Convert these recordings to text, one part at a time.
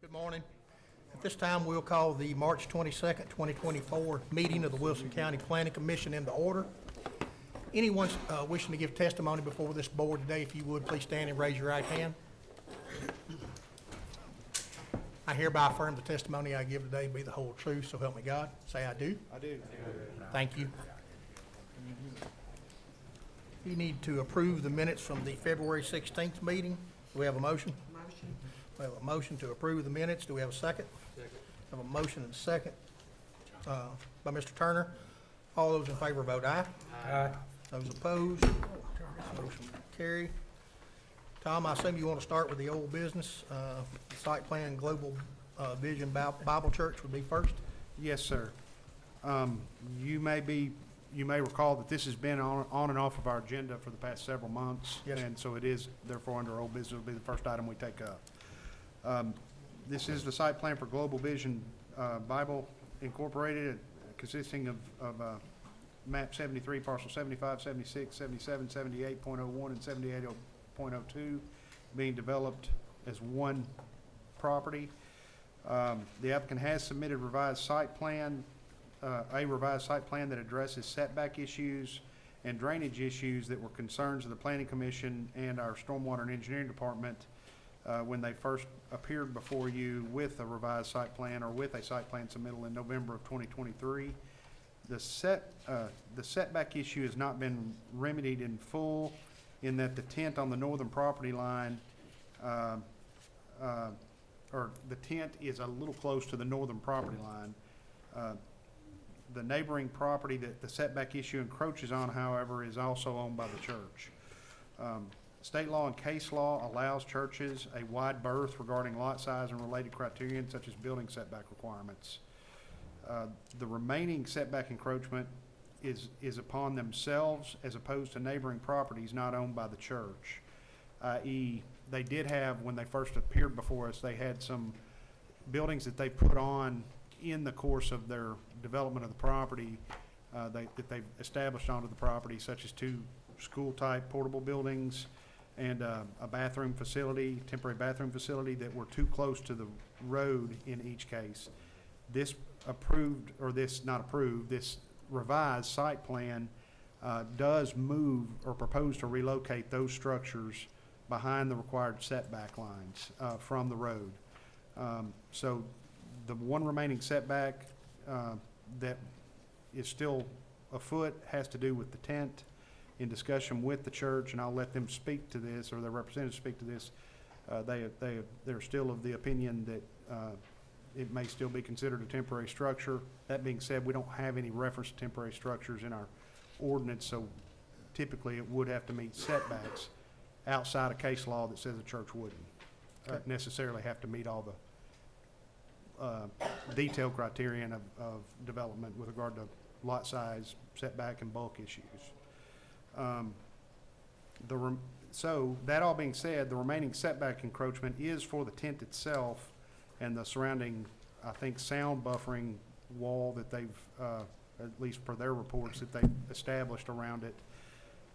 Good morning. At this time, we'll call the March 22nd, 2024 meeting of the Wilson County Planning Commission into order. Anyone wishing to give testimony before this board today, if you would, please stand and raise your right hand. I hereby affirm the testimony I give today be the whole truth, so help me God. Say, I do. I do. Thank you. You need to approve the minutes from the February 16th meeting. Do we have a motion? Motion. We have a motion to approve the minutes. Do we have a second? Second. Have a motion and a second by Mr. Turner. All those in favor vote aye. Aye. Those opposed, motion carry. Tom, I assume you want to start with the old business. The site plan Global Vision Bible Church would be first. Yes, sir. You may recall that this has been on and off of our agenda for the past several months. Yes. And so it is therefore under old business will be the first item we take up. This is the site plan for Global Vision Bible Incorporated, consisting of map 73, parcel 75, 76, 77, 78.01, and 78.02 being developed as one property. The applicant has submitted a revised site plan that addresses setback issues and drainage issues that were concerns of the Planning Commission and our Stormwater and Engineering Department when they first appeared before you with a revised site plan or with a site plan submittal in November of 2023. The setback issue has not been remedied in full in that the tent on the northern property line or the tent is a little close to the northern property line. The neighboring property that the setback issue encroaches on, however, is also owned by the church. State law and case law allows churches a wide berth regarding lot size and related criterion such as building setback requirements. The remaining setback encroachment is upon themselves as opposed to neighboring properties not owned by the church, i.e. they did have, when they first appeared before us, they had some buildings that they put on in the course of their development of the property that they've established onto the property, such as 2 school-type portable buildings and a bathroom facility, temporary bathroom facility that were too close to the road in each case. This revised site plan does move or propose to relocate those structures behind the required setback lines from the road. So the one remaining setback that is still afoot has to do with the tent. In discussion with the church, and I'll let them speak to this, or their representatives speak to this, they're still of the opinion that it may still be considered a temporary structure. That being said, we don't have any reference to temporary structures in our ordinance, so typically it would have to meet setbacks outside of case law that says the church wouldn't necessarily have to meet all the detailed criterion of development with regard to lot size, setback, and bulk issues. So that all being said, the remaining setback encroachment is for the tent itself and the surrounding, I think, sound buffering wall that they've, at least per their reports, that they've established around it.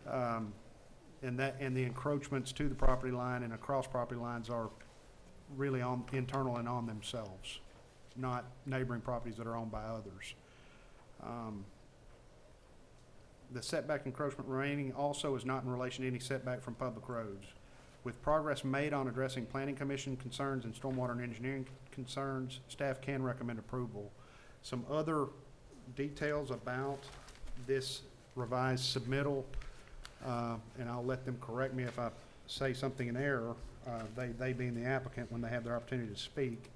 And the encroachments to the property line and across property lines are really internal and on themselves, not neighboring properties that are owned by others. The setback encroachment remaining also is not in relation to any setback from public roads. With progress made on addressing Planning Commission concerns and Stormwater and Engineering concerns, staff can recommend approval. Some other details about this revised submittal, and I'll let them correct me if I say something in error, they being the applicant when they have their opportunity to speak.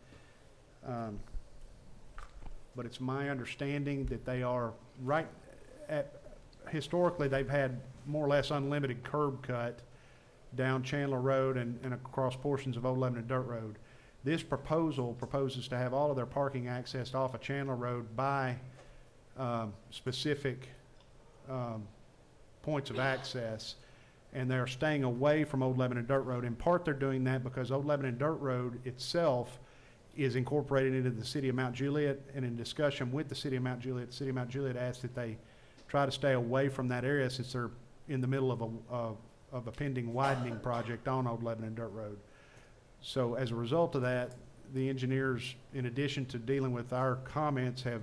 But it's my understanding that they are right at, historically they've had more or less unlimited curb cut down Chandler Road and across portions of Old Lebanon Dirt Road. This proposal proposes to have all of their parking accessed off of Chandler Road by specific points of access, and they're staying away from Old Lebanon Dirt Road. In part, they're doing that because Old Lebanon Dirt Road itself is incorporated into the city of Mount Juliet, and in discussion with the city of Mount Juliet, the city of Mount Juliet asked that they try to stay away from that area since they're in the middle of a pending widening project on Old Lebanon Dirt Road. So as a result of that, the engineers, in addition to dealing with our comments, have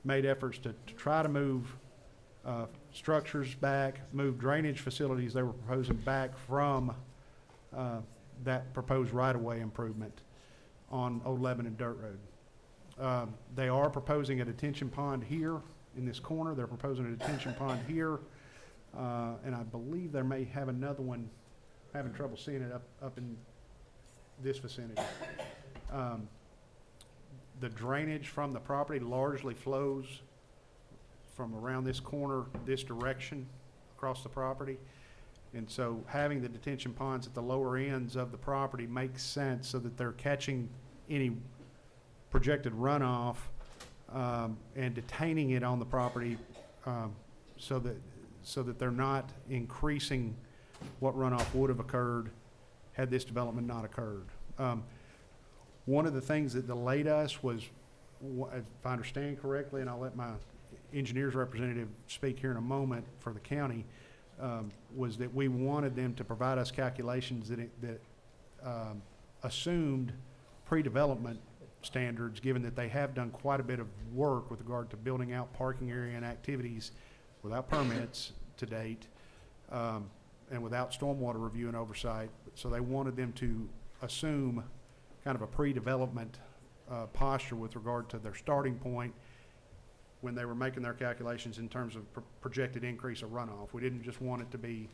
made efforts to try to move structures back, move drainage facilities they were proposing back from that proposed right-of-way improvement on Old Lebanon Dirt Road. They are proposing a detention pond here in this corner. They're proposing a detention pond here. And I believe they may have another one, having trouble seeing it up in this vicinity. The drainage from the property largely flows from around this corner, this direction, across the property. And so having the detention ponds at the lower ends of the property makes sense so that they're catching any projected runoff and detaining it on the property so that they're not increasing what runoff would have occurred had this development not occurred. One of the things that delayed us was, if I understand correctly, and I'll let my engineers representative speak here in a moment for the county, was that we wanted them to provide us calculations that assumed pre-development standards, given that they have done quite a bit of work with regard to building out parking area and activities without permits to date, and without stormwater review and oversight. So they wanted them to assume kind of a pre-development posture with regard to their starting point when they were making their calculations in terms of projected increase of runoff. We didn't just want it to be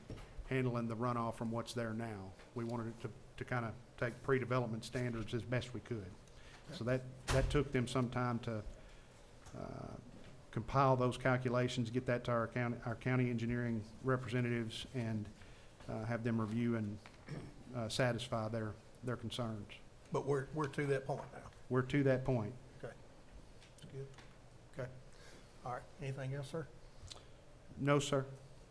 handling the runoff from what's there now. We wanted it to kind of take pre-development standards as best we could. So that took them some time to compile those calculations, get that to our county engineering representatives, and have them review and satisfy their concerns. But we're to that point now. We're to that point. Okay. That's good. Okay. All right. Anything else, sir? No, sir.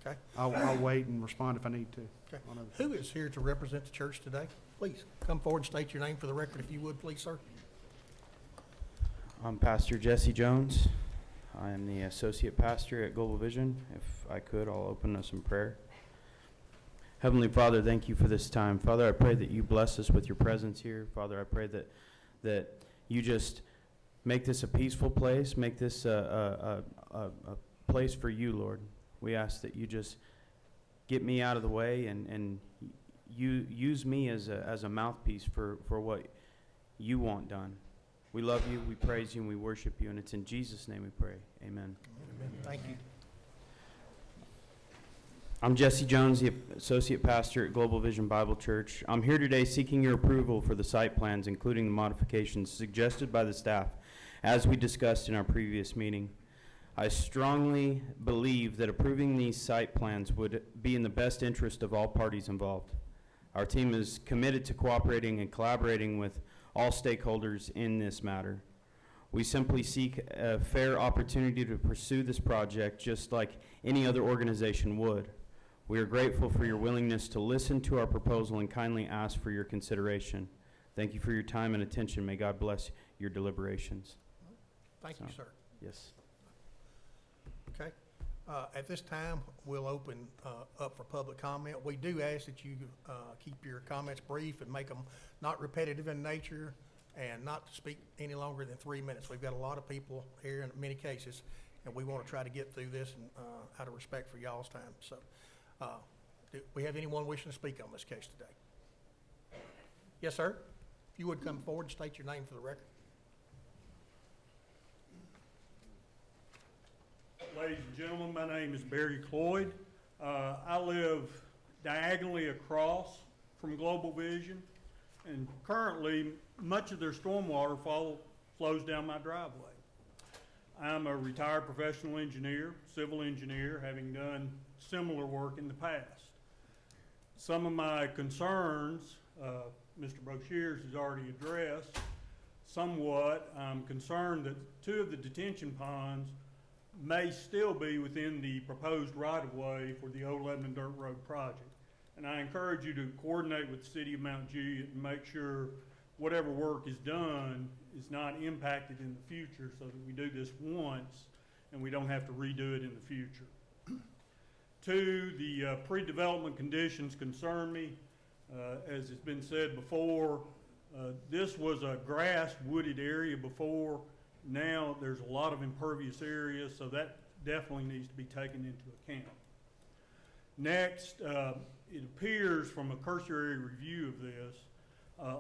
Okay. I'll wait and respond if I need to. Okay. Who is here to represent the church today? Please come forward and state your name for the record, if you would, please, sir. I'm Pastor Jesse Jones. I am the associate pastor at Global Vision. If I could, I'll open us in prayer. Heavenly Father, thank you for this time. Father, I pray that you bless us with your presence here. Father, I pray that you just make this a peaceful place, make this a place for you, Lord. We ask that you just get me out of the way and you use me as a mouthpiece for what you want done. We love you, we praise you, and we worship you, and it's in Jesus' name we pray. Amen. Amen. Thank you. I'm Jesse Jones, the Associate Pastor at Global Vision Bible Church. I'm here today seeking your approval for the site plans, including the modifications suggested by the staff, as we discussed in our previous meeting. I strongly believe that approving these site plans would be in the best interest of all parties involved. Our team is committed to cooperating and collaborating with all stakeholders in this matter. We simply seek a fair opportunity to pursue this project just like any other organization would. We are grateful for your willingness to listen to our proposal and kindly ask for your consideration. Thank you for your time and attention. May God bless your deliberations. Thank you, sir. Yes. Okay. At this time, we'll open up for public comment. We do ask that you keep your comments brief and make them not repetitive in nature and not to speak any longer than 3 minutes. We've got a lot of people here in many cases, and we want to try to get through this and, out of respect for y'all's time. So, do we have anyone wishing to speak on this case today? Yes, sir. If you would come forward and state your name for the record. Ladies and gentlemen, my name is Barry Cloyd. I live diagonally across from Global Vision, and currently much of their stormwater flows down my driveway. I'm a retired professional engineer, civil engineer, having done similar work in the past. Some of my concerns, Mr. Broshears has already addressed somewhat. I'm concerned that 2 of the detention ponds may still be within the proposed right-of-way for the Old Lebanon Dirt Road project. And I encourage you to coordinate with the city of Mount Juliet and make sure whatever work is done is not impacted in the future, so that we do this once and we don't have to redo it in the future. 2, the pre-development conditions concern me. As has been said before, This was a grass wooded area before. Now there's a lot of impervious areas, so that definitely needs to be taken into account. Next, it appears from a cursory review of this,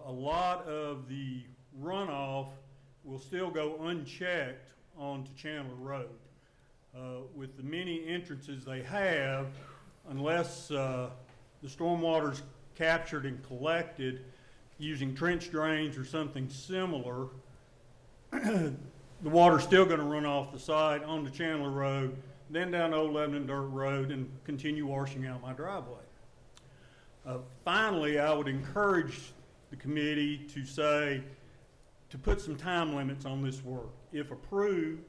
a lot of the runoff will still go unchecked onto Chandler Road. With the many entrances they have, unless the stormwater's captured and collected using trench drains or something similar, the water's still gonna run off the side onto Chandler Road, then down Old Lebanon Dirt Road and continue washing out my driveway. Finally, I would encourage the committee to put some time limits on this work. If approved,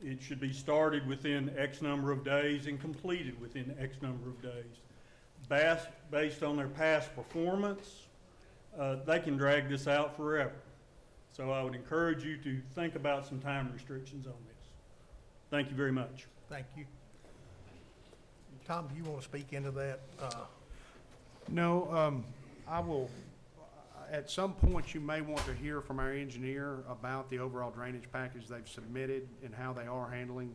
it should be started within X number of days and completed within X number of days. Based on their past performance, they can drag this out forever. So I would encourage you to think about some time restrictions on this. Thank you very much. Thank you. Tom, do you want to speak into that? No, I will, at some point, you may want to hear from our engineer about the overall drainage package they've submitted and how they are handling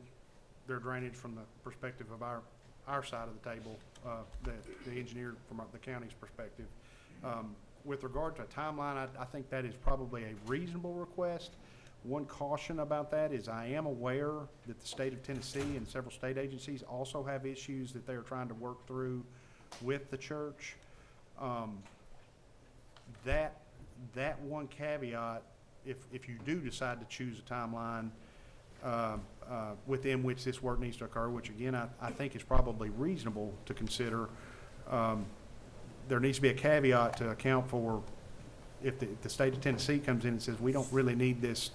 their drainage from the perspective of our side of the table, the engineer from the county's perspective. With regard to a timeline, I think that is probably a reasonable request. One caution about that is I am aware that the state of Tennessee and several state agencies also have issues that they are trying to work through with the church. That one caveat, if you do decide to choose a timeline within which this work needs to occur, which again I think is probably reasonable to consider, there needs to be a caveat to account for if the state of Tennessee comes in and says we don't really need this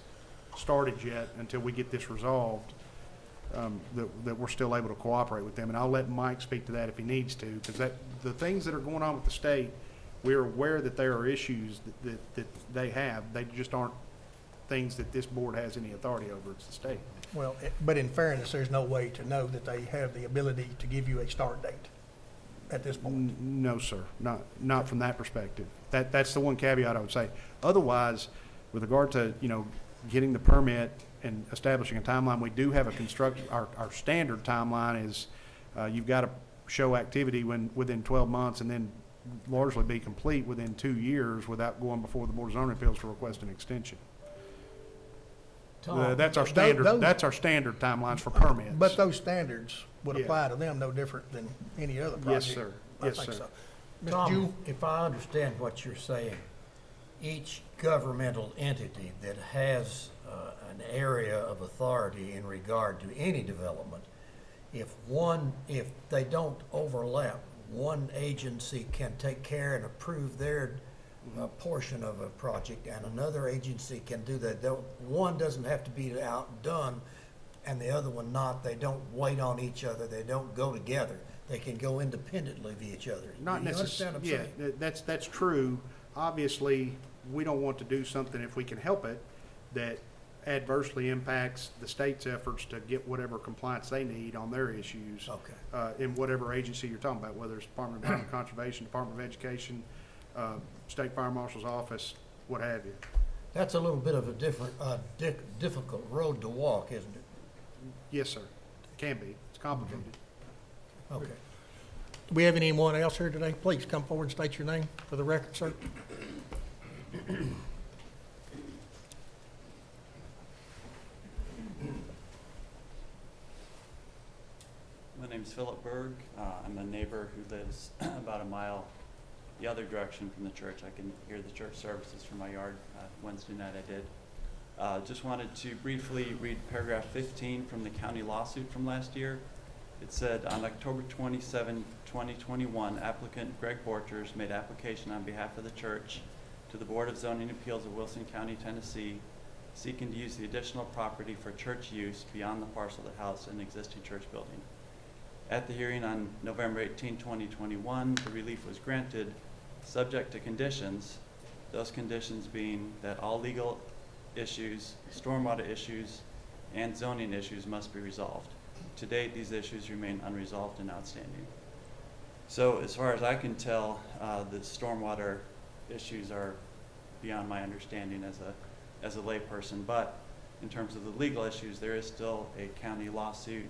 started yet until we get this resolved, that we're still able to cooperate with them. And I'll let Mike speak to that if he needs to, because the things that are going on with the state, we're aware that there are issues that they have. They just aren't things that this board has any authority over. It's the state. Well, but in fairness, there's no way to know that they have the ability to give you a start date at this point. No, sir, not from that perspective. That's the one caveat I would say. Otherwise, with regard to, getting the permit and establishing a timeline, we do have our standard timeline is, you've got to show activity within 12 months and then largely be complete within 2 years without going before the Board of Zoning Appeals to request an extension. Tom, That's our standard timelines for permits. But those standards would Yeah. apply to them no different than any other Yes, project. sir. I Yes, think sir. so. Mr. Tom, Jewell? if I understand what you're saying, each governmental entity that has an area of authority in regard to any development, if they don't overlap, one agency can take care and approve their portion of a project, and another agency can do that. One doesn't have to be outdone and the other one not. They don't wait on each other. They don't go together. They can go independently of each other. Not Do you understand necessarily, what I'm saying? that's true. Obviously, we don't want to do something, if we can help it, that adversely impacts the state's efforts to get whatever compliance they need on their issues. Okay. In whatever agency you're talking about, whether it's Department of Environmental Conservation, Department of Education, State Fire Marshal's Office, what have you. That's a little bit of a difficult road to walk, isn't it? Yes, sir. It can be. It's complicated. Okay. Do we have anyone else here today? Please come forward and state your name for the record, sir. My name's Philip Berg. I'm a neighbor who lives about a mile the other direction from the church. I can hear the church services from my yard. Wednesday night I did. Just wanted to briefly read paragraph 15 from the county lawsuit from last year. It said, on October 27, 2021, applicant Greg Borchers made application on behalf of the church to the Board of Zoning Appeals of Wilson County, Tennessee, seeking to use the additional property for church use beyond the parcel that housed an existing church building. At the hearing on November 18, 2021, the relief was granted, subject to conditions, those conditions being that all legal issues, stormwater issues, and zoning issues must be resolved. To date, these issues remain unresolved and outstanding. So as far as I can tell, the stormwater issues are beyond my understanding as a layperson. But in terms of the legal issues, there is still a county lawsuit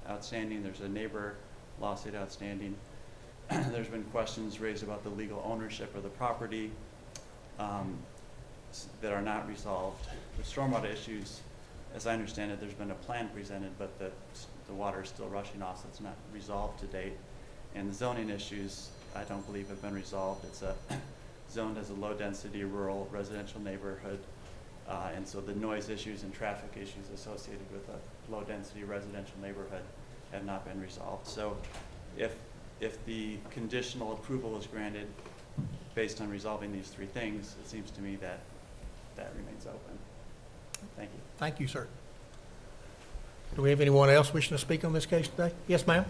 outstanding. There's a neighbor lawsuit outstanding. There's been questions raised about the legal ownership of the property that are not resolved. The stormwater issues, as I understand it, there's been a plan presented, but the water is still rushing off, so it's not resolved to date. And the zoning issues, I don't believe have been resolved. It's zoned as a low-density rural residential neighborhood. And so the noise issues and traffic issues associated with a low-density residential neighborhood have not been resolved. So if the conditional approval is granted based on resolving these three things, it seems to me that that remains open. Thank you. Thank you, sir. Do we have anyone else wishing to speak on this case today? Yes, ma'am?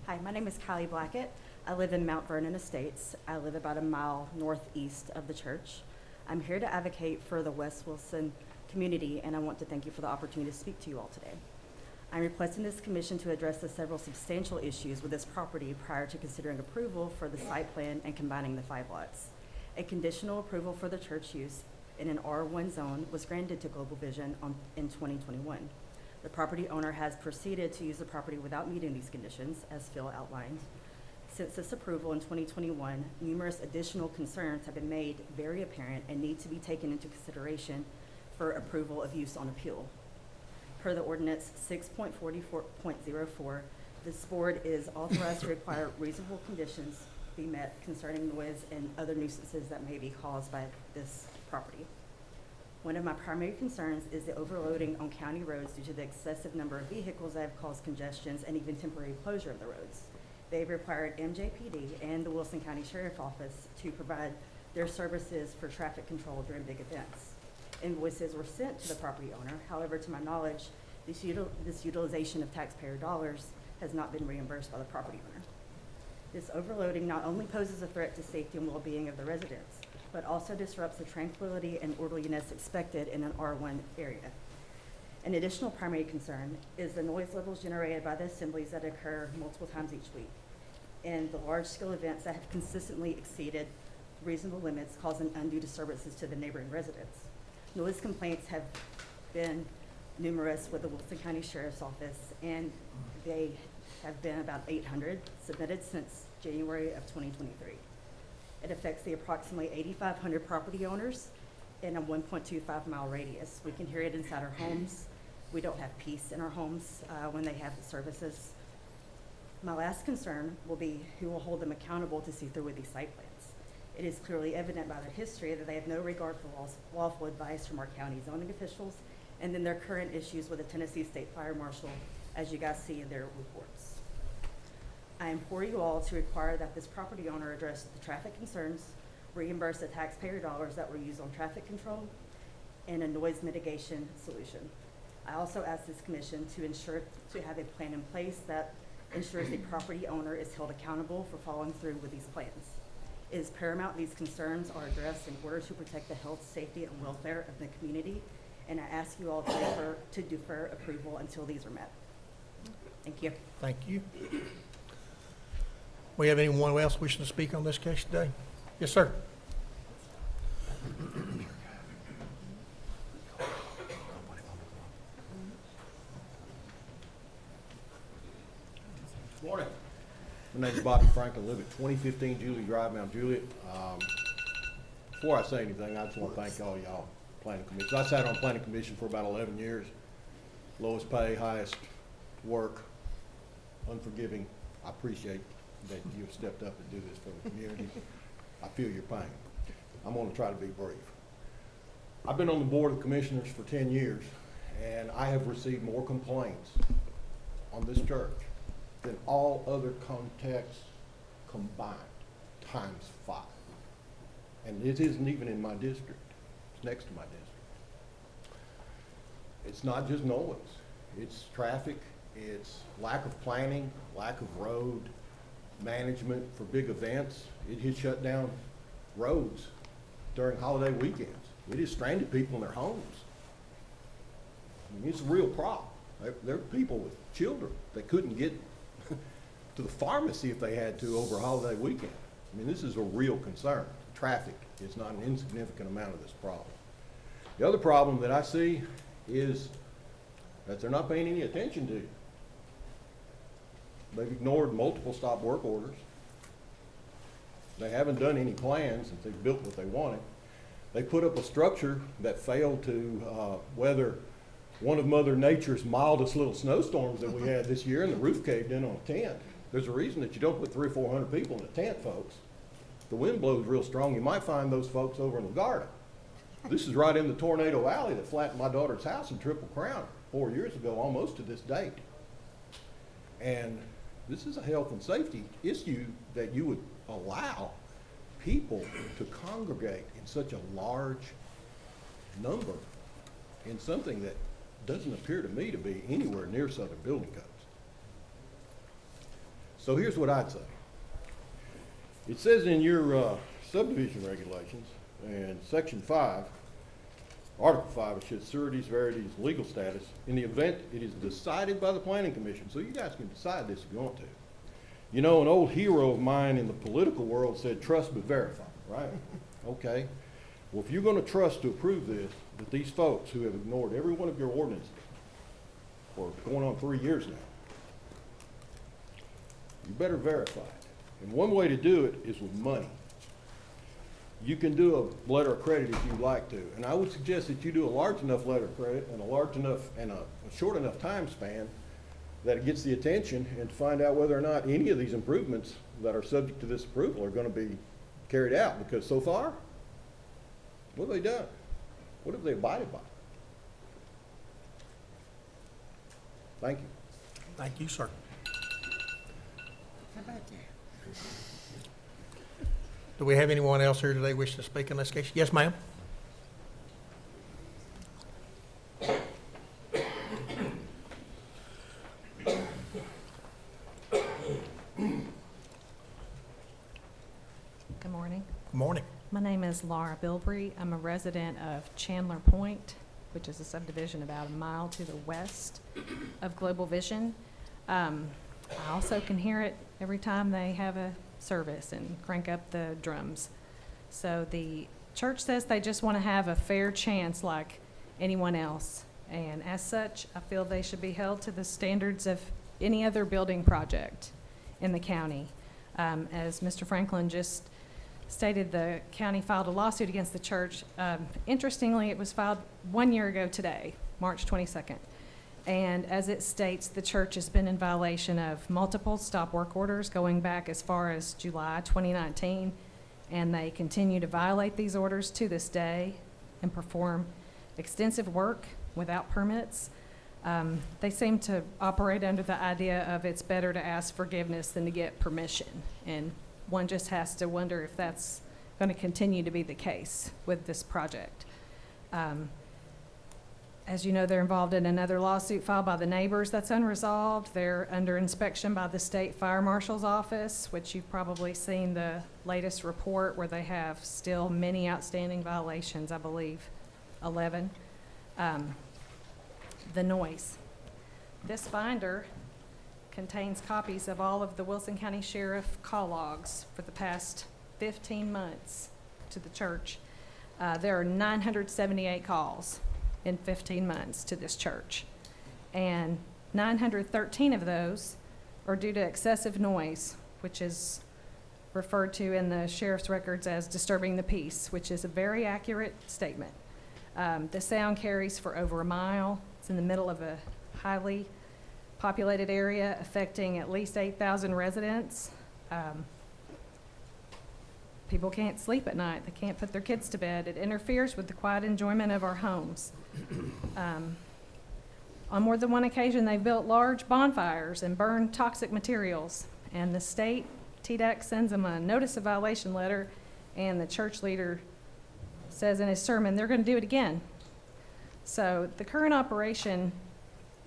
Hi, my name is Callie Blackett. I live in Mount Vernon Estates. I live about a mile northeast of the church. I'm here to advocate for the West Wilson community, and I want to thank you for the opportunity to speak to you all today. I'm requesting this commission to address the several substantial issues with this property prior to considering approval for the site plan and combining the 5 lots. A conditional approval for the church use in an R1 zone was granted to Global Vision in 2021. The property owner has proceeded to use the property without meeting these conditions, as Phil outlined. Since this approval in 2021, numerous additional concerns have been made very apparent and need to be taken into consideration for approval of use on appeal. Per the ordinance 6.44.04, this board is authorized to require reasonable conditions be met concerning noise and other nuisances that may be caused by this property. One of my primary concerns is the overloading on county roads due to the excessive number of vehicles that have caused congestions and even temporary closure of the roads. They've required MJPD and the Wilson County Sheriff Office to provide their services for traffic control during big events. Invoices were sent to the property owner. However, to my knowledge, this utilization of taxpayer dollars has not been reimbursed by the property owner. This overloading not only poses a threat to safety and well-being of the residents, but also disrupts the tranquility and orderliness expected in an R1 area. An additional primary concern is the noise levels generated by the assemblies that occur multiple times each week, and the large-scale events that have consistently exceeded reasonable limits, causing undue disturbances to the neighboring residents. Noise complaints have been numerous with the Wilson County Sheriff's Office, and they have been about 800 submitted since January of 2023. It affects the approximately 8,500 property owners in a 1.25 mile radius. We can hear it inside our homes. We don't have peace in our homes when they have the services. My last concern will be who will hold them accountable to see through with these site plans. It is clearly evident by their history that they have no regard for lawful advice from our county zoning officials, and then their current issues with the Tennessee State Fire Marshal, as you guys see in their reports. I implore you all to require that this property owner address the traffic concerns, reimburse the taxpayer dollars that were used on traffic control, and a noise mitigation solution. I also ask this commission to have a plan in place that ensures the property owner is held accountable for following through with these plans. It is paramount these concerns are addressed in order to protect the health, safety, and welfare of the community, and I ask you all to defer approval until these are met. Thank you. Thank you. We have anyone else wishing to speak on this case today? Yes, sir. Morning. My name's Bobby Franklin. I live at 2015 Julie Drive, Mount Juliet. Before I say anything, I just want to thank all y'all planning commission. I sat on planning commission for about 11 years. Lowest pay, highest work, unforgiving. I appreciate that you've stepped up and do this for the community. I feel your pain. I'm going to try to be brief. I've been on the board of commissioners for 10 years, and I have received more complaints on this church than all other contexts combined, times 5. And it isn't even in my district. It's next to my district. It's not just noise. It's traffic. It's lack of planning, lack of road management for big events. It has shut down roads during holiday weekends. It has stranded people in their homes. I mean, it's a real problem. There were people with children that couldn't get to the pharmacy if they had to over a holiday weekend. I mean, this is a real concern. Traffic is not an insignificant amount of this problem. The other problem that I see is that they're not paying any attention to. They've ignored multiple stop work orders. They haven't done any plans since they've built what they wanted. They put up a structure that failed to weather one of Mother Nature's mildest little snowstorms that we had this year, and the roof caved in on a tent. There's a reason that you don't put 300 or 400 people in a tent, folks. If the wind blows real strong, you might find those folks over in the garden. This is right in the tornado alley that flattened my daughter's house in Triple Crown 4 years ago, almost to this date. And this is a health and safety issue that you would allow people to congregate in such a large number in something that doesn't appear to me to be anywhere near Southern Building Codes. So here's what I'd say. It says in your subdivision regulations, in section 5, article 5, it says sureties, verities, legal status, in the event it is decided by the planning commission. So you guys can decide this if you want to. You know, an old hero of mine in the political world said, trust but verify, right? Okay. Well, if you're going to trust to approve this, that these folks who have ignored every one of your ordinances for going on 3 years now, you better verify it. And one way to do it is with money. You can do a letter of credit if you'd like to. And I would suggest that you do a large enough letter of credit and a large enough and a short enough time span that it gets the attention, and to find out whether or not any of these improvements that are subject to this approval are going to be carried out. Because so far, what have they done? What have they abided by? Thank you. Thank you, sir. Do we have anyone else here today wishing to speak in this case? Yes, ma'am. Good morning. Good morning. My name is Laura Bilbrey. I'm a resident of Chandler Point, which is a subdivision about a mile to the west of Global Vision. I also can hear it every time they have a service and crank up the drums. So the church says they just want to have a fair chance like anyone else. And as such, I feel they should be held to the standards of any other building project in the county. As Mr. Franklin just stated, the county filed a lawsuit against the church. Interestingly, it was filed 1 year ago today, March 22nd. And as it states, the church has been in violation of multiple stop work orders going back as far as July 2019. And they continue to violate these orders to this day and perform extensive work without permits. They seem to operate under the idea of it's better to ask forgiveness than to get permission. And one just has to wonder if that's going to continue to be the case with this project. As you know, they're involved in another lawsuit filed by the neighbors that's unresolved. They're under inspection by the state fire marshal's office, which you've probably seen the latest report where they have still many outstanding violations, I believe 11. The noise. This binder contains copies of all of the Wilson County Sheriff call logs for the past 15 months to the church. There are 978 calls in 15 months to this church. And 913 of those are due to excessive noise, which is referred to in the sheriff's records as disturbing the peace, which is a very accurate statement. The sound carries for over a mile. It's in the middle of a highly populated area affecting at least 8,000 residents. People can't sleep at night. They can't put their kids to bed. It interferes with the quiet enjoyment of our homes. On more than one occasion, they've built large bonfires and burned toxic materials. And the state, TDEC, sends them a notice of violation letter, and the church leader says in his sermon, they're going to do it again. So the current operation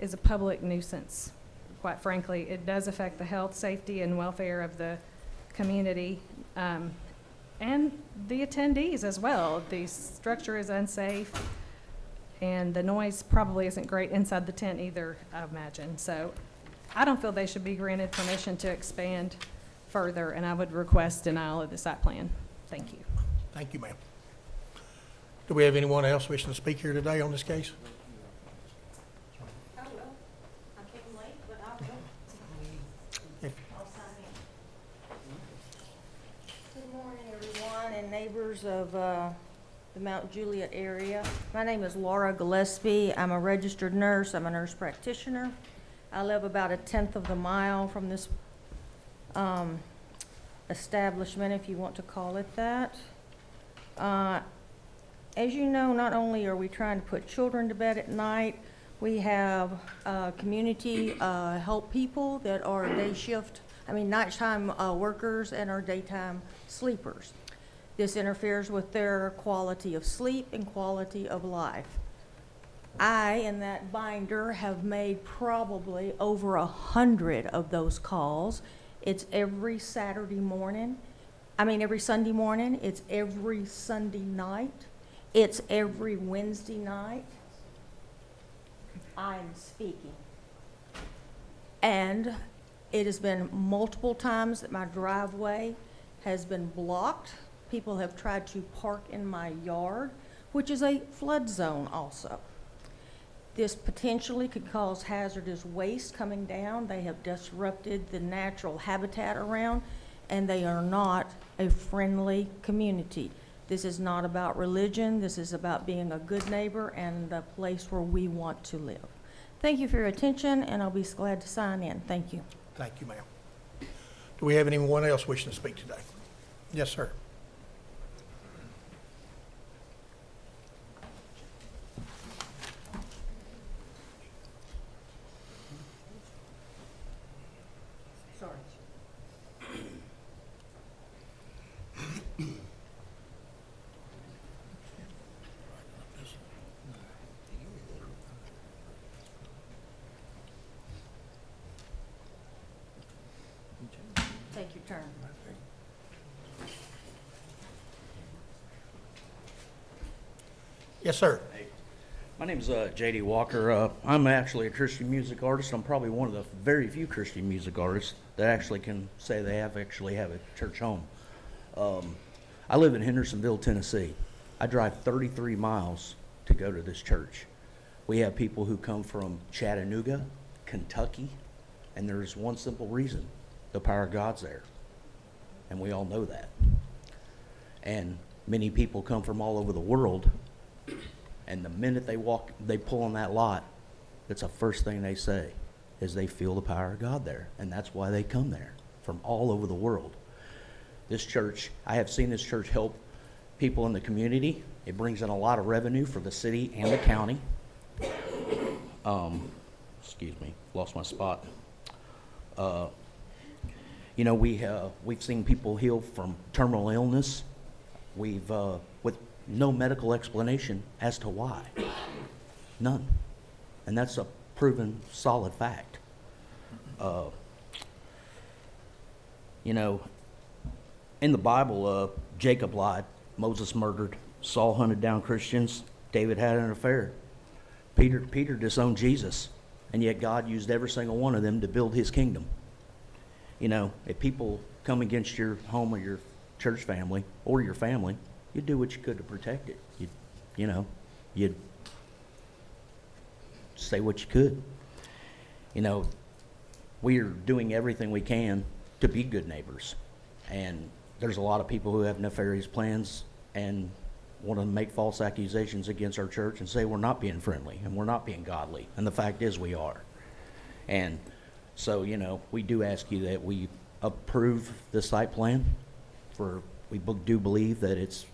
is a public nuisance. Quite frankly, it does affect the health, safety, and welfare of the community, and the attendees as well. The structure is unsafe. and the noise probably isn't great inside the tent either, I imagine. So I don't feel they should be granted permission to expand further, and I would request denial of the site plan. Thank you. Thank you, ma'am. Do we have anyone else wishing to speak here today on this case? I will. I came late, but I will. If- I'll sign in. Good morning, everyone, and neighbors of the Mount Juliet area. My name is Laura Gillespie. I'm a registered nurse. I'm a nurse practitioner. I live about 1/10 of the mile from this establishment, if you want to call it that. As you know, not only are we trying to put children to bed at night, we have community help people that are nighttime workers and are daytime sleepers. This interferes with their quality of sleep and quality of life. I, in that binder, have made probably over 100 of those calls. It's every Sunday morning. It's every Sunday night. It's every Wednesday night. I'm speaking. And it has been multiple times that my driveway has been blocked. People have tried to park in my yard, which is a flood zone also. This potentially could cause hazardous waste coming down. They have disrupted the natural habitat around, and they are not a friendly community. This is not about religion. This is about being a good neighbor and a place where we want to live. Thank you for your attention, and I'll be glad to sign in. Thank you. Thank you, ma'am. Do we have anyone else wishing to speak today? Yes, sir. Sorry. Take your turn. Yes, sir. My name's J.D. Walker. I'm actually a Christian music artist. I'm probably one of the very few Christian music artists that actually can say they have a church home. I live in Hendersonville, Tennessee. I drive 33 miles to go to this church. We have people who come from Chattanooga, Kentucky, and there's one simple reason: the power of God's there. And we all know that. And many people come from all over the world, and the minute they pull on that lot, that's the first thing they say, is they feel the power of God there. And that's why they come there, from all over the world. This church, I have seen this church help people in the community. It brings in a lot of revenue for the city and the county. Excuse me, lost my spot. We've seen people heal from terminal illness. We've, with no medical explanation as to why. None. And that's a proven solid fact. In the Bible, Jacob lied, Moses murdered, Saul hunted down Christians, David had an affair. Peter disowned Jesus, and yet God used every single one of them to build his kingdom. If people come against your home or your church family or your family, you do what you could to protect it. You'd say what you could. We are doing everything we can to be good neighbors. And there's a lot of people who have nefarious plans and want to make false accusations against our church and say we're not being friendly and we're not being godly. And the fact is we are. And so, we do ask you that we approve the site plan. We do believe that it's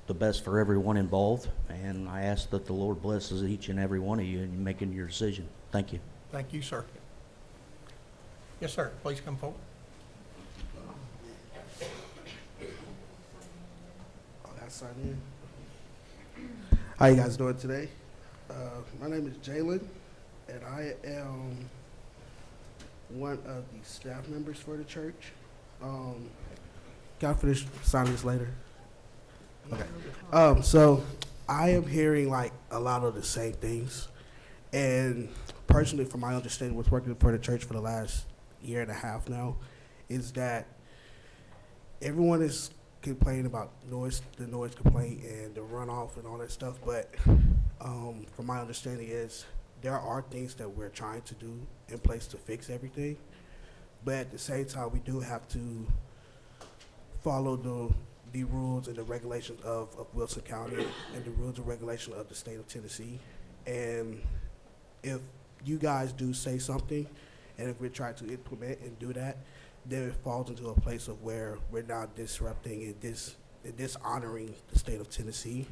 the best for everyone involved. And I ask that the Lord blesses each and every one of you in making your decision. Thank you. Thank you, sir. Yes, sir. Please come forward. Sign in. How you guys doing today? My name is Jalen, and I am one of the staff members for the church. Can I finish signing this later? Okay. So I am hearing like a lot of the same things. And personally, from my understanding, with working for the church for the last year and a half now, is that everyone is complaining about the noise complaint and the runoff and all that stuff. But from my understanding is there are things that we're trying to do in place to fix everything. But at the same time, we do have to follow the rules and the regulations of Wilson County and the rules and regulations of the state of Tennessee. And if you guys do say something, and if we're trying to implement and do that, then it falls into a place of where we're not disrupting and dishonoring the state of Tennessee.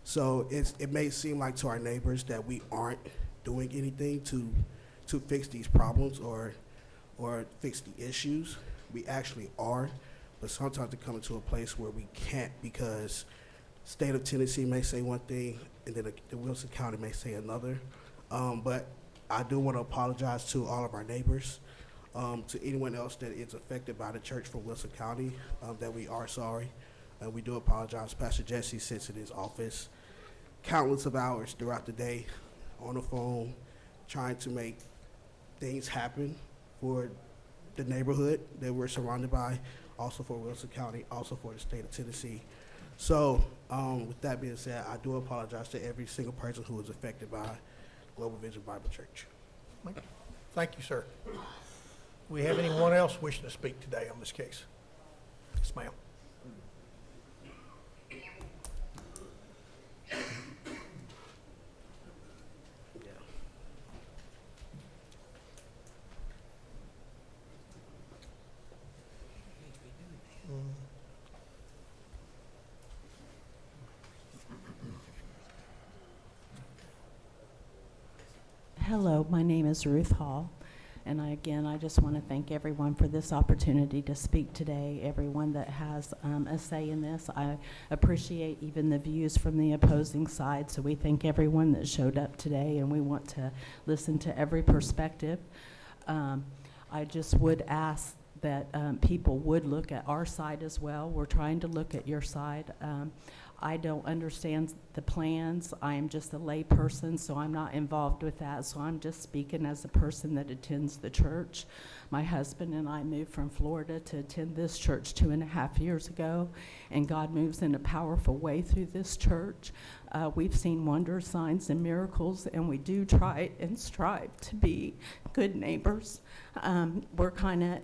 So it may seem like to our neighbors that we aren't doing anything to fix these problems or fix the issues. We actually are, but sometimes it comes to a place where we can't, because state of Tennessee may say one thing and then the Wilson County may say another. But I do want to apologize to all of our neighbors, to anyone else that is affected by the church from Wilson County, that we are sorry. And we do apologize. Pastor Jesse sits in his office countless of hours throughout the day on the phone trying to make things happen for the neighborhood that we're surrounded by, also for Wilson County, also for the state of Tennessee. So with that being said, I do apologize to every single person who was affected by Global Vision Bible Church. Thank you, sir. Do we have anyone else wishing to speak today on this case? Yes, ma'am. Hello, my name is Ruth Hall, and I just want to thank everyone for this opportunity to speak today, everyone that has a say in this. I appreciate even the views from the opposing side, so we thank everyone that showed up today, and we want to listen to every perspective. I just would ask that people would look at our side as well. We're trying to look at your side. I don't understand the plans. I am just a lay person, so I'm not involved with that. So I'm just speaking as a person that attends the church. My husband and I moved from Florida to attend this church 2.5 years ago, and God moves in a powerful way through this church. We've seen wonders, signs, and miracles, and we do try and strive to be good neighbors. We're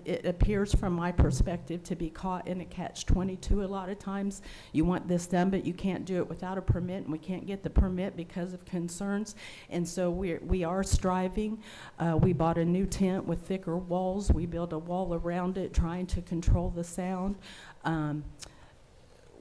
it appears from my perspective to be caught in a catch-22 a lot of times. You want this done, but you can't do it without a permit, and we can't get the permit because of concerns. And so we are striving. We bought a new tent with thicker walls. We built a wall around it, trying to control the sound.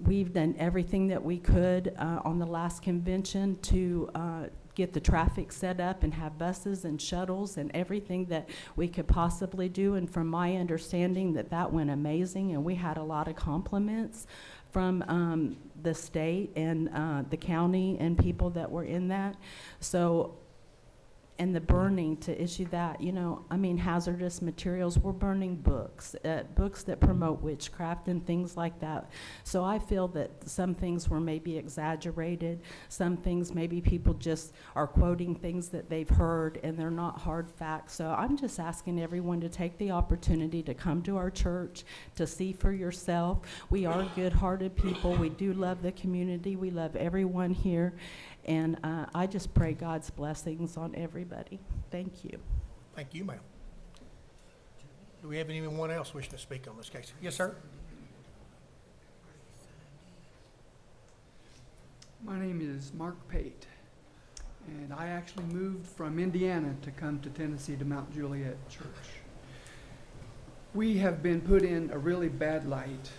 We've done everything that we could on the last convention to get the traffic set up and have buses and shuttles and everything that we could possibly do. And from my understanding, that went amazing, and we had a lot of compliments from the state and the county and people that were in that. So, and the burning to issue that, hazardous materials, we're burning books that promote witchcraft and things like that. So I feel that some things were maybe exaggerated. Some things maybe people just are quoting things that they've heard and they're not hard facts. So I'm just asking everyone to take the opportunity to come to our church, to see for yourself. We are good-hearted people. We do love the community. We love everyone here. And I just pray God's blessings on everybody. Thank you. Thank you, ma'am. Do we have anyone else wishing to speak on this case? Yes, sir. My name is Mark Pate, and I actually moved from Indiana to come to Tennessee to Mount Juliet Church. We have been put in a really bad light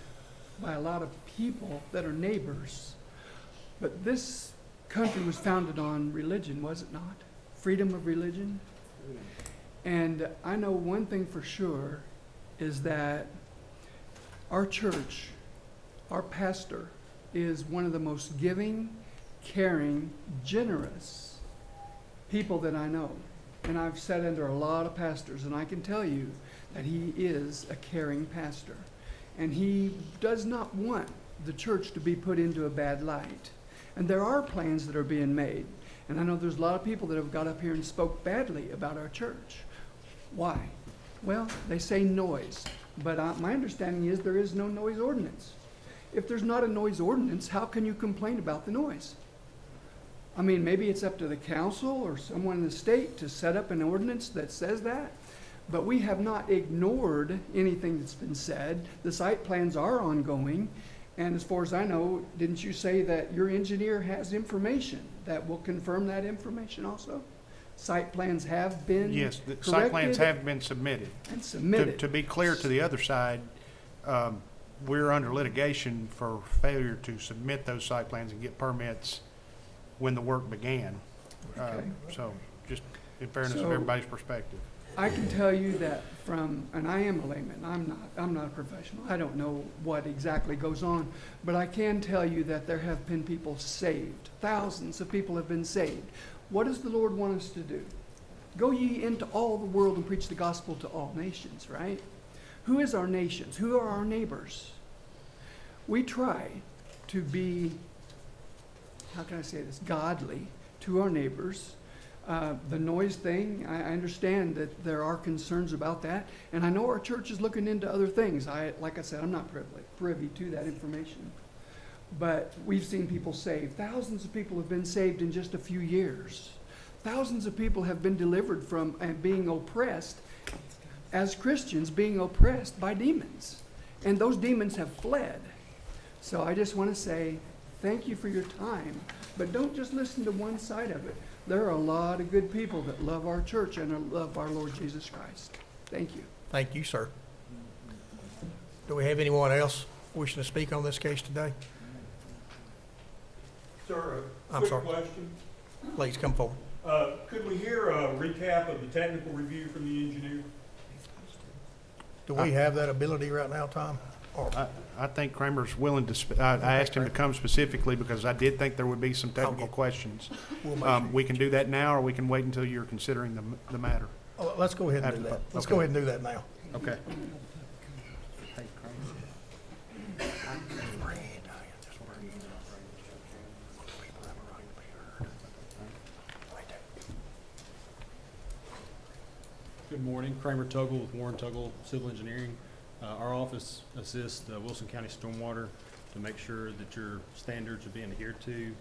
by a lot of people that are neighbors, but this country was founded on religion, was it not? Freedom of religion. And I know one thing for sure is that our church, our pastor, is one of the most giving, caring, generous people that I know. And I've sat under a lot of pastors, and I can tell you that he is a caring pastor. And he does not want the church to be put into a bad light. And there are plans that are being made. And I know there's a lot of people that have got up here and spoke badly about our church. Why? Well, they say noise, but my understanding is there is no noise ordinance. If there's not a noise ordinance, how can you complain about the noise? I mean, maybe it's up to the council or someone in the state to set up an ordinance that says that, but we have not ignored anything that's been said. The site plans are ongoing, and as far as I know, didn't you say that your engineer has information that will confirm that information also? Site plans have been Yes, the site plans corrected have been submitted. and submitted. To be clear to the other side, we're under litigation for failure to submit those site plans and get permits when the work began. Okay. So, just in fairness of So- everybody's perspective. I can tell you that and I am a layman, I'm not a professional, I don't know what exactly goes on, but I can tell you that there have been people saved. Thousands of people have been saved. What does the Lord want us to do? Go ye into all the world and preach the gospel to all nations, right? Who is our nations? Who are our neighbors? We try to be, how can I say this, godly to our neighbors. The noise thing, I understand that there are concerns about that, and I know our church is looking into other things. Like I said, I'm not privy to that information. But we've seen people saved. Thousands of people have been saved in just a few years. Thousands of people have been delivered from being oppressed, as Christians, being oppressed by demons. And those demons have fled. So I just want to say thank you for your time, but don't just listen to one side of it. There are a lot of good people that love our church and love our Lord Jesus Christ. Thank you. Thank you, sir. Do we have anyone else wishing to speak on this case today? Sir, I'm quick sorry. question. Please come forward. Could we hear a recap of the technical review from the engineer? Do we have that ability right now, Tom? Or I think Kramer's willing to, I asked him to come specifically because I did think there would be some technical Okay. questions. we'll make sure. We can do that now, or we can wait until you're considering the matter. Oh, let's go ahead and do that. Let's go ahead and do that now. Okay. Good morning, Kramer Tuggle with Warren Tuggle Civil Engineering. Our office assists Wilson County Stormwater to make sure that your standards are being adhered to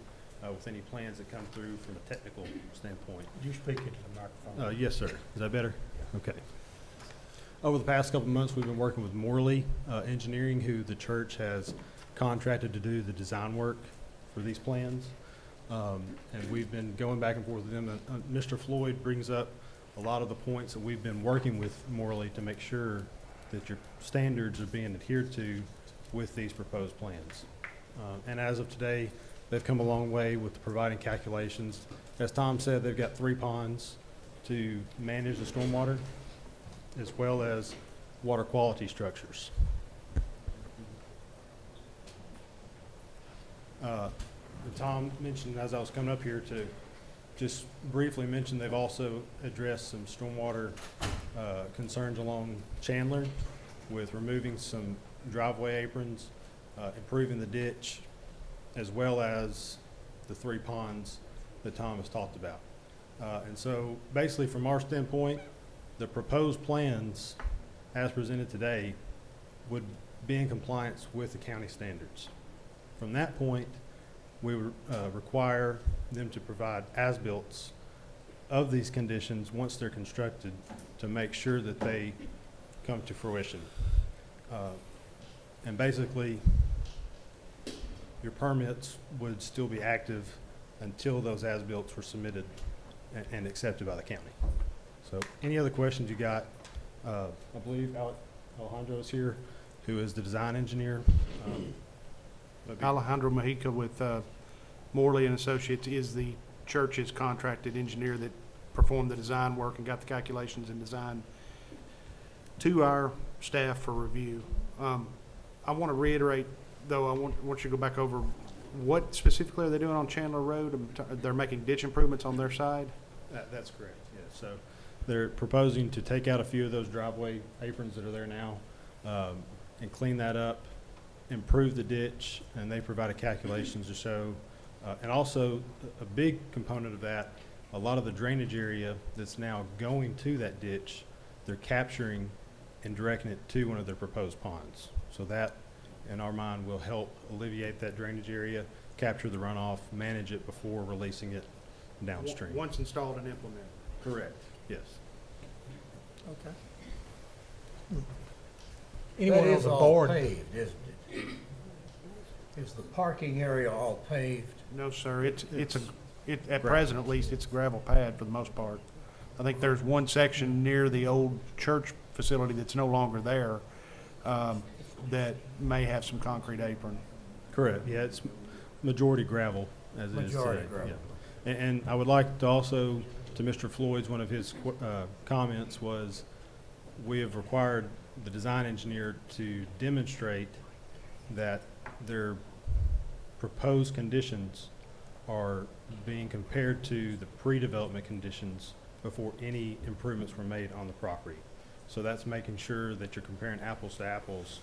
with any plans that come through from a technical standpoint. Could you speak into the microphone? Yes, sir. Is that better? Okay. Over the past couple of months, we've been working with Morley Engineering, who the church has contracted to do the design work for these plans. And we've been going back and forth with them. Mr. Floyd brings up a lot of the points that we've been working with Morley to make sure that your standards are being adhered to with these proposed plans. And as of today, they've come a long way with providing calculations. As Tom said, they've got 3 ponds to manage the stormwater, as well as water quality structures. Tom mentioned, as I was coming up here, to just briefly mention, they've also addressed some stormwater concerns along Chandler with removing some driveway aprons, improving the ditch, as well as the 3 ponds that Tom has talked about. And so basically from our standpoint, the proposed plans as presented today would be in compliance with the county standards. From that point, we would require them to provide as-built of these conditions once they're constructed to make sure that they come to fruition. And basically, your permits would still be active until those as-built were submitted and accepted by the county. So any other questions you got? I believe Alejandro is here, who is the design engineer. Alejandro Mejica with Morley and Associates is the church's contracted engineer that performed the design work and got the calculations and design to our staff for review. I want to reiterate, though, I want you to go back over what specifically are they doing on Chandler Road? They're making ditch improvements on their side? That's correct, yes. So they're proposing to take out a few of those driveway aprons that are there now and clean that up, improve the ditch, and they provided calculations to show And also, a big component of that, a lot of the drainage area that's now going to that ditch, they're capturing and directing it to one of their proposed ponds. So that, in our mind, will help alleviate that drainage area, capture the runoff, manage it before releasing it downstream. Once installed and implemented. Correct, yes. Okay. Anyone That on is the all board? paved, isn't it? Is the parking area all paved? No, sir, at present at least, it's a gravel pad for the most part. I think there's one section near the old church facility that's no longer there, that may have some concrete apron. Correct, yeah, it's majority gravel, as it is today. Majority gravel. Yeah. And I would like to also, to Mr. Floyd's, one of his comments was, we have required the design engineer to demonstrate that their proposed conditions are being compared to the pre-development conditions before any improvements were made on the property. So that's making sure that you're comparing apples to apples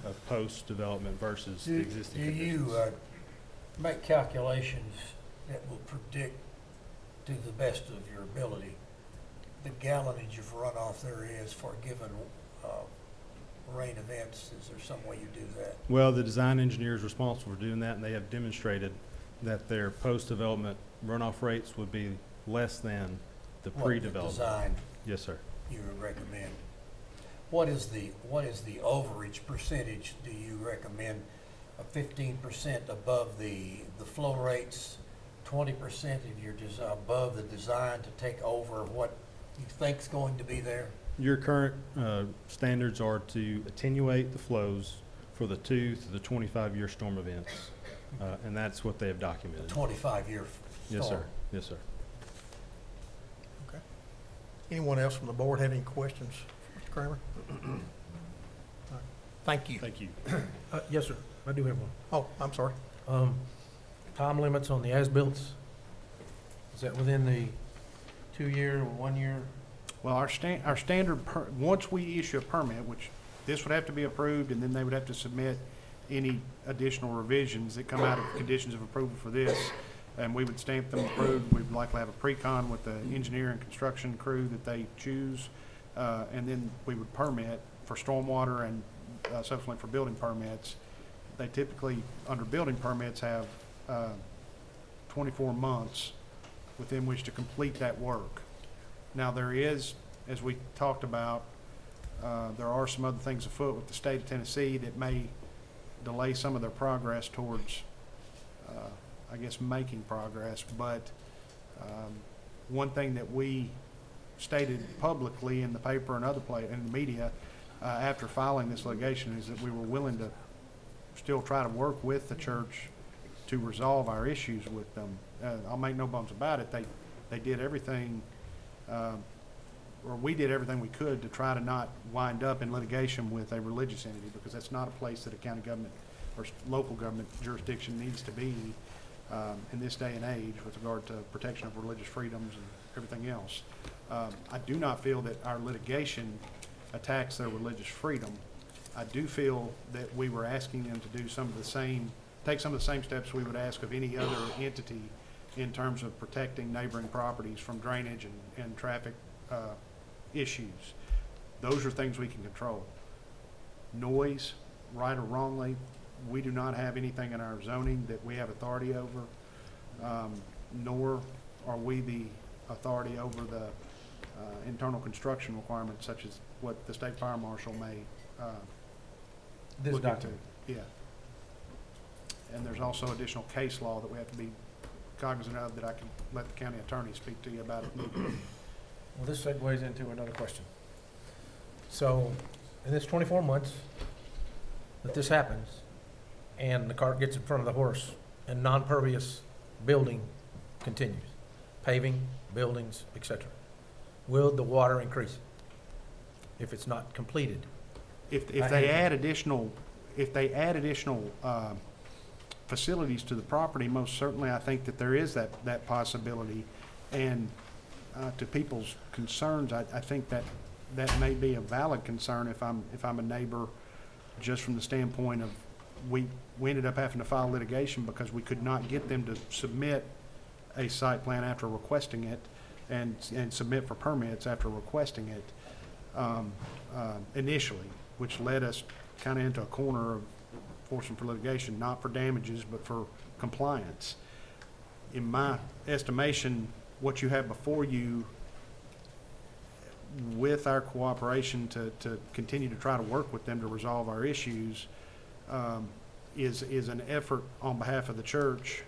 of post-development versus the existing Do conditions. you make calculations that will predict, to the best of your ability, the gallonage of runoff there is for a given rain events? Is there some way you do that? Well, the design engineer is responsible for doing that, and they have demonstrated that their post-development runoff rates would be less than the What pre-development. design Yes, sir. you would recommend? What is the overage percentage do you recommend? 15% above the flow rates, 20% if you're just above the design to take over what you think's going to be there? Your current standards are to attenuate the flows for the 2 to the 25-year storm events, and that's what they have documented. 25-year storm? Yes, sir. Yes, sir. Okay. Anyone else from the board have any questions, Mr. Kramer? All right. Thank you. Thank you. Yes, sir. I do have one. Oh, I'm sorry. Time limits on the as-bills? Is that within the 2-year or 1 year? Well, our standard, once we issue a permit, which this would have to be approved, and then they would have to submit any additional revisions that come out of conditions of approval for this, and we would stamp them approved. We would likely have a pre-con with the engineer and construction crew that they choose, and then we would permit for stormwater and subsequently for building permits. They typically, under building permits, have 24 months within which to complete that work. Now, there is, as we talked about, there are some other things afoot with the state of Tennessee that may delay some of their progress towards, I guess, making progress. But one thing that we stated publicly in the paper and in the media after filing this litigation is that we were willing to still try to work with the church to resolve our issues with them. I'll make no bones about it. They did everything, or we did everything we could to try to not wind up in litigation with a religious entity, because that's not a place that a county government or local government jurisdiction needs to be in this day and age with regard to protection of religious freedoms and everything else. I do not feel that our litigation attacks their religious freedom. I do feel that we were asking them to do take some of the same steps we would ask of any other entity in terms of protecting neighboring properties from drainage and traffic issues. Those are things we can control. Noise, right or wrongly, we do not have anything in our zoning that we have authority over, nor are we the authority over the internal construction requirements, such as what the state fire marshal may This look into. document. Yeah. And there's also additional case law that we have to be cognizant of that I can let the county attorney speak to you about if needed. Well, this segues into another question. So, in this 24 months that this happens, and the cart gets in front of the horse, and non-pervious building continues, paving, buildings, etc., will the water increase if it's not completed? If they add additional facilities to the property, most certainly I think that there is that possibility. And to people's concerns, I think that may be a valid concern if I'm a neighbor, just from the standpoint of we ended up having to file litigation because we could not get them to submit a site plan after requesting it and submit for permits after requesting it initially, which led us kind of into a corner of forcing for litigation, not for damages, but for compliance. In my estimation, what you have before you, with our cooperation to continue to try to work with them to resolve our issues, is an effort on behalf of the church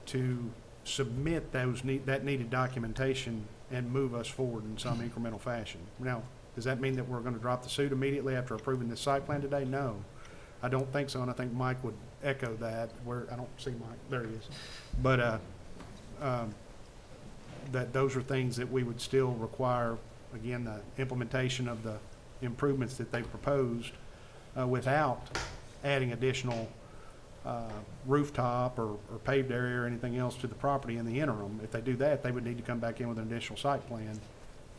to submit that needed documentation and move us forward in some incremental fashion. Now, does that mean that we're going to drop the suit immediately after approving this site plan today? No, I don't think so, and I think Mike would echo that. I don't see Mike, there he is. But that those are things that we would still require, again, the implementation of the improvements that they proposed without adding additional rooftop or paved area or anything else to the property in the interim. If they do that, they would need to come back in with an additional site plan,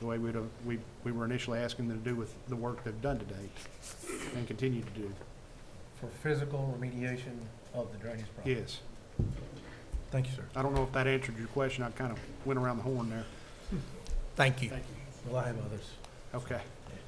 the way we were initially asking them to do with the work they've done to date and continue to do. For physical remediation of the drainage problem? Yes. Thank you, sir. I don't know if that answered your question. I kind of went around the horn there. Thank you. Well, I have others. Okay.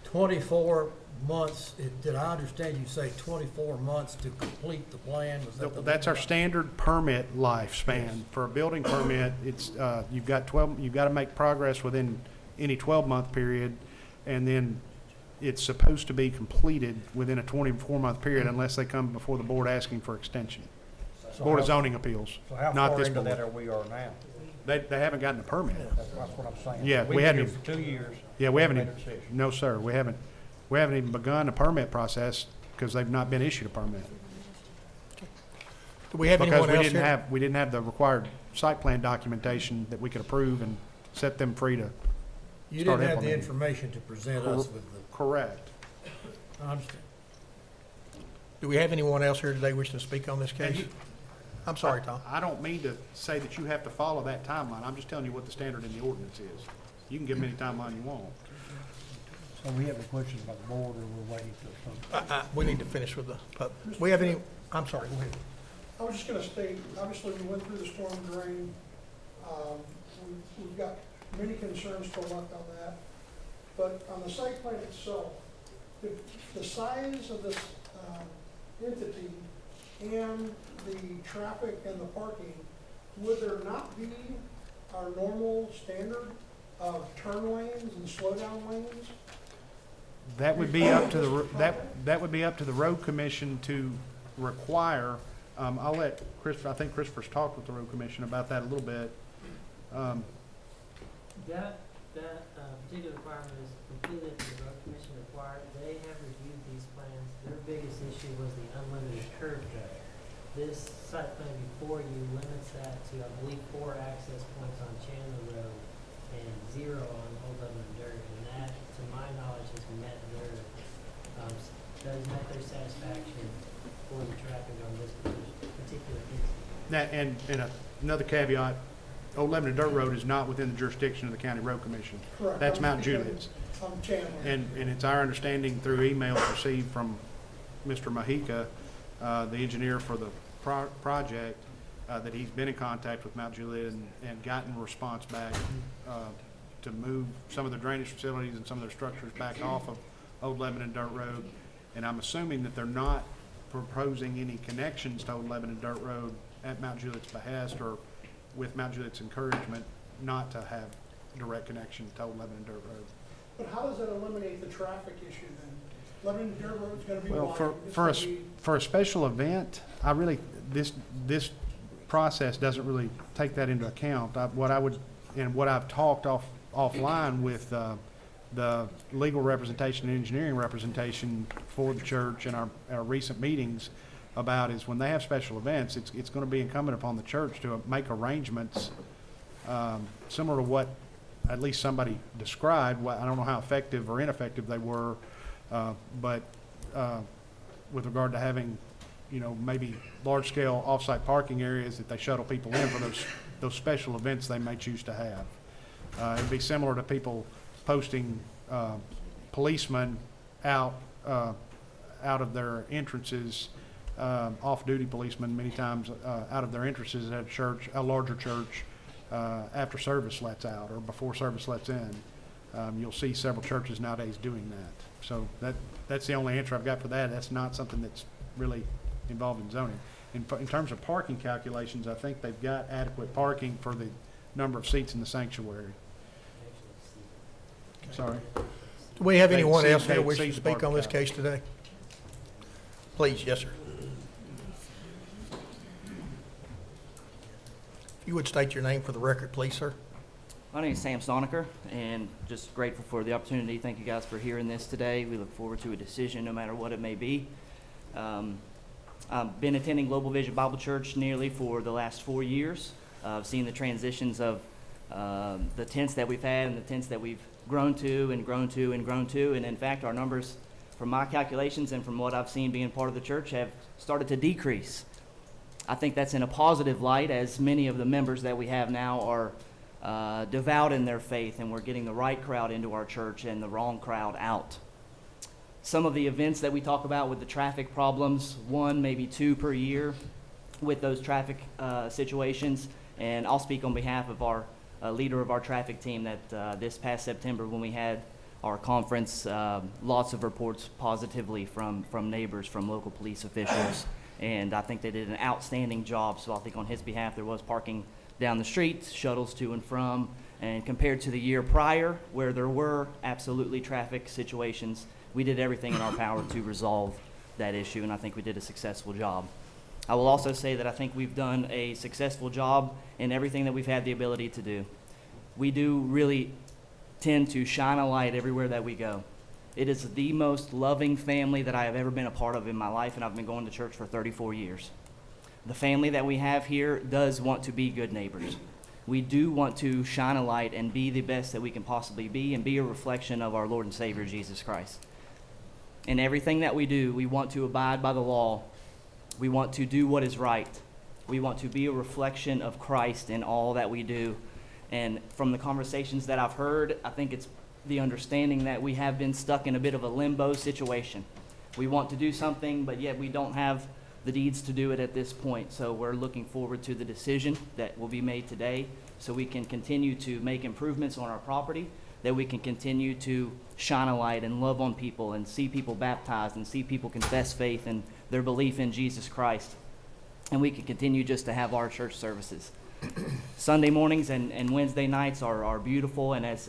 24 months, did I understand you say 24 months to complete the plan? Was that the? That's our standard permit lifespan. For a building permit, it's, you've got to make progress within any 12-month period, and then it's supposed to be completed within a 24-month period unless they come before the board asking for extension. So Board of how- Zoning Appeals, So how not far this into board. that are we are now? They haven't gotten a permit. That's what I'm saying. Yeah, We've we been hadn't here even- for 2 years. Yeah, we haven't Made even, a decision. no, sir, we haven't even begun the permit process because they've not been issued a permit. Do we have Because anyone else here? we didn't have the required site plan documentation that we could approve and set them free to You start didn't have the implementing. information to present us with the, Correct. I understand. Do we have anyone else here today wishing to speak on this And case? you- I'm sorry, Tom. I don't mean to say that you have to follow that timeline. I'm just telling you what the standard in the ordinance is. You can give them any timeline you want. So we have any questions about the board, or we're waiting till? We need to finish with the, we have any, I'm sorry, go ahead. I was just gonna state, obviously, we went through the storm drain. We've got many concerns still left on that. But on the site plan itself, the size of this entity and the traffic and the parking, would there not be our normal standard of turn lanes and slow down lanes? That would be up to that would be up to the road commission to require. I'll let Christopher, I think Christopher's talked with the road commission about that a little bit. That particular requirement is completely up to the road commission required. They have reviewed these plans. Their biggest issue was the unlimited curb cut. This site plan before you limits that to, I believe, 4 access points on Chandler Road and 0 on Old Lebanon Dirt. And that, to my knowledge, has met their, has met their satisfaction for the traffic on this particular instance. That, and another caveat, Old Lebanon Dirt Road is not within the jurisdiction of the county road commission. Correct. That's Mount Juliet's. On Chandler. And it's our understanding through emails received from Mr. Mahika, the engineer for the project, that he's been in contact with Mount Juliet and gotten a response back to move some of the drainage facilities and some of their structures back off of Old Lebanon Dirt Road. And I'm assuming that they're not proposing any connections to Old Lebanon Dirt Road at Mount Juliet's behest or with Mount Juliet's encouragement not to have direct connection to Old Lebanon Dirt Road. But how does that eliminate the traffic issue then? Lebanon Dirt Road's gonna be Well, wide. It's for gonna be- a special event, I really, this process doesn't really take that into account. What I've talked offline with the legal representation and engineering representation for the church and our recent meetings about is when they have special events, it's going to be incumbent upon the church to make arrangements similar to what at least somebody described. I don't know how effective or ineffective they were, but with regard to having, maybe large-scale off-site parking areas that they shuttle people in for those special events they may choose to have. It'd be similar to people posting policemen out of their entrances off-duty policemen many times out of their interests at a church, a larger church, after service lets out or before service lets in. You'll see several churches nowadays doing that. So that's the only answer I've got for that. That's not something that's really involved in zoning. In terms of parking calculations, I think they've got adequate parking for the number of seats in the sanctuary. Sorry. Do we have anyone They else here exceed wishing to speak on this parking. case today? Please, yes, sir. If you would state your name for the record, please, sir. My name is Sam Soniker, and just grateful for the opportunity. Thank you guys for hearing this today. We look forward to a decision, no matter what it may be. I've been attending Global Vision Bible Church nearly for the last 4 years. I've seen the transitions of the tents that we've had and the tents that we've grown to and grown to and grown to. And in fact, our numbers, from my calculations and from what I've seen being part of the church, have started to decrease. I think that's in a positive light, as many of the members that we have now are devout in their faith, and we're getting the right crowd into our church and the wrong crowd out. Some of the events that we talk about with the traffic problems, 1, maybe 2 per year with those traffic situations, and I'll speak on behalf of our leader of our traffic team that this past September when we had our conference, lots of reports positively from neighbors, from local police officials, and I think they did an outstanding job. So I think on his behalf there was parking down the street, shuttles to and from, and compared to the year prior where there were absolutely traffic situations, we did everything in our power to resolve that issue, and I think we did a successful job. I will also say that I think we've done a successful job in everything that we've had the ability to do. We do really tend to shine a light everywhere that we go. It is the most loving family that I have ever been a part of in my life, and I've been going to church for 34 years. The family that we have here does want to be good neighbors. We do want to shine a light and be the best that we can possibly be and be a reflection of our Lord and Savior, Jesus Christ. In everything that we do, we want to abide by the law. We want to do what is right. We want to be a reflection of Christ in all that we do. And from the conversations that I've heard, I think it's the understanding that we have been stuck in a bit of a limbo situation. We want to do something, but yet we don't have the deeds to do it at this point. So we're looking forward to the decision that will be made today so we can continue to make improvements on our property, that we can continue to shine a light and love on people and see people baptized and see people confess faith and their belief in Jesus Christ. And we can continue just to have our church services. Sunday mornings and Wednesday nights are beautiful, and as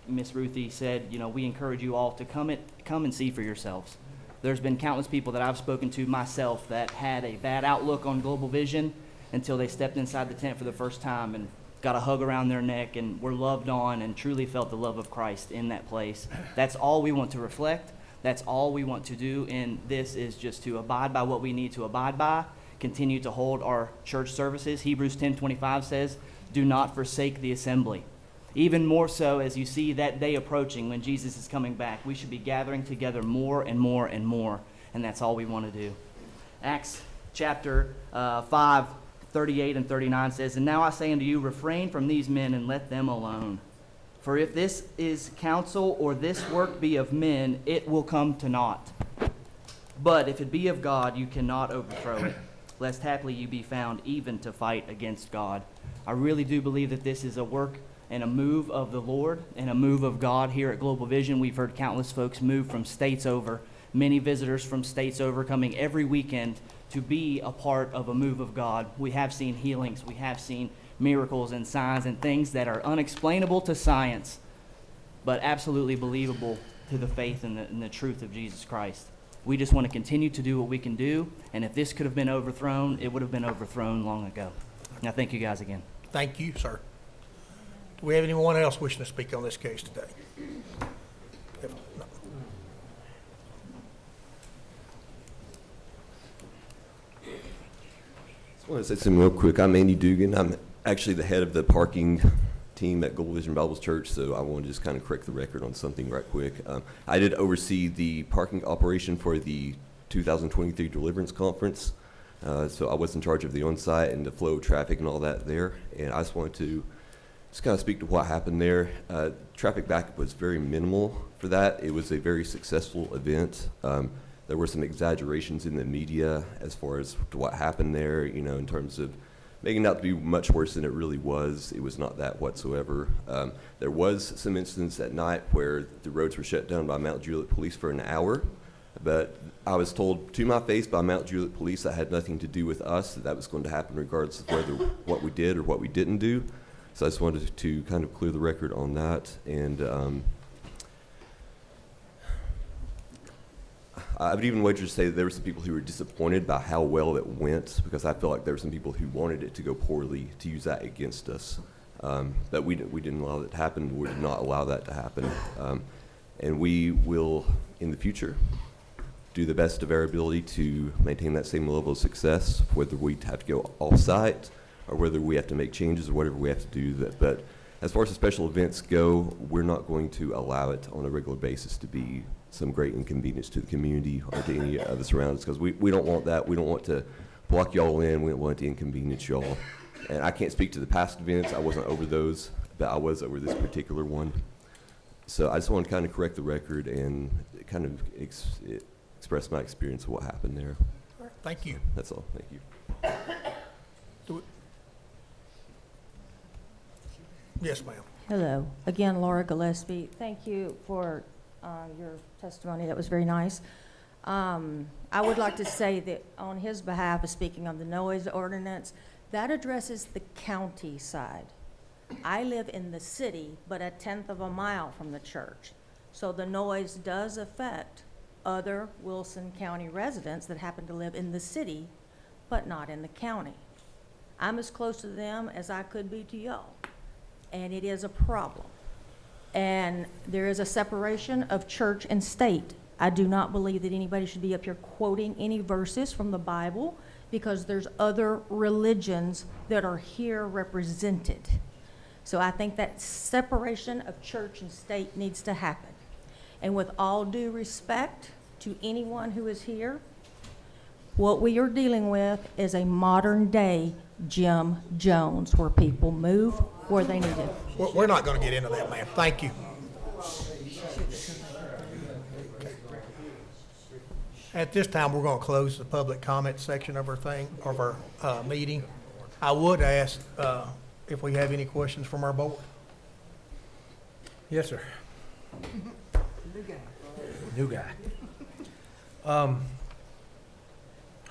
Miss Ruthie said, you know, we encourage you all to come and see for yourselves. There's been countless people that I've spoken to myself that had a bad outlook on Global Vision until they stepped inside the tent for the first time and got a hug around their neck and were loved on and truly felt the love of Christ in that place. That's all we want to reflect. That's all we want to do, and this is just to abide by what we need to abide by, continue to hold our church services. Hebrews 10:25 says, do not forsake the assembly. Even more so as you see that day approaching when Jesus is coming back, we should be gathering together more and more and more, and that's all we want to do. Acts chapter 5, 38 and 39 says, and now I say unto you, refrain from these men and let them alone. For if this is counsel or this work be of men, it will come to naught. But if it be of God, you cannot overthrow it, lest haply you be found even to fight against God. I really do believe that this is a work and a move of the Lord and a move of God here at Global Vision. We've heard countless folks move from states over, many visitors from states over coming every weekend to be a part of a move of God. We have seen healings, we have seen miracles and signs and things that are unexplainable to science, but absolutely believable to the faith and the truth of Jesus Christ. We just want to continue to do what we can do, and if this could have been overthrown, it would have been overthrown long ago. Now, thank you guys again. Thank you, sir. Do we have anyone else wishing to speak on this case today? If not, I want to say something real quick. I'm Andy Dugan. I'm actually the head of the parking team at Global Vision Bible Church, so I want to just kind of correct the record on something right quick. I did oversee the parking operation for the 2023 Deliverance Conference, so I was in charge of the on-site and the flow of traffic and all that there, and I just wanted to just kind of speak to what happened there. Traffic backup was very minimal for that. It was a very successful event. There were some exaggerations in the media as far as to what happened there, you know, in terms of making it out to be much worse than it really was. It was not that whatsoever. There was some incidents at night where the roads were shut down by Mount Juliet Police for an hour, but I was told to my face by Mount Juliet Police that had nothing to do with us, that was going to happen regardless of whether what we did or what we didn't do. So I just wanted to kind of clear the record on that. And I would even wager to say that there were some people who were disappointed by how well it went, because I feel like there were some people who wanted it to go poorly to use that against us. But we didn't allow that to happen. We did not allow that to happen. And we will, in the future, do the best of our ability to maintain that same level of success, whether we have to go off-site or whether we have to make changes or whatever we have to do. But as far as the special events go, we're not going to allow it on a regular basis to be some great inconvenience to the community or to any of the surroundings, because we don't want that. We don't want to block y'all in. We don't want to inconvenience y'all. And I can't speak to the past events. I wasn't over those, but I was over this particular one. So I just want to kind of correct the record and kind of express my experience of what happened there. All right, thank you. That's all. Thank you. Yes, ma'am. Hello. Again, Laura Gillespie. Thank you for your testimony. That was very nice. I would like to say that on his behalf of speaking on the noise ordinance, that addresses the county side. I live in the city, but a 1/10 of a mile from the church. So the noise does affect other Wilson County residents that happen to live in the city, but not in the county. I'm as close to them as I could be to y'all, and it is a problem. And there is a separation of church and state. I do not believe that anybody should be up here quoting any verses from the Bible, because there's other religions that are here represented. So I think that separation of church and state needs to happen. And with all due respect to anyone who is here, what we are dealing with is a modern day Jim Jones, where people move where they need to. We're not going to get into that, ma'am. Thank you. At this time, we're going to close the public comment section of our meeting. I would ask if we have any questions from our board. Yes, sir. New guy.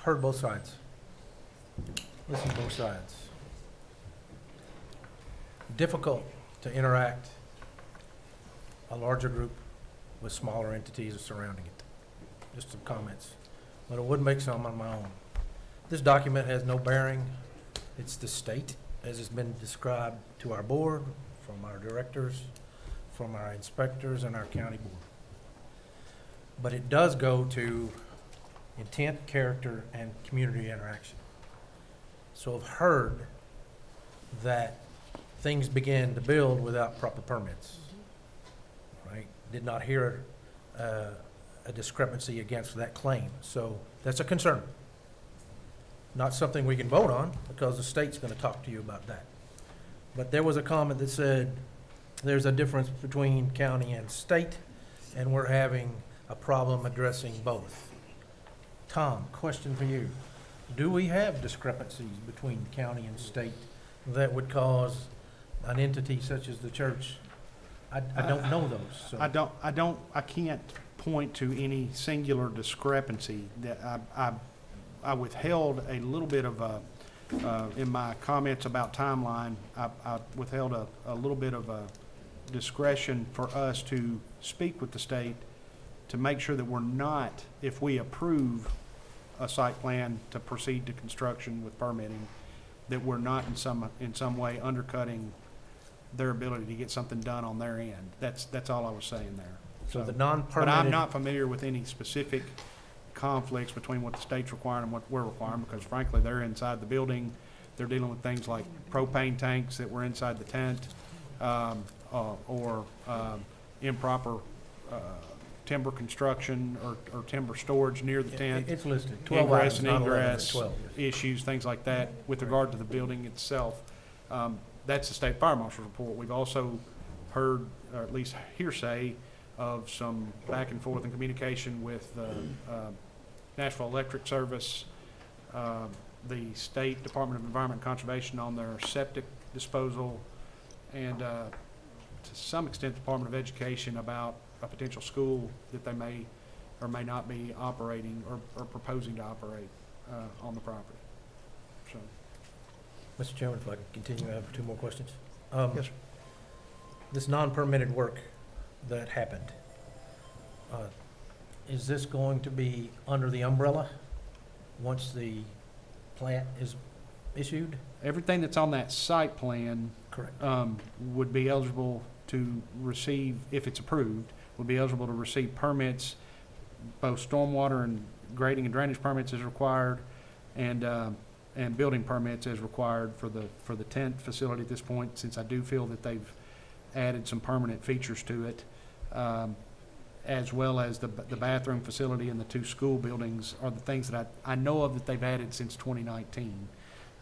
Heard both sides. Listened to both sides. Difficult to interact a larger group with smaller entities surrounding it. Just some comments, but I would make some on my own. This document has no bearing. It's the state, as it's been described to our board, from our directors, from our inspectors, and our county board. But it does go to intent, character, and community interaction. So I've heard that things began to build without proper permits, right? Did not hear a discrepancy against that claim. So that's a concern. Not something we can vote on, because the state's going to talk to you about that. But there was a comment that said there's a difference between county and state, and we're having a problem addressing both. Tom, question for you. Do we have discrepancies between county and state that would cause an entity such as the church? I don't know those. So. I can't point to any singular discrepancy. That I withheld a little bit of in my comments about timeline. I withheld a little bit of a discretion for us to speak with the state to make sure that we're not, if we approve a site plan to proceed to construction with permitting, that we're not in some way undercutting their ability to get something done on their end. That's all I was saying there. So the non-permitted. But I'm not familiar with any specific conflicts between what the state's requiring and what we're requiring, because frankly, they're inside the building. They're dealing with things like propane tanks that were inside the tent, or improper timber construction or timber storage near the tent. It's listed. 12 ingress items, and not 11, ingress 12. issues, things like that, with regard to the building itself. That's the state fire marshal's report. We've also heard, or at least hearsay, of some back and forth and communication with Nashville Electric Service, the State Department of Environment and Conservation on their septic disposal, and to some extent, the Department of Education about a potential school that they may or may not be operating or proposing to operate on the property. So, Mr. Chairman, if I can continue, I have 2 more questions. Yes, sir. This non-permitted work that happened, is this going to be under the umbrella once the plat is issued? everything that's on that site plan Correct. Would be eligible to receive, if it's approved, would be eligible to receive permits, both stormwater and grading and drainage permits as required, and building permits as required for the tent facility at this point, since I do feel that they've added some permanent features to it, as well as the bathroom facility and the 2 school buildings are the things that I know of that they've added since 2019,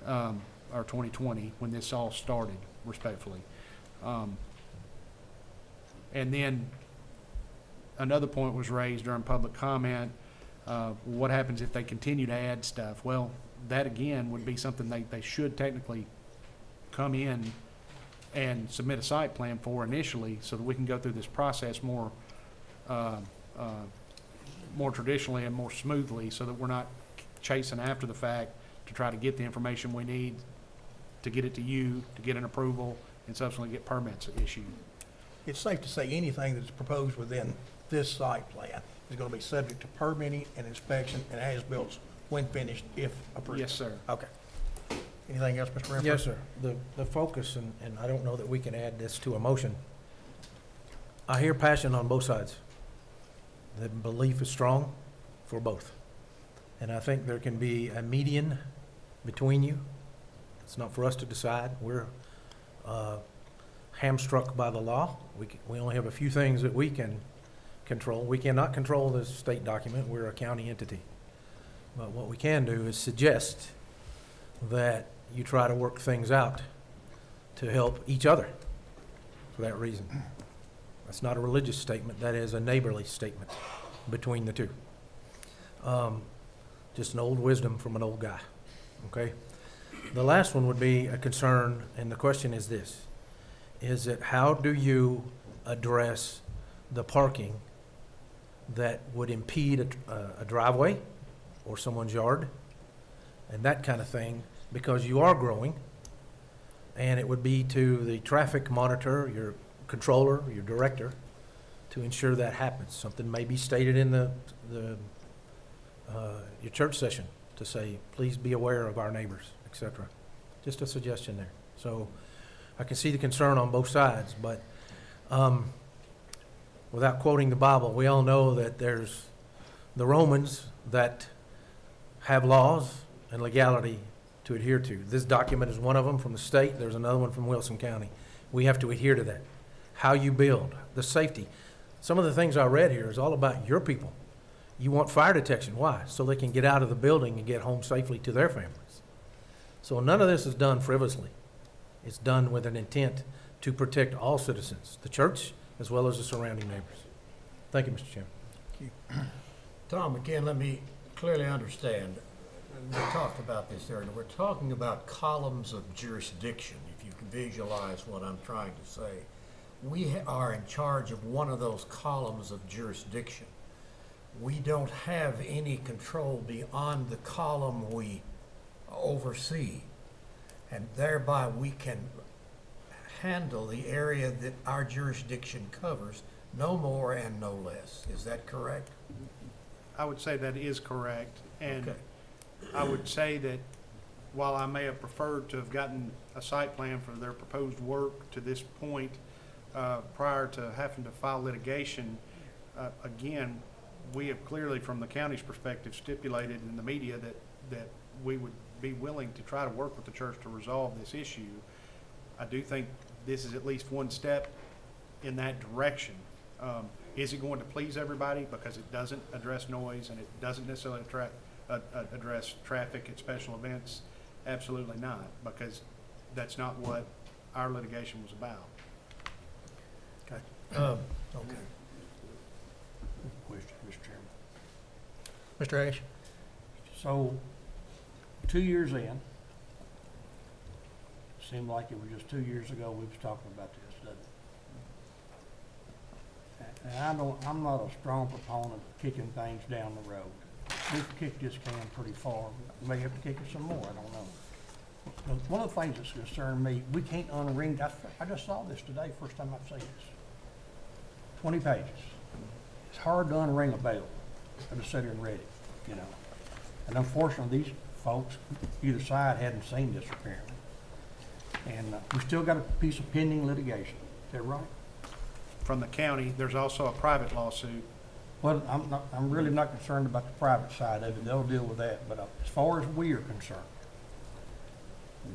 or 2020, when this all started, respectfully. And then another point was raised during public comment, what happens if they continue to add stuff? Well, that again would be something they should technically come in and submit a site plan for initially, so that we can go through this process more traditionally and more smoothly, so that we're not chasing after the fact to try to get the information we need to get it to you, to get an approval, and subsequently get permits issued. It's safe to say anything that's proposed within this site plan is going to be subject to permitting and inspection and as-built when finished, if approved. Yes, sir. Okay. Anything else, Mr. Renfro? Yes, sir. The focus, and I don't know that we can add this to a motion. I hear passion on both sides. The belief is strong for both. And I think there can be a median between you. It's not for us to decide. We're hamstruck by the law. We only have a few things that we can control. We cannot control this state document. We're a county entity. But what we can do is suggest that you try to work things out to help each other for that reason. That's not a religious statement. That is a neighborly statement between the two. Just an old wisdom from an old guy, okay? The last one would be a concern, and the question is this. Is that how do you address the parking that would impede a driveway or someone's yard and that kind of thing, because you are growing, and it would be to the traffic monitor, your controller, your director, to ensure that happens. Something may be stated in your church session to say, please be aware of our neighbors, etc. Just a suggestion there. So I can see the concern on both sides, but without quoting the Bible, we all know that there's the Romans that have laws and legality to adhere to. This document is one of them from the state. There's another one from Wilson County. We have to adhere to that. How you build, the safety. Some of the things I read here is all about your people. You want fire detection. Why? So they can get out of the building and get home safely to their families. So none of this is done frivolously. It's done with an intent to protect all citizens, the church as well as the surrounding neighbors. Thank you, Mr. Chairman. Thank you. Tom, again, let me clearly understand. We talked about this earlier. We're talking about columns of jurisdiction, if you can visualize what I'm trying to say. We are in charge of one of those columns of jurisdiction. We don't have any control beyond the column we oversee, and thereby we can handle the area that our jurisdiction covers, no more and no less. Is that correct? I would say that is correct, and Okay. I would say that while I may have preferred to have gotten a site plan for their proposed work to this point, prior to having to file litigation, again, we have clearly, from the county's perspective, stipulated in the media that we would be willing to try to work with the church to resolve this issue. I do think this is at least one step in that direction. Is it going to please everybody? Because it doesn't address noise and it doesn't necessarily address traffic at special events? Absolutely not, because that's not what our litigation was about. Okay. Okay. Question, Mr. Chairman. Mr. Ash? So, 2 years in, seemed like it was just 2 years ago we was talking about this, doesn't it? And I'm not a strong proponent of kicking things down the road. We've kicked this can pretty far. We may have to kick it some more, I don't know. But one of the things that's concerned me, we can't unring, I just saw this today, first time I've seen this. 20 pages. It's hard to unring a bell. I just sit here and read it, you know. And unfortunately, these folks, either side hadn't seen this apparently. And we still got a piece of pending litigation. Is that right? From the county, there's also a private lawsuit. Well, I'm really not concerned about the private side of it. They'll deal with that. But as far as we are concerned,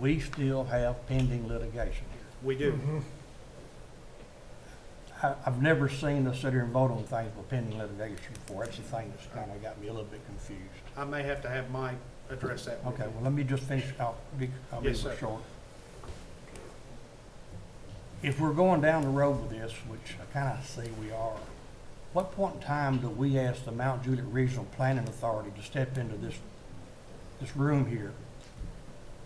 we still have pending litigation here. We do. I've never seen us sit here and vote on things with pending litigation before. That's the thing that's kind of got me a little bit confused. I may have to have Mike address that. with Okay, you. well, let me just finish. I'll be Yes, sir. short. If we're going down the road with this, which I kind of see we are, what point in time do we ask the Mount Juliet Regional Planning Authority to step into this room here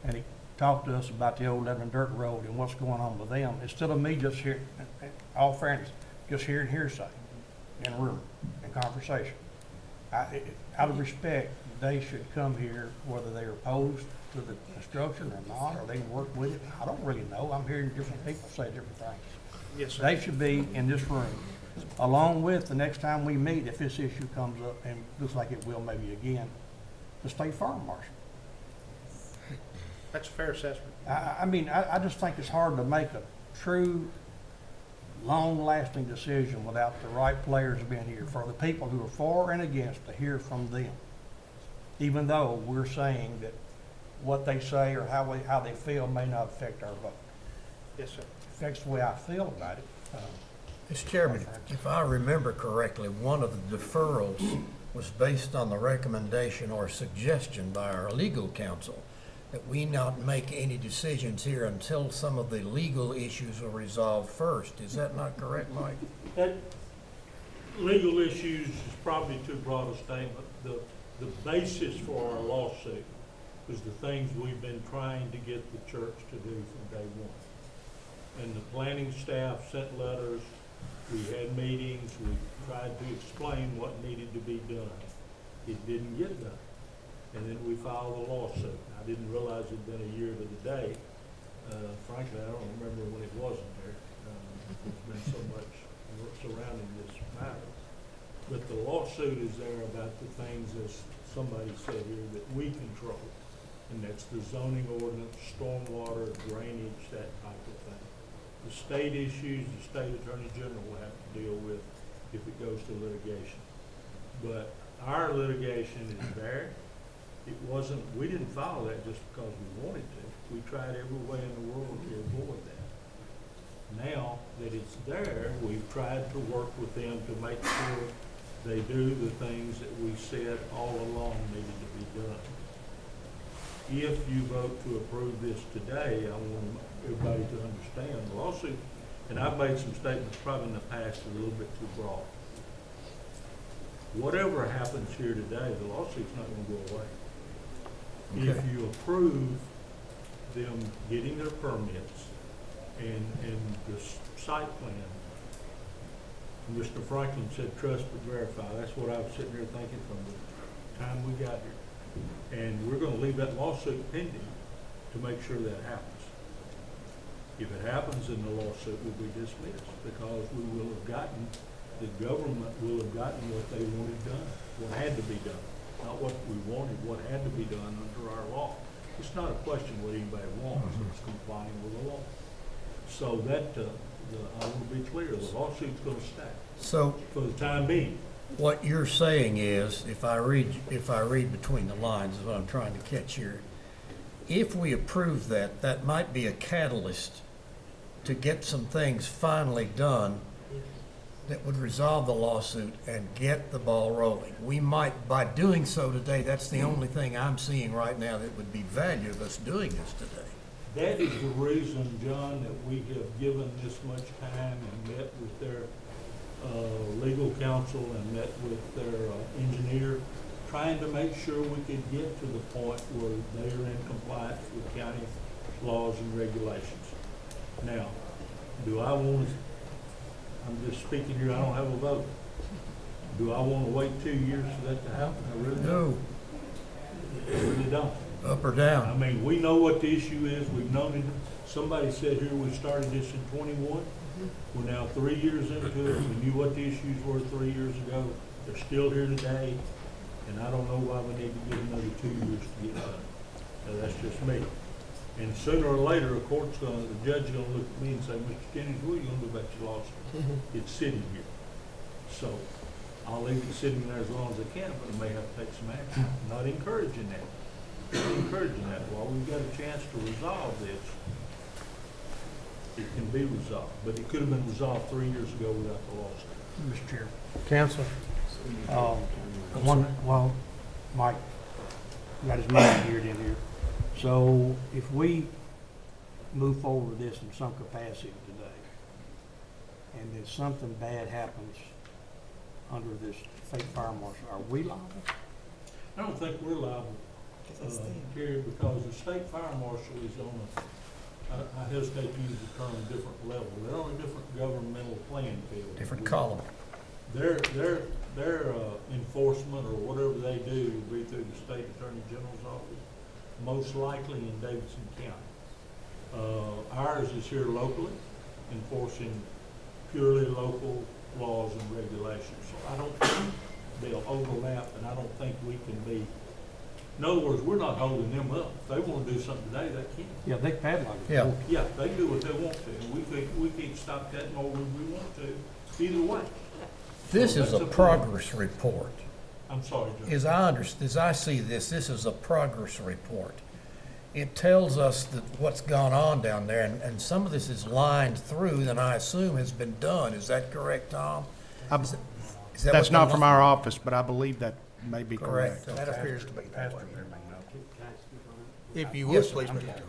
and talk to us about the old Lebanon Dirt Road and what's going on with them, instead of me just hearing, in all fairness, just hearing hearsay in a room, in conversation? Out of respect, they should come here, whether they're opposed to the construction or not, or they can work with it. I don't really know. I'm hearing different people say different things. Yes, sir. They should be in this room, along with the next time we meet, if this issue comes up, and looks like it will maybe again, the state fire marshal. That's a fair assessment. I just think it's hard to make a true, long-lasting decision without the right players being here, for the people who are for and against to hear from them. Even though we're saying that what they say or how they feel may not affect our vote. Yes, sir. It affects the way I feel about it. Mr. Chairman, if I remember correctly, one of the deferrals was based on the recommendation or suggestion by our legal counsel that we not make any decisions here until some of the legal issues are resolved first. Is that not correct, Mike? That legal issues is probably too broad a statement. The basis for our lawsuit was the things we've been trying to get the church to do from day one. And the planning staff sent letters, we had meetings, we tried to explain what needed to be done. It didn't get done. And then we filed a lawsuit. I didn't realize it'd been a year to the day. Frankly, I don't remember when it wasn't there. There's been so much surrounding this matter. But the lawsuit is there about the things, as somebody said here, that we control. And that's the zoning ordinance, stormwater, drainage, that type of thing. The state issues, the state attorney general will have to deal with if it goes to litigation. But our litigation is there. We didn't file that just because we wanted to. We tried every way in the world to avoid that. Now that it's there, we've tried to work with them to make sure they do the things that we said all along needed to be done. If you vote to approve this today, I want everybody to understand the lawsuit, and I've made some statements probably in the past a little bit too broad. Whatever happens here today, the lawsuit's not going to go away. Okay. If you approve them getting their permits and the site plan, Mr. Franklin said trust but verify. That's what I was sitting here thinking from the time we got here. And we're going to leave that lawsuit pending to make sure that happens. If it happens, then the lawsuit will be dismissed because we will have gotten, the government will have gotten what they wanted done, what had to be done. Not what we wanted, what had to be done under our law. It's not a question what anybody wants, it's complying with the law. So that, I want to be clear, the lawsuit's going to stay. So, for the time being. what you're saying is, if I read between the lines, is what I'm trying to catch here. If we approve that, that might be a catalyst to get some things finally done that would resolve the lawsuit and get the ball rolling. We might, by doing so today, that's the only thing I'm seeing right now that would be value of us doing this today. That is the reason, John, that we have given this much time and met with their legal counsel and met with their engineer, trying to make sure we could get to the point where they are in compliance with county laws and regulations. Now, do I want to, I'm just speaking here, I don't have a vote. Do I want to wait 2 years for that to happen? I really don't. No, I really don't. up or I down. mean, we know what the issue is, we've known it, somebody said here we started this in 21. We're now 3 years into it, we knew what the issues were 3 years ago, they're still here today, and I don't know why we need to give another 2 years to get done. Now, that's just me. And sooner or later, the judge is gonna look at me and say, Mr. Jennings, what are you gonna do about your lawsuit? It's sitting here. So, I'll leave it sitting there as long as I can, but I may have to take some action. Not encouraging that. Not encouraging that. While we've got a chance to resolve this, it can be resolved. But it could have been resolved 3 years ago without the lawsuit. Mr. Chair. Counselor? Well, Mike got his mind geared in here. So if we move forward with this in some capacity today, and then something bad happens under this fake fire marshal, are we liable? I don't think we're liable, period, because the state fire marshal is on I hesitate to use the term different level. They're on a different governmental playing field. Different column. Their enforcement or whatever they do will be through the state attorney general's office, most likely in Davidson County. Ours is here locally, enforcing purely local laws and regulations. So I don't think they'll overlap, and I don't think we can be, in other words, we're not holding them up. If they want to do something today, they can. Yeah, they padlock it. Yeah. Yeah, they do what they want to, and we can't stop that nor would we want to, either way. This So is that's a up to them. progress report. I'm sorry, John. As I see this is a progress report. It tells us that what's gone on down there, and some of this is lined through, and I assume has been done. Is that correct, Tom? Is that That's what not the- from our office, but I believe that may be correct. That appears to be that way. Pastor, If you would, please, Mr. Jones.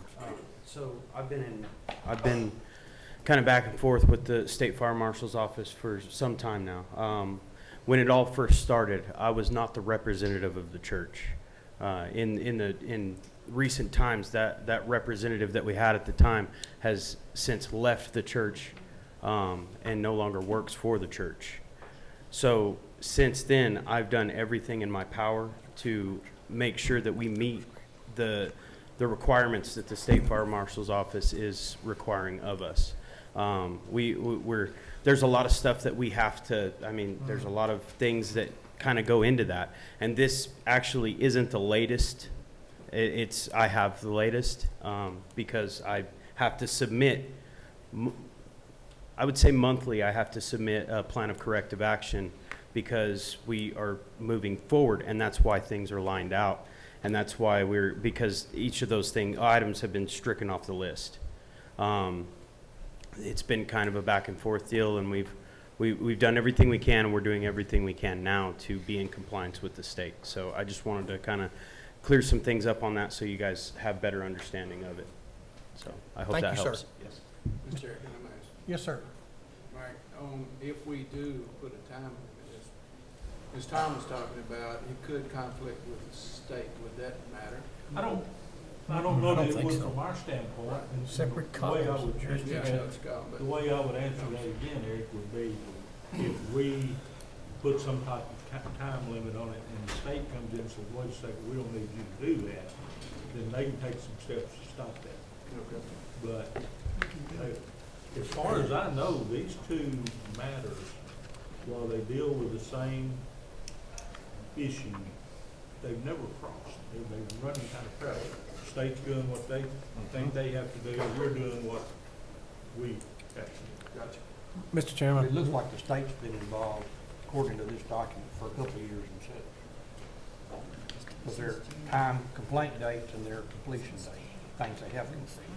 So I've been kind of back and forth with the State Fire Marshal's office for some time now. When it all first started, I was not the representative of the church. In recent times, that representative that we had at the time has since left the church and no longer works for the church. So since then, I've done everything in my power to make sure that we meet the requirements that the State Fire Marshal's office is requiring of us. There's a lot of stuff that we have to, there's a lot of things that kind of go into that. And this actually isn't the latest. I have the latest because I have to submit, I would say monthly, I have to submit a plan of corrective action because we are moving forward, and that's why things are lined out. And that's why because each of those items have been stricken off the list. It's been kind of a back and forth deal, and we've done everything we can, and we're doing everything we can now to be in compliance with the state. So I just wanted to kind of clear some things up on that so you guys have better understanding of it. So I hope Thank that you, sir. helps. Yes. Mr. Chair, can I ask? Yes, sir. Mike, if we do put a time limit, as Tom was talking about, it could conflict with the state. Would that matter? I don't know that it think would so. from our standpoint. And Separate the way I columns. would- Yeah, I know it's gone, but. The way I would answer that again, Eric, would be if we put some type of time limit on it and the state comes in and says, wait a second, we don't need you to do that, then they can take some steps to stop that. Okay. But as far as I know, these two matters, while they deal with the same issue, they've never crossed. They're running kind of parallel. State's doing what they think they have to do, we're doing what we have to do. Gotcha. Mr. Chairman? It looks like the state's been involved, according to this document, for a couple of years themselves. With their time complaint dates and their completion dates, things they have completed.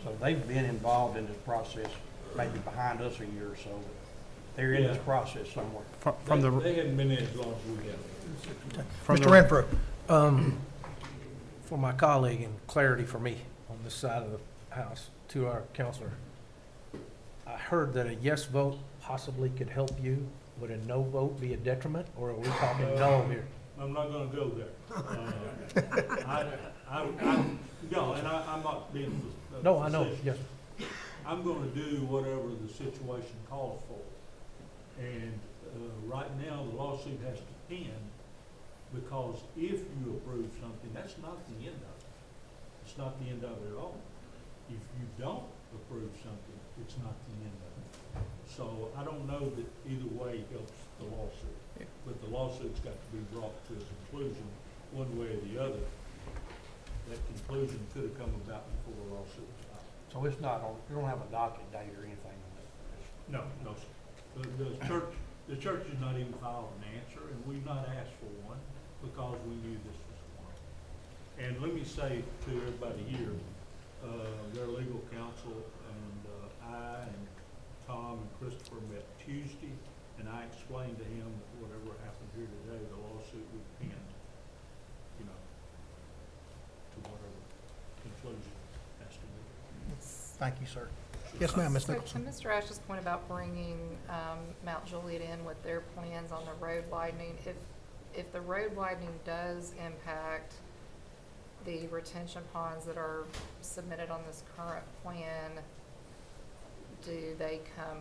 So they've been involved in this process, maybe behind us a year or so. They're in this Yeah. process somewhere. They haven't been in as long as we have. Mr. Renfro. For my colleague and clarity for me on this side of the house, to our counselor, I heard that a yes vote possibly could help you. Would a no vote be a detriment, or are we talking no here? I'm not gonna go there. No, and I'm not being. No, I know, facetious. yes. I'm gonna do whatever the situation calls for. And, right now, the lawsuit has to end, because if you approve something, that's not the end of it. It's not the end of it at all. If you don't approve something, it's not the end of it. So I don't know that either way helps the lawsuit. But the lawsuit's got to be brought to a conclusion, one way or the other. That conclusion could have come about before the lawsuit was filed. So it's not, you don't have a docket date or anything on that? No, no, sir. The church has not even filed an answer, and we've not asked for one because we knew this was coming. And let me say to everybody here, their legal counsel and I and Tom and Christopher met Tuesday, and I explained to him that whatever happened here today, the lawsuit would end, you know, to whatever conclusion has to be. Thank you, sir. Yes, ma'am, Ms. So Nicholson. to Mr. Ash's point about bringing Mount Juliet in with their plans on the road widening, if the road widening does impact the retention ponds that are submitted on this current plan, do they come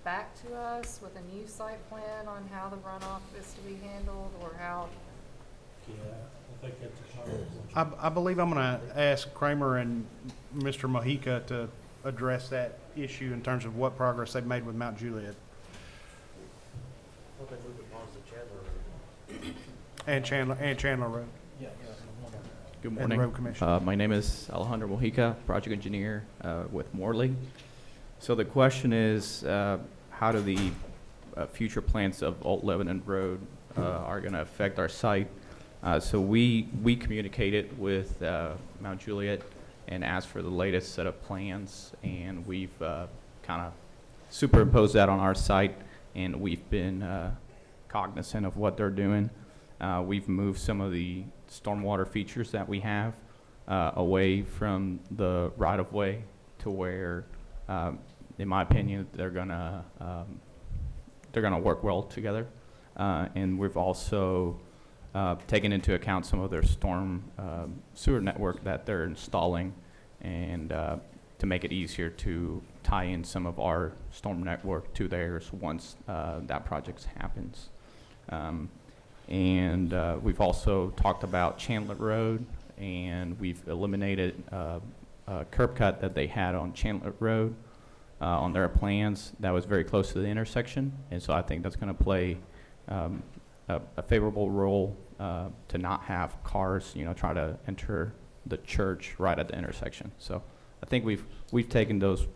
back to us with a new site plan on how the runoff is to be handled, or how? Yeah, I think that's a problem. I believe I'm going to ask Kramer and Mr. Mojica to address that issue in terms of what progress they've made with Mount Juliet. And Chandler Road. Good And morning. Road Commission. My name is Alejandro Mojica, project engineer with Morley. So the question is, how do the future plans of Old Lebanon Road are going to affect our site? So we communicated with Mount Juliet and asked for the latest set of plans, and we've kind of superimposed that on our site, and we've been cognizant of what they're doing. We've moved some of the stormwater features that we have away from the right-of-way to where, in my opinion, they're gonna work well together. And we've also taken into account some of their storm sewer network that they're installing, and to make it easier to tie in some of our storm network to theirs once that project happens. And we've also talked about Chandler Road, and we've eliminated a curb cut that they had on Chandler Road on their plans that was very close to the intersection. And so I think that's going to play a favorable role to not have cars, try to enter the church right at the intersection. So I think we've taken those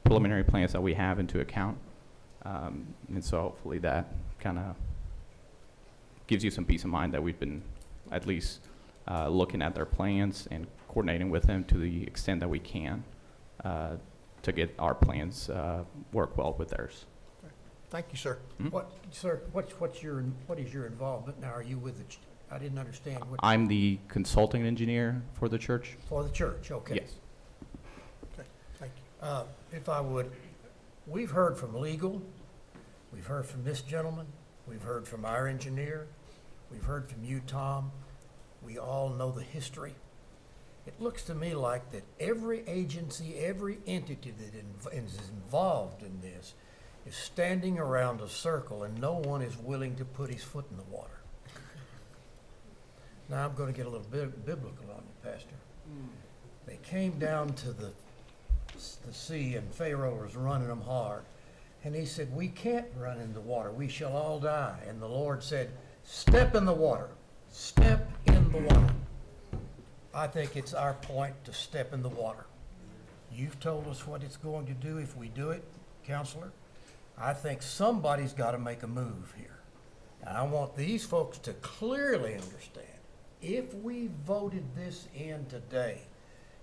preliminary plans that we have into account. And so hopefully that kind of gives you some peace of mind that we've been at least looking at their plans and coordinating with them to the extent that we can to get our plans work well with theirs. Thank you, sir. What, sir, what is your involvement now? Are you with the, I didn't understand what. I'm the consulting engineer for the church. For the church, okay. Yes. Okay, thank you. If I would, we've heard from legal, we've heard from this gentleman, we've heard from our engineer, we've heard from you, Tom. We all know the history. It looks to me like that every agency, every entity that is involved in this is standing around a circle, and no one is willing to put his foot in the water. Now, I'm going to get a little bit biblical on you, Pastor. They came down to the sea, and Pharaoh was running them hard. And he said, "We can't run in the water. We shall all die." And the Lord said, "Step in the water. Step in the water." I think it's our point to step in the water. You've told us what it's going to do if we do it, Counselor. I think somebody's got to make a move here. And I want these folks to clearly understand, if we voted this in today,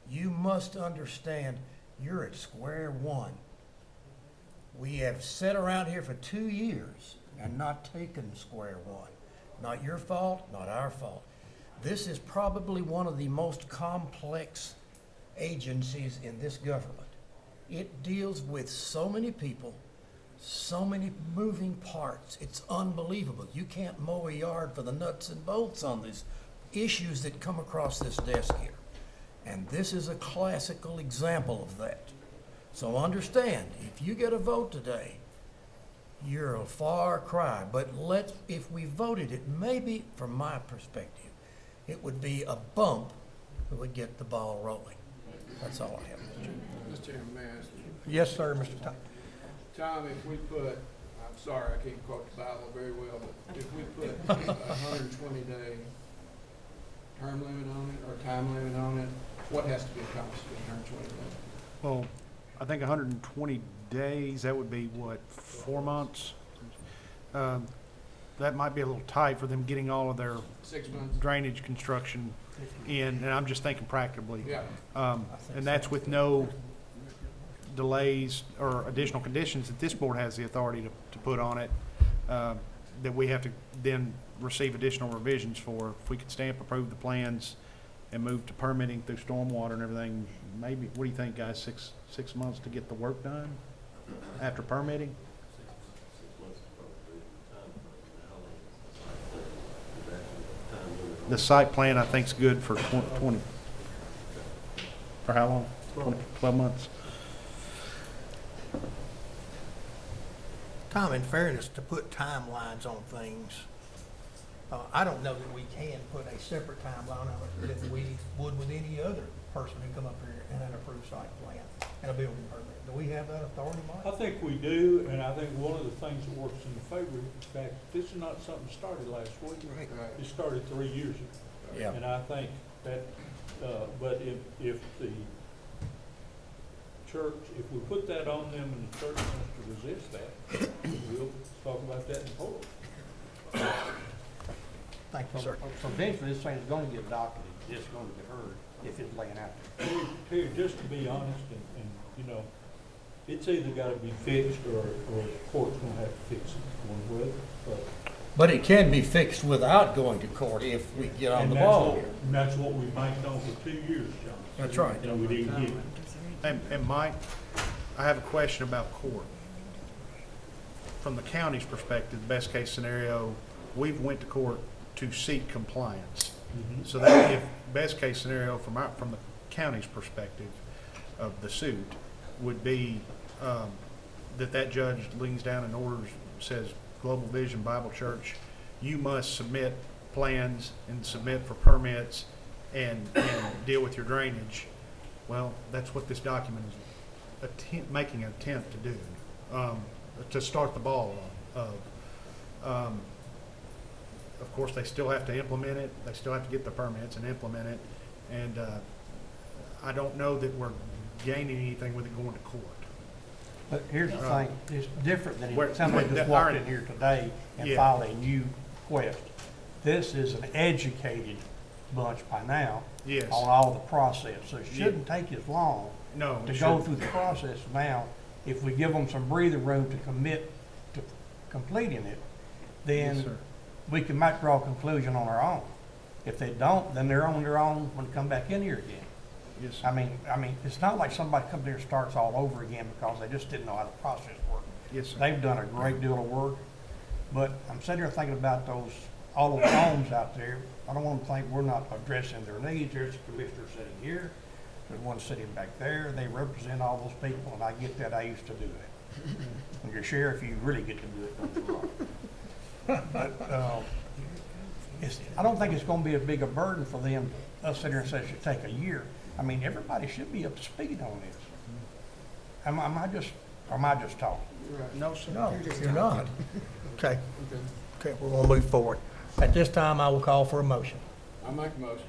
you must understand you're at square one. We have sat around here for 2 years and not taken square one. Not your fault, not our fault. This is probably one of the most complex agencies in this government. It deals with so many people, so many moving parts. It's unbelievable. You can't mow a yard for the nuts and bolts on these issues that come across this desk here. And this is a classical example of that. So understand, if you get a vote today, you're a far cry. But if we voted it, maybe from my perspective, it would be a bump that would get the ball rolling. That's all I have, Mr. Chairman. Mr. Chairman, may I ask you? Yes, sir, Mr. Tom. Tom, if we put, I'm sorry, I can't quote the Bible very well, but if we put a 120-day term limit on it, or time limit on it, what has to be accomplished in 120 days? Well, I think 120 days, that would be what, 4 months? That might be a little tight for them getting all of their 6 months? drainage construction in, and I'm just thinking practically. Yeah. And that's with no delays or additional conditions that this board has the authority to put on it, that we have to then receive additional revisions for. If we could stamp, approve the plans, and move to permitting through stormwater and everything, maybe, what do you think, guys, six months to get the work done after permitting? The site plan, I think, is good for 20, for how long? 12 months. Tom, in fairness, to put timelines on things, I don't know that we can put a separate timeline on it than we would with any other person who come up here and an approved site plan and a building permit. Do we have that authority, I Mike? think we do, and I think one of the things that works in the favor, in fact, this is not something started last week. Right. It started 3 years ago. Yeah. And I think that, but if the church, if we put that on them and the church wants to resist that, we'll talk about that in court. Thank you, sir. So eventually, this thing's gonna get docketed, it's gonna get heard if it's laying out there. Terry, just to be honest, and, you know, it's either gotta be fixed or the court's gonna have to fix it, one way, but. But it can be fixed without going to court if we get on And the that's ball what- here. And that's what we banked on for 2 years, John. That's right. And we didn't get it. And Mike, I have a question about court. From the county's perspective, the best case scenario, we've went to court to seek compliance. So that if, best case scenario from the county's perspective of the suit would be, that judge leans down and orders, says, Global Vision Bible Church, you must submit plans and submit for permits and deal with your drainage. Well, that's what this document is making an attempt to do, to start the ball of. Of course, they still have to implement it. They still have to get the permits and implement it. And I don't know that we're gaining anything with it going to court. But here's the thing, it's different than Where- if somebody just walked in here today and Yeah. filed a new request. This is an educated bunch by now Yes. on all the process, so it Yeah. shouldn't take as long No, to it go shouldn't. through the process now. If we give them some breathing room to commit to completing it, Yes, then sir. we can might draw a conclusion on our own. If they don't, then they're on their own when they come back in here again. Yes, sir. I mean, it's not like somebody comes here and starts all over again because they just didn't know how the process worked. Yes, sir. They've done a great deal of work, but I'm sitting here thinking about all those homes out there. I don't want them to think we're not addressing their needs. There's a commissioner sitting here, there's one sitting back there. They represent all those people, and I get that. I used to do that. When you're sheriff, you really get to do it. Don't you, Ron? But, I don't think it's gonna be as big a burden for them, us sitting here and say it should take a year. I mean, everybody should be up to speed on this. Am I just talking? No, sir. No, you're not. Okay. Okay, we're gonna move forward. At this time, I will call for a motion. I make a motion,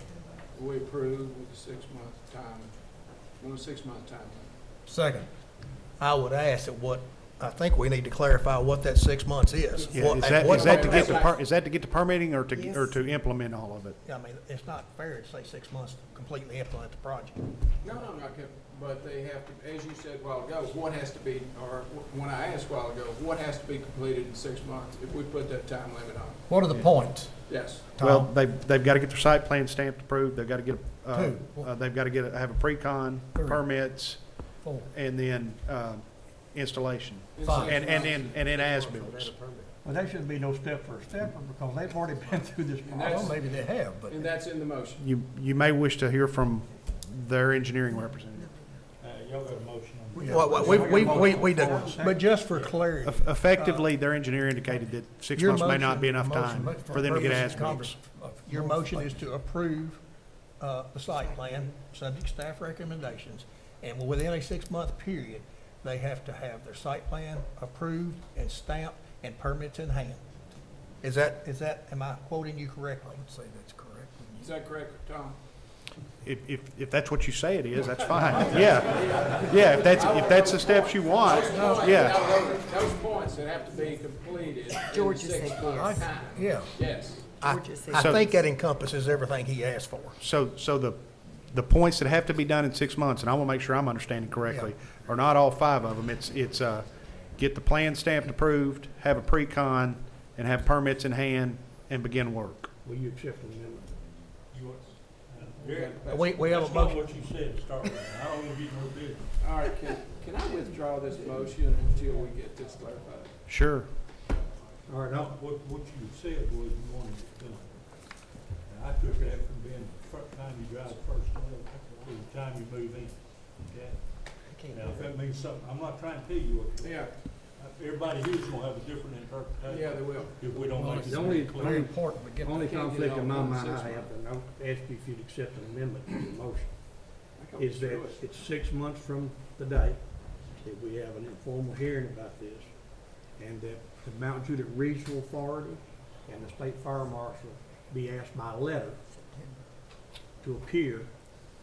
we approve with the 6-month time, on a 6-month time. Second. I would ask that I think we need to clarify what that 6 months is. Yeah, What- is at that, what is that to point- get the is that to get the permitting or to implement all of it? I mean, it's not fair to say 6 months to completely implement the project. No, I'm not kidding, but they have to, as you said a while ago, what has to be, or when I asked a while ago, what has to be completed in 6 months if we put that time limit on? What are the points? Yes. Well, they've got to get their site plan stamped, approved. They've got to get, Two. they've got to have a pre-con, Three. permits, Four. and then, installation. Fine. And then as-built. Well, there should be no step for a stepper because they've already been through this And process. Well, maybe they have, but And that's in the motion. You may wish to hear from their engineering representative. Y'all got a motion on We do, but just for clarity. Effectively, their engineer indicated that 6 Your months may not motion- be enough motion time for for them to get purposes of as-built. Your motion is to approve the site plan, subject to staff recommendations, and within a 6-month period, they have to have their site plan approved and stamped and permits in hand. Is that, am I quoting you correctly? I would say that's correct. Is that correct, Tom? If that's what you say it is, that's fine. Yeah, if that's the steps you want, yeah. Those points that have to be completed in George 6 said months. yes. Yeah. Yes. I think that encompasses everything he asked for. So the points that have to be done in 6 months, and I want to make sure I'm understanding correctly, are not all 5 of them. It's get the plan stamped approved, have a pre-con, and have permits in hand, and begin work. Will you accept the amendment? We have a motion. what you said to start with. I don't want to get no business. All right, can I withdraw this motion until we get this clarified? Sure. All right, now, what you said was you wanted to, I took that from being the first time you drive the first day to the time you move in, okay? Now, if that means something, I'm not trying to tell you what to do. Yeah, Everybody here's gonna have a different interpretation. yeah, they will. If we don't make it The only, clear. very important, but get Only conflict in my mind I have, and I'll ask you if you'd accept an amendment to the motion, I can is that do it. it's 6 months from the day that we have an informal hearing about this, and that the Mount Juliet Regional Authority and the State Fire Marshal be asked by letter to appear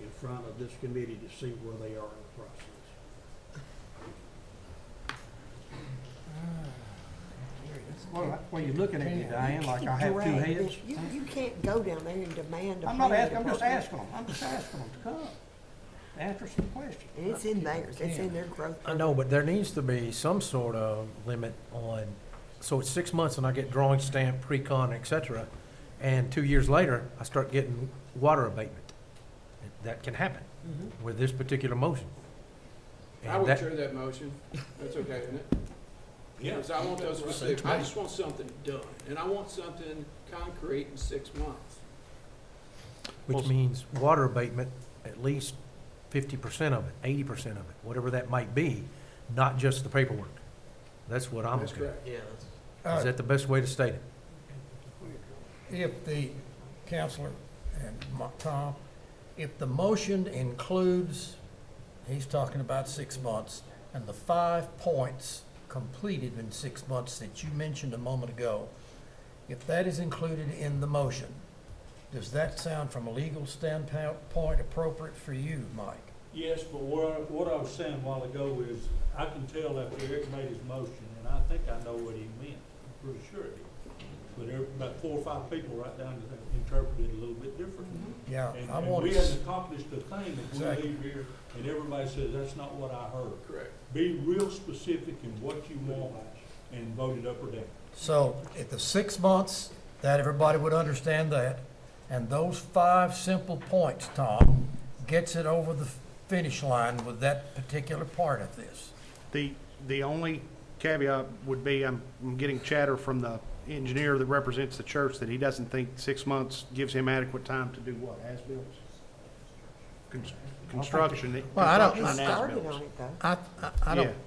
in front of this committee to see where they are in the process. Well, you're looking at me, Diane, like I have 2 heads. You can't go down there and demand a I'm not plan asking, I'm just department. asking them, I'm just asking them to come, answer some questions. And it's in theirs, it's in their growth. I know, but there needs to be some sort of limit on, so it's 6 months and I get drawing stamp, pre-con, et cetera, and 2 years later, I start getting water abatement. That can happen with this particular motion. I And would that- withdraw that motion. That's okay, isn't it? Because I want those specifics. I just want something done, and I want something concrete in 6 months. Which means water abatement, at least 50% of it, 80% of it, whatever that might be, not just the paperwork. That's what I'm That's looking correct. at. Is that the best way to state it? If the counselor and Tom, if the motion includes, he's talking about 6 months, and the 5 points completed in 6 months that you mentioned a moment ago, if that is included in the motion, does that sound from a legal standpoint appropriate for you, Mike? Yes, but what I was saying a while ago is, I can tell after Eric made his motion, and I think I know what he meant, I'm pretty sure he did. But there were about 4 or 5 people right down that interpreted it a little bit differently. Yeah, And I and want we to, hadn't accomplished a thing if we Exactly. leave here and everybody says, that's not what I heard. Correct. Be real specific in what you want and vote it up or down. so at the 6 months, that everybody would understand that, and those 5 simple points, Tom, gets it over the finish line with that particular part of this. The only caveat would be, I'm getting chatter from the engineer that represents the church that he doesn't think 6 months gives him adequate time to do what, as-built? Construction. Well, I don't- construction and Started as-built. on it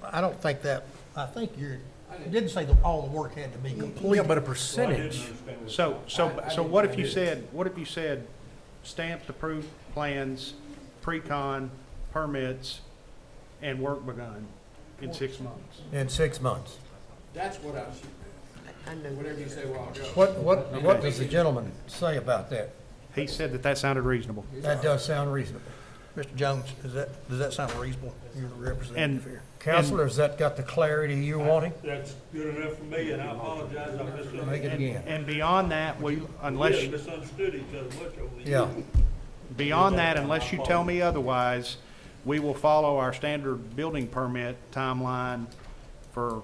though. I don't think that, I think it didn't say that all the work had to be Yeah, completed. but a percentage. So what if you said stamped approved plans, pre-con, permits, and work begun in 6 months? In 6 months. That's what I was, I know. whatever you say a while ago. What does the gentleman say about that? He said that sounded reasonable. That does sound reasonable. Mr. Jones, does that sound reasonable? You're the representative here. Counselor, has that got the clarity you're wanting? That's good enough for me, and I apologize, I misunderstood. Make it again. And beyond that, unless, We misunderstood each other much over the years. Yeah. beyond that, unless you tell me otherwise, we will follow our standard building permit timeline for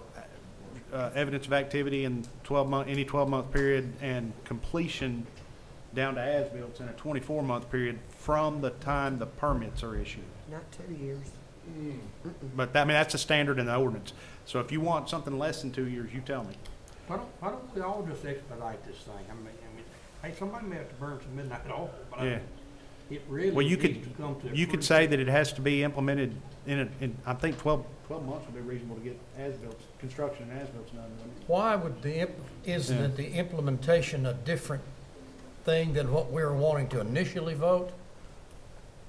evidence of activity in any 12-month period, and completion down to as-built in a 24-month period from the time the permits are issued. Not 2 years. But that, I mean, that's a standard in the ordinance. So if you want something less than 2 years, you tell me. Why don't we all just expedite this thing? I mean, hey, somebody may have to burn some midnight oil, but I Yeah. mean, it really Well, you needs to could, come to. you could say that it has to be implemented in I think 12 months would be reasonable to get as-built, construction and as-built done. wouldn't it? Why would isn't it the implementation a different thing than what we're wanting to initially vote?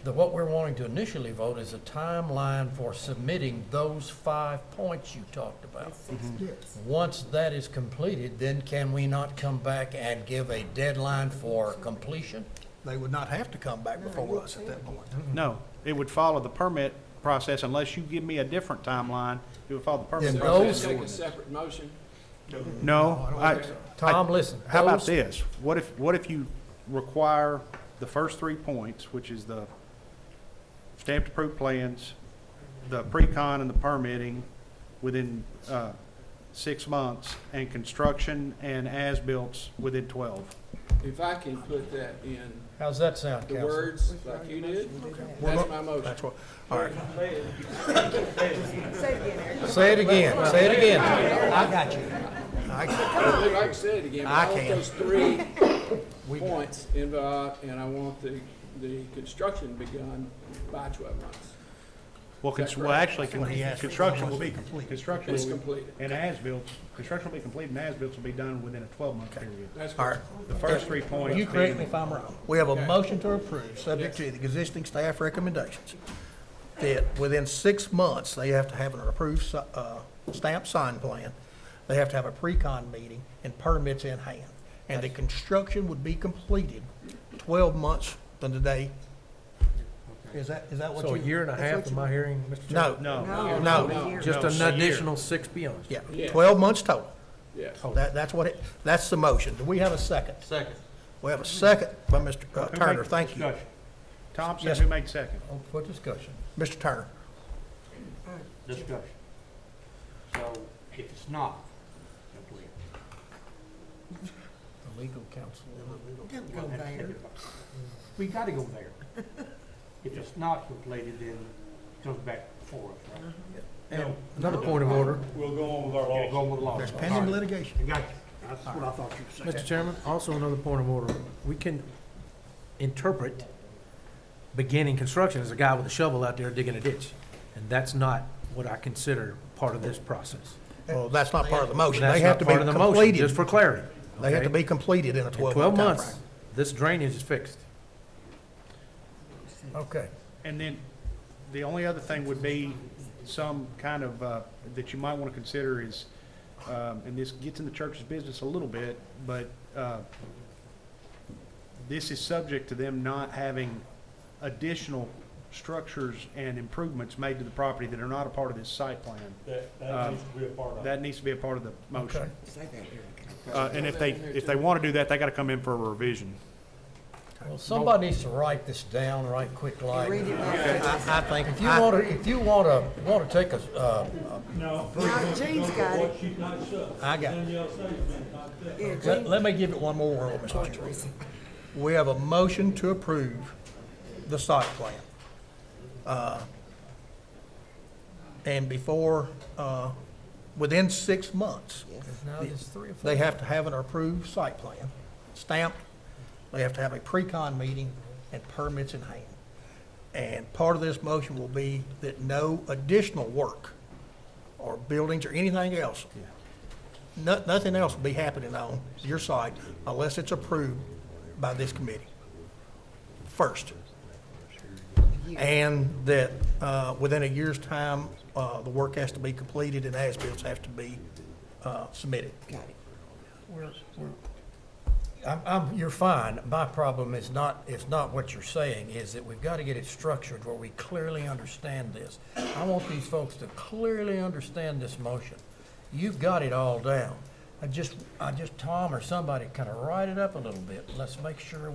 What we're wanting to initially vote is a timeline for submitting those 5 points you talked about. Yes. Once that is completed, then can we not come back and give a deadline for completion? They would not have to come back before us at that point. No, it would follow the permit process unless you give me a different timeline. It would follow the permit Then process. those- Take a separate motion. No, Tom, listen. How about those- this? What if you require the first 3 points, which is the stamped approved plans, the pre-con and the permitting within 6 months, and construction and as-bills within 12? If I can put that in How's that sound, the Council? words like you did, that's my motion. That's what, all right. Say it again, Eric. Say it again, say it again. I got you. I'd like to say it again, but I I want can. those 3 points involved, and I want the construction begun by 12 months. Well, Is that well, correct? actually, What he asked for. construction will be complete. Construction It's will be- completed. and as-built, construction will be complete and as-built will be done within a 12-month period. That's All correct. right. The first 3 points. You correct me being- if I'm wrong. We have a motion to approve, subject to the existing staff recommendations, that within 6 months, they have to have an approved stamped sign plan. They have to have a pre-con meeting and permits in hand. And the construction would be completed 12 months from today. Is that what you? So a year and a half, am I hearing, Mr. No, Chairman? no, Just No, an a year. additional 6 beyond. yeah, Yeah. 12 months total. Yes. That's what that's the motion. Do we have a second? Second. We have a second by Mr. Who Turner, made- thank you. Discussion. Tom Yes. said who made second? Oh, for discussion. Mr. Turner. Discussion. So if it's not complete. The legal counsel. Don't go there. We gotta go there. If it's not completed, then it comes back before us, right? And another point of order. We'll go on with our law. Go with the law. There's pending litigation. I got you. That's what I thought you were saying. Mr. Chairman, also another point of order. We can interpret beginning construction as a guy with a shovel out there digging a ditch. And that's not what I consider part of this process. Well, that's not part of the motion. That's They have not to be part of the motion, completed. just for clarity. They have to okay? be completed in a In 12-month 12 timeframe. months, this drainage is fixed. Okay. And then the only other thing would be some kind of, that you might want to consider is, and this gets in the church's business a little bit, but this is subject to them not having additional structures and improvements made to the property that are not a part of this site plan. That needs to be a part of it. That needs to be a part of the motion. Okay. Say that, Eric. And if they want to do that, they got to come in for a revision. Well, somebody needs to write this down right quick like. Read it back. I think, If you wanna take a, No. No, Gene's got it. She's not shut. I got it. Danielle says it's not shut. Yeah, let, Gene, let me give it one more whirl, Mr. Chairman. Teresa. We have a motion to approve the site plan. And before, within 6 months, now there's 3 or 4. they have to have an approved site plan, stamped. They have to have a pre-con meeting and permits in hand. And part of this motion will be that no additional work or buildings or anything else, nothing else will be happening on your site unless it's approved by this committee first. And that within a year's time, the work has to be completed and as-bills have to be submitted. Got it. You're fine. My problem is not what you're saying, is that we've got to get it structured where we clearly understand this. I want these folks to clearly understand this motion. You've got it all down. Tom or somebody kind of write it up a little bit. Let's make sure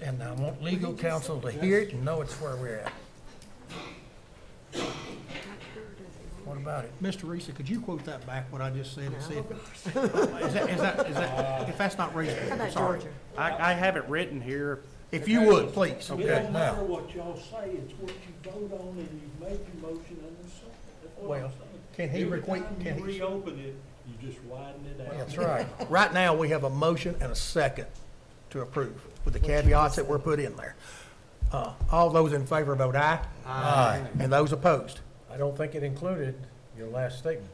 and I want legal counsel to hear it and know it's where we're at. What about it? Mr. Reese, could you quote that back, what I just said, and see if, is that, if that's not reasonable? How about sorry. Georgia? I have it written here. If you would, please. Okay. It don't Now- matter what y'all say, it's what you vote on, and you've made your motion and a second. That's what I'm Well, saying. can he Every requ- time can you he- reopen it, you just widen it out. That's right. Right now, we have a motion and a second to approve with the caveats that were put in there. All those in favor vote aye. Aye. And those opposed? I don't think it included your last statement,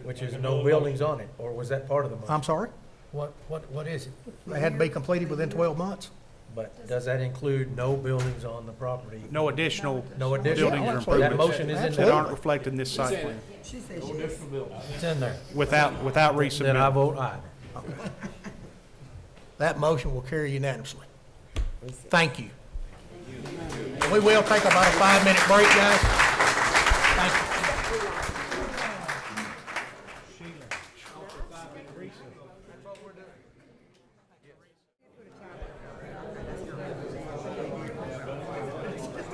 which is no buildings on it, or was that part of the motion? I'm sorry? What is it? They had to be completed within 12 months? But does that include no buildings on the property? No additional No additional? buildings or absolutely. That improvements motion is in that there? aren't reflected in this site It's in plan, She says No yes. additional buildings. It's in there. without Then I resubmitting. vote aye. That motion will carry unanimously. Thank you. We will take about a 5-minute break, guys. Thank you.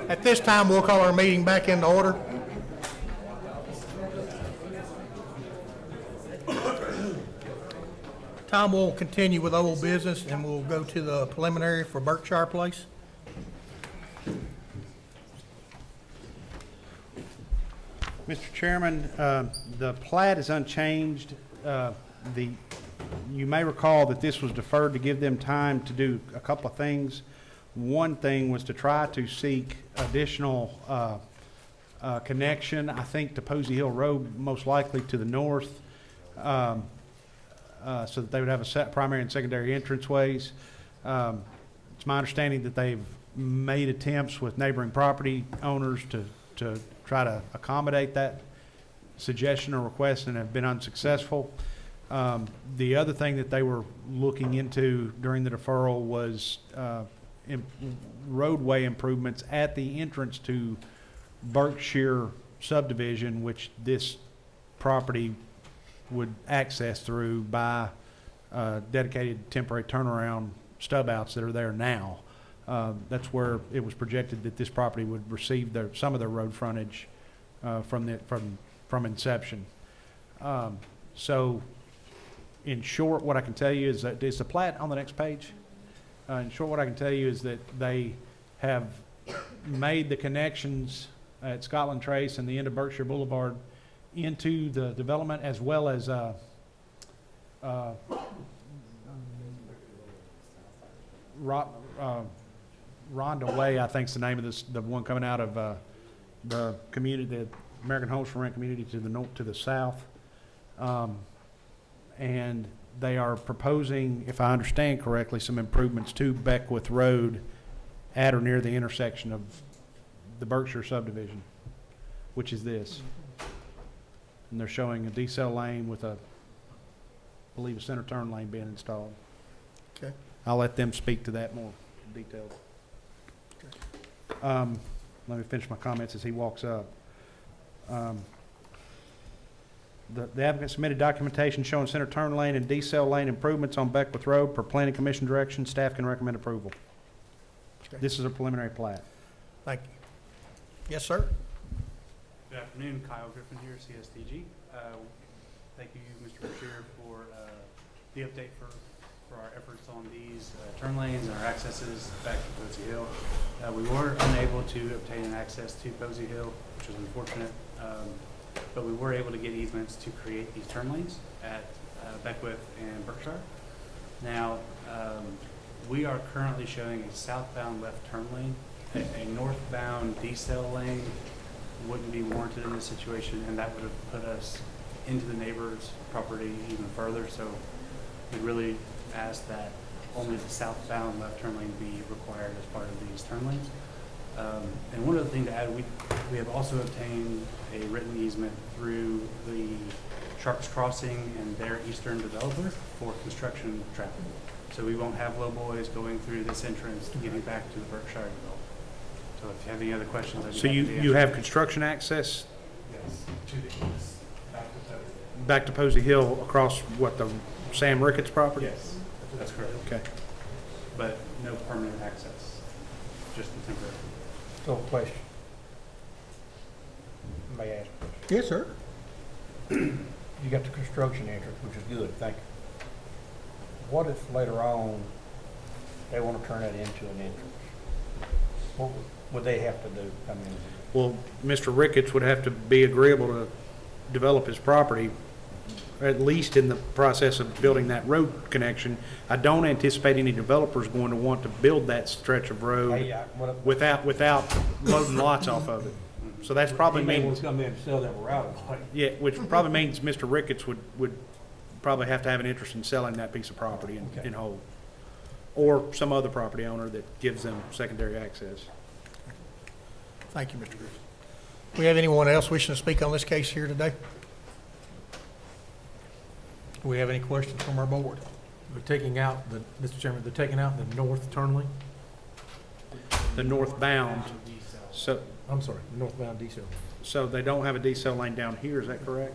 At this time, we'll call our meeting back into order. Tom will continue with old business, and we'll go to the preliminary for Berkshire Place. Mr. Chairman, the plat is unchanged. You may recall that this was deferred to give them time to do a couple of things. One thing was to try to seek additional connection, I think, to Posey Hill Road, most likely to the north, so that they would have a set primary and secondary entranceways. It's my understanding that they've made attempts with neighboring property owners to try to accommodate that suggestion or request and have been unsuccessful. The other thing that they were looking into during the deferral was roadway improvements at the entrance to Berkshire subdivision, which this property would access through by dedicated temporary turnaround stub outs that are there now. That's where it was projected that this property would receive some of their road frontage from inception. So, in short, what I can tell you is that, is the plat on the next page? In short, what I can tell you is that they have made the connections at Scotland Trace and the end of Berkshire Boulevard into the development, as well as Rhonda Way, I think is the name of this, the one coming out of the community, the American Homes for Rent community to the north, to the south. And they are proposing, if I understand correctly, some improvements to Beckwith Road at or near the intersection of the Berkshire subdivision, which is this. And they're showing a decel lane with I believe a center turn lane being installed. Okay. I'll let them speak to that more detailed. Let me finish my comments as he walks up. The applicant submitted documentation showing center turn lane and decel lane improvements on Beckwith Road per planning commission direction. Staff can recommend approval. Okay. This is a preliminary plat. Thank you. Yes, sir? Good afternoon, Kyle Griffin here, CSDG. Thank you, Mr. Bashir, for the update for our efforts on these turn lanes and our accesses back to Posey Hill. We were unable to obtain an access to Posey Hill, which was unfortunate, but we were able to get easements to create these turn lanes at Beckwith and Berkshire. Now, we are currently showing a southbound left turn lane. A northbound decel lane wouldn't be warranted in this situation, and that would have put us into the neighbor's property even further. So we really ask that only the southbound left turn lane be required as part of these turn lanes. And one other thing to add, we have also obtained a written easement through the Sharps Crossing and their eastern developer for construction traffic. So we won't have lowboys going through this entrance getting back to the Berkshire development. So if you have any other questions, I'd be So happy to you answer. have construction access Yes, to the east, back to Posey. back to Posey Hill across what, the Sam Ricketts property? Yes, that's correct. Okay. But no permanent access, just the temporary. So, question. May I ask? Yes, sir. You got the construction entrance, which is good, thank you. What if later on they want to turn it into an entrance. What would they have to do? I mean, Well, Mr. Ricketts would have to be agreeable to develop his property, at least in the process of building that road connection. I don't anticipate any developers going to want to build that stretch of road without loading lots off of it. So that's probably he may means, want to come in and sell them right away. yeah, which probably means Mr. Ricketts would probably have to have an interest in selling that piece of property in whole. Or some other property owner that gives them secondary access. Thank you, Mr. Griffin. Do we have anyone else wishing to speak on this case here today? Do we have any questions from our board? They're taking out Mr. Chairman, they're taking out the north turn lane? The northbound, so, I'm sorry, the northbound decel. so they don't have a decel lane down here, is that correct?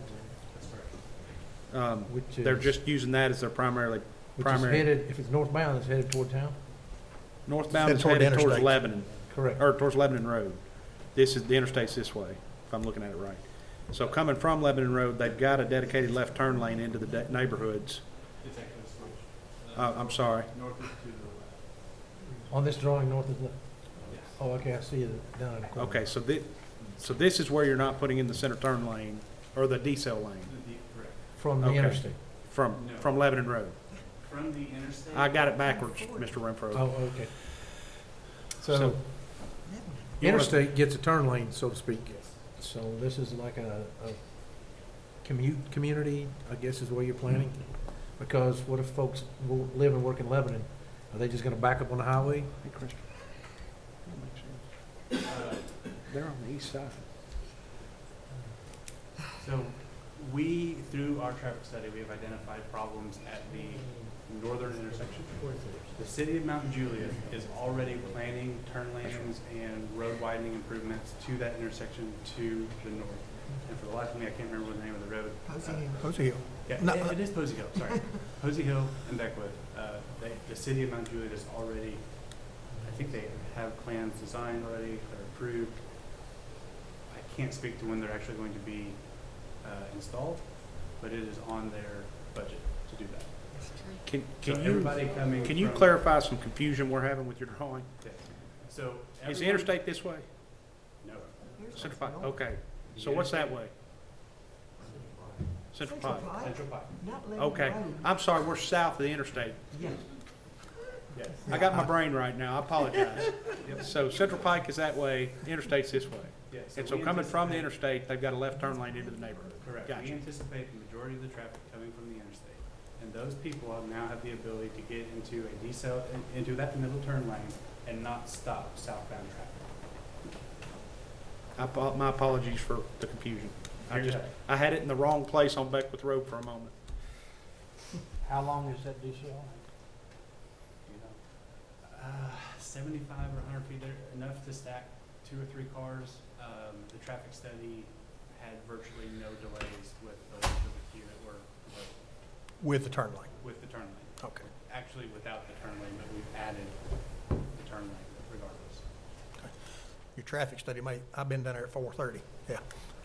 Which They're is- just using that as their Which is primary. headed, if it's northbound, it's headed toward town? Northbound Headed is toward the headed towards interstate. Lebanon, Correct. or towards Lebanon Road. This is, the interstate's this way, if I'm looking at it right. So coming from Lebanon Road, they've got a dedicated left turn lane into the neighborhoods. I'm sorry. On this drawing, north is left? Oh, okay, I see it down in the corner. Okay, so this is where you're not putting in the center turn lane, or the decel lane, From the Okay. interstate? from Lebanon Road. From the interstate. I got it backwards, Mr. Renfro. Oh, okay. So- So, You wanna- interstate gets a turn lane, so to speak. So this is like a community, I guess is the way you're planning? Because what if folks will live and work in Lebanon? Are they just gonna back up on the highway? Hey, Chris. They're on the east side. So we, through our traffic study, we have identified problems at the northern intersection. The city of Mount Juliet is already planning turn lanes and road widening improvements to that intersection to the north. And for the life of me, I can't remember the name of the road. Posey Hill. Yeah, No, it is Posey Hill, sorry. Posey Hill and Beckwith. The city of Mount Juliet is already, I think they have plans designed already, they're approved. I can't speak to when they're actually going to be installed, but it is on their budget to do that. Can So you, everybody coming can you from- clarify some confusion we're having with your drawing? Yeah. So Is the everyone- interstate this way? No. Central Pike, okay. So what's that way? Central Pike. Central Pike. Not Lebanon Okay, Road. I'm sorry, we're south of the interstate. Yeah. Yes. I got my brain right now, I apologize. So Central Pike is that way, interstate's this way. Yeah, And so we coming from the anticipate- interstate, they've got a left turn lane into the neighborhood. Correct. We Gotcha. anticipate the majority of the traffic coming from the interstate. And those people now have the ability to get into a decel, into that middle turn lane and not stop southbound traffic. My apologies for the confusion. You're good. I had it in the wrong place on Beckwith Road for a moment. How long is that DCL? 75 or 100 feet, there, enough to stack 2 or 3 cars. The traffic study had virtually no delays with those of the queue that were proposed With the turn lane. with the turn lane. Okay. Actually, without the turn lane, but we've added the turn lane regardless. Your traffic study I've been down there at 4:30. Yeah,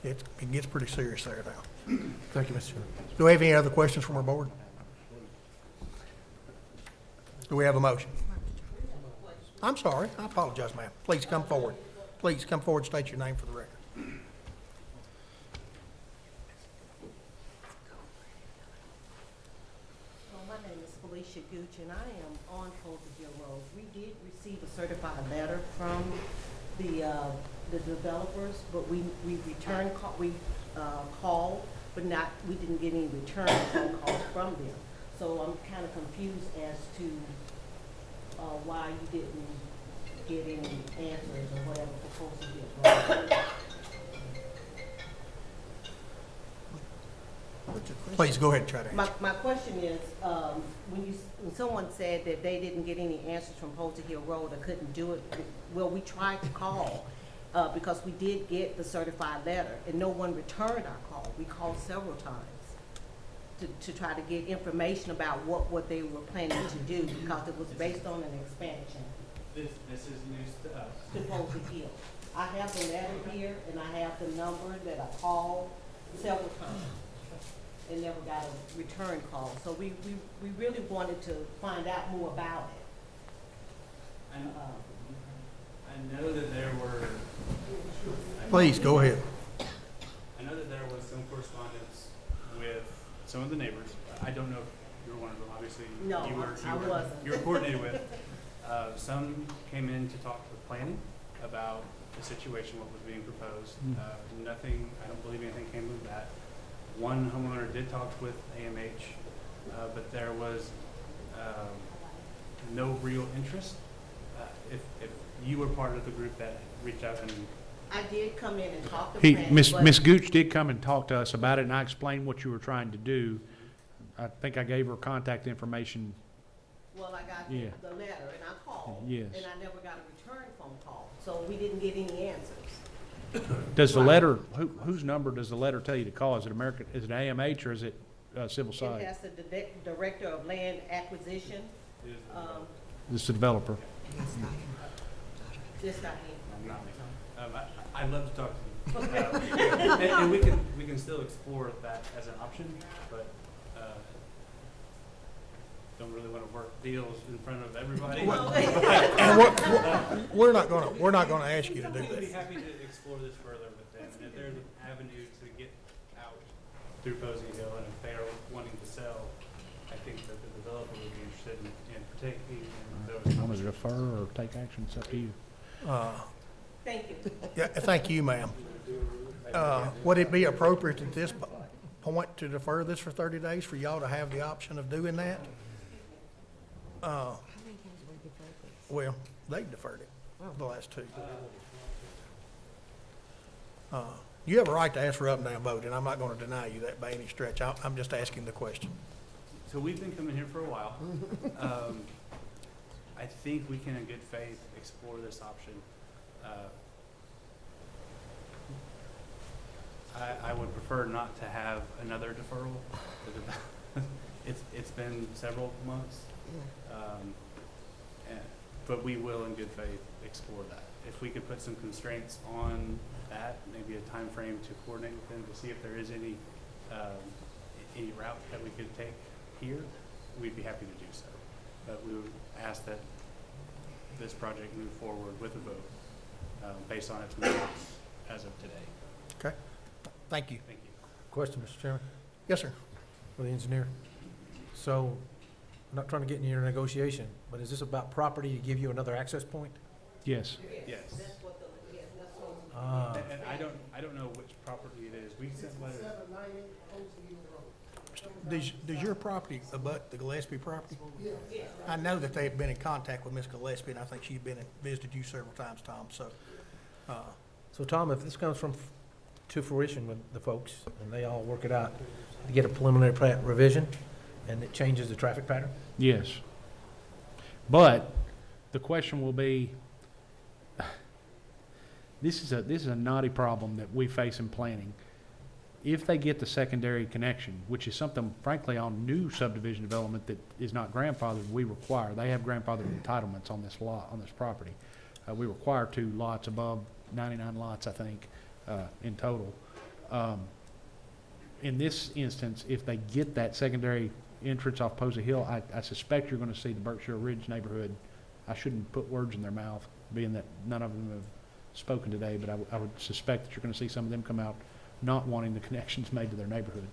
it gets pretty serious there now. Thank you, Mr. Chairman. Do we have any other questions from our board? Do we have a motion? I'm sorry, I apologize, ma'am. Please come forward. Please come forward, state your name for the record. My name is Felicia Gooch, and I am on Posey Hill Road. We did receive a certified letter from the developers, but we returned, called, but we didn't get any return phone calls from them. So I'm kind of confused as to why you didn't get any answers or whatever for Posey Hill Road. Please, go ahead and try to answer. My question is, when someone said that they didn't get any answers from Posey Hill Road or couldn't do it, well, we tried to call, because we did get the certified letter, and no one returned our call. We called several times to try to get information about what they were planning to do, because it was based on an expansion This is news to us. to Posey Hill. I have the letter here, and I have the number that I called several times and never got a return call. So we really wanted to find out more about it. I know that there were. Please, go ahead. I know that there was some correspondence with some of the neighbors. I don't know if you were one of them, obviously. No, I wasn't. You were coordinated with. Some came in to talk with planning about the situation, what was being proposed. Nothing, I don't believe anything came of that. One homeowner did talk with AMH, but there was no real interest. If you were part of the group that reached out and I did come in and talk to He, planning, Miss but- Gooch did come and talk to us about it, and I explained what you were trying to do. I think I gave her contact information. Well, I got Yeah. the letter and I called. Yes. And I never got a return phone call, so we didn't get any answers. Does the letter, whose number does the letter tell you to call? Is it American, is it AMH or is it Civil It Site? has the Director of Land Acquisition, It's the developer. just not him. not, I'd love to talk to you. And we can still explore that as an option, but, don't really want to work deals in front of everybody. And we're not gonna ask you to do We'd be that. happy to explore this further with them, and if there's an avenue to get out through Posey Hill, and if they're wanting to sell, I think that the developer would be interested in partaking in those. Want to defer or take action? It's up to you. Thank you. Yeah, thank you, ma'am. Would it be appropriate at this point to defer this for 30 days for y'all to have the option of doing that? Well, they deferred it, the last two. You have a right to ask for up and down vote, and I'm not gonna deny you that by any stretch. I'm just asking the question. So we've been coming here for a while. I think we can in good faith explore this option. I would prefer not to have another deferral. It's been several months. But we will in good faith explore that. If we could put some constraints on that, maybe a time frame to coordinate with them to see if there is any route that we could take here, we'd be happy to do so. But we would ask that this project move forward with a vote based on its merits as of today. Okay? Thank you. Thank you. Question, Mr. Chairman, Yes, sir. for the engineer. So, I'm not trying to get into your negotiation, but is this about property to give you another access point? Yes. Yes. That's what the, yes, that's what. Ah, And I don't know which property it is. We sent letters. Does your property abut the Gillespie property? I know that they've been in contact with Ms. Gillespie, and I think she's been and visited you several times, Tom, so, so Tom, if this comes to fruition with the folks, and they all work it out, to get a preliminary plat revision, and it changes the traffic pattern? Yes. But the question will be, this is a knotty problem that we face in planning. If they get the secondary connection, which is something frankly on new subdivision development that is not grandfathered, we require, they have grandfathered entitlements on this lot, on this property. We require 2 lots above 99 lots, I think, in total. In this instance, if they get that secondary entrance off Posey Hill, I suspect you're gonna see the Berkshire Ridge neighborhood. I shouldn't put words in their mouth, being that none of them have spoken today, but I would suspect that you're gonna see some of them come out not wanting the connections made to their neighborhood.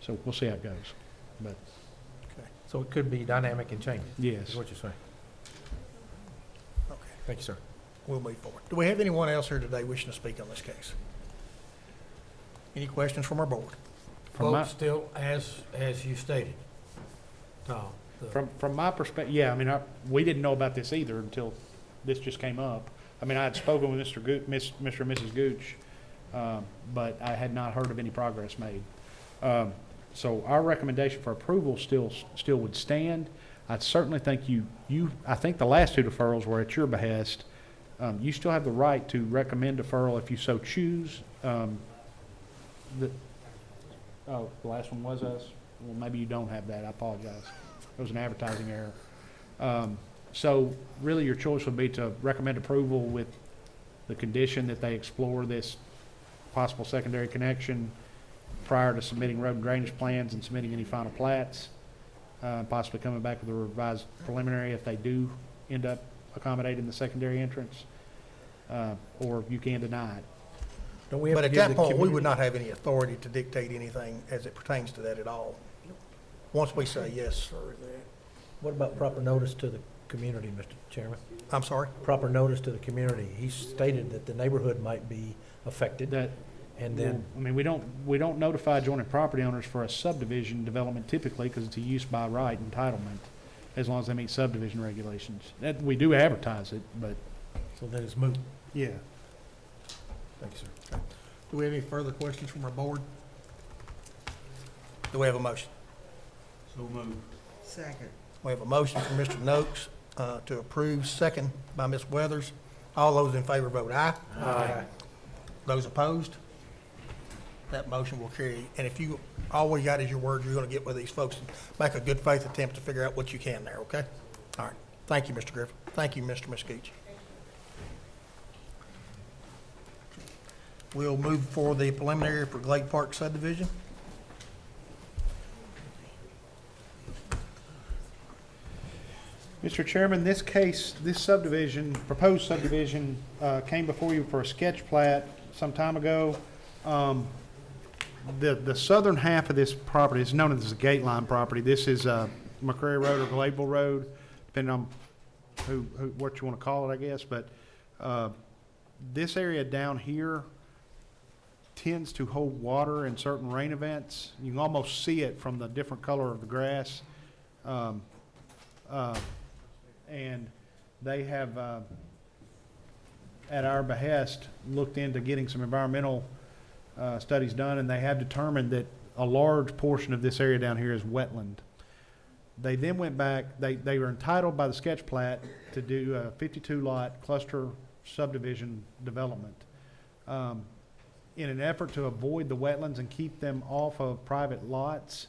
So we'll see how it goes. But, So it could be dynamic and changing, yes. is what you're saying? okay, Thank you, sir. we'll move forward. Do we have anyone else here today wishing to speak on this case? Any questions from our board? From my, Vote still as you stated, Tom. from my perspective, yeah, I mean, we didn't know about this either until this just came up. I mean, I had spoken with Mr. and Mrs. Gooch, but I had not heard of any progress made. So our recommendation for approval still would stand. I certainly think I think the last 2 deferrals were at your behest. You still have the right to recommend deferral if you so choose. The last one was us. Well, maybe you don't have that. I apologize. It was an advertising error. So really your choice would be to recommend approval with the condition that they explore this possible secondary connection prior to submitting road and drainage plans and submitting any final plats, possibly coming back with a revised preliminary if they do end up accommodate in the secondary entrance, or you can deny it. Don't we have But to at give that the point, we community- would not have any authority to dictate anything as it pertains to that at all. Once we say yes, What about proper notice to the community, Mr. Chairman? I'm sorry? Proper notice to the community. He stated that the neighborhood might be affected, That, and then, I mean, we don't notify adjoining property owners for a subdivision development typically because it's a use by right entitlement, as long as they meet subdivision regulations. That, we do advertise it, but, so then it's moot. yeah. Thank you, sir. Do we have any further questions from our board? Do we have a motion? So moved. Second. We have a motion from Mr. Noakes to approve, second by Ms. Weathers. All those in favor vote aye. Aye. Those opposed? That motion will carry. And if you, all we got is your word, you're going to get with these folks and make a good faith attempt to figure out what you can there, okay? All right. Thank you, Mr. Griffin. Thank you, Mr. Mesquich. We'll move for the preliminary for Glade Park subdivision. Mr. Chairman, this case, this subdivision, proposed subdivision, came before you for a sketch plat some time ago. The southern half of this property is known as the Gate Line property. This is McCrary Road or Gladeville Road, depending on what you want to call it, I guess. But this area down here tends to hold water in certain rain events. You can almost see it from the different color of the grass. And they have, at our behest, looked into getting some environmental studies done, and they have determined that a large portion of this area down here is wetland. They then went back, they were entitled by the sketch plat to do a 52-lot cluster subdivision development. In an effort to avoid the wetlands and keep them off of private lots,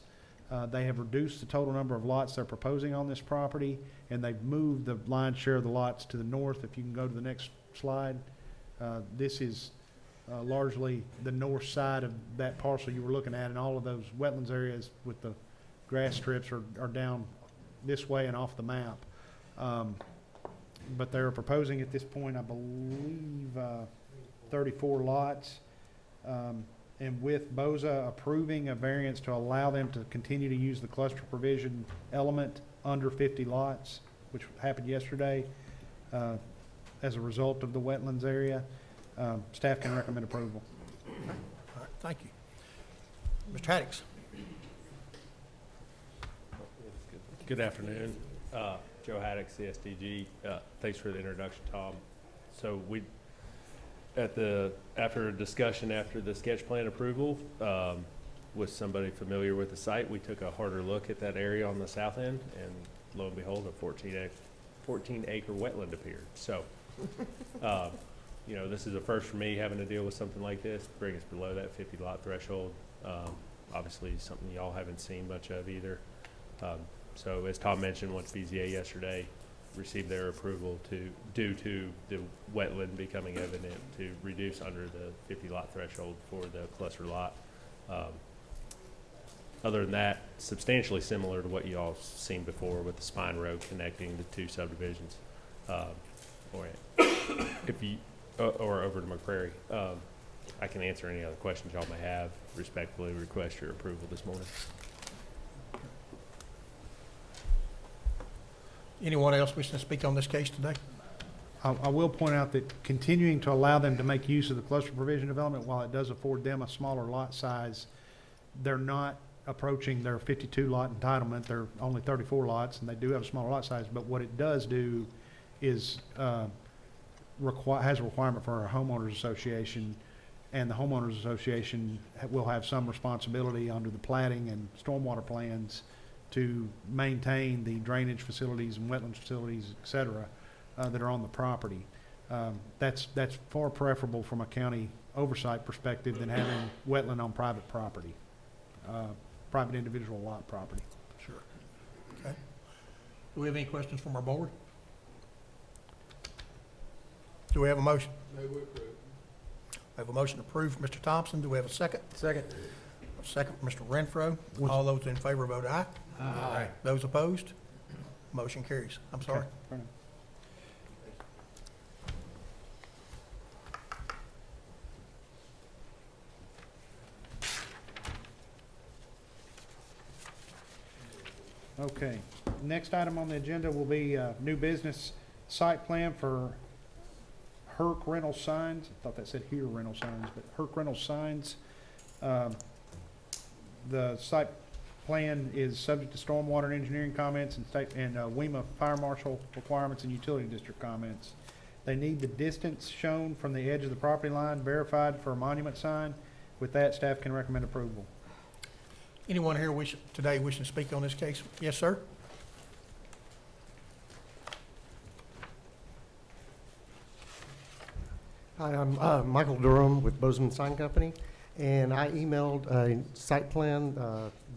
they have reduced the total number of lots they're proposing on this property, and they've moved the lion's share of the lots to the north. If you can go to the next slide, this is largely the north side of that parcel you were looking at, and all of those wetlands areas with the grass strips are down this way and off the map. But they're proposing at this point, I believe, 34 lots. And with BOZA approving a variance to allow them to continue to use the cluster provision element under 50 lots, which happened yesterday, as a result of the wetlands area, staff can recommend approval. All right, thank you. Mr. Haddix. Good afternoon. Joe Haddock, CSDG. Thanks for the introduction, Tom. So after a discussion after the sketch plan approval, with somebody familiar with the site, we took a harder look at that area on the south end, and lo and behold, a 14-acre wetland appeared. So, this is a first for me having to deal with something like this, bring us below that 50-lot threshold. Obviously, something y'all haven't seen much of either. So as Tom mentioned, once BZA yesterday received their approval due to the wetland becoming evident, to reduce under the 50-lot threshold for the cluster lot. Other than that, substantially similar to what you all seen before with the spine road connecting the two subdivisions, or over to McCrary. I can answer any other questions y'all may have. Respectfully request your approval this morning. Anyone else wishing to speak on this case today? I will point out that continuing to allow them to make use of the cluster provision development, while it does afford them a smaller lot size, they're not approaching their 52-lot entitlement. They're only 34 lots, and they do have a smaller lot size. But what it does do is has a requirement for a homeowners association, and the homeowners association will have some responsibility under the platting and stormwater plans to maintain the drainage facilities and wetlands facilities, et cetera, that are on the property. That's far preferable from a county oversight perspective than having wetland on private property, private individual lot property. Sure. Okay. Do we have any questions from our board? Do we have a motion? Move we approve. I have a motion to approve from Mr. Thompson. Do we have a second? Second. A second from Mr. Renfro. All those in favor vote aye. Aye. Those opposed? Motion carries. I'm sorry. Okay, next item on the agenda will be new business site plan for Herc Rental Signs. I thought that said Here Rental Signs, but Herc Rental Signs. The site plan is subject to stormwater and engineering comments and WEMA fire marshal requirements and utility district comments. They need the distance shown from the edge of the property line verified for a monument sign. With that, staff can recommend approval. Anyone here today wishing to speak on this case? Yes, sir? Hi, I'm Michael Durham with Bozeman Sign Company, and I emailed a site plan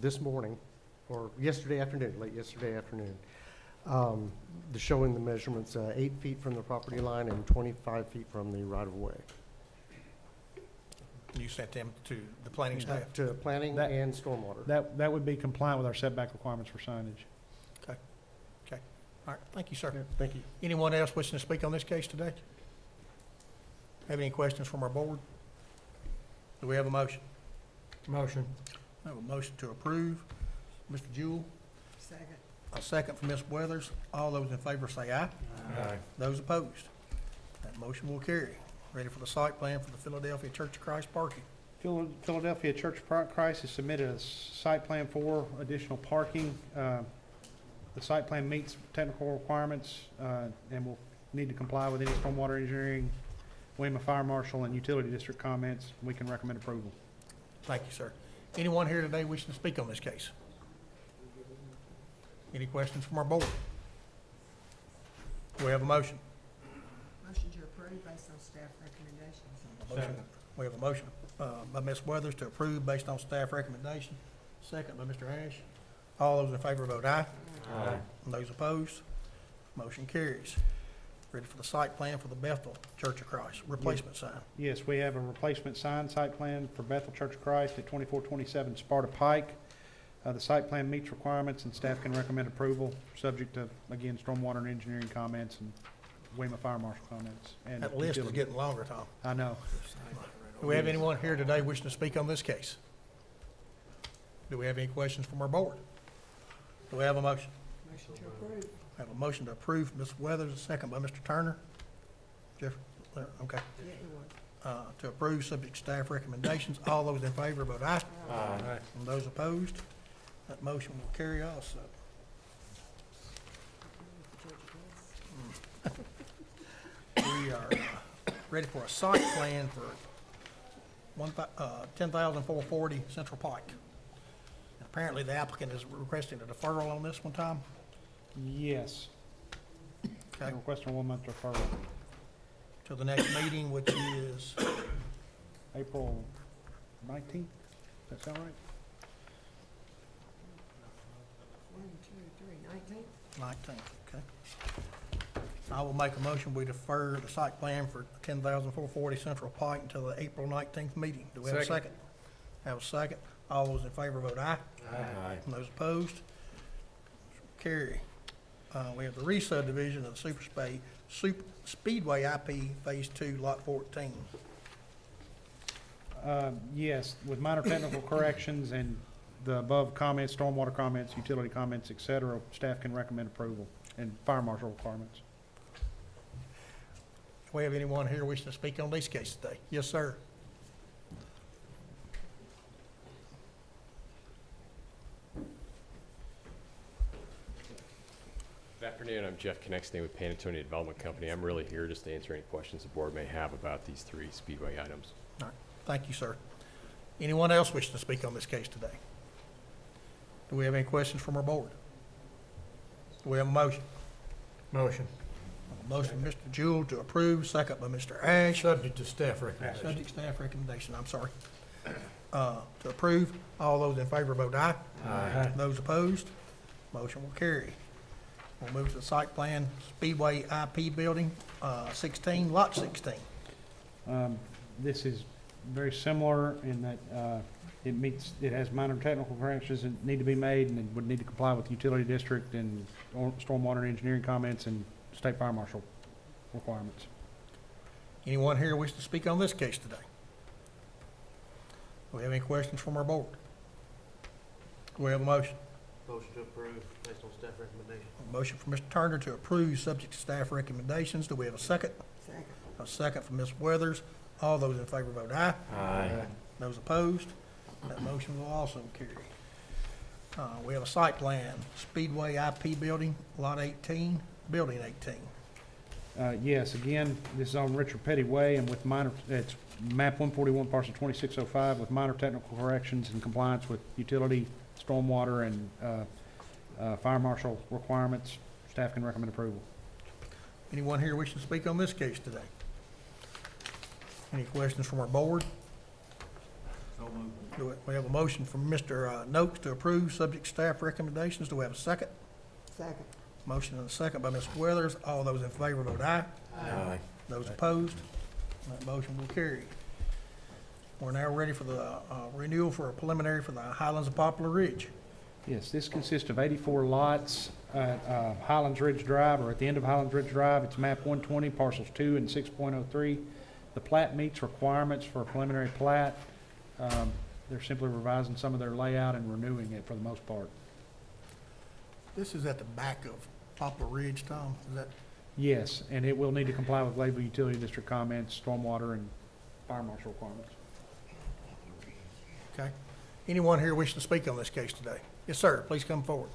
this morning, or yesterday afternoon, late yesterday afternoon, showing the measurements 8 feet from the property line and 25 feet from the right-of-way. You sent them to the planning staff? To planning and stormwater. That would be compliant with our setback requirements for signage. Okay. All right, thank you, sir. Thank you. Anyone else wishing to speak on this case today? Have any questions from our board? Do we have a motion? Motion. I have a motion to approve. Mr. Jewell? Second. A second from Ms. Weathers. All those in favor say aye. Aye. Those opposed? That motion will carry. Ready for the site plan for the Philadelphia Church of Christ parking. Philadelphia Church of Christ has submitted a site plan for additional parking. The site plan meets technical requirements and will need to comply with any stormwater engineering, WEMA fire marshal, and utility district comments. We can recommend approval. Thank you, sir. Anyone here today wishing to speak on this case? Any questions from our board? Do we have a motion? Motion to approve based on staff recommendations. Motion. We have a motion by Ms. Weathers to approve based on staff recommendation. Second by Mr. Ash. All those in favor vote aye. Aye. And those opposed? Motion carries. Ready for the site plan for the Bethel Church of Christ replacement sign. Yes, we have a replacement sign site plan for Bethel Church of Christ at 2427 Sparta Pike. The site plan meets requirements and staff can recommend approval, subject to, again, stormwater and engineering comments and WEMA fire marshal comments. And That list is utility. getting longer, Tom. I know. Do we have anyone here today wishing to speak on this case? Do we have any questions from our board? Do we have a motion? Motion to approve. I have a motion to approve from Ms. Weathers, a second by Mr. Turner. Jeff, okay. To approve, subject to staff recommendations. All those in favor vote aye. Aye. And those opposed, that motion will carry also. We are ready for a site plan for 10,440 Central Pike. Apparently, the applicant is requesting a deferral on this one, Tom? Yes. Okay. Requesting a 1-month deferral. Till the next meeting, which is April 19th, does that sound right? 1, 2, 3, 19. 19th, okay. I will make a motion, we defer the site plan for 10,440 Central Pike until the April 19th meeting. Do we have a Second. second? Have a second. All those in favor vote aye. Aye. And those opposed? Carry. We have the re-subdivision of the Super Speedway IP Phase 2, Lot 14. Yes, with minor technical corrections and the above comments, stormwater comments, utility comments, et cetera, staff can recommend approval and fire marshal requirements. Do we have anyone here wishing to speak on these cases today? Yes, sir. Good afternoon, I'm Jeff Connexney with Pan Antonio Development Company. I'm really here just to answer any questions the board may have about these 3 Speedway items. All right, thank you, sir. Anyone else wishing to speak on this case today? Do we have any questions from our board? Do we have a motion? Motion. A motion by Mr. Jewell to approve, second by Mr. Ash. Subject to staff recommendation. Subject staff recommendation, I'm sorry. To approve, all those in favor vote aye. Aye. Those opposed, motion will carry. We'll move to the site plan, Speedway IP Building, 16, Lot 16. This is very similar in that it has minor technical corrections that need to be made and it would need to comply with utility district and stormwater engineering comments and state fire marshal requirements. Anyone here wish to speak on this case today? Do we have any questions from our board? Do we have a motion? Motion to approve based on staff recommendation. A motion for Mr. Turner to approve, subject to staff recommendations. Do we have a second? Second. A second from Ms. Weathers. All those in favor vote aye. Aye. Those opposed? That motion will also carry. We have a site plan, Speedway IP Building, Lot 18, Building 18. Yes, again, this is on Richard Petty Way and with minor, it's map 141, parcel 2605, with minor technical corrections in compliance with utility, stormwater, and fire marshal requirements. Staff can recommend approval. Anyone here wishing to speak on this case today? Any questions from our board? We have a motion from Mr. Noakes to approve, subject to staff recommendations. Do we have a second? Second. Motion and a second by Ms. Weathers. All those in favor vote aye. Aye. Those opposed? That motion will carry. We're now ready for the renewal for a preliminary for the Highlands of Poplar Ridge. Yes, this consists of 84 lots at Highlands Ridge Drive, or at the end of Highlands Ridge Drive. It's map 120, parcels 2 and 6.03. The plat meets requirements for a preliminary plat. They're simply revising some of their layout and renewing it for the most part. This is at the back of Poplar Ridge, Tom, is that? Yes, and it will need to comply with Lakeville Utility District comments, stormwater, and fire marshal requirements. Okay. Anyone here wishing to speak on this case today? Yes, sir, please come forward.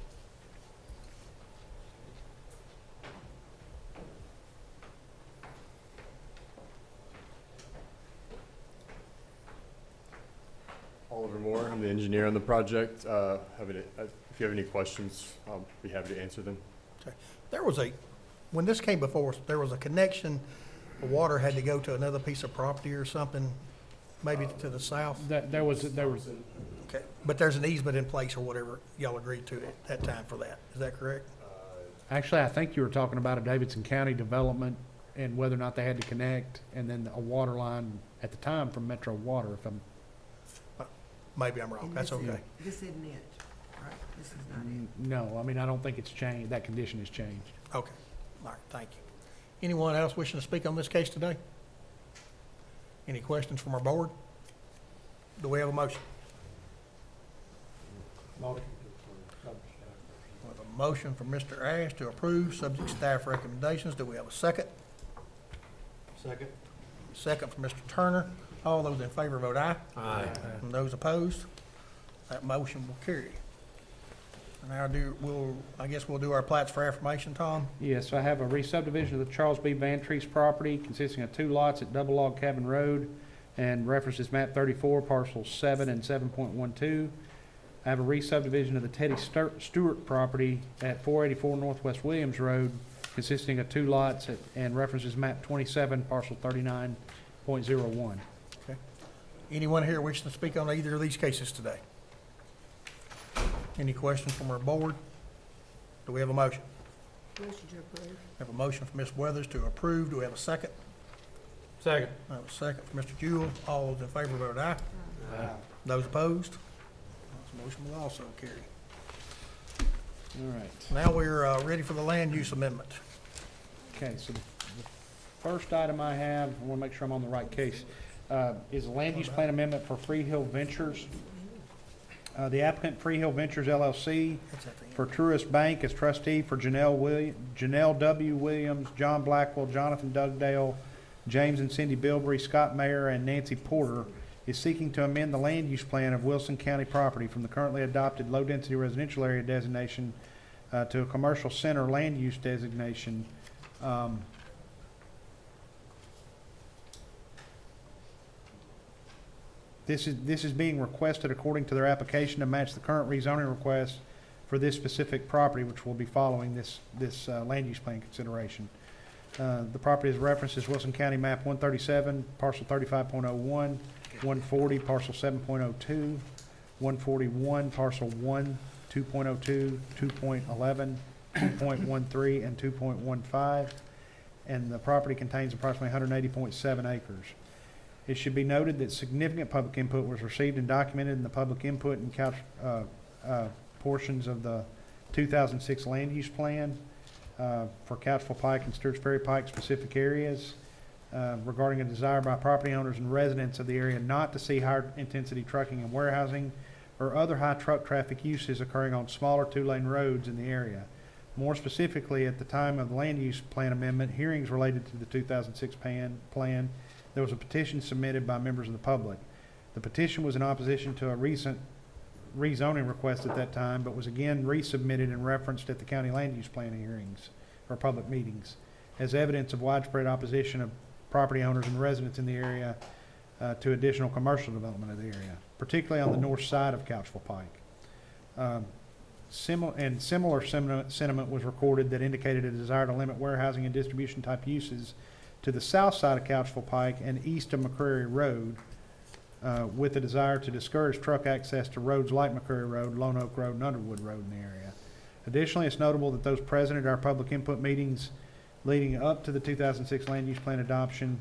Oliver Moore, I'm the engineer on the project. If you have any questions, I'll be happy to answer them. Okay. When this came before us, there was a connection, the water had to go to another piece of property or something, maybe to the south? There was. Okay, but there's an easement in place or whatever y'all agreed to at that time for that, is that correct? Actually, I think you were talking about a Davidson County development and whether or not they had to connect, and then a water line at the time from Metro Water, if I'm. Maybe I'm wrong, that's okay. This isn't it, right? This is not it. No, I mean, I don't think it's changed, that condition has changed. Okay, all right, thank you. Anyone else wishing to speak on this case today? Any questions from our board? Do we have a motion? Motion. We have a motion from Mr. Ash to approve, subject to staff recommendations. Do we have a second? Second. Second from Mr. Turner. All those in favor vote aye. Aye. And those opposed? That motion will carry. Now I guess we'll do our plats for affirmation, Tom. Yes, I have a re-subdivision of the Charles B. Van Treese property consisting of 2 lots at Double Log Cabin Road and references map 34, parcels 7 and 7.12. I have a re-subdivision of the Teddy Stewart property at 484 Northwest Williams Road consisting of 2 lots and references map 27, parcel 39.01. Okay. Anyone here wishing to speak on either of these cases today? Any questions from our board? Do we have a motion? Motion to approve. We have a motion from Ms. Weathers to approve. Do we have a second? Second. I have a second from Mr. Jewell. All those in favor vote aye. Aye. Those opposed? This motion will also carry. All right. Now we're ready for the land use amendment. Okay, so the first item I have, I want to make sure I'm on the right case, is a land use plan amendment for Freehill Ventures. The applicant, Freehill Ventures LLC, for Truist Bank as trustee for Janelle W. Williams, John Blackwell, Jonathan Dugdale, James and Cindy Bilbrey, Scott Mayer, and Nancy Porter, is seeking to amend the land use plan of Wilson County property from the currently adopted low-density residential area designation to a commercial center land use designation. This is being requested according to their application to match the current rezoning request for this specific property, which will be following this land use plan consideration. The property is referenced as Wilson County Map 137, parcel 35.01, 140, parcel 7.02, 141, parcel 1, 2.02, 2.11, 2.13, and 2.15, and the property contains approximately 180.7 acres. It should be noted that significant public input was received and documented in the public input and couch portions of the 2006 land use plan for Couchville Pike and Stewart's Ferry Pike specific areas regarding a desire by property owners and residents of the area not to see higher intensity trucking and warehousing or other high truck traffic uses occurring on smaller two-lane roads in the area. More specifically, at the time of the land use plan amendment, hearings related to the 2006 plan, there was a petition submitted by members of the public. The petition was in opposition to a recent rezoning request at that time, but was again resubmitted and referenced at the county land use plan hearings or public meetings as evidence of widespread opposition of property owners and residents in the area to additional commercial development of the area, particularly on the north side of Couchville Pike. Similar sentiment was recorded that indicated a desire to limit warehousing and distribution type uses to the south side of Couchville Pike and east of McCreary Road, with a desire to discourage truck access to roads like McCreary Road, Lone Oak Road, and Underwood Road in the area. Additionally, it's notable that those present at our public input meetings leading up to the 2006 land use plan adoption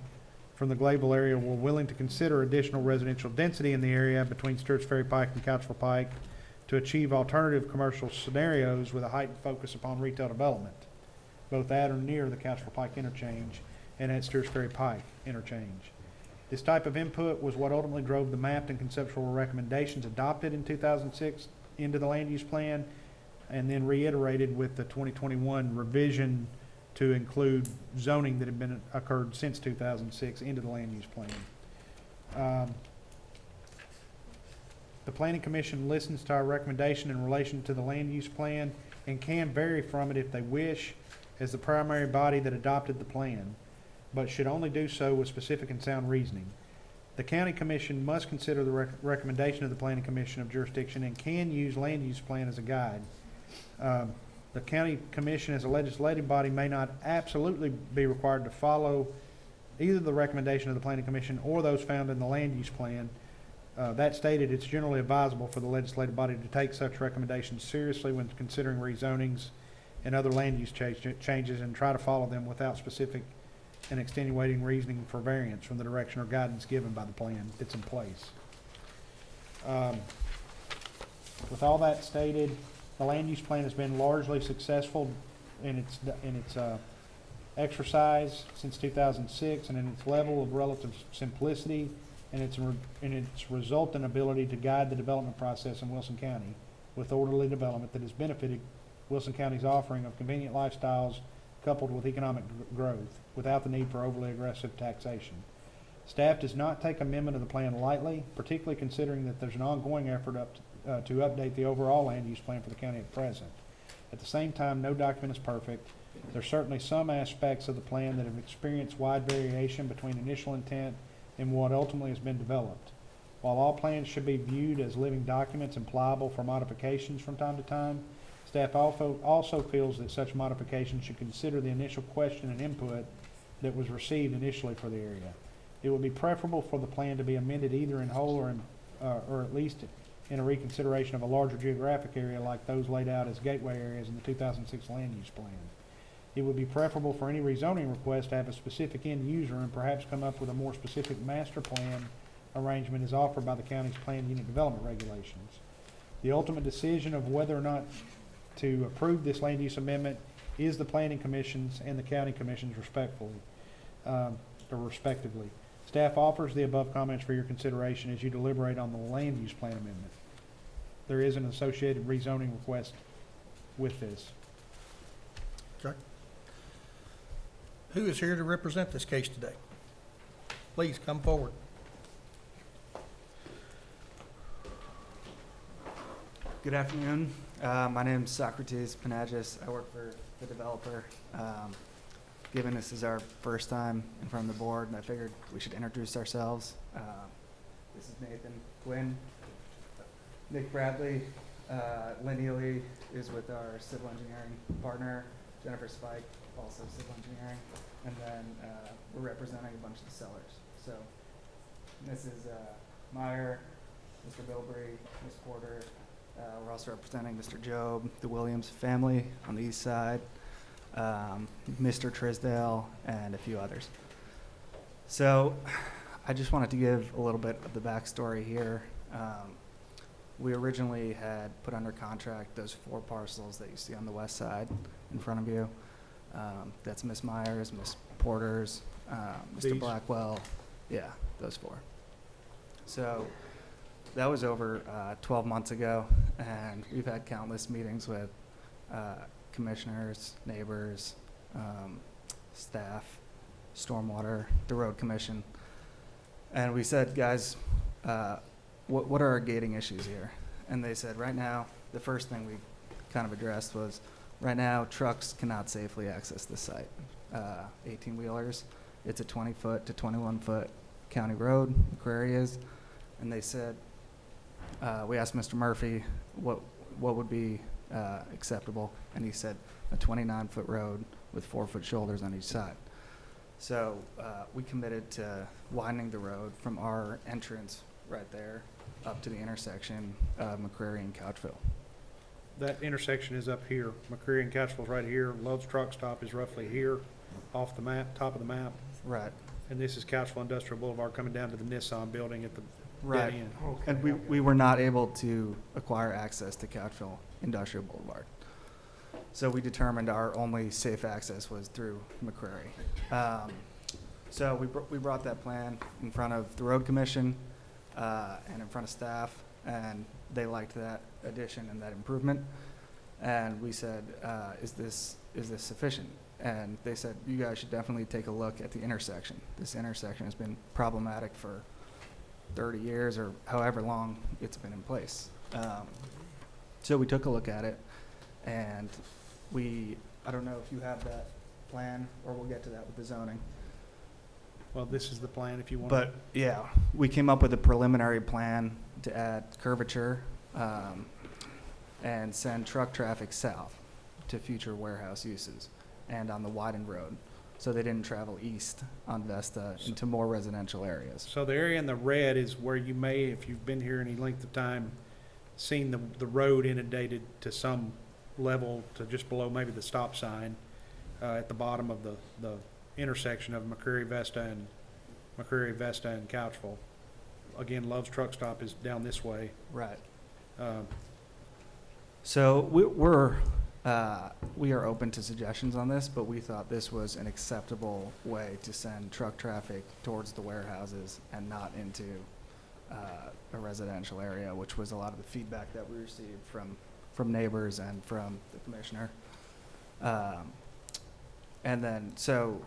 from the Glayville area were willing to consider additional residential density in the area between Stewart's Ferry Pike and Couchville Pike to achieve alternative commercial scenarios with a heightened focus upon retail development, both at or near the Couchville Pike interchange and at Stewart's Ferry Pike interchange. This type of input was what ultimately drove the mapped and conceptual recommendations adopted in 2006 into the land use plan, and then reiterated with the 2021 revision to include zoning that had been occurred since 2006 into the land use plan. The Planning Commission listens to our recommendation in relation to the land use plan and can vary from it if they wish as the primary body that adopted the plan, but should only do so with specific and sound reasoning. The County Commission must consider the recommendation of the Planning Commission of jurisdiction and can use land use plan as a guide. The County Commission as a legislative body may not absolutely be required to follow either the recommendation of the Planning Commission or those found in the land use plan. That stated, it's generally advisable for the legislative body to take such recommendations seriously when considering rezonings and other land use changes and try to follow them without specific and extenuating reasoning for variance from the direction or guidance given by the plan that's in place. With all that stated, the land use plan has been largely successful in its exercise since 2006 and in its level of relative simplicity and its resultant ability to guide the development process in Wilson County with orderly development that has benefited Wilson County's offering of convenient lifestyles coupled with economic growth without the need for overly aggressive taxation. Staff does not take amendment of the plan lightly, particularly considering that there's an ongoing effort to update the overall land use plan for the county at present. At the same time, no document is perfect. There's certainly some aspects of the plan that have experienced wide variation between initial intent and what ultimately has been developed. While all plans should be viewed as living documents and pliable for modifications from time to time, staff also feels that such modifications should consider the initial question and input that was received initially for the area. It would be preferable for the plan to be amended either in whole or at least in a reconsideration of a larger geographic area like those laid out as gateway areas in the 2006 land use plan. It would be preferable for any rezoning request to have a specific end user and perhaps come up with a more specific master plan arrangement as offered by the county's planned unit development regulations. The ultimate decision of whether or not to approve this land use amendment is the Planning Commission's and the County Commission's respectively. Staff offers the above comments for your consideration as you deliberate on the land use plan amendment. There is an associated rezoning request with this. Okay. Who is here to represent this case today? Please come forward. Good afternoon. My name is Socrates Panagis. I work for the developer. Given this is our first time in front of the board, I figured we should introduce ourselves. This is Nathan Quinn. Nick Bradley. Lynn Ely is with our civil engineering partner. Jennifer Spike, also civil engineering. And then we're representing a bunch of the sellers. So Mrs. Meyer, Mr. Bilbrey, Ms. Porter. We're also representing Mr. Job, the Williams family on the east side, Mr. Trisdale, and a few others. So I just wanted to give a little bit of the backstory here. We originally had put under contract those 4 parcels that you see on the west side in front of you. That's Ms. Myers, Ms. Porter's, Mr. These? Blackwell. Yeah, those 4. So That was over 12 months ago, and we've had countless meetings with commissioners, neighbors, staff, stormwater, the road commission. And we said, guys, what are our gating issues here? And they said, right now, the first thing we kind of addressed was, right now, trucks cannot safely access the site. 18-wheelers, it's a 20-foot to 21-foot county road, McCrary is. And they said, we asked Mr. Murphy what would be acceptable, and he said a 29-foot road with 4-foot shoulders on each side. So we committed to widening the road from our entrance right there up to the intersection of McCrary and Couchville. That intersection is up here. McCreary and Couchville's right here. Love's Truck Stop is roughly here, off the map, top of the map. Right. And this is Couchville Industrial Boulevard coming down to the Nissan building at the Right. dead end. And we were not able to acquire access to Couchville Industrial Boulevard. So we determined our only safe access was through McCrary. So we brought that plan in front of the road commission and in front of staff, and they liked that addition and that improvement. And we said, is this sufficient? And they said, you guys should definitely take a look at the intersection. This intersection has been problematic for 30 years or however long it's been in place. So we took a look at it, and I don't know if you have that plan, or we'll get to that with the zoning. Well, this is the plan if you want. But yeah, we came up with a preliminary plan to add curvature and send truck traffic south to future warehouse uses and on the widened road, so they didn't travel east on Vesta into more residential areas. So the area in the red is where you may, if you've been here any length of time, seen the road inundated to some level to just below maybe the stop sign at the bottom of the intersection of McCreary Vesta and Couchville. Again, Love's Truck Stop is down this way. Right. So we are open to suggestions on this, but we thought this was an acceptable way to send truck traffic towards the warehouses and not into a residential area, which was a lot of the feedback that we received from neighbors and from the commissioner. And then, so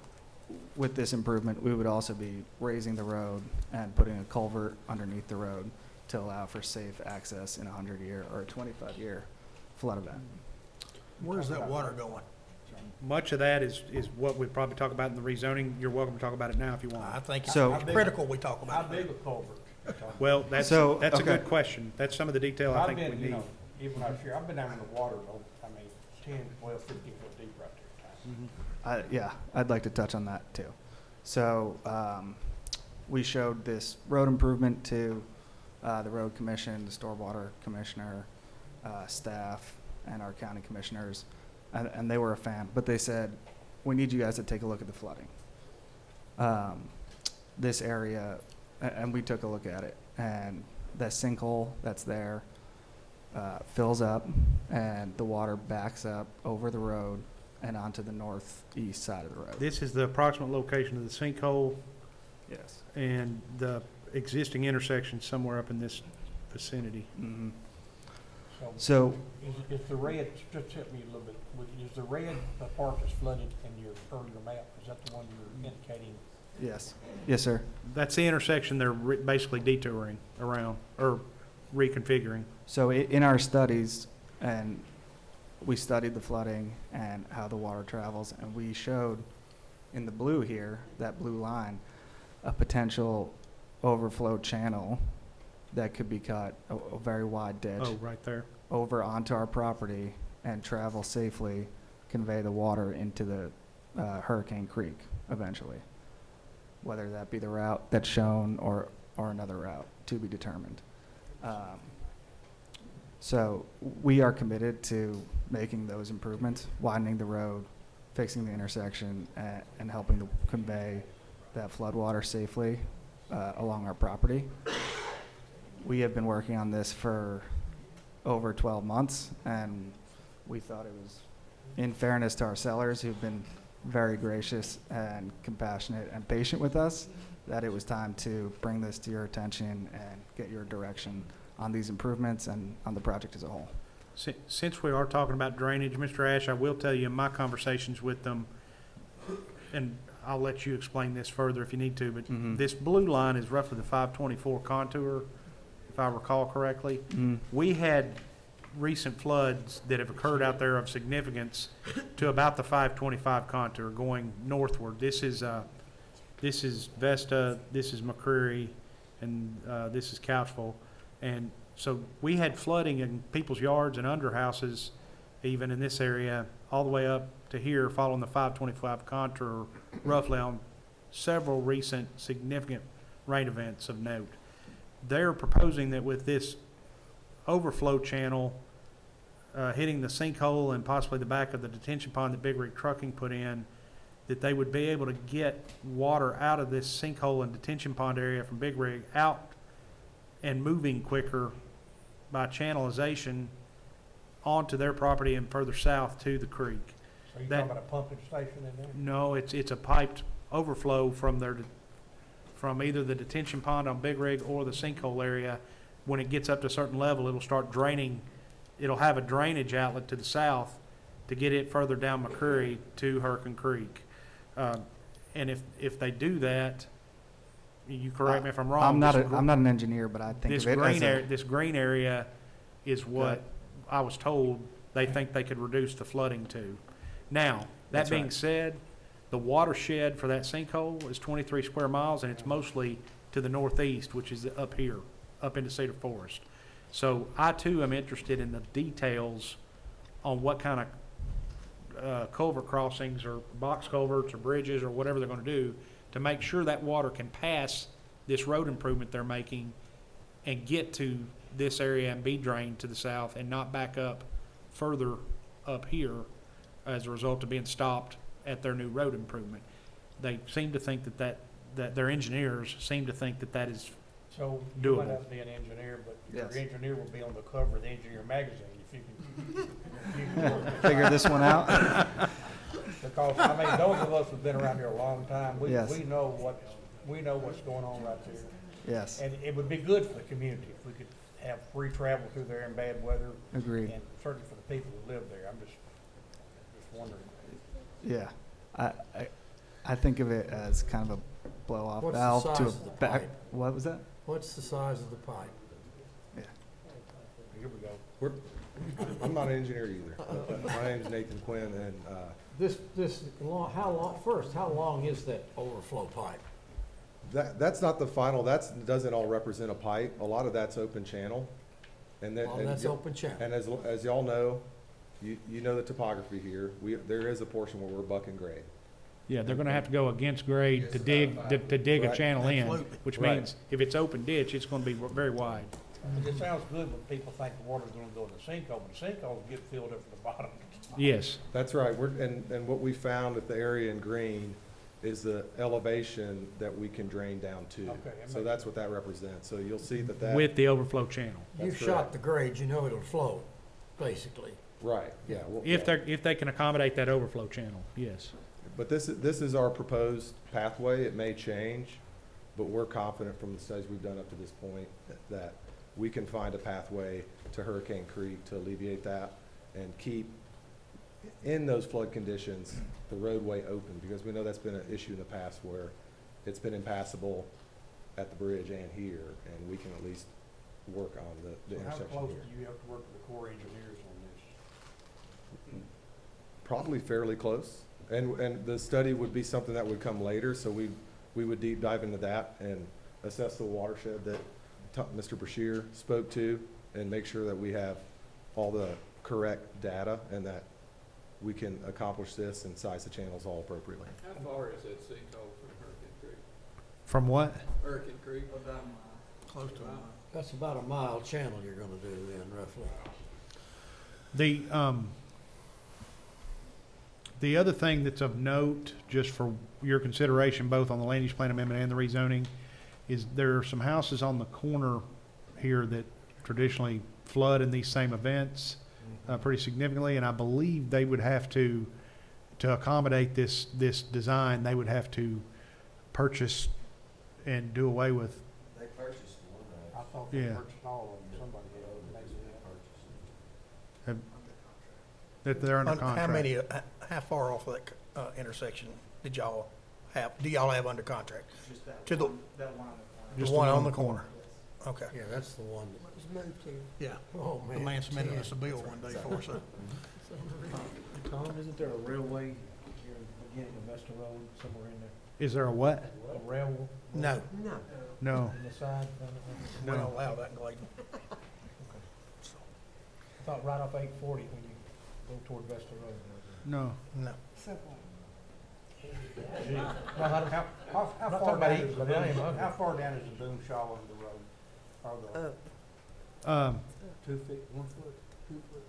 with this improvement, we would also be raising the road and putting a culvert underneath the road to allow for safe access in a 100-year or a 25-year flood event. Where's that water going? Much of that is what we'd probably talk about in the rezoning. You're welcome to talk about it now if you want. I think So- it's critical we talk How about it. big a culvert? Well, that's So, a okay. good question. That's some of the detail I I've think we been, you need. know, even when I was here, I've been down in the water, 10, 12, 15 foot deep right there at times. Yeah, I'd like to touch on that too. So we showed this road improvement to the road commission, the stormwater commissioner, staff, and our county commissioners, and they were a fan. But they said, we need you guys to take a look at the flooding. This area, and we took a look at it, and that sinkhole that's there fills up, and the water backs up over the road and onto the northeast side of the road. This is the approximate location of the sinkhole Yes. and the existing intersection somewhere up in this vicinity. Mm-hmm. So is the red, just help me a little bit, is the red the part that's flooded in your earlier map? Is that the one you're indicating? Yes. Yes, sir. That's the intersection they're basically detouring around or reconfiguring. So in our studies, and we studied the flooding and how the water travels, and we showed in the blue here, that blue line, a potential overflow channel that could be cut, a very wide ditch. Oh, right there. Over onto our property and travel safely, convey the water into the Hurricane Creek eventually. Whether that be the route that's shown or another route to be determined. So we are committed to making those improvements, widening the road, fixing the intersection, and helping to convey that floodwater safely along our property. We have been working on this for over 12 months, and we thought it was, in fairness to our sellers who've been very gracious and compassionate and patient with us, that it was time to bring this to your attention and get your direction on these improvements and on the project as a whole. Since we are talking about drainage, Mr. Ash, I will tell you in my conversations with them, and I'll let you explain this further if you need to, but this blue line is roughly the 524 contour, if I recall correctly. We had recent floods that have occurred out there of significance to about the 525 contour going northward. This is Vesta, this is McCreary, and this is Couchville. And so we had flooding in people's yards and under houses, even in this area, all the way up to here, following the 525 contour, roughly on several recent significant rain events of note. They're proposing that with this overflow channel hitting the sinkhole and possibly the back of the detention pond that Big Rig Trucking put in, that they would be able to get water out of this sinkhole and detention pond area from Big Rig out and moving quicker by channelization onto their property and further south to the creek. So you're talking about a pumping station in there? No, it's a piped overflow from from either the detention pond on Big Rig or the sinkhole area. When it gets up to a certain level, it'll start draining. It'll have a drainage outlet to the south to get it further down McCreary to Hurricane Creek. And if they do that, you correct me if I'm wrong. I'm not an engineer, but I think this of it green as area, this green area is what I was told they think they could reduce the flooding to. Now, that That's being right. said, the watershed for that sinkhole is 23 square miles, and it's mostly to the northeast, which is up here, up into Cedar Forest. So I too am interested in the details on what kind of culvert crossings or box culverts or bridges or whatever they're going to do to make sure that water can pass this road improvement they're making and get to this area and be drained to the south and not back up further up here as a result of being stopped at their new road improvement. They seem to think that their engineers seem to think that is So you might doable. have to be an engineer, but Yes. your engineer will be on the cover of the Engineer magazine if you can. Figure this one out. Because, I mean, those of us who've been around here a long time, we Yes. know what's going on right there. Yes. And it would be good for the community if we could have free travel through there in bad weather. Agreed. And certainly for the people who live there. I'm just wondering. Yeah, I think of it as kind of a blow-off What's the valve to a size of the back. pipe? What was that? What's the size of the pipe? Here we go. I'm not an engineer either. My name's Nathan Quinn, and How long is that overflow pipe? that's not the final, doesn't all represent a pipe. A lot of that's open channel. And then, Oh, that's open channel. And as y'all know, you know the topography here. There is a portion where we're bucking grade. Yeah, they're gonna have to go against grade to dig a Right. channel in, Absolutely. which Right. means if it's open ditch, it's gonna be very wide. It sounds good when people think the water's gonna go in the sinkhole, but the sinkholes get filled up from the bottom. Yes. That's right. And what we found at the area in green is the elevation that we can drain down to. Okay, that So makes that's what that represents. So you'll see that. With the overflow channel. You That's shot correct. the grade, you know it'll flow, basically. Right, yeah. If they can accommodate that overflow channel, yes. But this is our proposed pathway. It may change, but we're confident from the studies we've done up to this point that we can find a pathway to Hurricane Creek to alleviate that and keep, in those flood conditions, the roadway open, because we know that's been an issue in the past where it's been impassable at the bridge and here, and we can at least work on the So how intersection close here. do you have to work with the Corps of Engineers on this? Probably fairly close. And the study would be something that would come later, so we would deep dive into that and assess the watershed that Mr. Bashir spoke to and make sure that we have all the correct data and that we can accomplish this and size the channels all appropriately. How far is that sinkhole from Hurricane Creek? From what? Hurricane Creek? About Close to a mile. That's about a mile channel you're gonna do then, roughly. The other thing that's of note, just for your consideration, both on the land use plan amendment and the rezoning, is there are some houses on the corner here that traditionally flood in these same events pretty significantly, and I believe they would have to to accommodate this design, they would have to purchase and do away with, They purchased one, I thought they Yeah. purchased all of them, somebody had, maybe they had. that they're under How contract. many, how far off that, intersection did y'all do y'all have under contract? To the, That one on the the one on the corner? Okay. Yeah, that's the one that was moved here. Yeah. Oh, The man. man submitted us a bill one day for us, so. Tom, isn't there a railway here in the beginning of Vesta Road, somewhere in there? Is there a what? A railway? No, No. No. In the side? we don't allow that in Glidden. I thought right off 840 when you go toward Vesta Road. No. No. How far talking down about is east, the but that ain't boom, ugly. how far down is the boom shaw on the road? Or the Um, 2 feet, 1 foot, 2 foot?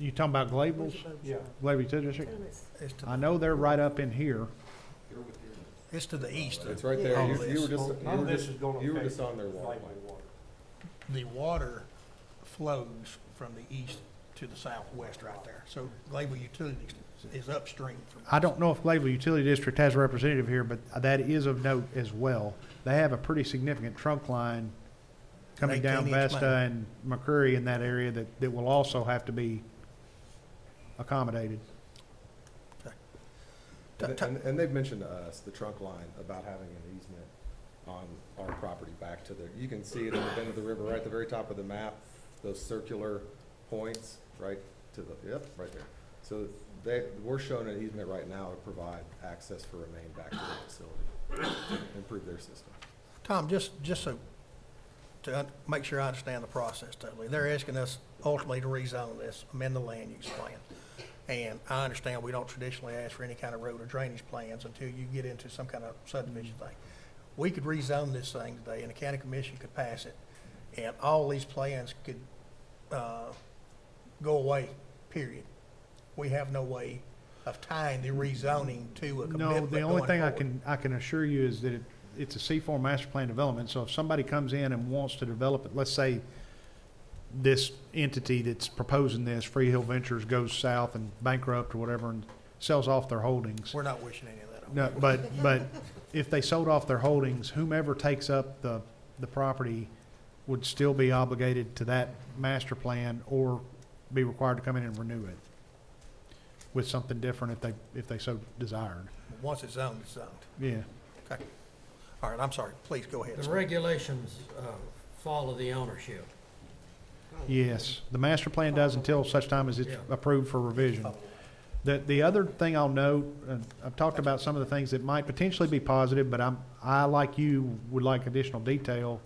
you talking about Glables? Yeah. Glebe Utility District? It's to, I know they're right up in here. it's to the east. It's right there. All You of were this. just, None of this is gonna you were affect just on their water Glade line. water. The water flows from the east to the southwest right there. So Gleyville Utilities is upstream from. I don't know if Gleyville Utility District has a representative here, but that is of note as well. They have a pretty significant trunk line coming down 18-inch Vesta and McCreary in that area that will also have to be accommodated. And they've mentioned to us, the trunk line, about having an easement on our property back to the, you can see it in the bend of the river, right at the very top of the map, those circular points, right to the, yep, right there. So we're showing an easement right now to provide access for Remain back to the facility, to improve their system. Tom, just so, make sure I understand the process totally. They're asking us ultimately to rezone this, amend the land use plan. And I understand we don't traditionally ask for any kind of road or drainage plans until you get into some kind of subdivision thing. We could rezone this thing today, and the county commission could pass it, and all these plans could, go away, period. We have no way of tying the rezoning to a No, commitment the only going thing forward. I can assure you is that it's a C4 master plan development, so if somebody comes in and wants to develop it, let's say this entity that's proposing this, Free Hill Ventures, goes south and bankrupt or whatever and sells off their holdings. We're not wishing any of that on. No, but if they sold off their holdings, whomever takes up the property would still be obligated to that master plan or be required to come in and renew it with something different if they so desired. Once it's zoned, it's zoned. Yeah. Okay. All right, I'm sorry. Please go ahead. The sir. regulations follow the ownership. Yes, the master plan does until such time as it's Yeah. approved for revision. The other thing I'll note, I've talked about some of the things that might potentially be positive, but I, like you, would like additional detail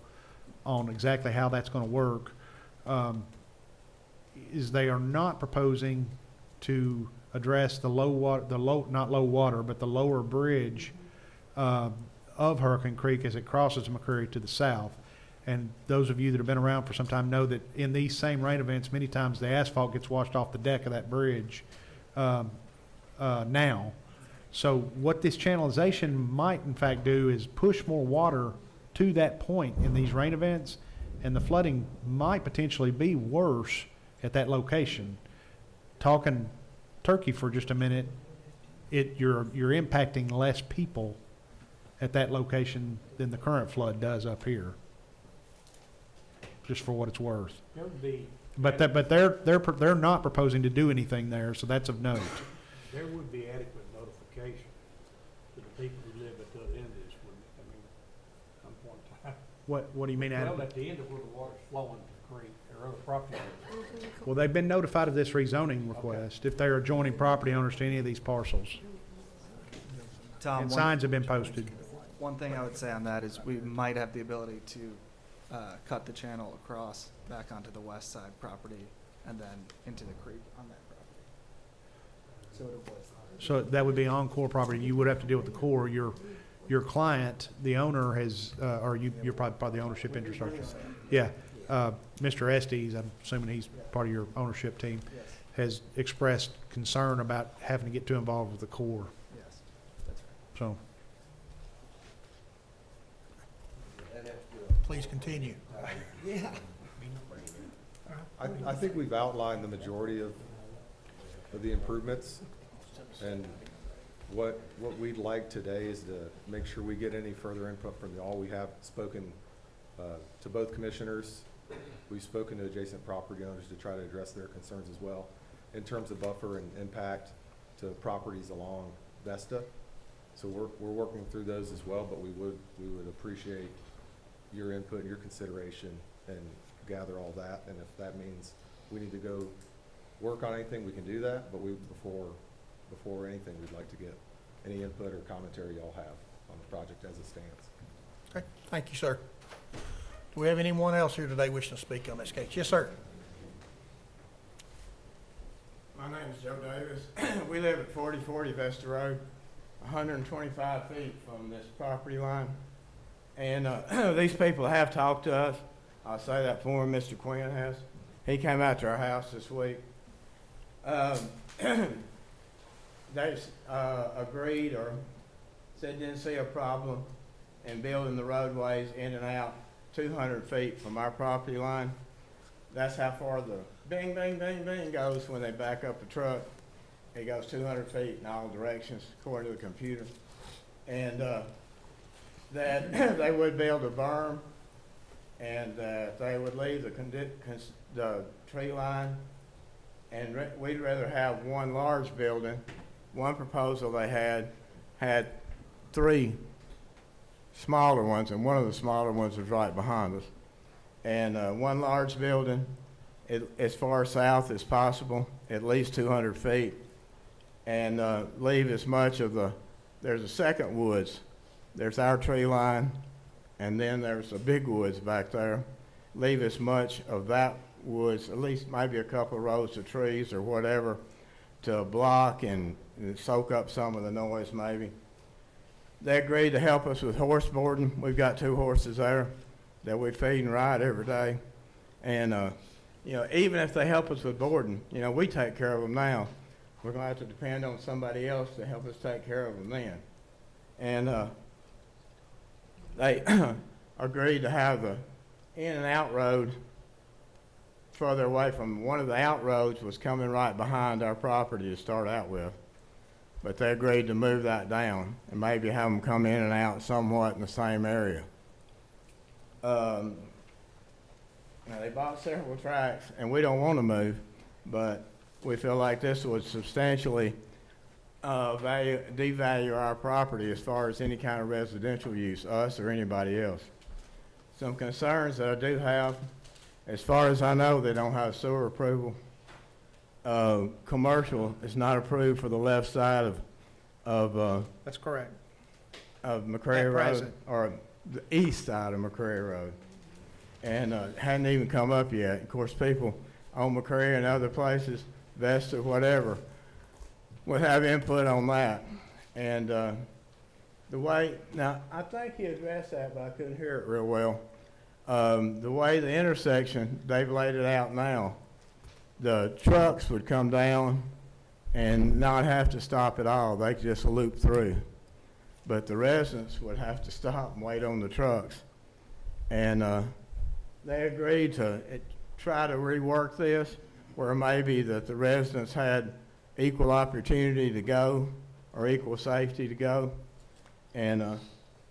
on exactly how that's gonna work. Is they are not proposing to address the not low water, but the lower bridge, of Hurricane Creek as it crosses McCreary to the south. And those of you that have been around for some time know that in these same rain events, many times the asphalt gets washed off the deck of that bridge now. So what this channelization might in fact do is push more water to that point in these rain events, and the flooding might potentially be worse at that location. Talking Turkey for just a minute, you're impacting less people at that location than the current flood does up here. Just for what it's worth. There would be, But they're not proposing to do anything there, so that's of note. there would be adequate notification to the people who live at the other end of this, wouldn't it? I mean, some point in time. What do you mean, Adam? Well, at the end of where the water's flowing to the creek, or other property owners. Well, they've been notified of this rezoning request if they're adjoining property owners to any of these parcels. Tom, And one- signs have been posted. One thing I would say on that is we might have the ability to cut the channel across back onto the west side property and then into the creek on that property. So it avoids. So that would be on core property. You would have to deal with the core. Your client, the owner has, or you're probably part of the ownership interest, aren't you? Yeah. Mr. Estes, I'm assuming he's part of your ownership team, has expressed concern about having to get too involved with the core. Yes, that's right. So, Please continue. Yeah. I think we've outlined the majority of the improvements. And what we'd like today is to make sure we get any further input from y'all. We have spoken to both commissioners. We've spoken to adjacent property owners to try to address their concerns as well in terms of buffer and impact to properties along Vesta. So we're working through those as well, but we would appreciate your input and your consideration and gather all that. And if that means we need to go work on anything, we can do that. But before anything, we'd like to get any input or commentary y'all have on the project as it stands. Okay, thank you, sir. Do we have anyone else here today wishing to speak on this case? Yes, sir. My name is Joe Davis. We live at 4040 Vesta Road, 125 feet from this property line. And these people have talked to us. I'll say that for him, Mr. Quinn has. He came out to our house this week. They agreed or said didn't see a problem in building the roadways in and out 200 feet from our property line. That's how far the bing, bing, bing, bing goes when they back up a truck. It goes 200 feet in all directions, according to the computer. And that they would build a berm, and that they would leave the tree line. And we'd rather have one large building. One proposal they had 3 smaller ones, and one of the smaller ones was right behind us. And one large building, as far south as possible, at least 200 feet, and leave as much of there's a second woods. There's our tree line, and then there's the big woods back there. Leave as much of that woods, at least maybe a couple of rows of trees or whatever, to block and soak up some of the noise maybe. They agreed to help us with horse boarding. We've got 2 horses there that we feed and ride every day. And, even if they help us with boarding, we take care of them now. We're going to have to depend on somebody else to help us take care of them then. And they agreed to have the in and out road further away from one of the out roads was coming right behind our property to start out with. But they agreed to move that down and maybe have them come in and out somewhat in the same area. Now they bought several tracts, and we don't want to move, but we feel like this would substantially devalue our property as far as any kind of residential use, us or anybody else. Some concerns that I do have, as far as I know, they don't have sewer approval. Commercial is not approved for the left side of That's correct. of McCrary At Road, present. or the east side of McCrary Road. And hadn't even come up yet. Of course, people on McCrary and other places, Vesta, whatever, would have input on that. And the way, now, I think he addressed that, but I couldn't hear it real well. The way the intersection, they've laid it out now, the trucks would come down and not have to stop at all. They could just loop through. But the residents would have to stop and wait on the trucks. And they agreed to try to rework this where maybe that the residents had equal opportunity to go or equal safety to go. And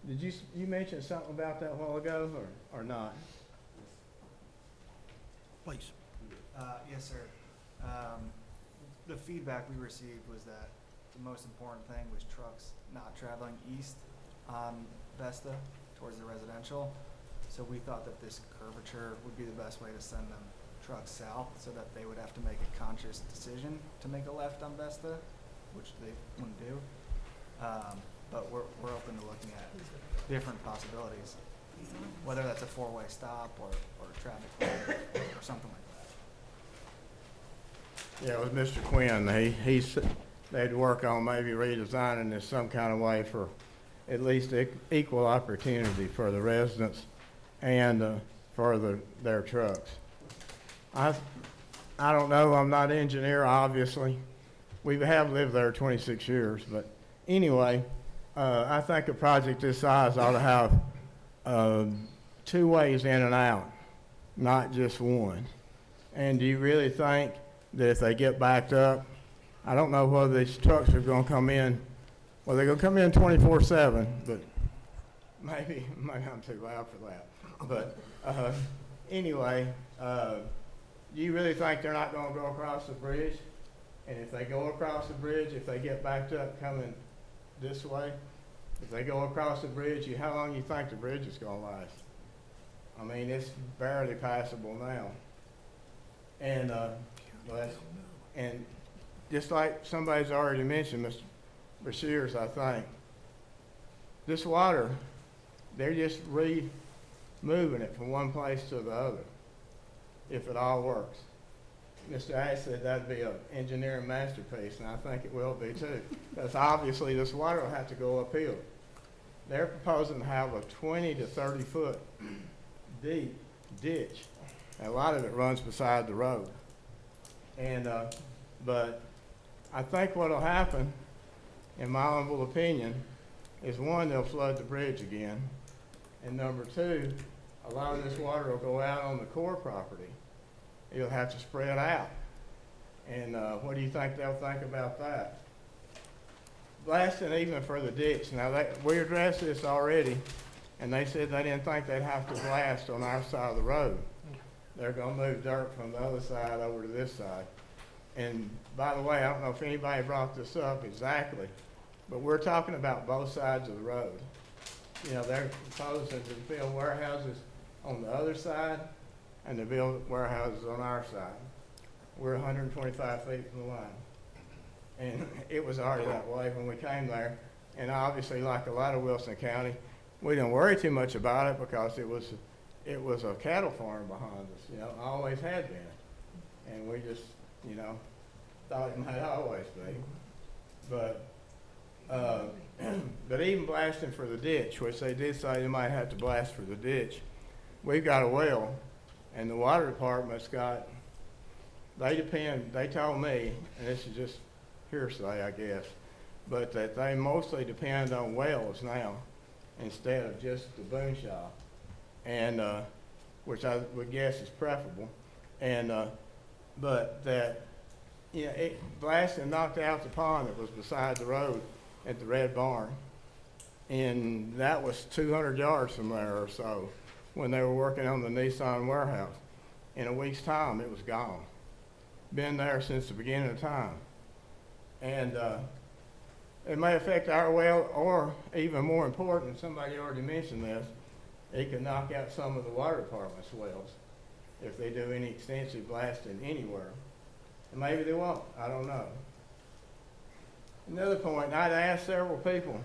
did you mention something about that a while ago or not? Please. Yes, sir. The feedback we received was that the most important thing was trucks not traveling east on Vesta towards the residential. So we thought that this curvature would be the best way to send them trucks south so that they would have to make a conscious decision to make a left on Vesta, which they wouldn't do. But we're open to looking at different possibilities, whether that's a 4-way stop or traffic light or something like that. Yeah, it was Mr. Quinn. They'd work on maybe redesigning this some kind of way for at least equal opportunity for the residents and for their trucks. I don't know. I'm not an engineer, obviously. We have lived there 26 years, but anyway, I think a project this size ought to have 2 ways in and out, not just one. And do you really think that if they get backed up, I don't know whether these trucks are gonna come in, well, they're gonna come in 24/7, but maybe I'm too loud for that. But, anyway, do you really think they're not gonna go across the bridge? And if they go across the bridge, if they get backed up coming this way, if they go across the bridge, how long you think the bridge is gonna last? I mean, it's barely passable now. And, and just like somebody's already mentioned, Mr. Bashirs, I think, this water, they're just moving it from one place to the other, if it all works. Mr. Ash said that'd be an engineering masterpiece, and I think it will be too. Because obviously this water will have to go uphill. They're proposing to have a 20 to 30 foot deep ditch. And a lot of it runs beside the road. And, but I think what'll happen, in my humble opinion, is one, they'll flood the bridge again. And number two, a lot of this water will go out on the core property. It'll have to spread out. And what do you think they'll think about that? Blasting even for the ditch. Now, we addressed this already, and they said they didn't think they'd have to blast on our side of the road. They're gonna move dirt from the other side over to this side. And by the way, I don't know if anybody brought this up exactly, but we're talking about both sides of the road. You know, they're proposing to build warehouses on the other side, and to build warehouses on our side. We're 125 feet from the line. And it was already that way when we came there. And obviously, like a lot of Wilson County, we didn't worry too much about it because it was a cattle farm behind us, you know, always had been. And we just, you know, thought it might always be. But, but even blasting for the ditch, which they did say they might have to blast for the ditch, we've got a well. And the water department's got, they told me, and this is just hearsay, I guess, but that they mostly depend on wells now instead of just the boom shop, and, which I would guess is preferable. And, but that, you know, blasting knocked out the pond that was beside the road at the Red Barn. And that was 200 yards from there or so, when they were working on the Nissan warehouse. In a week's time, it was gone. Been there since the beginning of time. And it may affect our well, or even more important, somebody already mentioned this, it could knock out some of the water department's wells if they do any extensive blasting anywhere. And maybe they won't, I don't know. Another point, I'd asked several people,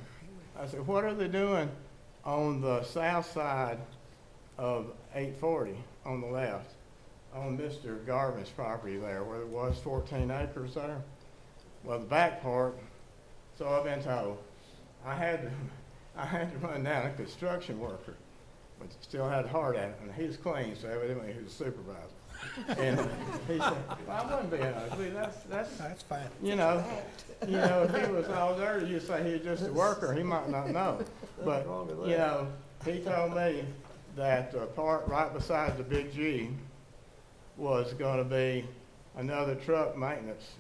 I said, what are they doing on the south side of 840 on the left, on Mr. Garvin's property there, where it was 14 acres there? Well, the back part, so I've been told, I had to run down a construction worker, but still had a heart at it, and he was clean, so evidently he was a supervisor. And he said, well, I wasn't being ugly, that's fine. You know, if he was all dirty, you'd say he was just a worker, he might not know. But, you know, he told me that the part right beside the Big G was gonna be another truck maintenance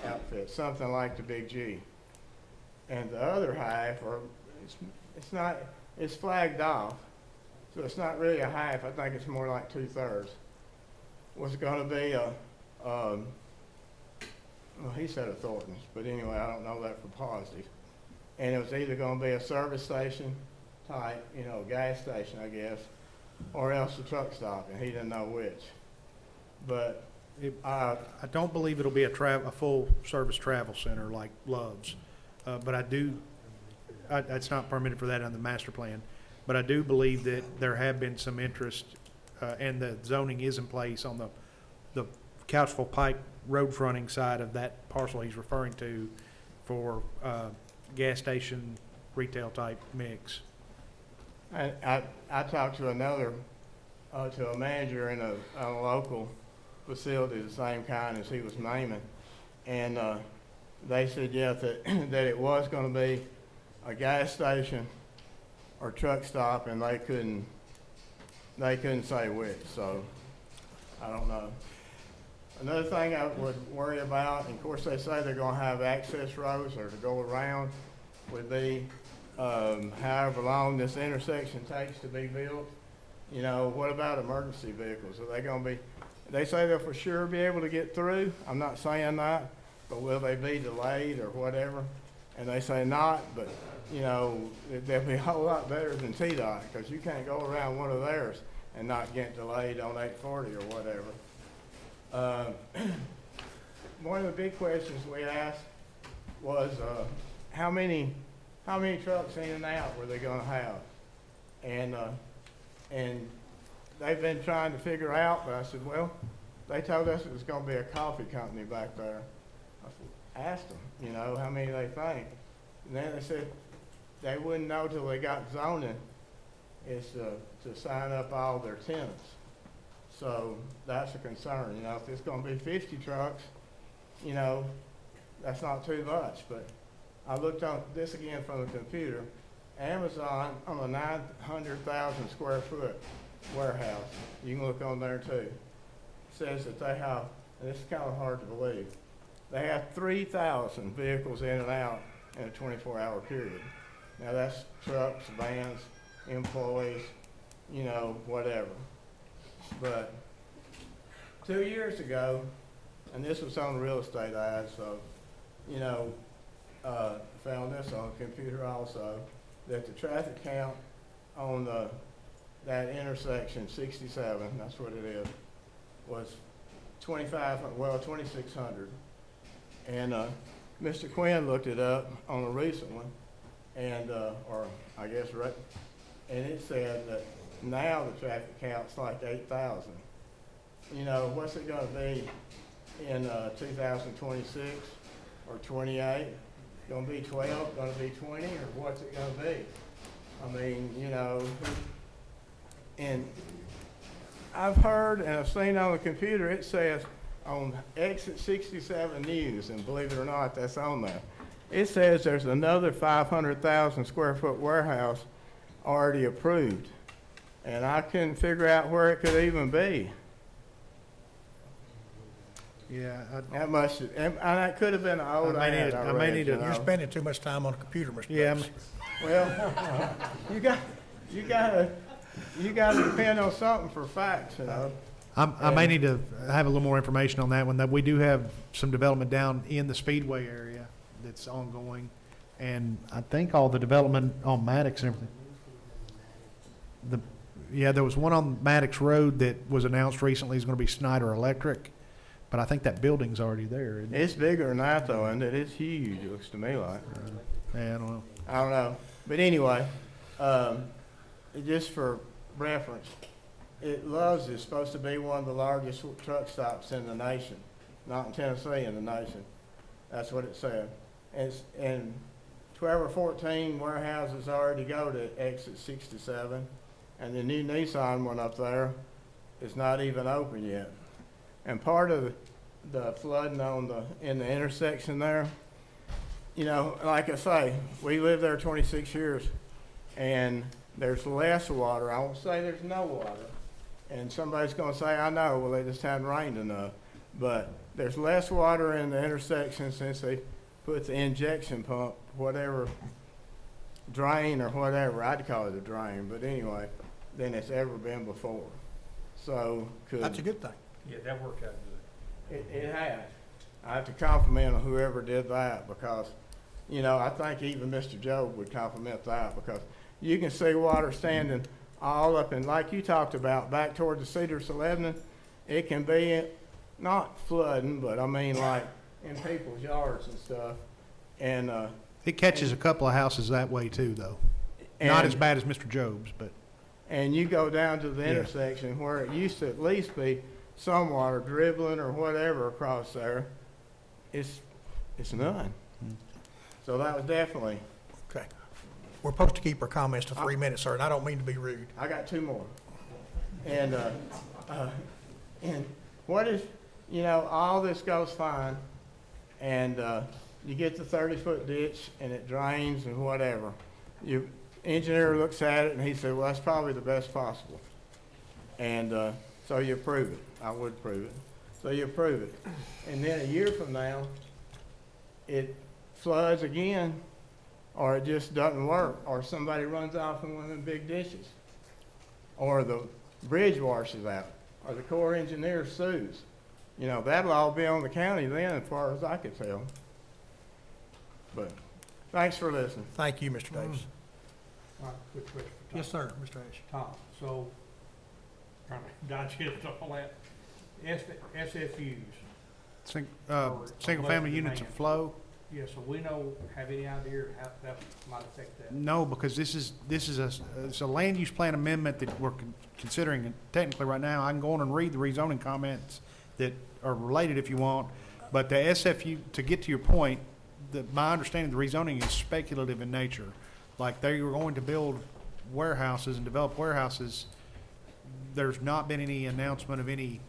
outfit, something like the Big G. And the other half, or it's flagged off, so it's not really a half, I think it's more like 2/3, was gonna be well, he said a Thornton's, but anyway, I don't know that for positive. And it was either gonna be a service station type, you know, gas station, I guess, or else a truck stop, and he didn't know which. But I don't believe it'll be a full service travel center like Love's, but it's not permitted for that on the master plan. But I do believe that there have been some interest, and the zoning is in place on the Couchville Pike road fronting side of that parcel he's referring to for gas station retail type mix. I talked to to a manager in a local facility the same kind as he was naming, and they said, yeah, that it was going to be a gas station or truck stop, and they couldn't say which, so I don't know. Another thing I would worry about, and of course they say they're gonna have access roads or to go around, would be, however long this intersection takes to be built. You know, what about emergency vehicles? Are they gonna be, they say they'll for sure be able to get through. I'm not saying that, but will they be delayed or whatever? And they say not, but, you know, they'll be a whole lot better than TDOT, because you can't go around one of theirs and not get delayed on 840 or whatever. One of the big questions we asked was, how many trucks in and out were they gonna have? And they've been trying to figure out, but I said, well, they told us it was gonna be a coffee company back there. I said, ask them, you know, how many they think. And then they said they wouldn't know till they got zoning, is to sign up all their tenants. So that's a concern, you know, if it's gonna be 50 trucks, you know, that's not too much. But I looked on this again from the computer. Amazon on a 900,000 square foot warehouse, you can look on there too, says that they have, and this is kind of hard to believe, they have 3,000 vehicles in and out in a 24-hour period. Now that's trucks, vans, employees, you know, whatever. But 2 years ago, and this was on the real estate ad, so, you know, found this on the computer also, that the traffic count on that intersection, 67, that's what it is, was 2,600. And Mr. Quinn looked it up on a recent one, and, or I guess, right, and it said that now the traffic count's like 8,000. You know, what's it gonna be in 2026 or 28? Gonna be 12, gonna be 20, or what's it gonna be? I mean, you know, and I've heard and I've seen on the computer, it says on Exit 67 News, and believe it or not, that's on there. It says there's another 500,000 square foot warehouse already approved. And I couldn't figure out where it could even be. Yeah. That must, and that could have been an old ad I read, you know. You're spending too much time on the computer, Mr. Yeah, Brooks. Well, you gotta depend on something for facts, you know. I may need to have a little more information on that one. That we do have some development down in the Speedway area that's ongoing, and I think all the development on Maddox and everything. Yeah, there was one on Maddox Road that was announced recently is going to be Snyder Electric, but I think that building's already there. Isn't it? It's bigger than that though, and it's huge, it looks to me like. Yeah, I don't know. I don't know. But anyway, just for reference, Love's is supposed to be one of the largest truck stops in the nation, not in Tennessee, in the nation. That's what it said. And 12 or 14 warehouses already go to Exit 67, and the new Nissan one up there is not even open yet. And part of the flooding in the intersection there, you know, like I say, we lived there 26 years, and there's less water. I won't say there's no water. And somebody's gonna say, I know, well, they just hadn't rained enough. But there's less water in the intersection since they put the injection pump, whatever, drain or whatever, I'd call it a drain, but anyway, than it's ever been before. So That's a good thing. Yeah, that worked out good. It has. I have to compliment whoever did that, because, you know, I think even Mr. Job would compliment that, because you can see water standing all up, and like you talked about, back toward the Cedars of Lebanon, it can be not flooding, but I mean like in people's yards and stuff. And it catches a couple of houses that way too, though. Not as bad as Mr. Job's, but. And you go down to the Yeah. intersection where it used to at least be some water dribbling or whatever across there. It's none. So that was definitely. Okay. We're supposed to keep our comments to 3 minutes, sir, and I don't mean to be rude. I got two more. And what is, you know, all this goes fine, and you get the 30-foot ditch and it drains and whatever. Your engineer looks at it and he said, well, that's probably the best possible. And so you approve it. I would approve it. So you approve it. And then a year from now, it floods again, or it just doesn't work, or somebody runs off in one of them big dishes, or the bridge washes out, or the Corps engineer sues. You know, that'll all be on the county then, as far as I could tell. But, thanks for listening. Thank you, Mr. Davis. All right, quick question for Tom. Yes, sir, Mr. Ash. Tom, so, trying to digest all that, SFUs. Single-family units of flow? Yeah, so we have any idea how that might affect that? No, because this is it's a land use plan amendment that we're considering technically right now. I can go on and read the rezoning comments that are related if you want, but the SFU, to get to your point, my understanding of the rezoning is speculative in nature. Like they were going to build warehouses and develop warehouses. There's not been any announcement of any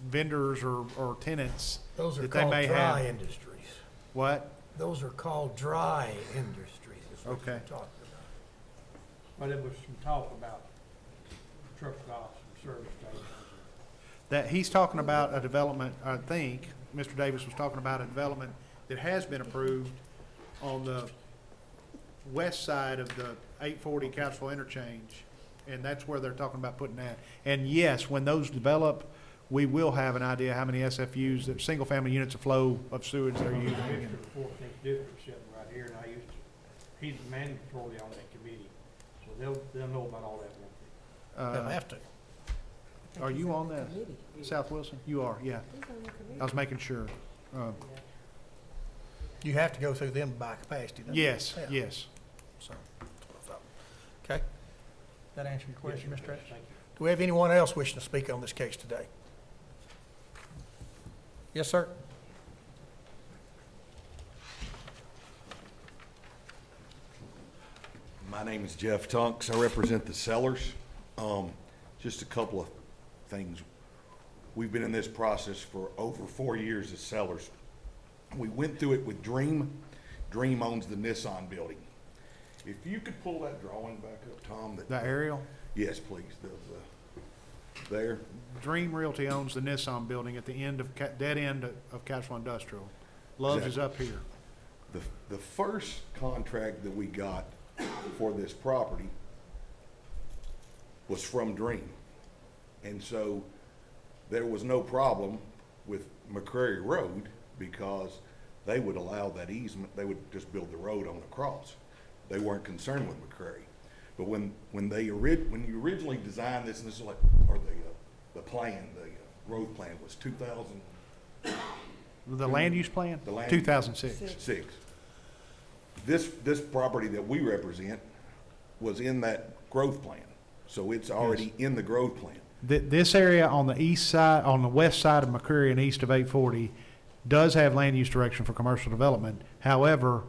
vendors or tenants Those are that they called may dry have. industries. What? Those are called dry industries, is what you're Okay. talking But there was some talk about truck stops and service stations. That he's talking about a development, I think, Mr. Davis was talking about a development that has been approved on the west side of the 840 Couchville interchange, and that's where they're talking about putting that. And yes, when those develop, we will have an idea how many SFUs, that single-family units of flow of sewage they're using. Mr. 14th District sitting right here, and he's mandatory on that committee, so they'll know about all that, won't They'll have to. Are you on that, South Wilson? You are, yeah. I was making sure. You have to go through them by capacity. don't you? Yes, Yeah. yes. So, that's what I thought. Okay. That answer your question, Yes, Mr. sir. Ash? Thank you. Do we have anyone else wishing to speak on this case today? Yes, sir. My name is Jeff Tunks. I represent the sellers. Just a couple of things. We've been in this process for over 4 years as sellers. We went through it with Dream. Dream owns the Nissan building. If you could pull that drawing back up, Tom. The aerial? Yes, please. There. Dream Realty owns the Nissan building at the end of, dead end of Couchville Industrial. Love's is up here. The first contract that we got for this property was from Dream. And so there was no problem with McCrary Road because they would allow that easement. They would just build the road on across. They weren't concerned with McCrary. But when you originally designed this, and this is like, or the plan, the growth plan was 2000. The land use plan? The land 2006. Six. This property that we represent was in that growth plan, so it's already in the growth plan. This area on the east side, on the west side of McCreary and east of 840 does have land use direction for commercial development. However,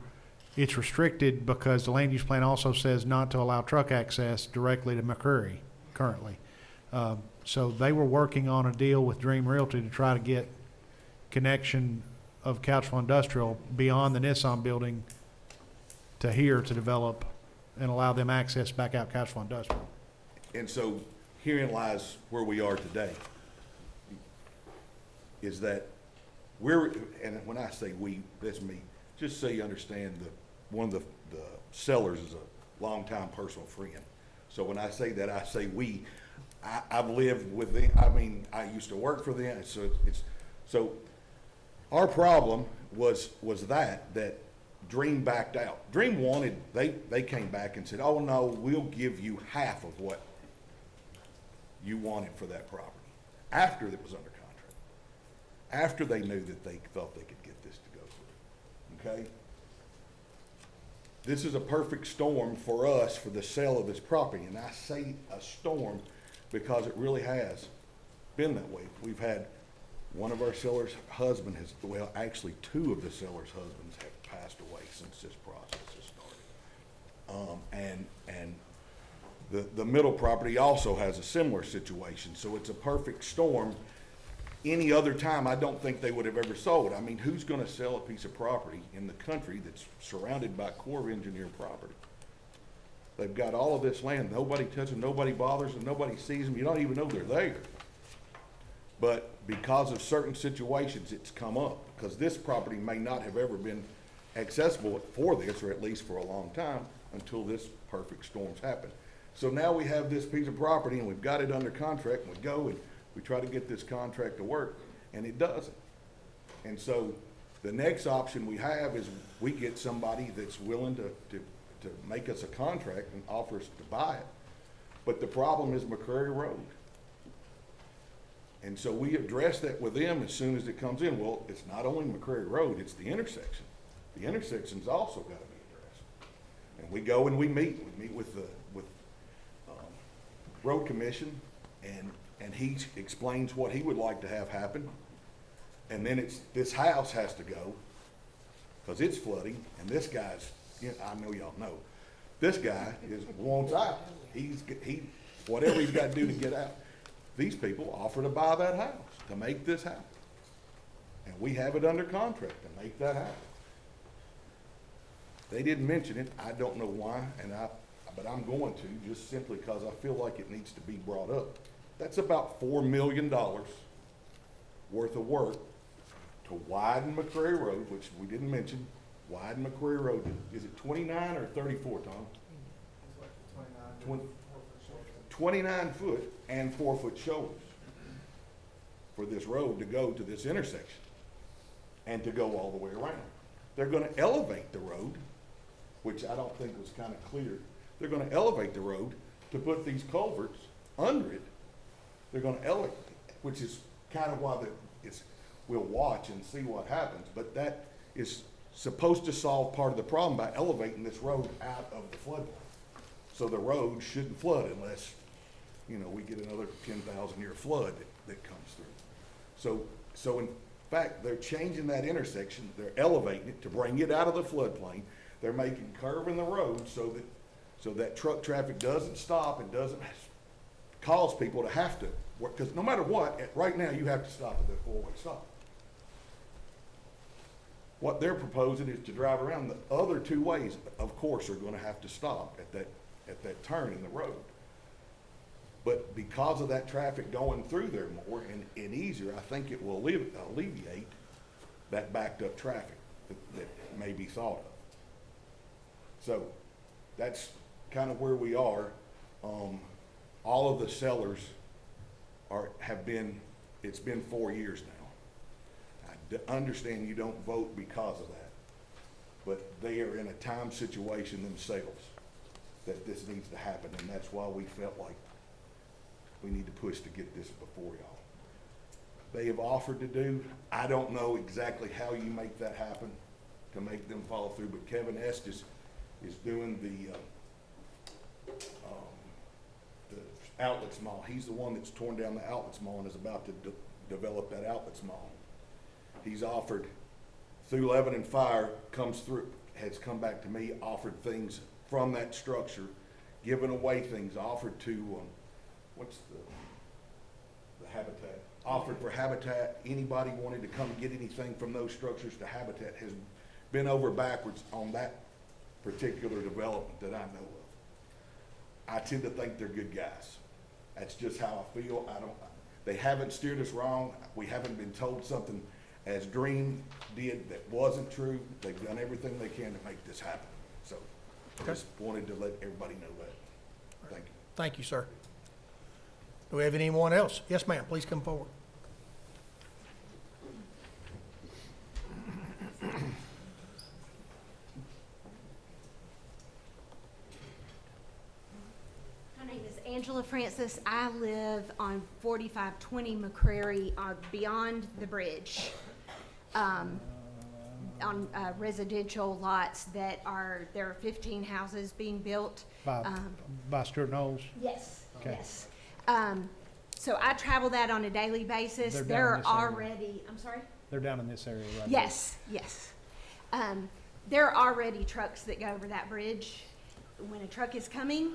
it's restricted because the land use plan also says not to allow truck access directly to McCreary currently. So they were working on a deal with Dream Realty to try to get connection of Couchville Industrial beyond the Nissan building to here to develop and allow them access back out Couchville Industrial. And so herein lies where we are today, is that and when I say we, that's me, just so you understand, one of the sellers is a longtime personal friend. So when I say that, I say we. I've lived with them. I mean, I used to work for them. So our problem was that Dream backed out. Dream wanted, they came back and said, oh no, we'll give you half of what you wanted for that property, after it was under contract, after they knew that they thought they could get this to go through, okay? This is a perfect storm for us for the sale of this property, and I say a storm because it really has been that way. We've had one of our sellers' husband actually two of the sellers' husbands have passed away since this process has started. And the middle property also has a similar situation, so it's a perfect storm. Any other time, I don't think they would have ever sold. I mean, who's gonna sell a piece of property in the country that's surrounded by Corps of Engineer property? They've got all of this land, nobody touches them, nobody bothers them, nobody sees them, you don't even know they're there. But because of certain situations, it's come up, because this property may not have ever been accessible for this, or at least for a long time, until this perfect storm's happened. So now we have this piece of property, and we've got it under contract, and we go and we try to get this contract to work, and it doesn't. And so the next option we have is we get somebody that's willing to make us a contract and offer us to buy it. But the problem is McCrary Road. And so we address that with them as soon as it comes in. Well, it's not only McCrary Road, it's the intersection. The intersection's also got to be addressed. And we go and we meet with the road commission, and he explains what he would like to have happen. And then this house has to go, because it's flooding, and this guy's, I know y'all know, this guy wants out. Whatever he's got to do to get out. These people offer to buy that house, to make this happen. And we have it under contract to make that happen. They didn't mention it, I don't know why, but I'm going to, just simply because I feel like it needs to be brought up. That's about $4 million worth of work to widen McCrary Road, which we didn't mention. Widen McCrary Road. Is it 29 or 34, Tom? 29 foot and 4 foot shoulders for this road to go to this intersection and to go all the way around. They're going to elevate the road, which I don't think was kind of clear. They're going to elevate the road to put these culverts under it. They're going to elevate, which is kind of why we'll watch and see what happens. But that is supposed to solve part of the problem by elevating this road out of the floodplain. So the road shouldn't flood unless, we get another 10,000 year flood that comes through. So in fact, they're changing that intersection. They're elevating it to bring it out of the floodplain. They're making curve in the road so that truck traffic doesn't stop and doesn't cause people to have to work. Because no matter what, right now you have to stop at the four-way stop. What they're proposing is to drive around. The other two ways, of course, are going to have to stop at that turn in the road. But because of that traffic going through there more and easier, I think it will alleviate that backed up traffic that may be thought of. So that's kind of where we are. All of the sellers it's been 4 years now. I understand you don't vote because of that, but they are in a time situation themselves that this needs to happen, and that's why we felt like we need to push to get this before y'all. They have offered to do, I don't know exactly how you make that happen to make them follow through, but Kevin Estes is doing the Outlets Mall. He's the one that's torn down the Outlets Mall and is about to develop that Outlets Mall. He's offered, through Lebanon Fire, has come back to me, offered things from that structure, given away things, offered to, what's the Habitat? Offered for Habitat. Anybody wanted to come get anything from those structures to Habitat has been over backwards on that particular development that I know of. I tend to think they're good guys. That's just how I feel. They haven't steered us wrong. We haven't been told something as Dream did that wasn't true. They've done everything they can to make this happen. So I just wanted to let everybody know that. Thank you. Thank you, sir. Do we have anyone else? Yes, ma'am, please come forward. My name is Angela Francis. I live on 4520 McCrary, beyond the bridge, on residential lots there are 15 houses being built. By Stuart Knowles? Yes, Okay. yes. So I travel that on a daily basis. They're down There in are this area. already, I'm sorry? They're down in this area right now. Yes, yes. There are already trucks that go over that bridge. When a truck is coming,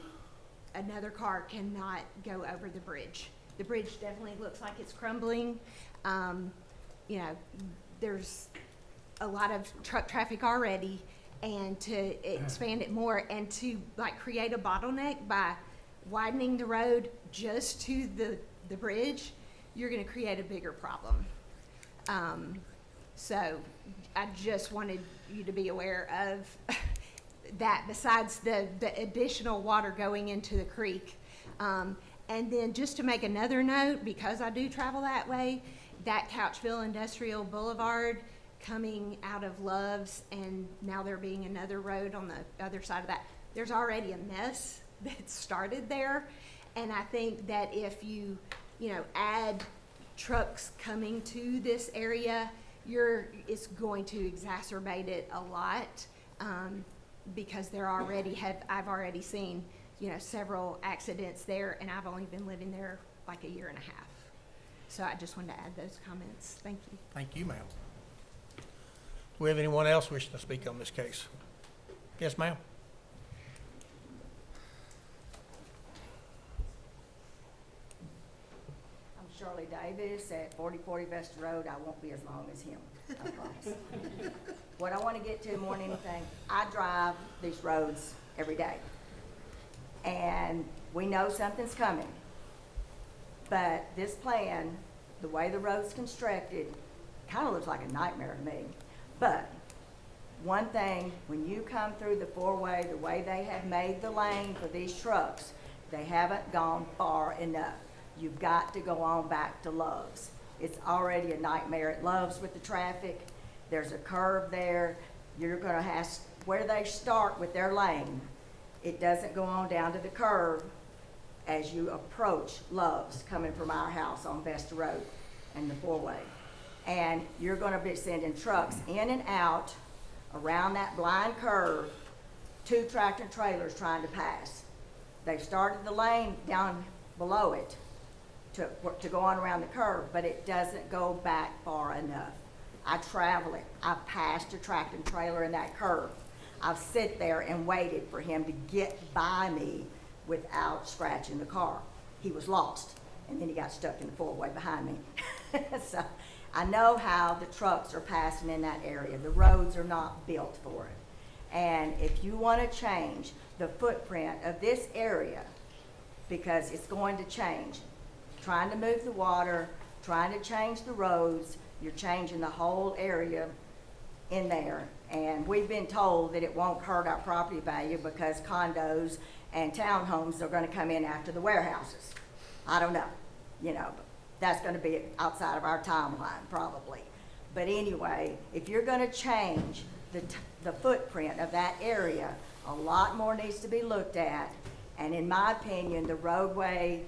another car cannot go over the bridge. The bridge definitely looks like it's crumbling. There's a lot of truck traffic already, and to expand it more and to create a bottleneck by widening the road just to the bridge you're gonna create a bigger problem. So I just wanted you to be aware of that, besides the additional water going into the creek. And then just to make another note, because I do travel that way, that Couchville Industrial Boulevard coming out of Love's, and now there being another road on the other side of that, there's already a mess that started there. And I think that if you add trucks coming to this area, it's going to exacerbate it a lot, because I've already seen, several accidents there, and I've only been living there like a year and a half. So I just wanted to add those comments. Thank you. Thank you, ma'am. Do we have anyone else wishing to speak on this case? Yes, ma'am? I'm Shirley Davis at 4040 Vesta Road. I won't be as long as him, I promise. What I want to get to more than anything, I drive these roads every day. And we know something's coming. But this plan, the way the road's constructed, kind of looks like a nightmare to me. But one thing, when you come through the four-way, the way they have made the lane for these trucks, they haven't gone far enough. You've got to go on back to Love's. It's already a nightmare at Love's with the traffic. There's a curve there. You're gonna have, where they start with their lane, it doesn't go on down to the curve as you approach Love's coming from our house on Vesta Road and the four-way. And you're gonna be sending trucks in and out around that blind curve, 2 tractor trailers trying to pass. They've started the lane down below it to go on around the curve, but it doesn't go back far enough. I travel it. I've passed a tractor trailer in that curve. I've sit there and waited for him to get by me without scratching the car. He was lost, and then he got stuck in the four-way behind me. So I know how the trucks are passing in that area. The roads are not built for it. And if you want to change the footprint of this area, because it's going to change, trying to move the water, trying to change the roads, you're changing the whole area in there. And we've been told that it won't hurt our property value because condos and townhomes are gonna come in after the warehouses. I don't know, that's gonna be outside of our timeline probably. But anyway, if you're gonna change the footprint of that area, a lot more needs to be looked at. And in my opinion, the roadway,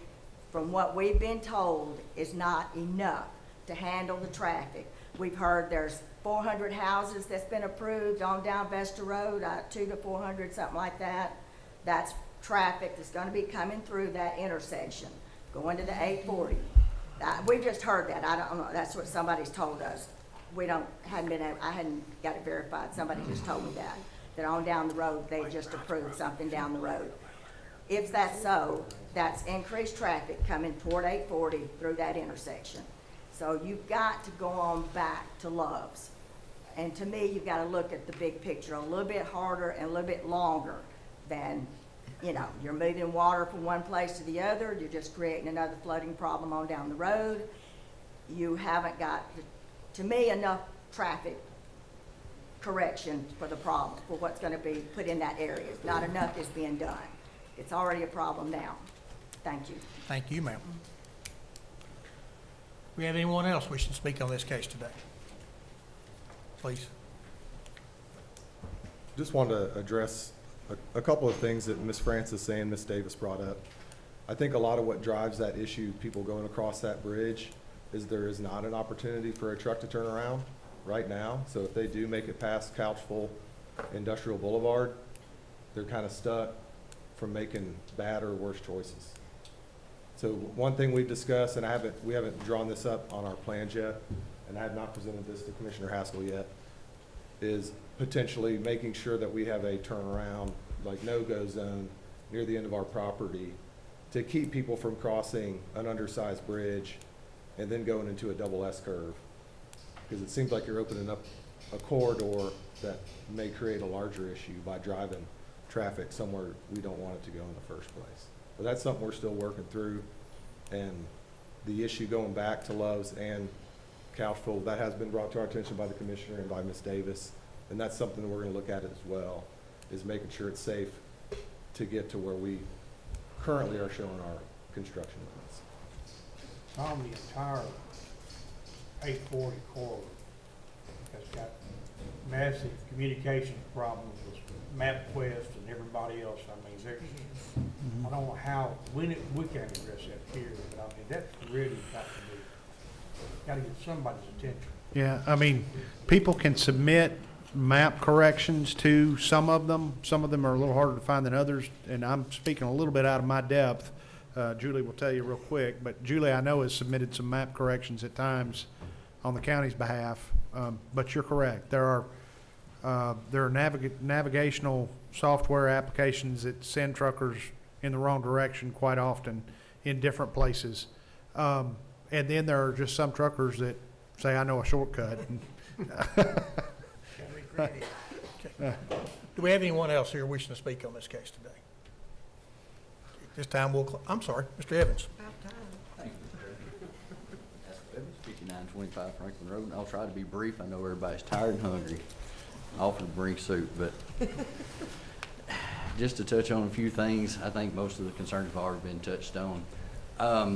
from what we've been told, is not enough to handle the traffic. We've heard there's 400 houses that's been approved on down Vesta Road, 200 to 400, something like that. That's traffic that's gonna be coming through that intersection, going to the 840. We just heard that, I don't know, that's what somebody's told us. I hadn't got it verified, somebody just told me that on down the road, they just approved something down the road. If that's so, that's increased traffic coming toward 840 through that intersection. So you've got to go on back to Love's. And to me, you've got to look at the big picture a little bit harder and a little bit longer than, you're moving water from one place to the other, you're just creating another flooding problem on down the road. You haven't got, to me, enough traffic correction for the problem, for what's going to be put in that area. Not enough is being done. It's already a problem now. Thank you. Thank you, ma'am. We have anyone else wishing to speak on this case today? Please. Just wanted to address a couple of things that Ms. Francis and Ms. Davis brought up. I think a lot of what drives that issue, people going across that bridge, is there is not an opportunity for a truck to turn around right now. So if they do make it past Couchville Industrial Boulevard, they're kind of stuck from making bad or worse choices. So one thing we've discussed, and we haven't drawn this up on our plans yet, and I have not presented this to Commissioner Haskell yet, is potentially making sure that we have a turnaround, like no-go zone near the end of our property to keep people from crossing an undersized bridge and then going into a double S curve. Because it seems like you're opening up a corridor that may create a larger issue by driving traffic somewhere we don't want it to go in the first place. But that's something we're still working through, and the issue going back to Love's and Couchville, that has been brought to our attention by the commissioner and by Ms. Davis. And that's something that we're gonna look at as well, is making sure it's safe to get to where we currently are showing our construction limits. On the entire 840 corridor has got massive communication problems with MapQuest and everybody else. I mean, there's, I don't know how, we can't address that here, but I mean, that's really got to get somebody's attention. Yeah, I mean, people can submit map corrections to some of them. Some of them are a little harder to find than others, and I'm speaking a little bit out of my depth. Julie will tell you real quick, but Julie, I know, has submitted some map corrections at times on the county's behalf. But you're correct. There are navigational software applications that send truckers in the wrong direction quite often in different places. And then there are just some truckers that say, I know a shortcut. Do we have anyone else here wishing to speak on this case today? This time I'm sorry, Mr. Evans. Thank you, Mr. Evans, 5925 Franklin Road. I'll try to be brief. I know everybody's tired and hungry. I offered to bring soup, but just to touch on a few things, I think most of the concerns have already been touched on.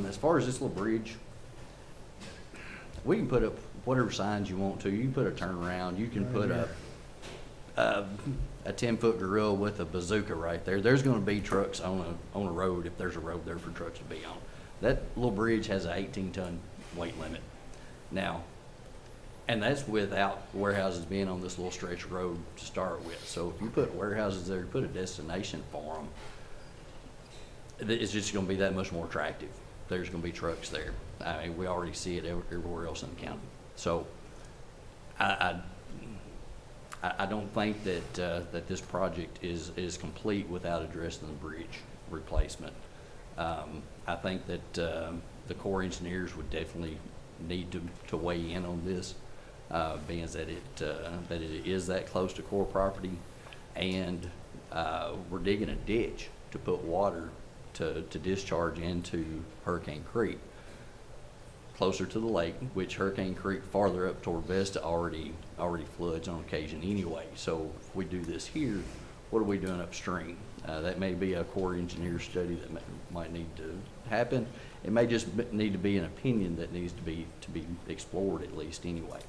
As far as this little bridge, we can put up whatever signs you want to. You can put a turnaround. You can put up a 10-foot gorilla with a bazooka right there. There's going to be trucks on a road if there's a road there for trucks to be on. That little bridge has an 18-ton weight limit now, and that's without warehouses being on this little stretch of road to start with. So if you put warehouses there, put a destination for them, it's just going to be that much more attractive. There's going to be trucks there. I mean, we already see it everywhere else in the county. So I don't think that that this project is complete without addressing the bridge replacement. I think that the Corps engineers would definitely need to weigh in on this, being that it is that close to Corps property, and we're digging a ditch to put water to discharge into Hurricane Creek, closer to the lake, which Hurricane Creek farther up toward Vesta already floods on occasion anyway. So if we do this here, what are we doing upstream? That may be a Corps engineer study that might need to happen. It may just need to be an opinion that needs to be explored at least anyway.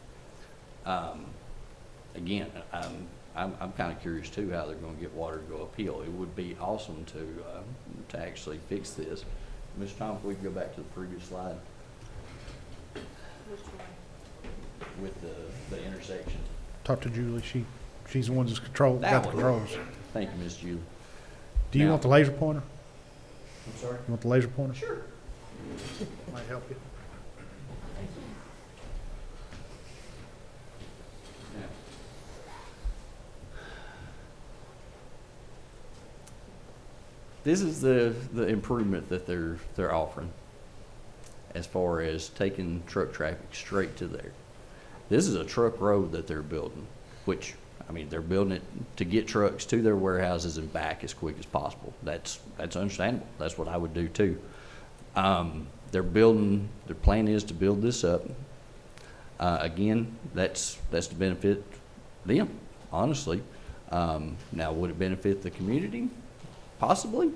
Again, I'm kind of curious too how they're going to get water to go uphill. It would be awesome to actually fix this. Mr. Thomas, we can go back to the previous slide. With the intersection. Talk to Julie. She's the one that's got the controls. Thank you, Ms. Julie. Do you want the laser pointer? I'm sorry? You want the laser pointer? Sure. Might help you. This is the improvement that they're offering as far as taking truck traffic straight to there. This is a truck road that they're building, which, I mean, they're building it to get trucks to their warehouses and back as quick as possible. That's understandable. That's what I would do too. Their plan is to build this up. Again, that's to benefit them, honestly. Now, would it benefit the community? Possibly.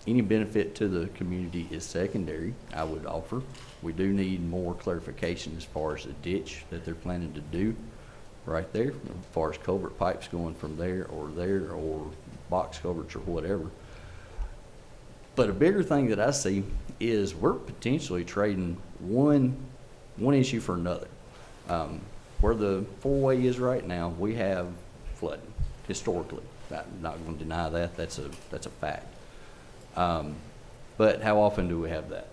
Any benefit to the community is secondary, I would offer. We do need more clarification as far as the ditch that they're planning to do right there, as far as culvert pipes going from there, or box culverts or whatever. But a bigger thing that I see is we're potentially trading one issue for another. Where the four-way is right now, we have flooding historically. I'm not going to deny that. That's a fact. But how often do we have that?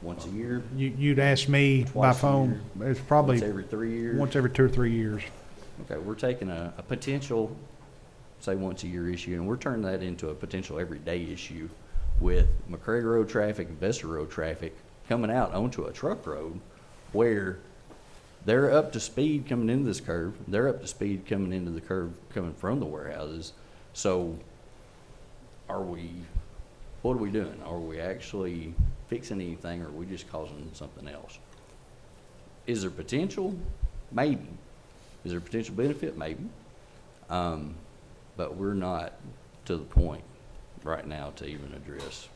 Once a year? You'd ask me by phone. It's probably once every 3 years. Once every 2 or 3 years. Okay, we're taking a potential, say, once a year issue, and we're turning that into a potential everyday issue with McCraig Road traffic and Vesta Road traffic coming out onto a truck road where they're up to speed coming into this curve. They're up to speed coming into the curve coming from the warehouses. So are we what are we doing? Are we actually fixing anything, or are we just causing something else? Is there potential? Maybe. Is there potential benefit? Maybe. But we're not to the point right now to even address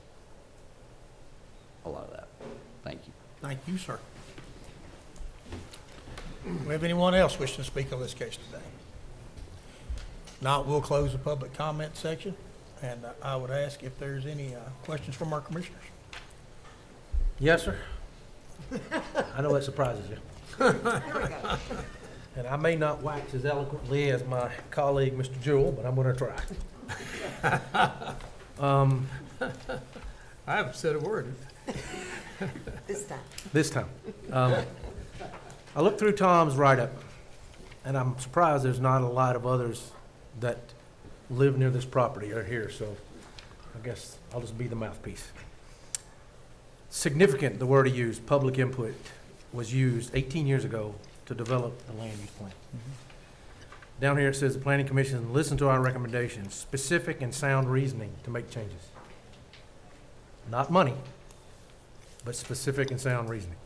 a lot of that. Thank you. Thank you, sir. Do we have anyone else wishing to speak on this case today? Not, we'll close the public comment section, and I would ask if there's any questions from our commissioners. Yes, sir. I know that surprises you. And I may not wax as eloquently as my colleague, Mr. Jewell, but I'm gonna try. I haven't said a word. This time. I looked through Tom's write-up, and I'm surprised there's not a lot of others that live near this property or here, so I guess I'll just be the mouthpiece. Significant, the word he used, public input, was used 18 years ago to develop the land use plan. Down here it says the planning commission listened to our recommendations, specific and sound reasoning to make changes. Not money, but specific and sound reasoning.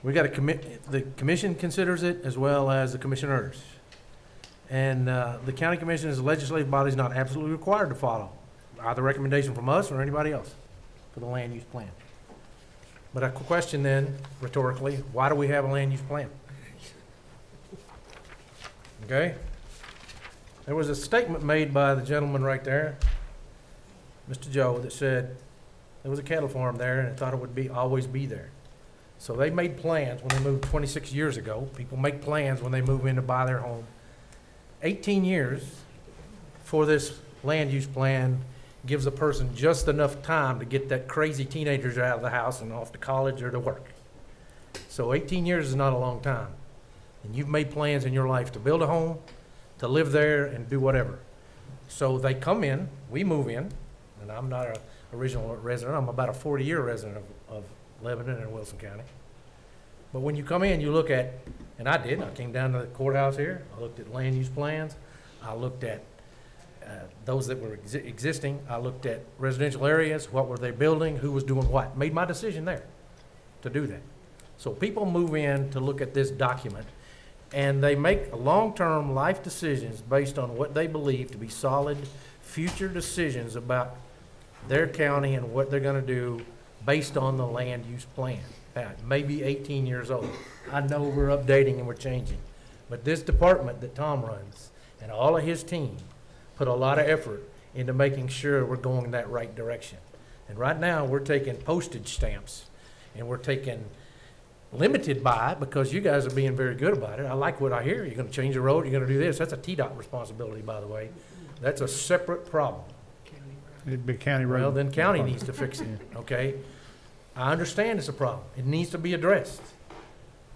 We got the commission considers it as well as the commissioners. And the county commission as a legislative body is not absolutely required to follow either recommendation from us or anybody else for the land use plan. But I question then, rhetorically, why do we have a land use plan? Okay? There was a statement made by the gentleman right there, Mr. Joe, that said there was a cattle farm there and thought it would always be there. So they made plans when they moved 26 years ago. People make plans when they move in to buy their home. 18 years for this land use plan gives a person just enough time to get that crazy teenagers out of the house and off to college or to work. So 18 years is not a long time. And you've made plans in your life to build a home, to live there, and do whatever. So they come in, we move in, and I'm not an original resident. I'm about a 40-year resident of Lebanon and Wilson County. But when you come in, you look at, and I did, I came down to the courthouse here, I looked at land use plans, I looked at those that were existing, I looked at residential areas, what were they building, who was doing what, made my decision there to do that. So people move in to look at this document, and they make long-term life decisions based on what they believe to be solid future decisions about their county and what they're gonna do based on the land use plan. Maybe 18 years old. I know we're updating and we're changing. But this department that Tom runs and all of his team put a lot of effort into making sure we're going that right direction. And right now, we're taking postage stamps and we're taking limited by, because you guys are being very good about it. I like what I hear. You're gonna change the road, you're gonna do this. That's a TDOT responsibility, by the way. That's a separate problem. It'd be county road. Well, then county needs to fix it, okay? I understand it's a problem. It needs to be addressed.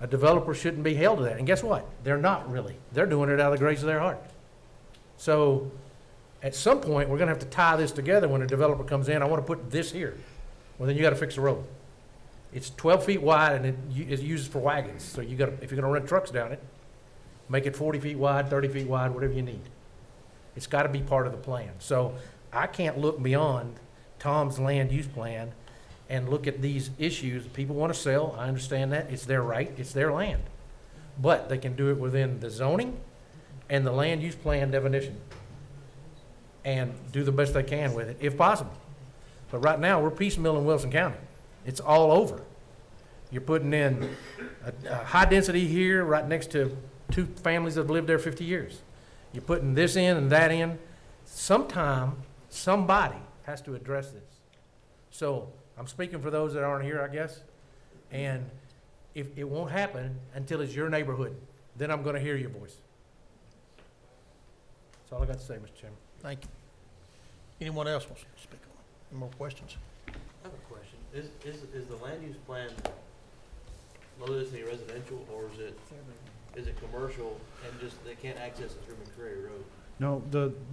A developer shouldn't be held to that. And guess what? They're not really. They're doing it out of the grace of their heart. So at some point, we're gonna have to tie this together when a developer comes in. I wanna put this here. Well, then you gotta fix the road. It's 12 feet wide and it's used for wagons. So you gotta, if you're gonna run trucks down it, make it 40 feet wide, 30 feet wide, whatever you need. It's gotta be part of the plan. So I can't look beyond Tom's land use plan and look at these issues. People want to sell, I understand that, it's their right, it's their land. But they can do it within the zoning and the land use plan definition and do the best they can with it, if possible. But right now, we're piecemeal in Wilson County. It's all over. You're putting in a high density here, right next to two families that have lived there 50 years. You're putting this in and that in. Sometime, somebody has to address this. So I'm speaking for those that aren't here, I guess. And if it won't happen until it's your neighborhood, then I'm gonna hear your voice. That's all I got to say, Mr. Chairman. Thank you. Anyone else wants to speak on it? Any more questions? I have a question. Is the land use plan low density residential, or is it commercial and just they can't access it through McCreary Road? No,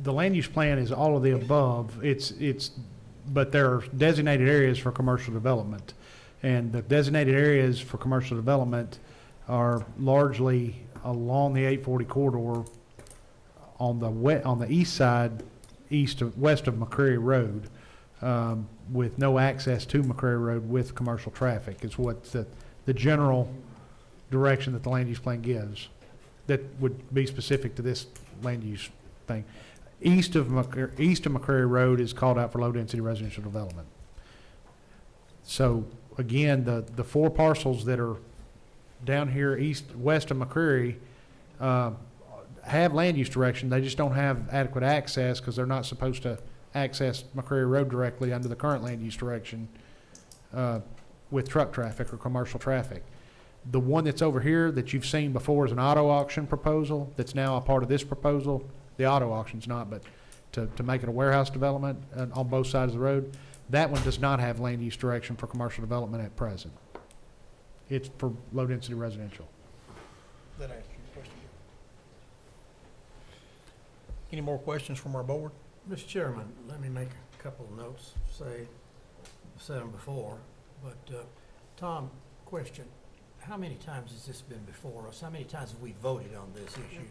the land use plan is all of the above. But there are designated areas for commercial development. And the designated areas for commercial development are largely along the 840 corridor on the east side west of McCreary Road, with no access to McCreary Road with commercial traffic is what the general direction that the land use plan gives. That would be specific to this land use thing. East of McCreary Road is called out for low-density residential development. So again, the 4 parcels that are down here west of McCreary have land use direction. They just don't have adequate access because they're not supposed to access McCreary Road directly under the current land use direction with truck traffic or commercial traffic. The one that's over here that you've seen before is an auto auction proposal that's now a part of this proposal. The auto auction's not, but to make it a warehouse development on both sides of the road, that one does not have land use direction for commercial development at present. It's for low-density residential. That answers your question. Any more questions from our board? Mr. Chairman, let me make a couple of notes. I've said them before, but Tom, question. How many times has this been before us? How many times have we voted on this issue?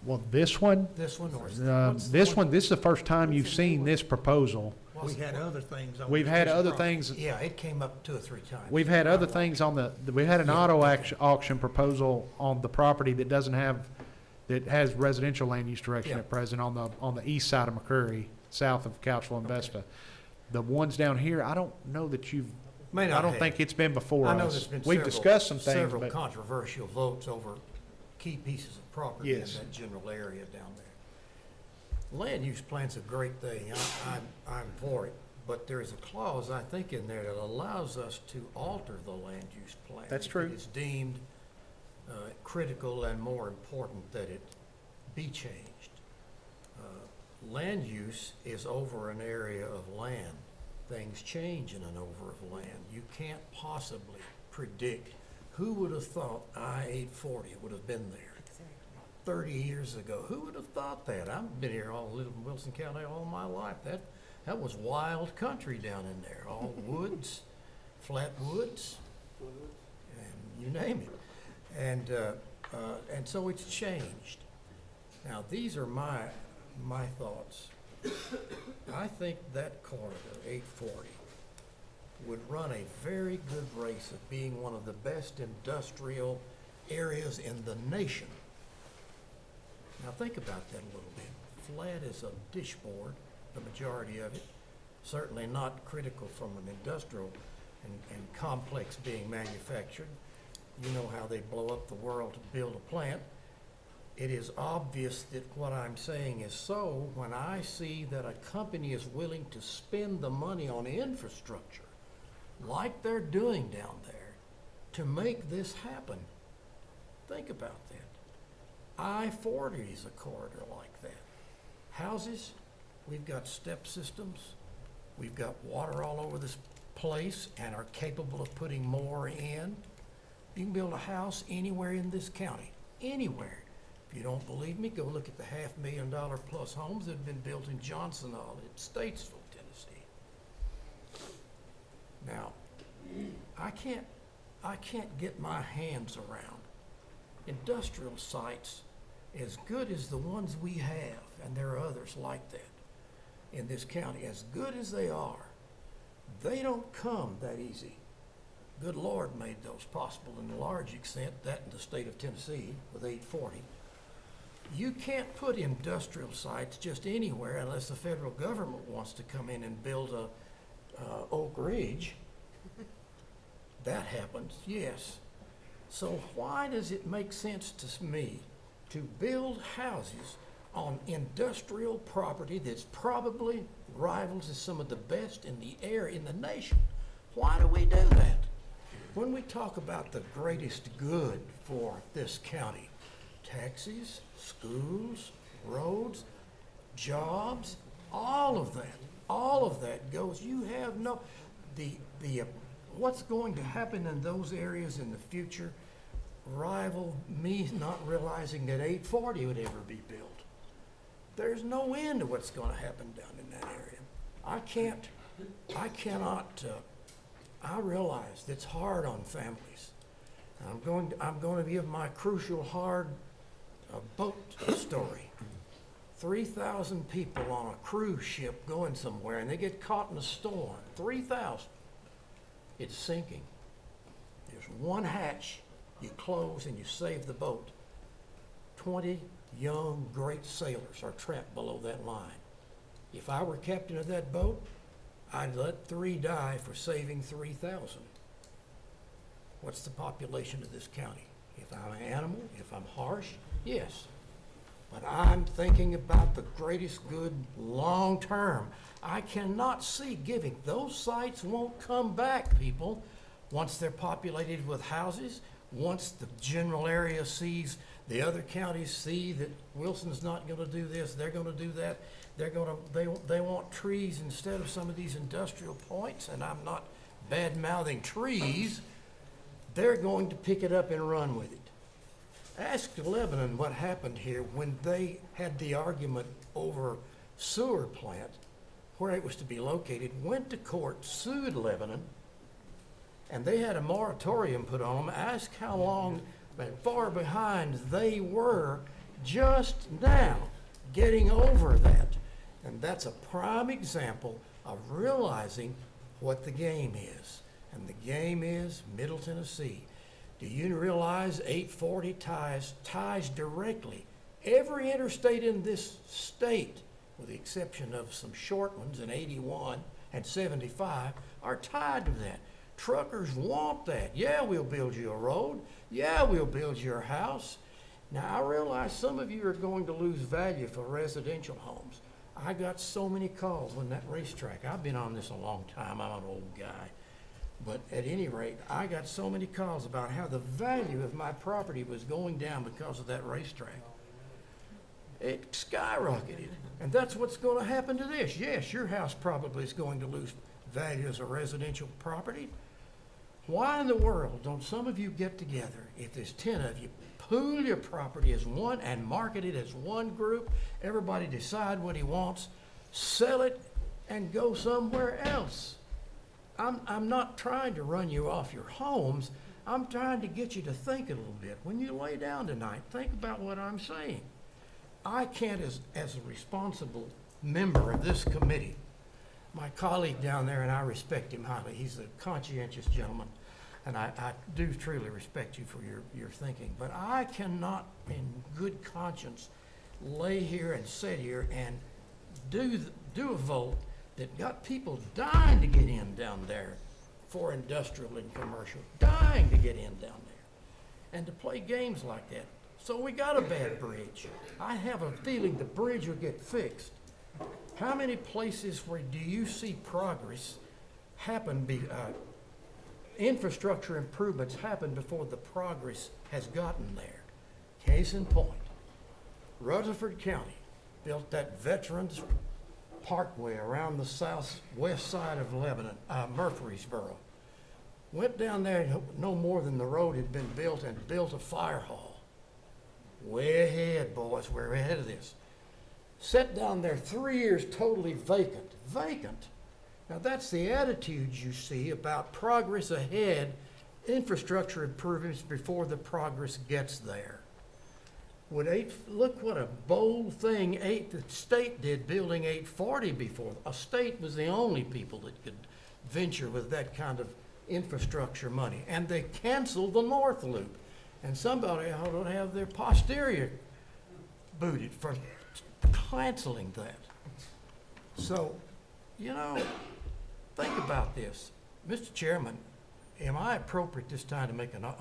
Well, this one, This one or? this is the first time you've seen this proposal. We had other things on. We've had other things. Yeah, it came up 2 or 3 times. We've had other things on we had an auto auction proposal on the property that that has residential land use direction at present on the east side of McCreary, south of Couchville and Vesta. The ones down here, I don't know that I don't think it's been before us. I know there's been We've discussed some things, several but controversial votes over key pieces of property in Yes. that general area down there. Land use plan's a great thing. I'm for it, but there is a clause, I think, in there that allows us to alter the land use plan. That's true. It is deemed critical and more important that it be changed. Land use is over an area of land. Things change in an over of land. You can't possibly predict. Who would have thought I-840 would have been there 30 years ago? Who would have thought that? I've been here lived in Wilson County all my life. That was wild country down in there. All woods, flat woods, and you name it. And so it's changed. Now, these are my thoughts. I think that corridor, 840, would run a very good race of being one of the best industrial areas in the nation. Now, think about that a little bit. Flat as a dishboard, the majority of it. Certainly not critical from an industrial and complex being manufactured. You know how they blow up the world to build a plant. It is obvious that what I'm saying is so when I see that a company is willing to spend the money on infrastructure like they're doing down there to make this happen. Think about that. I-40 is a corridor like that. Houses, we've got step systems, we've got water all over this place and are capable of putting more in. You can build a house anywhere in this county, anywhere. If you don't believe me, go look at the $500,000 plus homes that have been built in Johnsonville, in Statesville, Tennessee. Now, I can't get my hands around industrial sites as good as the ones we have, and there are others like that in this county, as good as they are. They don't come that easy. Good Lord made those possible in a large extent, that in the state of Tennessee with 840. You can't put industrial sites just anywhere unless the federal government wants to come in and build a Oak Ridge. That happens, yes. So why does it make sense to me to build houses on industrial property that's probably rivals as some of the best in the air in the nation? Why do we do that? When we talk about the greatest good for this county, taxis, schools, roads, jobs, all of that goes. You have no, what's going to happen in those areas in the future rival me not realizing that 840 would ever be built. There's no end to what's going to happen down in that area. I realize it's hard on families. I'm going to give my crucial hard boat story. 3,000 people on a cruise ship going somewhere and they get caught in a storm. 3,000. It's sinking. There's one hatch, you close and you save the boat. 20 young, great sailors are trapped below that line. If I were captain of that boat, I'd let 3 die for saving 3,000. What's the population of this county? If I'm an animal, if I'm harsh, yes. But I'm thinking about the greatest good long term. I cannot see giving. Those sites won't come back, people, once they're populated with houses, once the general area sees, the other counties see that Wilson's not gonna do this, they're gonna do that. They want trees instead of some of these industrial points, and I'm not bad-mouthing trees. They're going to pick it up and run with it. Ask Lebanon what happened here when they had the argument over sewer plant, where it was to be located, went to court, sued Lebanon, and they had a moratorium put on them. Ask how long, far behind they were just now getting over that. And that's a prime example of realizing what the game is. And the game is Middle Tennessee. Do you realize 840 ties directly every interstate in this state, with the exception of some short ones in 81 and 75, are tied to that. Truckers want that. Yeah, we'll build you a road. Yeah, we'll build you a house. Now, I realize some of you are going to lose value for residential homes. I got so many calls on that racetrack. I've been on this a long time. I'm an old guy. But at any rate, I got so many calls about how the value of my property was going down because of that racetrack. It skyrocketed. And that's what's going to happen to this. Yes, your house probably is going to lose value as a residential property. Why in the world don't some of you get together, if there's 10 of you, pool your property as one and market it as one group, everybody decide what he wants, sell it, and go somewhere else. I'm not trying to run you off your homes. I'm trying to get you to think a little bit. When you lay down tonight, think about what I'm saying. I can't, as a responsible member of this committee, my colleague down there, and I respect him highly, he's a conscientious gentleman, and I do truly respect you for your thinking, but I cannot in good conscience lay here and sit here and do a vote that got people dying to get in down there for industrial and commercial, dying to get in down there, and to play games like that. So we got a bad bridge. I have a feeling the bridge will get fixed. How many places where do you see progress happen, infrastructure improvements happen before the progress has gotten there? Case in point, Rutherford County built that Veterans Parkway around the southwest side of Lebanon, Murfreesboro. Went down there, no more than the road had been built, and built a fire hall. Way ahead, boys, we're ahead of this. Sat down there 3 years totally vacant. Vacant. Now that's the attitude you see about progress ahead, infrastructure improvements before the progress gets there. Look what a bold thing the state did building 840 before. A state was the only people that could venture with that kind of infrastructure money. And they canceled the North Loop. And somebody ought to have their posterior booted for canceling that. So, think about this. Mr. Chairman, am I appropriate this time to make a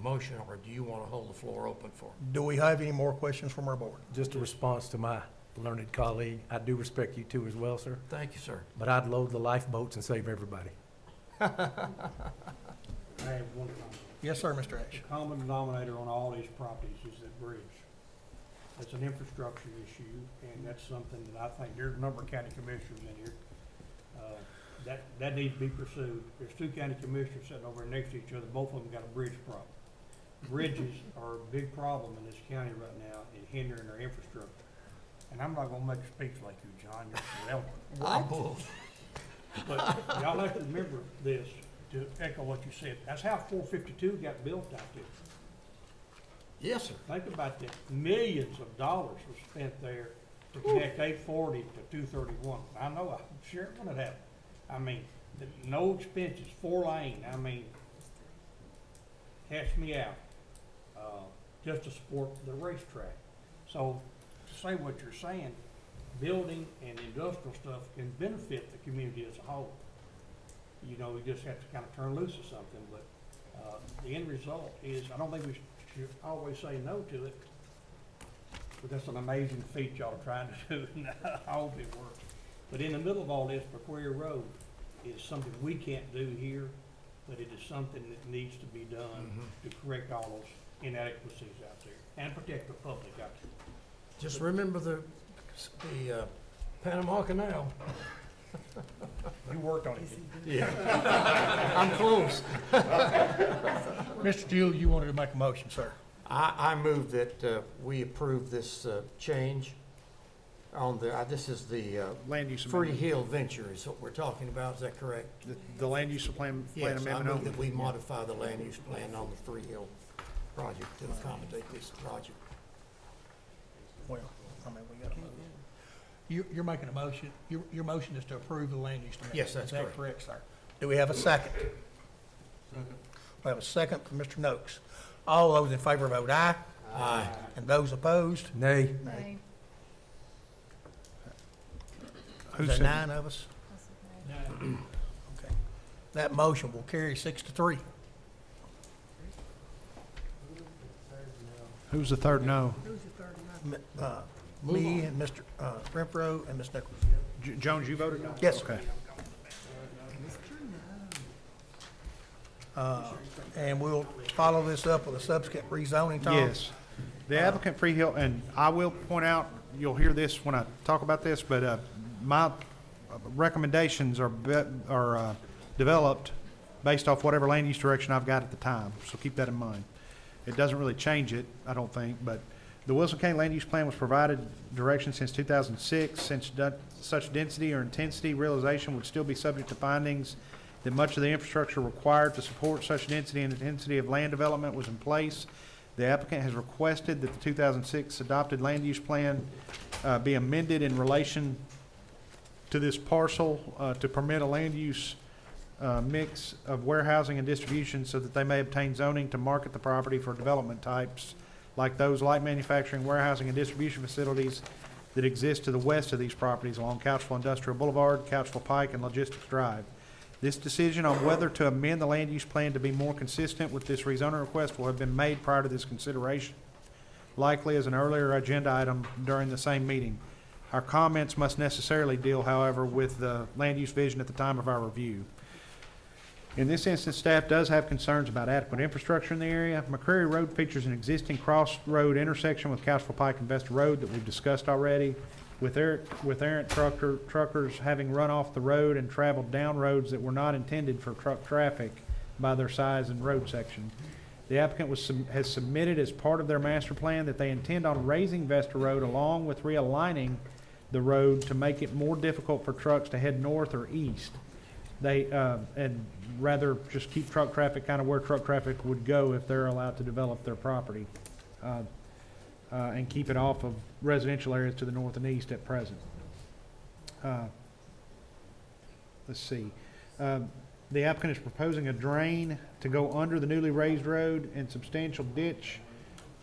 motion, or do you want to hold the floor open for it? Do we have any more questions from our board? Just a response to my learned colleague. I do respect you too as well, sir. Thank you, sir. But I'd load the lifeboats and save everybody. I have one comment. Yes, sir, Mr. Ash. The common denominator on all these properties is that bridge. It's an infrastructure issue, and that's something that I think there's a number of county commissioners in here. That needs to be pursued. There's 2 county commissioners sitting over next to each other. Both of them got a bridge problem. Bridges are a big problem in this county right now in hindering our infrastructure. And I'm not gonna make a speech like you, John. You're so eloquent. But y'all have to remember this, to echo what you said. That's how 452 got built out there. Yes, sir. Think about that, millions of dollars were spent there to connect 840 to 231. I know, I'm sure it would have. I mean, no expenses, 4-lane, I mean, catch me out, just to support the racetrack. So, to say what you're saying, building and industrial stuff can benefit the community as a whole. You know, we just have to kind of turn loose or something, but, the end result is, I don't think we should always say no to it, but that's an amazing feat y'all are trying to do, and I hope it works. But in the middle of all this, McQuarrie Road is something we can't do here, but it is something that needs to be done to correct all those inadequacies out there and protect the public out there. Just remember the Panama Canal. You worked on it. Yeah. I'm close. Mr. Jewell, you wanted to make a motion, sir. I move that we approve this change on the, this is the Land use Free amendment. Hill Venture is what we're talking about, is that correct? The land use plan Yes, I amendment move only. that we modify the land use plan on the Free Hill project to accommodate this project. Well, I mean, we got a motion. You're making a motion, your motion is to approve the land use amendment. Yes, that's Is that correct. correct, sir? Do we have a second? We have a second from Mr. Noakes. All those in favor vote aye. Aye. And those opposed? Nay. Nay. Who Is there said- 9 of us? Okay. That motion will carry 6-3. Who's the third no? Me and Mr. Renfro and Ms. Nichols. Jones, you voted no? Yes, sir. Okay. And we'll follow this up with a subsequent rezoning, Tom? Yes. The applicant Free Hill, and I will point out, you'll hear this when I talk about this, but my recommendations are developed based off whatever land use direction I've got at the time, so keep that in mind. It doesn't really change it, I don't think, but the Wilson County Land Use Plan was provided direction since 2006, since such density or intensity realization would still be subject to findings that much of the infrastructure required to support such density and intensity of land development was in place. The applicant has requested that the 2006 adopted land use plan be amended in relation to this parcel to permit a land use mix of warehousing and distribution so that they may obtain zoning to market the property for development types like those light manufacturing, warehousing, and distribution facilities that exist to the west of these properties along Couchville Industrial Boulevard, Couchville Pike, and Logistics Drive. This decision on whether to amend the land use plan to be more consistent with this rezoning request will have been made prior to this consideration, likely as an earlier agenda item during the same meeting. Our comments must necessarily deal, however, with the land use vision at the time of our review. In this instance, staff does have concerns about adequate infrastructure in the area. McCreary Road features an existing crossroad intersection with Couchville Pike and Vesta Road that we've discussed already, with errant truckers having run off the road and traveled down roads that were not intended for truck traffic by their size and road section. The applicant has submitted as part of their master plan that they intend on raising Vesta Road along with realigning the road to make it more difficult for trucks to head north or east. They, and rather just keep truck traffic kind of where truck traffic would go if they're allowed to develop their property. And keep it off of residential areas to the north and east at present. Let's see. The applicant is proposing a drain to go under the newly raised road and substantial ditch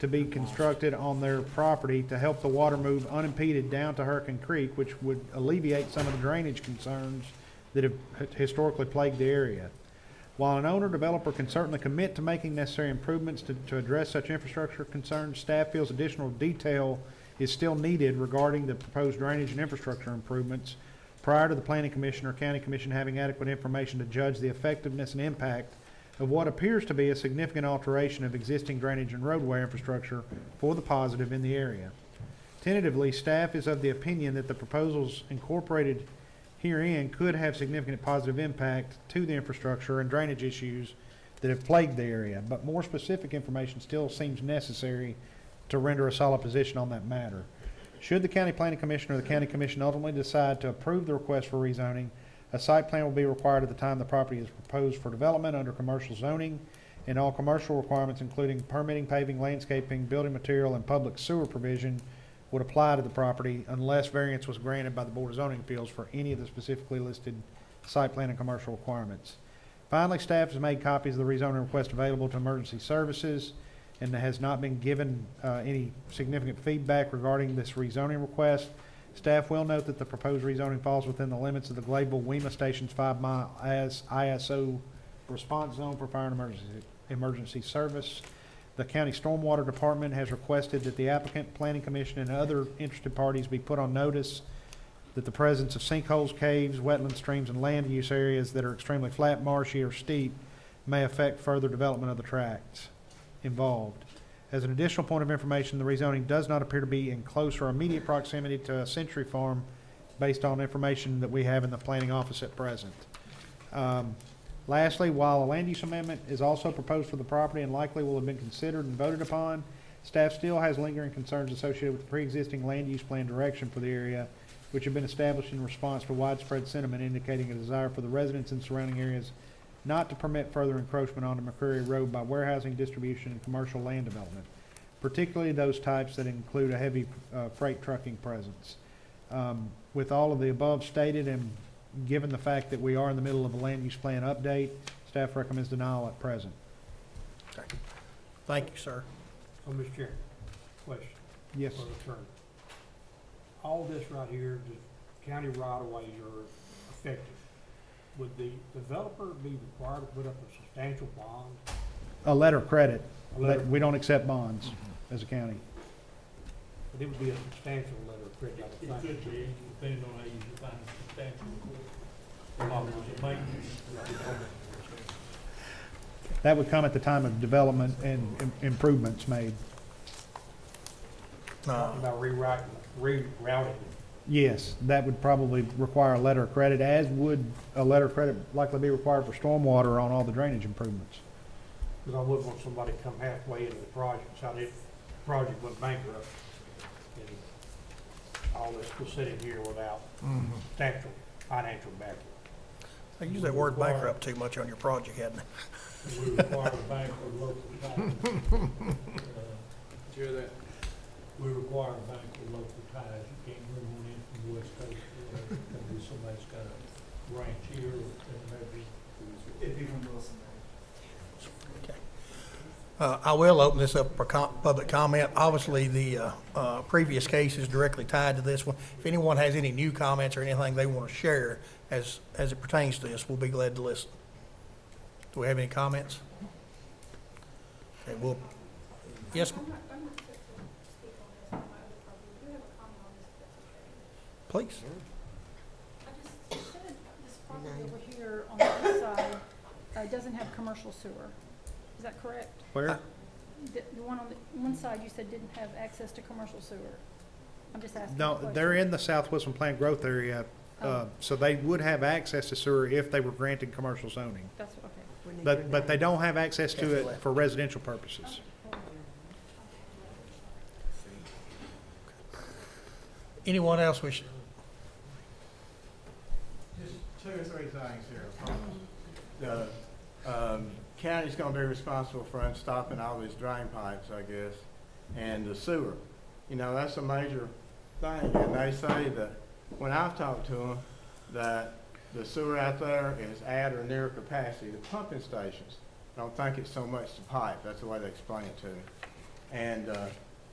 to be constructed on their property to help the water move unimpeded down to Hurricane Creek, which would alleviate some of the drainage concerns that have historically plagued the area. While an owner-developer can certainly commit to making necessary improvements to address such infrastructure concerns, staff feels additional detail is still needed regarding the proposed drainage and infrastructure improvements prior to the Planning Commission or County Commission having adequate information to judge the effectiveness and impact of what appears to be a significant alteration of existing drainage and roadway infrastructure for the positive in the area. Tentatively, staff is of the opinion that the proposals incorporated herein could have significant positive impact to the infrastructure and drainage issues that have plagued the area, but more specific information still seems necessary to render a solid position on that matter. Should the County Planning Commission or the County Commission ultimately decide to approve the request for rezoning, a site plan will be required at the time the property is proposed for development under commercial zoning and all commercial requirements, including permitting, paving, landscaping, building material, and public sewer provision, would apply to the property unless variance was granted by the Board of Zoning Appeals for any of the specifically listed site plan and commercial requirements. Finally, staff has made copies of the rezoning request available to emergency services and has not been given any significant feedback regarding this rezoning request. Staff will note that the proposed rezoning falls within the limits of the Gladeville WEMA Station's 5-mile ISO response zone for fire and emergency service. The county stormwater department has requested that the applicant, planning commission, and other interested parties be put on notice that the presence of sinkholes, caves, wetland streams, and land use areas that are extremely flat, marshy, or steep may affect further development of the tracts involved. As an additional point of information, the rezoning does not appear to be in close or immediate proximity to a Century Farm based on information that we have in the planning office at present. Lastly, while a land use amendment is also proposed for the property and likely will have been considered and voted upon, staff still has lingering concerns associated with the pre-existing land use plan direction for the area, which have been established in response to widespread sentiment indicating a desire for the residents in surrounding areas not to permit further encroachment onto McCreary Road by warehousing, distribution, and commercial land development, particularly those types that include a heavy freight trucking presence. With all of the above stated and given the fact that we are in the middle of a land use plan update, staff recommends denial at present. Okay. Thank you, sir. So, Mr. Chairman, question. Yes. For the attorney. All this right here, the county right-of-ways are effective. Would the developer be required to put up a substantial bond? A letter of credit, A letter- but we don't accept bonds as a county. But it would be a substantial letter of credit, I would think. It could be, depending on how you define substantial. That would come at the time of development and improvements made. Talking about rerouting. Yes, that would probably require a letter of credit, as would a letter of credit likely be required for stormwater on all the drainage improvements. Because I wouldn't want somebody to come halfway into the project, so the project went bankrupt. And all this was sitting here without substantial financial backing. I use that word bankrupt too much on your project, hadn't I? We require the bank for local ties. Hear that? We require a bank for local ties. You can't bring one in from the west coast. Maybe somebody's got a ranch here, and maybe. It'd be from Wilson. I will open this up for public comment. Obviously, the previous case is directly tied to this one. If anyone has any new comments or anything they want to share as it pertains to this, we'll be glad to listen. Do we have any comments? Okay, well, yes, please. I just said this property over here on the east side doesn't have commercial sewer. Is that correct? Where? The one on the one side you said didn't have access to commercial sewer. I'm just asking. a No, question. they're in the southwestern plant growth area, so they would have access to sewer if they were granted commercial zoning. That's, okay. But they don't have access to it for residential purposes. Anyone else wish? Just two or three things here. The county's gonna be responsible for unstopping all these drain pipes, I guess, and the sewer. You know, that's a major thing, and they say that, when I've talked to them, that the sewer out there is at or near capacity. The pumping stations, I don't think it's so much the pipe, that's the way they explain it to me. And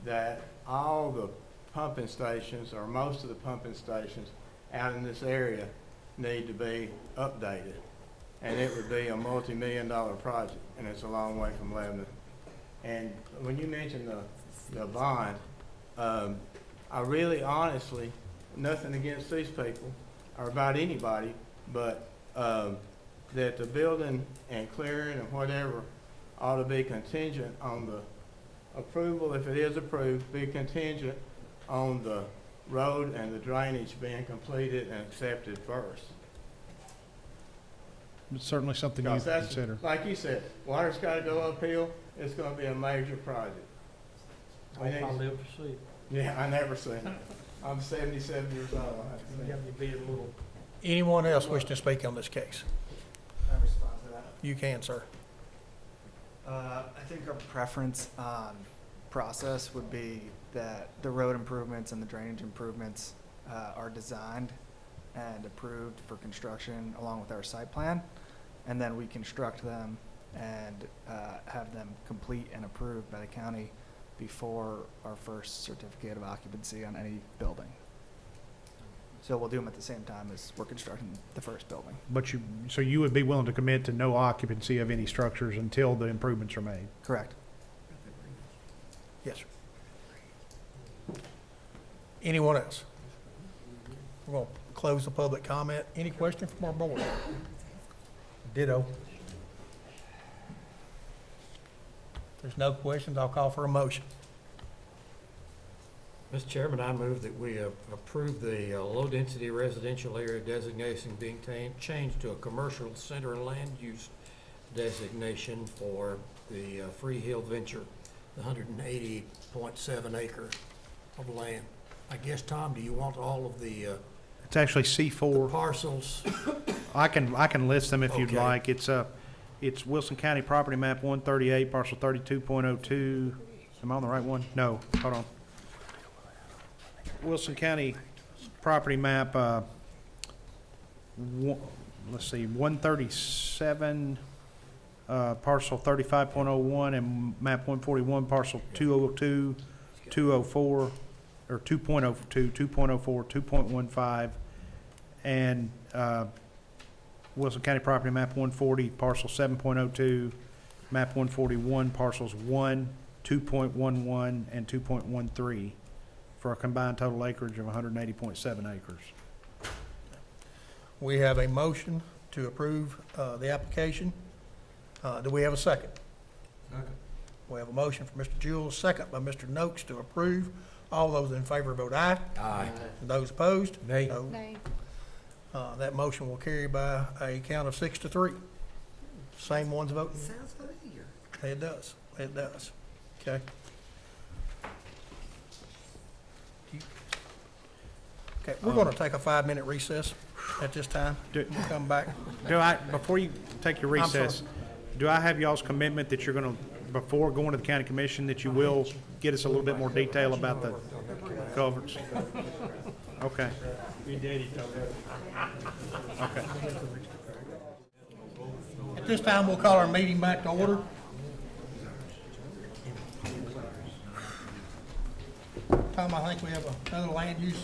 that all the pumping stations, or most of the pumping stations out in this area need to be updated. And it would be a multi-million-dollar project, and it's a long way from Lebanon. And when you mentioned the bond, I really honestly, nothing against these people or about anybody, but that the building and clearing and whatever ought to be contingent on the approval, if it is approved, be contingent on the road and the drainage being completed and accepted first. It's certainly something you Because can that's, consider. like you said, water's gotta go uphill, it's gonna be a major project. We need- I live to see it. Yeah, I never seen it. I'm 77 years old. I haven't seen You it. have to be a little. Anyone else wish to speak on this case? Can I respond to that? You can, sir. I think our preference on process would be that the road improvements and the drainage improvements are designed and approved for construction along with our site plan, and then we construct them and have them complete and approved by the county before our first certificate of occupancy on any building. So we'll do them at the same time as we're constructing the first building. But so you would be willing to commit to no occupancy of any structures until the improvements are made? Correct. Yes, sir. Anyone else? We're going to close the public comment. Any question from our board? Ditto. If there's no questions, I'll call for a motion. Mr. Chairman, I move that we approve the low-density residential area designation being changed to a commercial center land use designation for the Free Hill Venture, the 180.7 acre of land. I guess, Tom, do you want all of the It's actually C4. parcels? I can list them if you'd Okay. like. It's Wilson County Property Map 138, parcel 32.02. Am I on the right one? No, hold on. Wilson County Property Map, let's see, 137, parcel 35.01, and map 141, parcel 202, 204, or 2.02, 2.04, 2.15, and Wilson County Property Map 140, parcel 7.02, map 141, parcels 1, 2.11, and 2.13, for a combined total acreage of 180.7 acres. We have a motion to approve the application. Do we have a second? Second. We have a motion from Mr. Jewell, second by Mr. Noakes to approve. All those in favor vote aye. Aye. Those opposed? Nay. No. Nay. That motion will carry by a count of 6-3. Same ones voting? Sounds familiar. It does. It does. Okay. Okay, we're going to take a 5-minute recess at this time. Do- We'll come back. Before you take your I'm sorry. recess, do I have y'all's commitment that you're gonna, before going to the county commission, that you will get us a little bit more detail about the culverts? Okay. Okay. At this time, we'll call our meeting back to order. Tom, I think we have another land use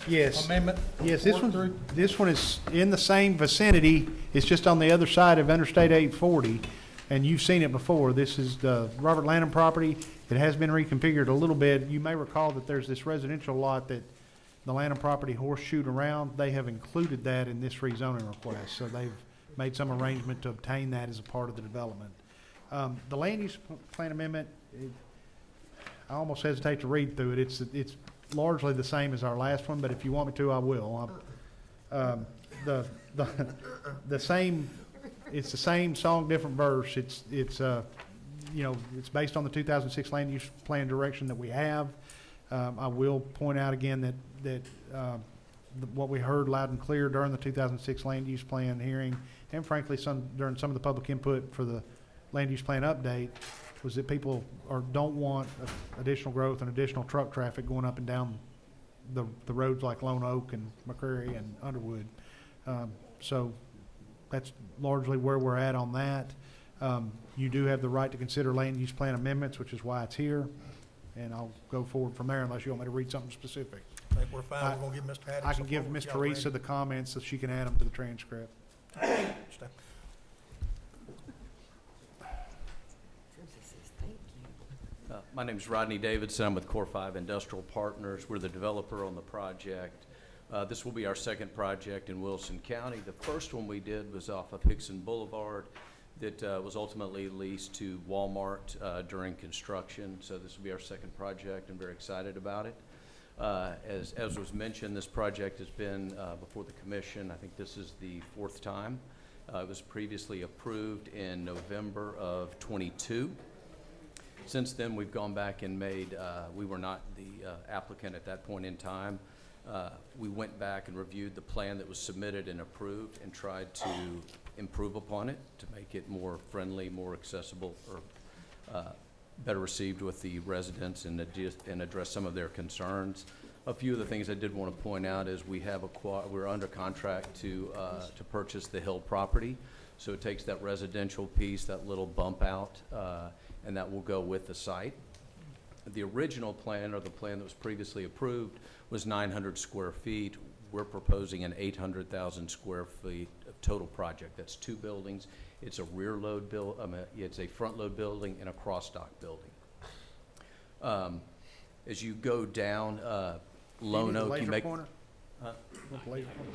Yes. amendment. Yes, to work through. this one is in the same vicinity. It's just on the other side of Interstate 840, and you've seen it before. This is the Robert Lanham property. It has been reconfigured a little bit. You may recall that there's this residential lot that the Lanham property horseshoed around. They have included that in this rezoning request, so they've made some arrangement to obtain that as a part of the development. The land use plan amendment, I almost hesitate to read through it. It's largely the same as our last one, but if you want me to, I will. The same, it's the same song, different verse. It's based on the 2006 land use plan direction that we have. I will point out again that what we heard loud and clear during the 2006 land use plan hearing, and frankly, during some of the public input for the land use plan update, was that people don't want additional growth and additional truck traffic going up and down the roads like Lone Oak and McCreary and Underwood. So that's largely where we're at on that. You do have the right to consider land use plan amendments, which is why it's here. And I'll go forward from there unless you want me to read something specific. I think we're fine. We're going to give Mr. Haddix. I can give some Ms. y'all ready? Teresa the comments so she can add them to the transcript. My name's Rodney Davidson. I'm with Core 5 Industrial Partners. We're the developer on the project. This will be our second project in Wilson County. The first one we did was off of Hickson Boulevard that was ultimately leased to Walmart during construction. So this will be our second project. I'm very excited about it. As was mentioned, this project has been before the commission. I think this is the fourth time. It was previously approved in November of '22. Since then, we've gone back and made, we were not the applicant at that point in time. We went back and reviewed the plan that was submitted and approved and tried to improve upon it to make it more friendly, more accessible, or better received with the residents and address some of their concerns. A few of the things I did want to point out is we're under contract to purchase the Hill property. So it takes that residential piece, that little bump out, and that will go with the site. The original plan, or the plan that was previously approved, was 900 square feet. We're proposing an 800,000 square feet of total project. That's 2 buildings. It's a rear load it's a front load building and a cross dock building. As you go down Lone Oak, you make. Corner? Huh? Laser corner?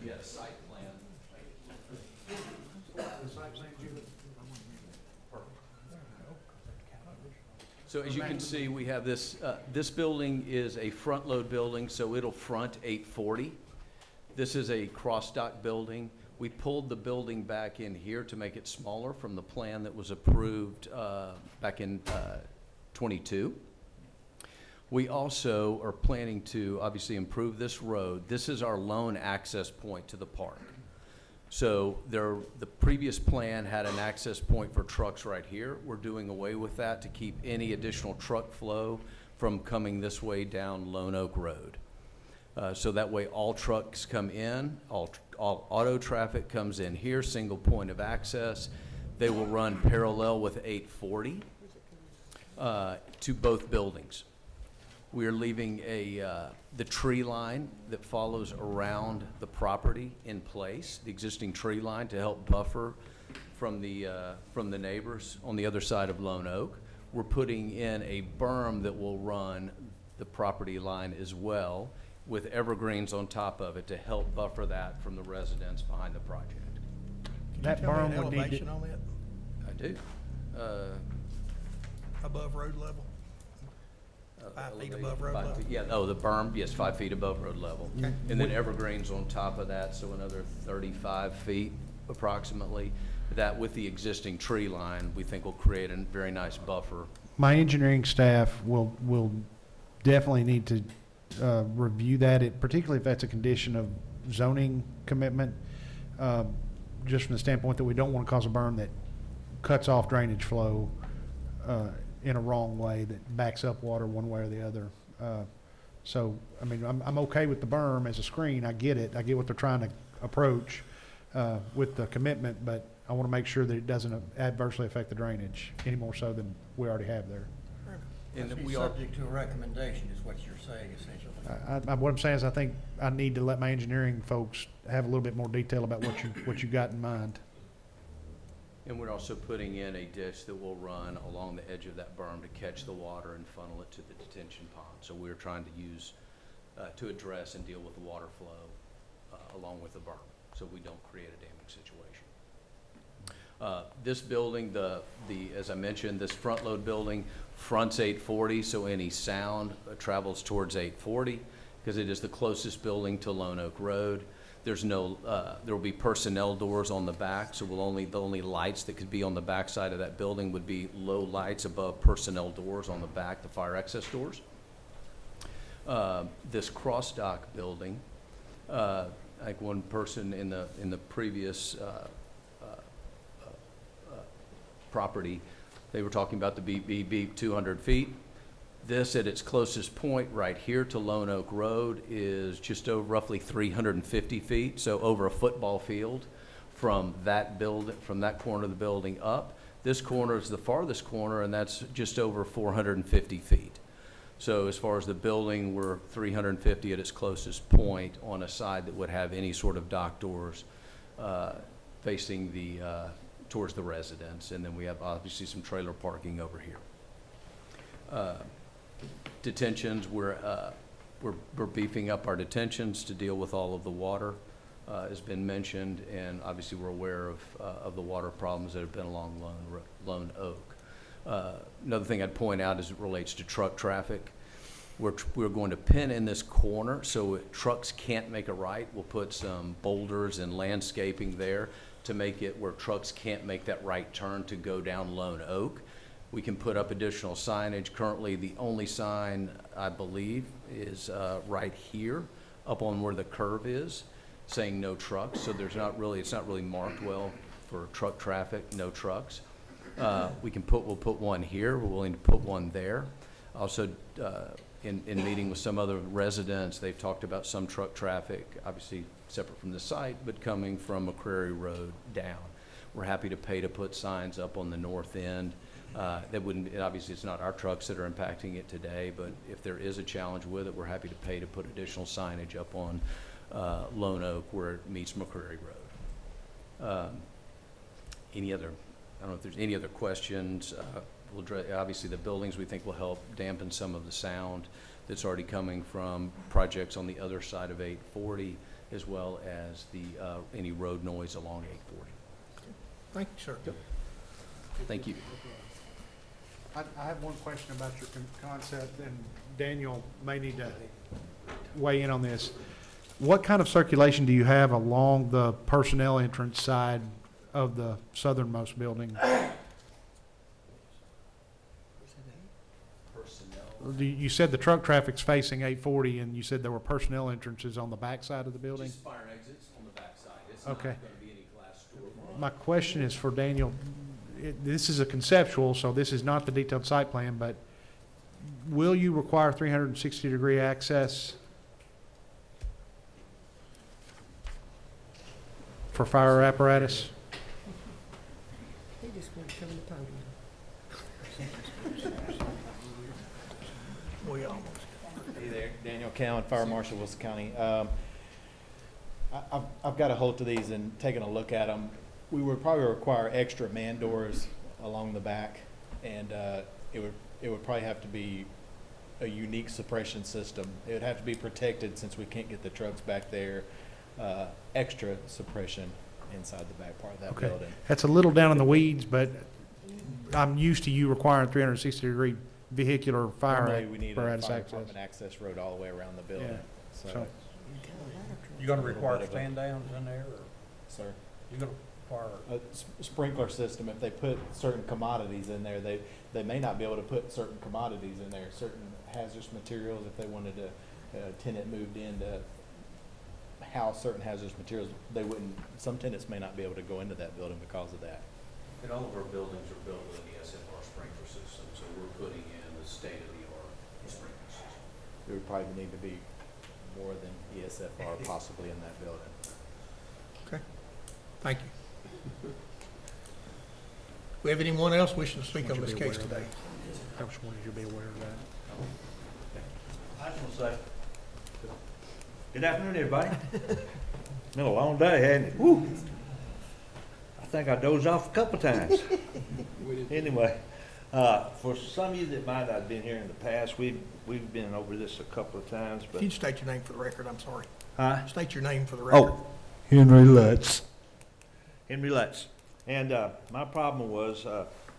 Yeah, site plan. So as you can see, we have this, this building is a front load building, so it'll front 840. This is a cross dock building. We pulled the building back in here to make it smaller from the plan that was approved back in 22. We also are planning to obviously improve this road. This is our lone access point to the park. So the previous plan had an access point for trucks right here. We're doing away with that to keep any additional truck flow from coming this way down Lone Oak Road. So that way all trucks come in, all auto traffic comes in here, single point of access. They will run parallel with 840 to both buildings. We are leaving the tree line that follows around the property in place, the existing tree line, to help buffer from the neighbors on the other side of Lone Oak. We're putting in a berm that will run the property line as well, with evergreens on top of it to help buffer that from the residents behind the project. That Tell me berm an would need elevation to, on that, I do. above road level? 5 feet above road 5 level? feet, yeah, oh, the berm, yes, 5 feet above road level. Okay. And then evergreens on top of that, so another 35 feet approximately. That with the existing tree line, we think will create a very nice buffer. my engineering staff will definitely need to review that, particularly if that's a condition of zoning commitment, just from the standpoint that we don't want to cause a berm that cuts off drainage flow in a wrong way, that backs up water one way or the other. So, I mean, I'm okay with the berm as a screen. I get it. I get what they're trying to approach with the commitment, but I want to make sure that it doesn't adversely affect the drainage any more so than we already have there. And And be we are, subject to a recommendation is what you're saying essentially. What I'm saying is I think I need to let my engineering folks have a little bit more detail about what you got in mind. and we're also putting in a ditch that will run along the edge of that berm to catch the water and funnel it to the detention pond. So we're trying to use, to address and deal with the water flow along with the berm, so we don't create a damming situation. This building, as I mentioned, this front load building fronts 840, so any sound travels towards 840 because it is the closest building to Lone Oak Road. There's no, there will be personnel doors on the back, so the only lights that could be on the back side of that building would be low lights above personnel doors on the back, the fire access doors. This cross dock building, I think one person in the previous property, they were talking about the beep 200 feet. This, at its closest point right here to Lone Oak Road, is just over roughly 350 feet, so over a football field from that corner of the building up. This corner is the farthest corner, and that's just over 450 feet. So as far as the building, we're 350 at its closest point on a side that would have any sort of dock doors facing towards the residents, and then we have obviously some trailer parking over here. Detentions, we're beefing up our detentions to deal with all of the water, has been mentioned, and obviously we're aware of the water problems that have been along Lone Oak. Another thing I'd point out as it relates to truck traffic, we're going to pin in this corner so trucks can't make a right. We'll put some boulders and landscaping there to make it where trucks can't make that right turn to go down Lone Oak. We can put up additional signage. Currently, the only sign, I believe, is right here, up on where the curve is. saying no trucks, so it's not really marked well for truck traffic, no trucks. We'll put one here, we're willing to put one there. Also, in meeting with some other residents, they've talked about some truck traffic, obviously separate from the site, but coming from McCrary Road down. We're happy to pay to put signs up on the north end. Obviously it's not our trucks that are impacting it today, but if there is a challenge with it, we're happy to pay to put additional signage up on Lone Oak where it meets McCrary Road. I don't know if there's any other questions. Obviously the buildings we think will help dampen some of the sound that's already coming from projects on the other side of 840, as well as any road noise along 840. Thank you, sir. Thank you. I have one question about your concept, and Daniel may need to weigh in on this. What kind of circulation do you have along the personnel entrance side of the southernmost building? You said the truck traffic's facing 840, and you said there were personnel entrances on the back side of the building? Just fire exits on the back side. It's Okay. not going to be any glass door. My question is for Daniel. This is a conceptual, so this is not the detailed site plan, but will you require 360-degree access for fire apparatus? He just went to come to the podium. We almost. Hey there, Daniel Cowan, Fire Marshal, Wilson County. I've got a hold of these and taken a look at them. We would probably require extra man doors along the back, and it would probably have to be a unique suppression system. It would have to be protected since we can't get the trucks back there. Extra suppression inside the back part of that building. That's a little down in the weeds, but I'm used to you requiring 360-degree vehicular fire Normally, we need a apparatus fire access. department access road all the way around the building. Yeah. So, You gonna A little require bit of a- stand downs in there, or sir. you gonna require? A sprinkler system, if they put certain commodities in there, they may not be able to put certain commodities in there, certain hazardous materials, if they wanted a tenant moved in to house certain hazardous materials, some tenants may not be able to go into that building because of that. And all of our buildings are built with an ESFR sprinkler system, so we're putting in the state-of-the-art sprinkler system. There would probably need to be more than ESFR possibly in that building. Okay. Thank you. We have anyone else wishing to speak on this case today? I just wanted you to be aware of that. I just want to say, good afternoon, everybody. Been a long day, hasn't it? Woo! I think I dozed off a couple times. Anyway, for some of you that might not have been here in the past, we've been over this a couple of times, but. Can you state your name for the record? I'm sorry. Huh? State your name for the record. Oh, Henry Lutz. Henry Lutz. And my problem was,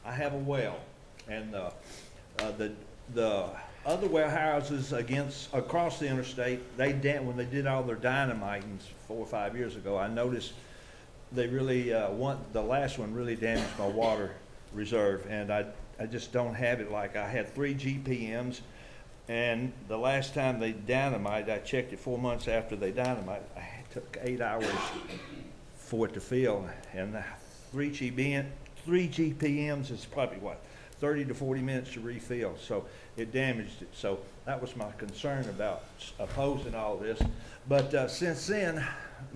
I have a well, and the other well houses across the interstate, when they did all their dynamiting 4 or 5 years ago, I noticed they really, the last one really damaged my water reserve, and I just don't have it. Like, I had 3 GPMs, and the last time they dynamite, I checked it 4 months after they dynamite, it took 8 hours for it to fill, and 3 GPMs is probably, 30 to 40 minutes to refill, so it damaged it. So that was my concern about opposing all this. But since then,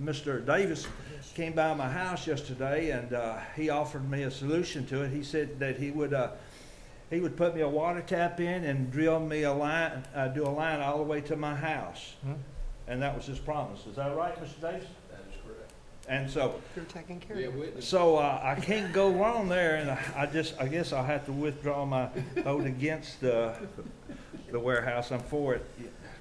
Mr. Davis came by my house yesterday, and he offered me a solution to it. He said that he would put me a water tap in and drill me a line, do a line all the way to my house. And that was his promise. Is that right, Mr. Davis? That is correct. And so, You're taking care of it. so I can't go wrong there, and I guess I'll have to withdraw my vote against the warehouse. I'm for it,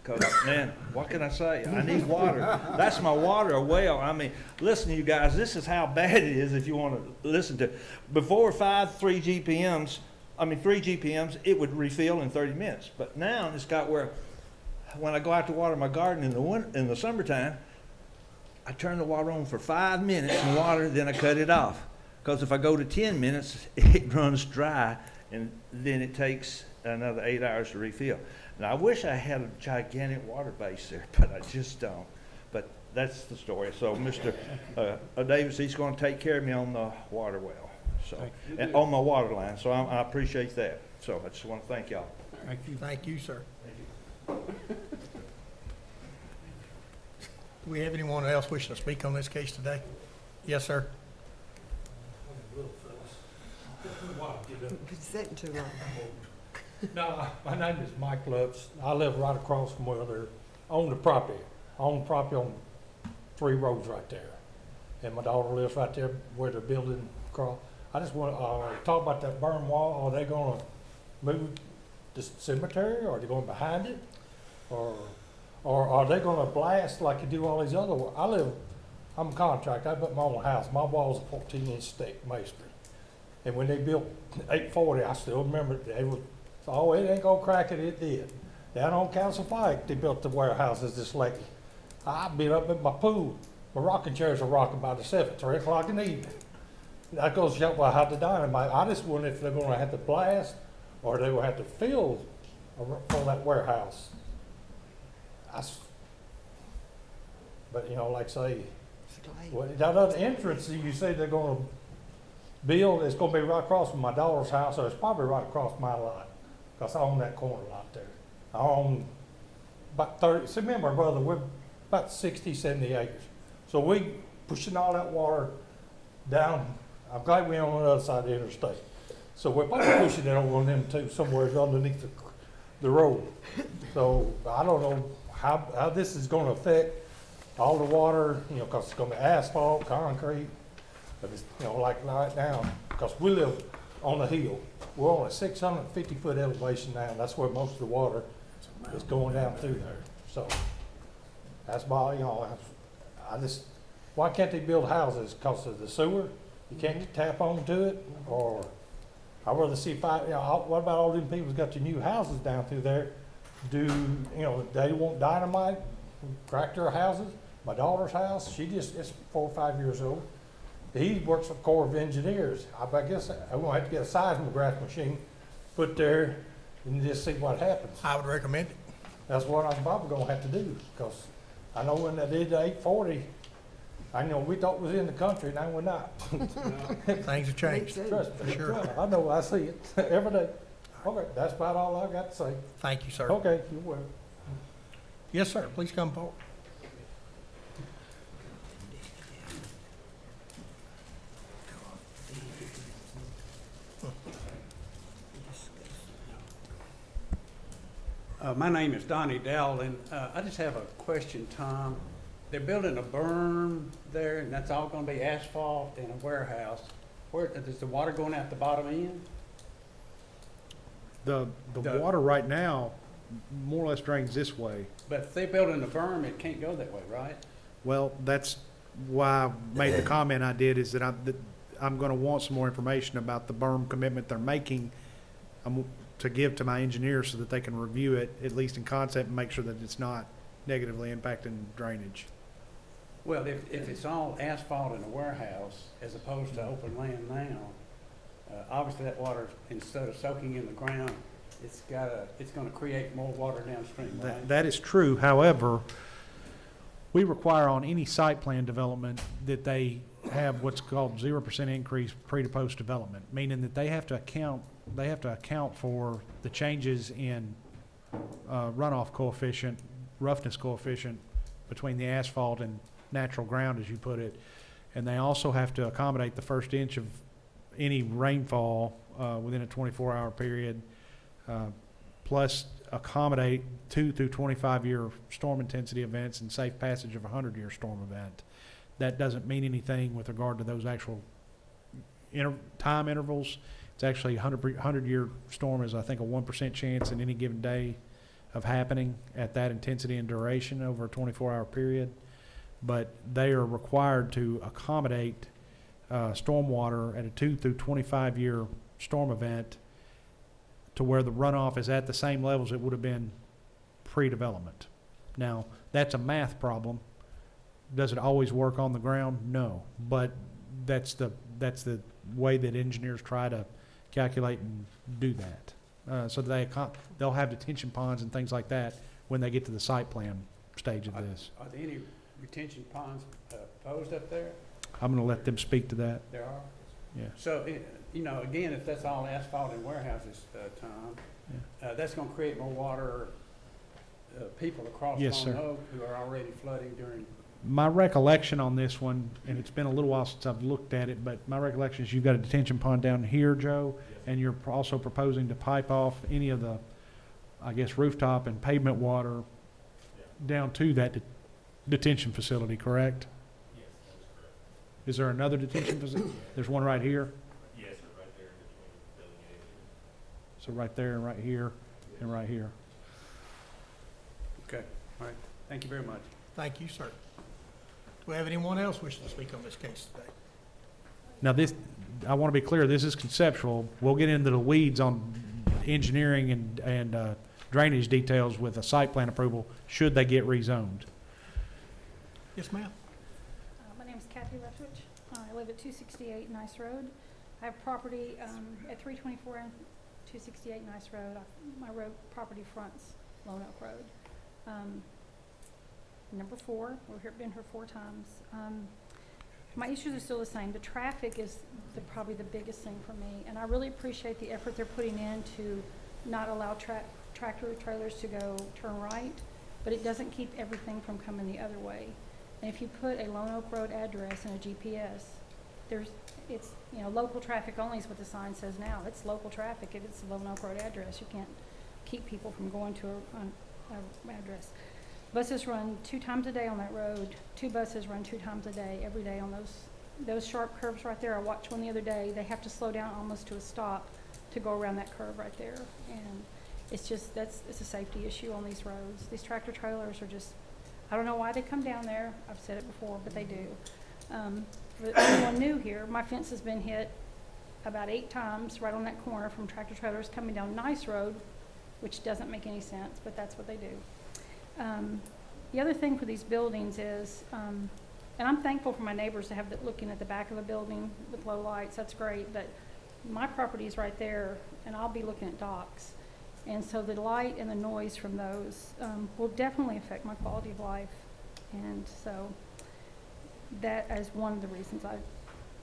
because, man, what can I say? I need water. That's my water, a well. I mean, listen, you guys, this is how bad it is if you want to listen to. Before 3 GPMs, it would refill in 30 minutes. But now it's got where, when I go out to water my garden in the summertime, I turn the water on for 5 minutes and water, then I cut it off. Because if I go to 10 minutes, it runs dry, and then it takes another 8 hours to refill. Now, I wish I had a gigantic water base there, but I just don't. But that's the story. So Mr. Davis, he's gonna take care of me on the water well, so, and on my water line, so I appreciate that. So I just wanna thank y'all. Thank you. Thank you, sir. Do we have anyone else wishing to speak on this case today? Yes, sir. Been sitting too long. No, my name is Mike Lutz. I live right across from where they're on the property. I own property on 3 roads right there. And my daughter lives right there where they're building across. I just want to talk about that burn wall. Are they going to move the cemetery? Or are they going behind it? Or are they going to blast like you do all these other? I'm a contractor. I built my own house. My wall's a 14-inch thick masonry. And when they built 840, I still remember they was, oh, it ain't gonna crack it. It did. Down on Council Pike, they built the warehouses this late. I've been up at my pool. My rocking chairs are rocking by the 3 o'clock in the evening. That goes to show well, how the dynamite. I just wonder if they're gonna have to blast or they're gonna have to fill for that warehouse. But you know, like say, well, that other entrance you say they're gonna build, it's gonna be right across from my daughter's house, or it's probably right across my lot, because I own that corner lot there. I own about 30, so remember, brother, we're about 60, 70 acres. So we pushing all that water down. I'm glad we're on the other side of the interstate. So we're probably pushing it over on them too, somewhere underneath the road. So I don't know how this is gonna affect all the water, you know, because it's gonna be asphalt, concrete. But it's, you know, like right now, because we live on the hill, we're on a 650-foot elevation now. That's where most of the water is going down through there. So that's why, you know, why can't they build houses? Because of the sewer? You can't tap onto it? Or I'd rather see you know, what about all them people who's got the new houses down through there? You know, they want dynamite, crack their houses. My daughter's house, it's 4 or 5 years old. He works for Corps of Engineers. I guess I'm gonna have to get a seismograph machine, put there, and just see what happens. I would recommend it. That's what I'm probably gonna have to do, because I know when they did the 840, I know we thought we was in the country, now we're not. Things have changed. Trust me, Sure. I know, I see it every day. Okay, that's about all I got to say. Thank you, sir. Okay, you're welcome. Yes, sir. Please come forward. My name is Donnie Dowell, and I just have a question, Tom. They're building a berm there, and that's all gonna be asphalt and a warehouse. Where, is the water going out the bottom end? The water right now more or less drains this way. But if they're building a berm, it can't go that way, right? Well, that's why I made the comment I did, is that I'm gonna want some more information about the berm commitment they're making to give to my engineers so that they can review it, at least in concept, and make sure that it's not negatively impacting drainage. Well, if it's all asphalt in a warehouse as opposed to open land now, obviously that water, instead of soaking in the ground, it's gonna create more water downstream, right? That is true. However, we require on any site plan development that they have what's called 0% increase pre to post development, meaning that they have to account for the changes in runoff coefficient, roughness coefficient between the asphalt and natural ground, as you put it. And they also have to accommodate the first inch of any rainfall within a 24-hour period, plus accommodate 2 through 25-year storm intensity events and safe passage of a 100-year storm event. That doesn't mean anything with regard to those actual time intervals. It's actually 100-year storm is, I think, a 1% chance in any given day of happening at that intensity and duration over a 24-hour period. But they are required to accommodate stormwater at a 2 through 25-year storm event to where the runoff is at the same levels it would have been pre-development. Now, that's a math problem. Does it always work on the ground? No. But that's the way that engineers try to calculate and do that. So they'll have detention ponds and things like that when they get to the site plan stage of this. Are there any retention ponds proposed up there? I'm gonna let them speak to that. There are? Yeah. So, you know, again, if that's all asphalt and warehouses, Tom, that's gonna create more water, people across Yes, Lone sir. Oak who are already flooding during. My recollection on this one, and it's been a little while since I've looked at it, but my recollection is you've got a detention pond down here, Joe, and you're also proposing to pipe off any of the, I guess, rooftop and pavement water down to that detention facility, correct? Yes, that is correct. Is there another detention facility? There's one right here? Yes, sir, right there in between building A and B. So right there and right here and right here. Okay, all right. Thank you very much. Thank you, sir. Do we have anyone else wishing to speak on this case today? Now this, I want to be clear, this is conceptual. We'll get into the weeds on engineering and drainage details with a site plan approval, should they get rezoned. Yes, ma'am. My name's Kathy Leftwich. I live at 268 Nice Road. I have property at 324 and 268 Nice Road. My property fronts Lone Oak Road. Number 4, been here 4 times. My issues are still the same. The traffic is probably the biggest thing for me, and I really appreciate the effort they're putting in to not allow tractor trailers to turn right, but it doesn't keep everything from coming the other way. And if you put a Lone Oak Road address in a GPS, it's local traffic only is what the sign says now. It's local traffic if it's a Lone Oak Road address. You can't keep people from going to a address. Buses run 2 times a day on that road. 2 buses run 2 times a day, every day on those sharp curves right there. I watched one the other day. They have to slow down almost to a stop to go around that curve right there. And it's a safety issue on these roads. These tractor trailers are just, I don't know why they come down there. I've said it before, but they do. For anyone new here, my fence has been hit about 8 times right on that corner from tractor trailers coming down Nice Road, which doesn't make any sense, but that's what they do. The other thing for these buildings is, and I'm thankful for my neighbors to have that looking at the back of a building with low lights, that's great, but my property is right there, and I'll be looking at docks. And so the light and the noise from those will definitely affect my quality of life. And so that is one of the reasons I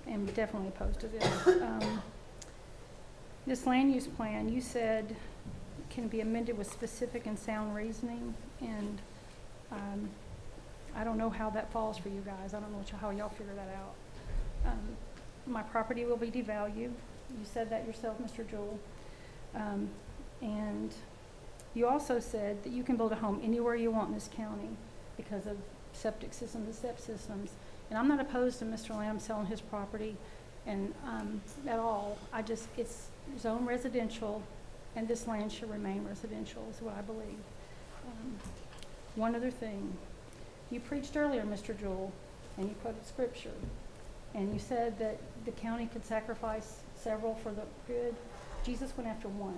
am definitely opposed to this. This land use plan, you said, can be amended with specific and sound reasoning, and I don't know how that falls for you guys. I don't know how y'all figure that out. My property will be devalued. You said that yourself, Mr. Jewell. And you also said that you can build a home anywhere you want in this county because of septic systems and step systems. And I'm not opposed to Mr. Lamb selling his property and at all. It's zone residential, and this land should remain residential is what I believe. One other thing. You preached earlier, Mr. Jewell, and you quoted scripture, and you said that the county could sacrifice several for the good. Jesus went after one,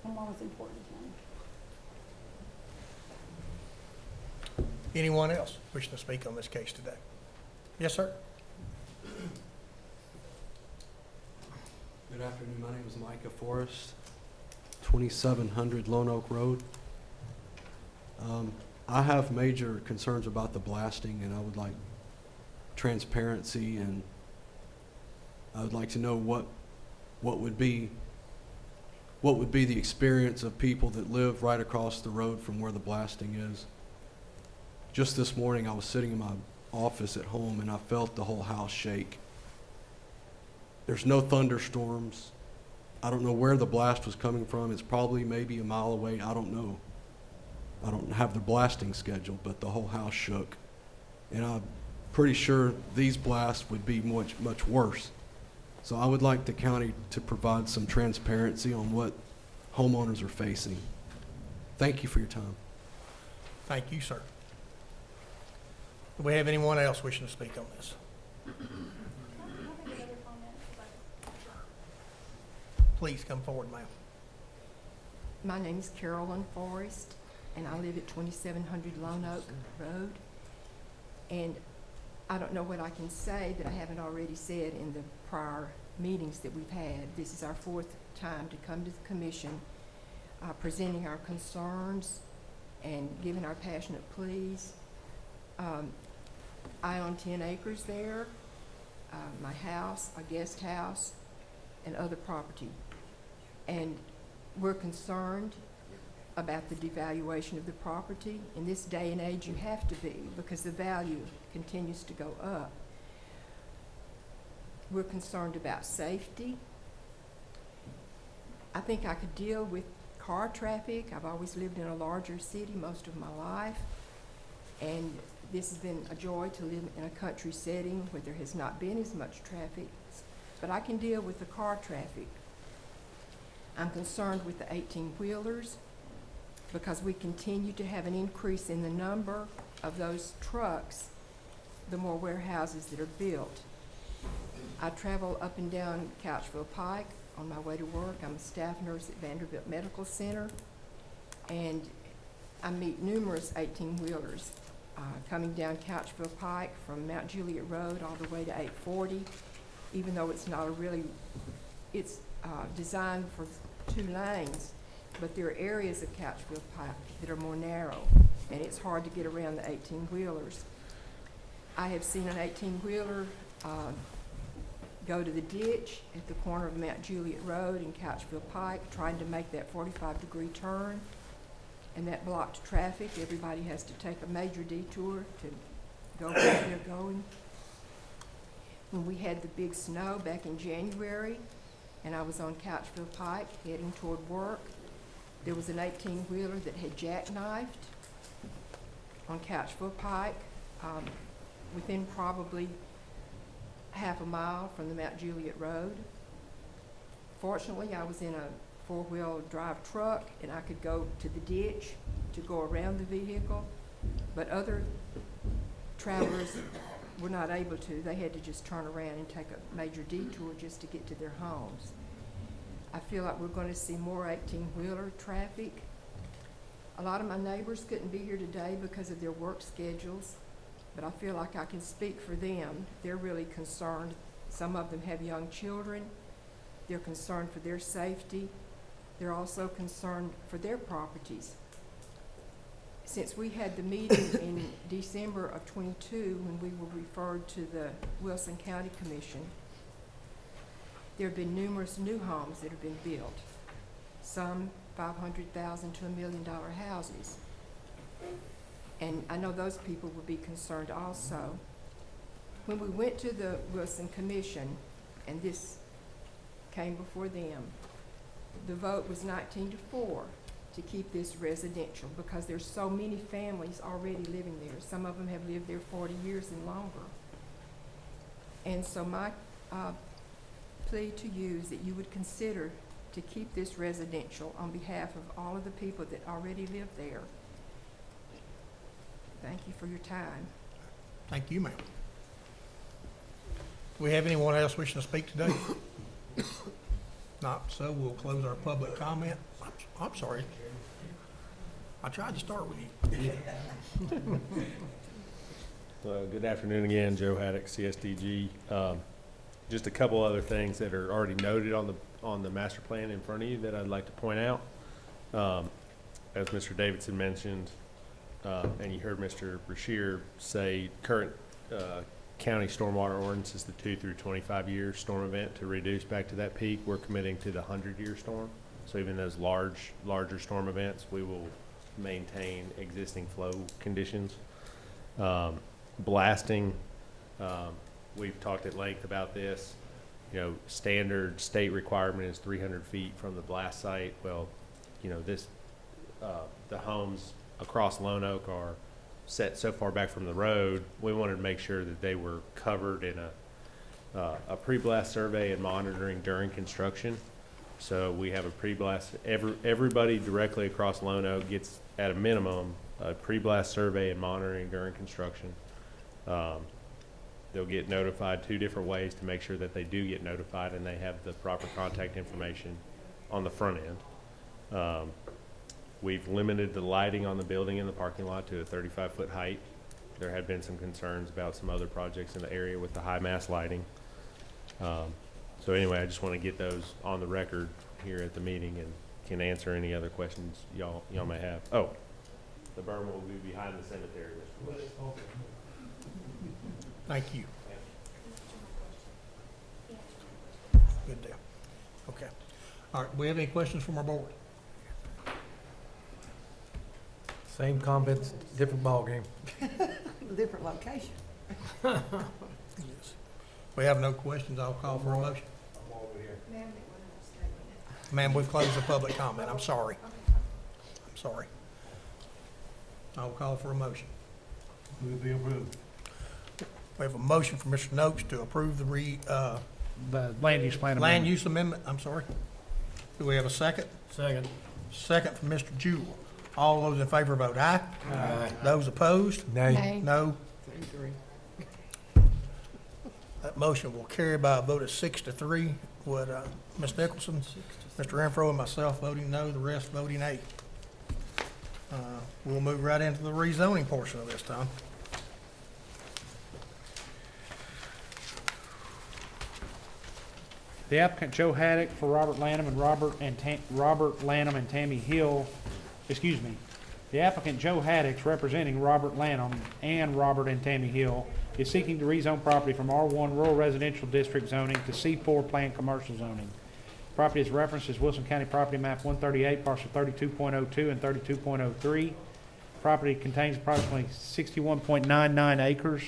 and one was important to him. Anyone else wishing to speak on this case today? Yes, sir. Good afternoon. My name is Micah Forrest, 2700 Lone Oak Road. I have major concerns about the blasting, and I would like transparency, and I would like to know what would be the experience of people that live right across the road from where the blasting is. Just this morning, I was sitting in my office at home, and I felt the whole house shake. There's no thunderstorms. I don't know where the blast was coming from. It's probably maybe a mile away. I don't know. I don't have the blasting schedule, but the whole house shook. And I'm pretty sure these blasts would be much, much worse. So I would like the county to provide some transparency on what homeowners are facing. Thank you for your time. Thank you, sir. Do we have anyone else wishing to speak on this? Please come forward, ma'am. My name is Carolyn Forrest, and I live at 2700 Lone Oak Road. And I don't know what I can say that I haven't already said in the prior meetings that we've had. This is our 4th time to come to the commission, presenting our concerns and giving our passionate pleas. I own 10 acres there, my house, a guest house, and other property. And we're concerned about the devaluation of the property. In this day and age, you have to be, because the value continues to go up. We're concerned about safety. I think I could deal with car traffic. I've always lived in a larger city most of my life, and this has been a joy to live in a country setting where there has not been as much traffic, but I can deal with the car traffic. I'm concerned with the 18-wheelers because we continue to have an increase in the number of those trucks, the more warehouses that are built. I travel up and down Couchville Pike on my way to work. I'm a staff nurse at Vanderbilt Medical Center, and I meet numerous 18-wheelers coming down Couchville Pike from Mount Juliet Road all the way to 840, even though it's not a really, it's designed for 2 lanes, but there are areas of Couchville Pike that are more narrow, and it's hard to get around the 18-wheelers. I have seen an 18-wheeler go to the ditch at the corner of Mount Juliet Road and Couchville Pike, trying to make that 45-degree turn, and that blocked traffic. Everybody has to take a major detour to go where they're going. When we had the big snow back in January, and I was on Couchville Pike heading toward work, there was an 18-wheeler that had jackknifed on Couchville Pike, within probably half a mile from the Mount Juliet Road. Fortunately, I was in a 4-wheel drive truck, and I could go to the ditch to go around the vehicle, but other travelers were not able to. They had to just turn around and take a major detour just to get to their homes. I feel like we're going to see more 18-wheeler traffic. A lot of my neighbors couldn't be here today because of their work schedules, but I feel like I can speak for them. They're really concerned. Some of them have young children. They're concerned for their safety. They're also concerned for their properties. Since we had the meeting in December of ́22, when we were referred to the Wilson County Commission, there have been numerous new homes that have been built, some $500,000 to $1 million houses. And I know those people would be concerned also. When we went to the Wilson Commission, and this came before them, the vote was 19-4 to keep this residential because there's so many families already living there. Some of them have lived there 40 years and longer. And so my plea to you is that you would consider to keep this residential on behalf of all of the people that already live there. Thank you for your time. Thank you, ma'am. Do we have anyone else wishing to speak today? Not so, we'll close our public comment. I'm sorry. I tried to start with you. Good afternoon again, Joe Haddock, CSDG. Just a couple other things that are already noted on the master plan in front of you that I'd like to point out. As Mr. Davidson mentioned, and you heard Mr. Brashear say, current county stormwater ordinance is the 2 through 25 year storm event. To reduce back to that peak, we're committing to the 100-year storm. So even those larger storm events, we will maintain existing flow conditions. Blasting, we've talked at length about this. You know, standard state requirement is 300 feet from the blast site. Well, you know, the homes across Lone Oak are set so far back from the road. We wanted to make sure that they were covered in a pre-blast survey and monitoring during construction. So we have a pre-blast, everybody directly across Lone Oak gets at a minimum a pre-blast survey and monitoring during construction. They'll get notified 2 different ways to make sure that they do get notified and they have the proper contact information on the front end. We've limited the lighting on the building in the parking lot to a 35-foot height. There had been some concerns about some other projects in the area with the high mast lighting. So anyway, I just want to get those on the record here at the meeting and can answer any other questions y'all may have. Oh, the berm will be behind the cemetery. Thank you. Good deal. Okay. All right, do we have any questions from our board? Same comments, different ballgame. Different location. Yes. We have no questions, I'll call for a motion. Ma'am, we've closed the public comment, I'm sorry. I'm sorry. I'll call for a motion. Move be approved. We have a motion from Mr. Noakes to approve The land use plan land amendment. use amendment, I'm sorry. Do we have a second? Second. Second from Mr. Jewell. All those in favor vote aye. Aye. Those opposed? Nay. No. That motion will carry by a vote of 6-3, with Ms. Nicholson, Mr. Renfro, and myself voting no, the rest voting aye. We'll move right into the rezoning portion of this, Tom. The applicant Joe Haddock for Robert Lanham and Robert Lanham and Tammy Hill, excuse me. The applicant Joe Haddock representing Robert Lanham and Robert and Tammy Hill is seeking to rezone property from R1 Rural Residential District zoning to C4 Planned Commercial zoning. Property is referenced as Wilson County Property Map 138, parcel 32.02 and 32.03. Property contains approximately 61.99 acres.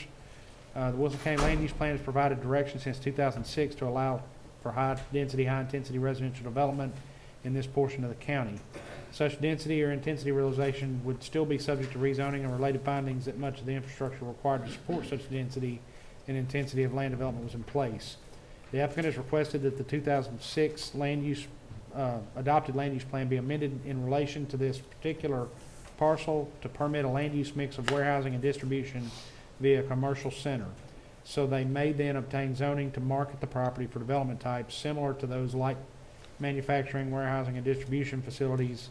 The Wilson County Land Use Plan has provided direction since 2006 to allow for high-intensity residential development in this portion of the county. Such density or intensity realization would still be subject to rezoning and related findings that much of the infrastructure required to support such density and intensity of land development was in place. The applicant has requested that the 2006 adopted land use plan be amended in relation to this particular parcel to permit a land use mix of warehousing and distribution via a commercial center. So they may then obtain zoning to market the property for development types similar to those like manufacturing, warehousing, and distribution facilities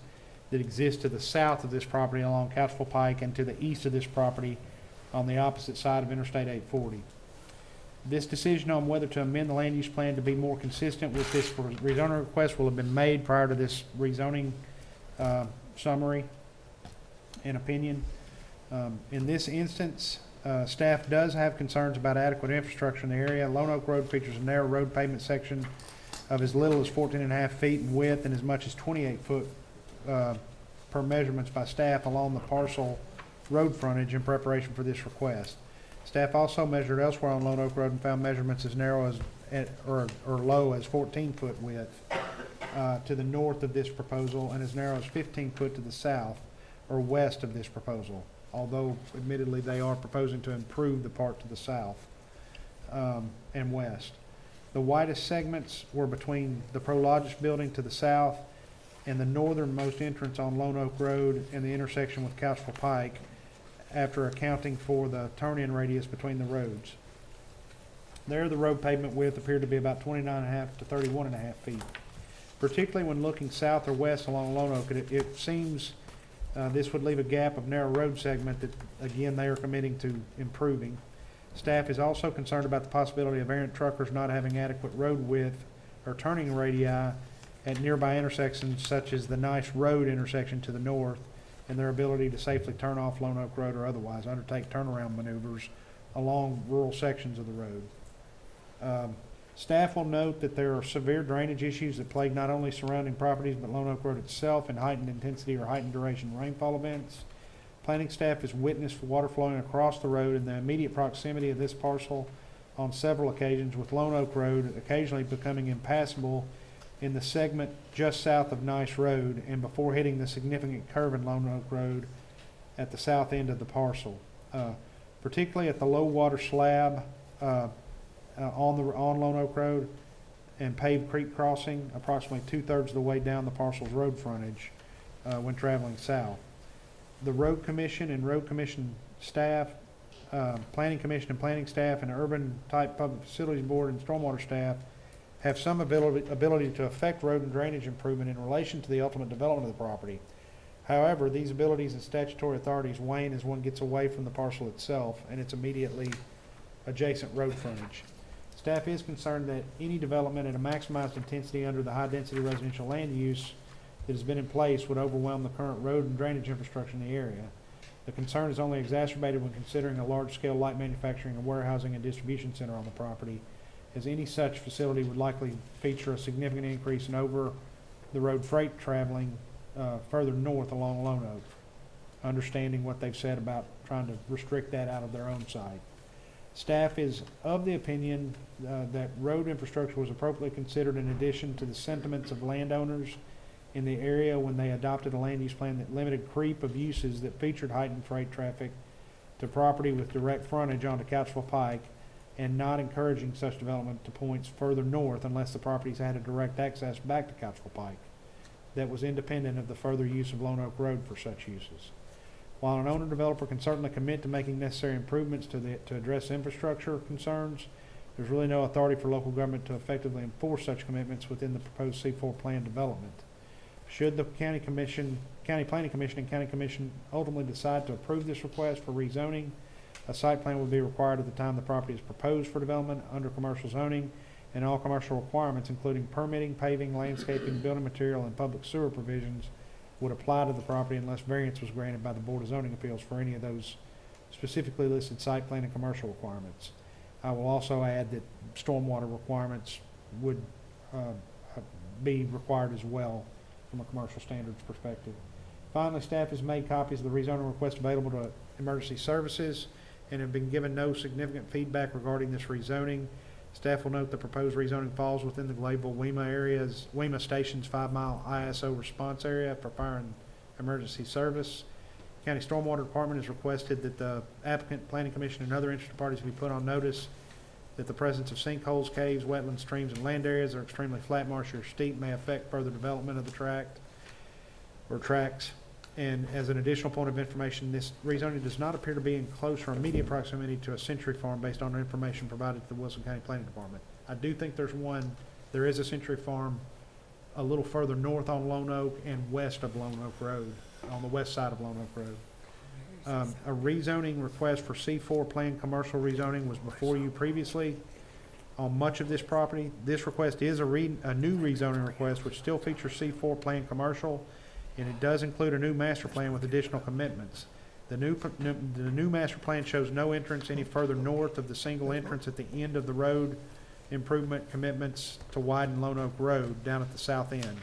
that exist to the south of this property along Couchville Pike and to the east of this property on the opposite side of Interstate 840. This decision on whether to amend the land use plan to be more consistent with this rezoning request will have been made prior to this rezoning summary and opinion. In this instance, staff does have concerns about adequate infrastructure in the area. Lone Oak Road features a narrow road pavement section of as little as 14.5 feet in width and as much as 28 foot per measurements by staff along the parcel road frontage in preparation for this request. Staff also measured elsewhere on Lone Oak Road and found measurements as narrow as or low as 14 foot width to the north of this proposal and as narrow as 15 foot to the south or west of this proposal, although admittedly they are proposing to improve the part to the south and west. The widest segments were between the Prologis building to the south and the northernmost entrance on Lone Oak Road and the intersection with Couchville Pike, after accounting for the turn-in radius between the roads. There, the road pavement width appeared to be about 29.5 to 31.5 feet. Particularly when looking south or west along Lone Oak, it seems this would leave a gap of narrow road segment that, again, they are committing to improving. Staff is also concerned about the possibility of errant truckers not having adequate road width or turning radii at nearby intersections such as the Nice Road intersection to the north, and their ability to safely turn off Lone Oak Road or otherwise undertake turnaround maneuvers along rural sections of the road. Staff will note that there are severe drainage issues that plague not only surrounding properties but Lone Oak Road itself in heightened intensity or heightened duration rainfall events. Planning staff has witnessed water flowing across the road in the immediate proximity of this parcel on several occasions, with Lone Oak Road occasionally becoming impassable in the segment just south of Nice Road and before hitting the significant curve in Lone Oak Road at the south end of the parcel, particularly at the low water slab on Lone Oak Road and paved creek crossing approximately 2/3 of the way down the parcel's road frontage when traveling south. The Road Commission and Road Commission staff, Planning Commission and planning staff, and Urban Type Public Facilities Board and Stormwater staff have some ability to affect road and drainage improvement in relation to the ultimate development of the property. However, these abilities and statutory authorities wane as one gets away from the parcel itself and its immediately adjacent road frontage. Staff is concerned that any development at a maximized intensity under the high-density residential land use that has been in place would overwhelm the current road and drainage infrastructure in the area. The concern is only exacerbated when considering a large-scale light manufacturing and warehousing and distribution center on the property, as any such facility would likely feature a significant increase in over-the-road freight traveling further north along Lone Oak, understanding what they've said about trying to restrict that out of their own site. Staff is of the opinion that road infrastructure was appropriately considered in addition to the sentiments of landowners in the area when they adopted a land use plan that limited creep of uses that featured heightened freight traffic to property with direct frontage onto Couchville Pike, and not encouraging such development to points further north unless the properties had a direct access back to Couchville Pike that was independent of the further use of Lone Oak Road for such uses. While an owner-developer can certainly commit to making necessary improvements to address infrastructure concerns, there's really no authority for local government to effectively enforce such commitments within the proposed C4 plan development. Should the County Planning Commission and County Commission ultimately decide to approve this request for rezoning, a site plan will be required at the time the property is proposed for development under commercial zoning, and all commercial requirements, including permitting, paving, landscaping, building material, and public sewer provisions, would apply to the property unless variance was granted by the Board of Zoning Appeals for any of those specifically listed site plan and commercial requirements. I will also add that stormwater requirements would be required as well from a commercial standards perspective. Finally, staff has made copies of the rezoning request available to emergency services and have been given no significant feedback regarding this rezoning. Staff will note the proposed rezoning falls within the Gladeville-Wema Station's 5-mile ISO response area for fire and emergency service. County Stormwater Department has requested that the applicant, Planning Commission, and other interested parties be put on notice that the presence of sinkholes, caves, wetlands, streams, and land areas that are extremely flat, marshy, or steep may affect further development of the tract or tracks. And as an additional point of information, this rezoning does not appear to be in close or immediate proximity to a Century Farm based on information provided to the Wilson County Planning Department. I do think there is a Century Farm a little further north on Lone Oak and west of Lone Oak Road, on the west side of Lone Oak Road. A rezoning request for C4 planned commercial rezoning was before you previously on much of this property. This request is a new rezoning request, which still features C4 planned commercial, and it does include a new master plan with additional commitments. The new master plan shows no entrance any further north of the single entrance at the end of the road improvement commitments to widen Lone Oak Road down at the south end.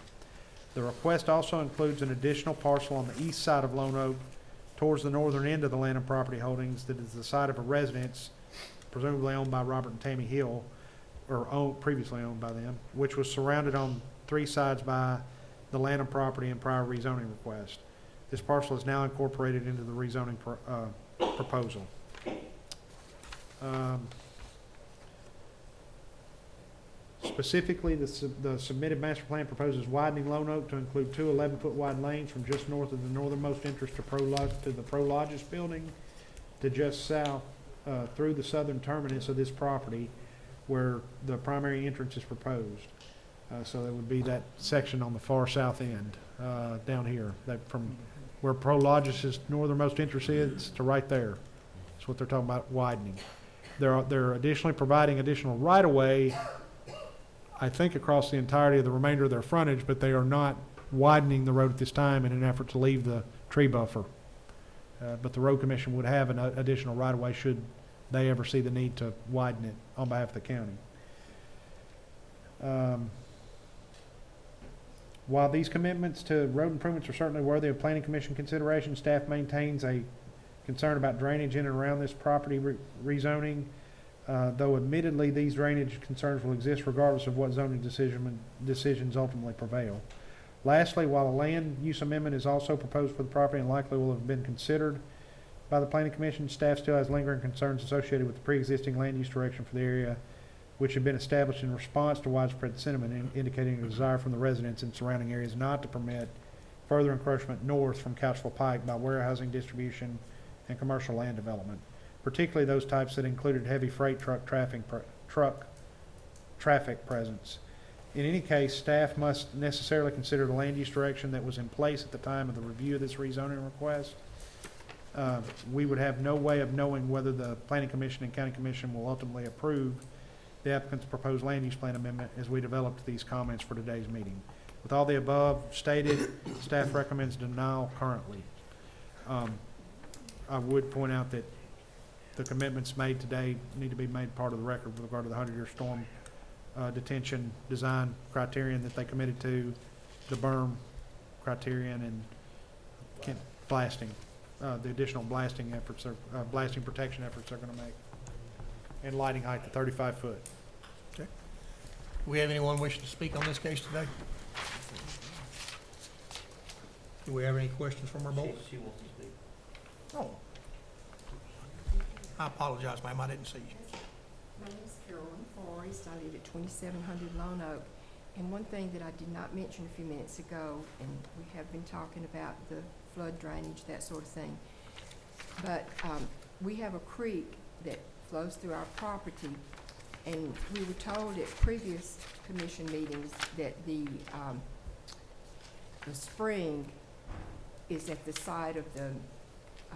The request also includes an additional parcel on the east side of Lone Oak towards the northern end of the land and property holdings that is the site of a residence presumably owned by Robert and Tammy Hill, or previously owned by them, which was surrounded on 3 sides by the land and property and prior rezoning request. This parcel is now incorporated into the rezoning proposal. Specifically, the submitted master plan proposes widening Lone Oak to include 2 11-foot wide lanes from just north of the northernmost entrance to the Prologis building to just south through the southern terminus of this property where the primary entrance is proposed. So there would be that section on the far south end down here, that from where Prologis' northernmost entrance is to right there. That's what they're talking about widening. They're additionally providing additional right-of-way, I think, across the entirety of the remainder of their frontage, but they are not widening the road at this time in an effort to leave the tree buffer. But the road commission would have an additional right-of-way should they ever see the need to widen it on behalf of the county. While these commitments to road improvements are certainly worthy of Planning Commission consideration, staff maintains a concern about drainage in and around this property rezoning, though admittedly these drainage concerns will exist regardless of what zoning decisions ultimately prevail. Lastly, while a land use amendment is also proposed for the property and likely will have been considered by the Planning Commission, staff still has lingering concerns associated with the pre-existing land use direction for the area, which had been established in response to widespread sentiment indicating a desire from the residents in surrounding areas not to permit further encroachment north from Couchville Pike by warehousing, distribution, and commercial land development, particularly those types that included heavy freight truck traffic presence. In any case, staff must necessarily consider the land use direction that was in place at the time of the review of this rezoning request. We would have no way of knowing whether the Planning Commission and County Commission will ultimately approve the applicant's proposed land use plan amendment as we developed these comments for today's meeting. With all the above stated, staff recommends denial currently. I would point out that the commitments made today need to be made part of the record with regard to the 100-year storm detention design criterion that they committed to, the berm criterion, and blasting, the additional blasting efforts, blasting protection efforts they're going to make, and lighting height to 35 foot. Okay. Do we have anyone wishing to speak on this case today? Do we have any questions from our board? She wants to speak. Oh. I apologize, ma'am, I didn't see you. My name is Carolyn Forrest. I live at 2700 Lone Oak. And one thing that I did not mention a few minutes ago, and we have been talking about the flood drainage, that sort of thing. But we have a creek that flows through our property, and we were told at previous commission meetings that the spring is at the side of the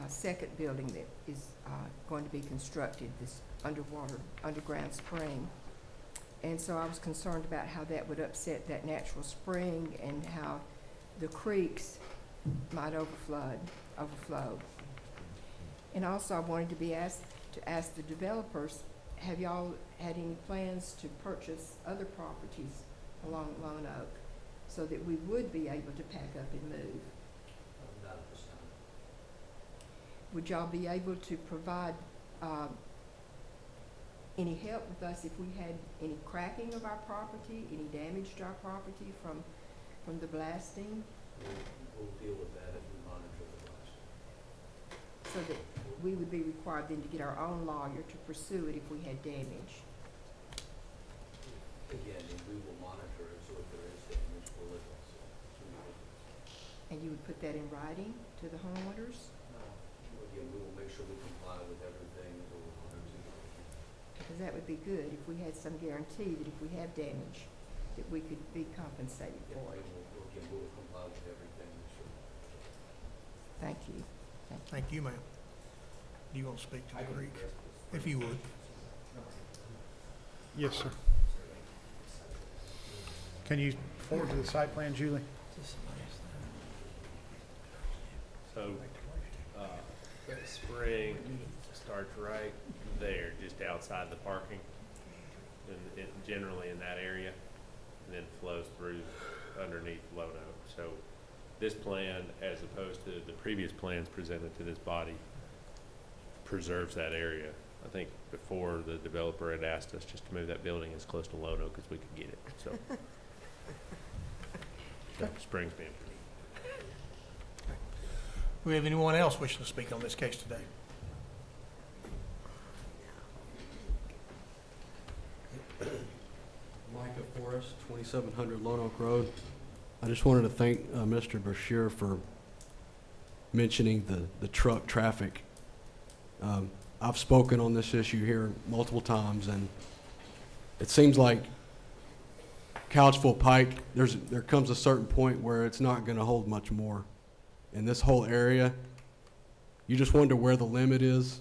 second building that is going to be constructed, this underground spring. And so I was concerned about how that would upset that natural spring and how the creeks might overflow. And also I wanted to ask the developers, have y'all had any plans to purchase other properties along Lone Oak so that we would be able to pack up and move? Not at this time. Would y'all be able to provide any help with us if we had any cracking of our property, any damage to our property from the blasting, We'll deal with that as we monitor the blast. so that we would be required then to get our own lawyer to pursue it if we had damage? Again, and we will monitor it, so if there is damage, we'll let us. And you would put that in writing to the homeowners? Again, we will make sure we comply with everything that we're required to. Because that would be good if we had some guarantee that if we have damage, that we could be compensated Yeah, for it. again, we will comply with everything that's required. Thank you. Thank you, ma'am. Do you want to speak to the creek? If you would. Yes, sir. Can you forward to the site plan, Julie? So, that spring starts right there, just outside the parking, and generally in that area, and then flows through underneath Lone Oak. So this plan, as opposed to the previous plans presented to this body, preserves that area. I think before the developer had asked us just to move that building as close to Lone Oak as we could get it, so. So Springs being pretty. Do we have anyone else wishing to speak on this case today? Micah Forrest, 2700 Lone Oak Road. I just wanted to thank Mr. Bashir for mentioning the truck traffic. I've spoken on this issue here multiple times, and it seems like Couchville Pike, there comes a certain point where it's not going to hold much more. In this whole area, you just wonder where the limit is.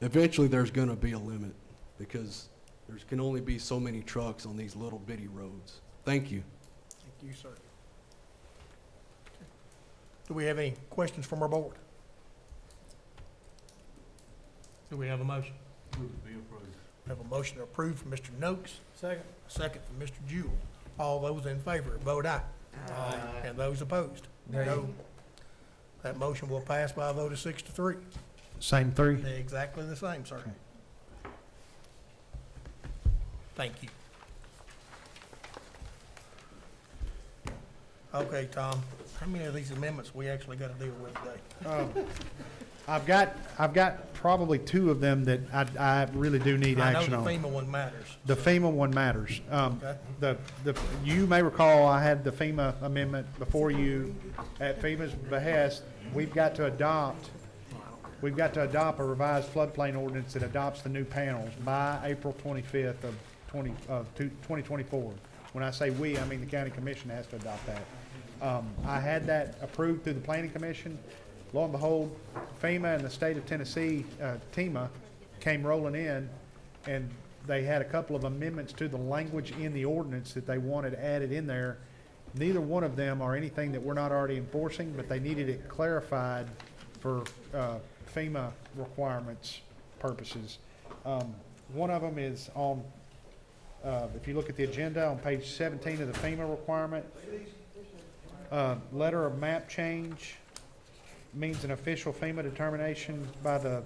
Eventually, there's going to be a limit because there can only be so many trucks on these little bitty roads. Thank you. Thank you, sir. Do we have any questions from our board? Do we have a motion? Move to be approved. We have a motion to approve from Mr. Noakes. Second. A second from Mr. Jewell. All those in favor, vote aye. Aye. And those opposed? No. That motion will pass by a vote of 6-3. Same three? Exactly the same, sir. Thank you. Okay, Tom, how many of these amendments we actually got to deal with today? I've got probably two of them that I really do need action on. I know the FEMA one matters. The FEMA one matters. Okay. You may recall, I had the FEMA amendment before you. At FEMA's behest, we've got to adopt a revised floodplain ordinance that adopts the new panels by April 25th of 2024. When I say we, I mean the county commission has to adopt that. I had that approved through the planning commission. Lo and behold, FEMA and the state of Tennessee, TEMA, came rolling in, and they had a couple of amendments to the language in the ordinance that they wanted added in there. Neither one of them are anything that we're not already enforcing, but they needed it clarified for FEMA requirements purposes. One of them is on, if you look at the agenda on page 17 of the FEMA requirement, letter of map change means an official FEMA determination by the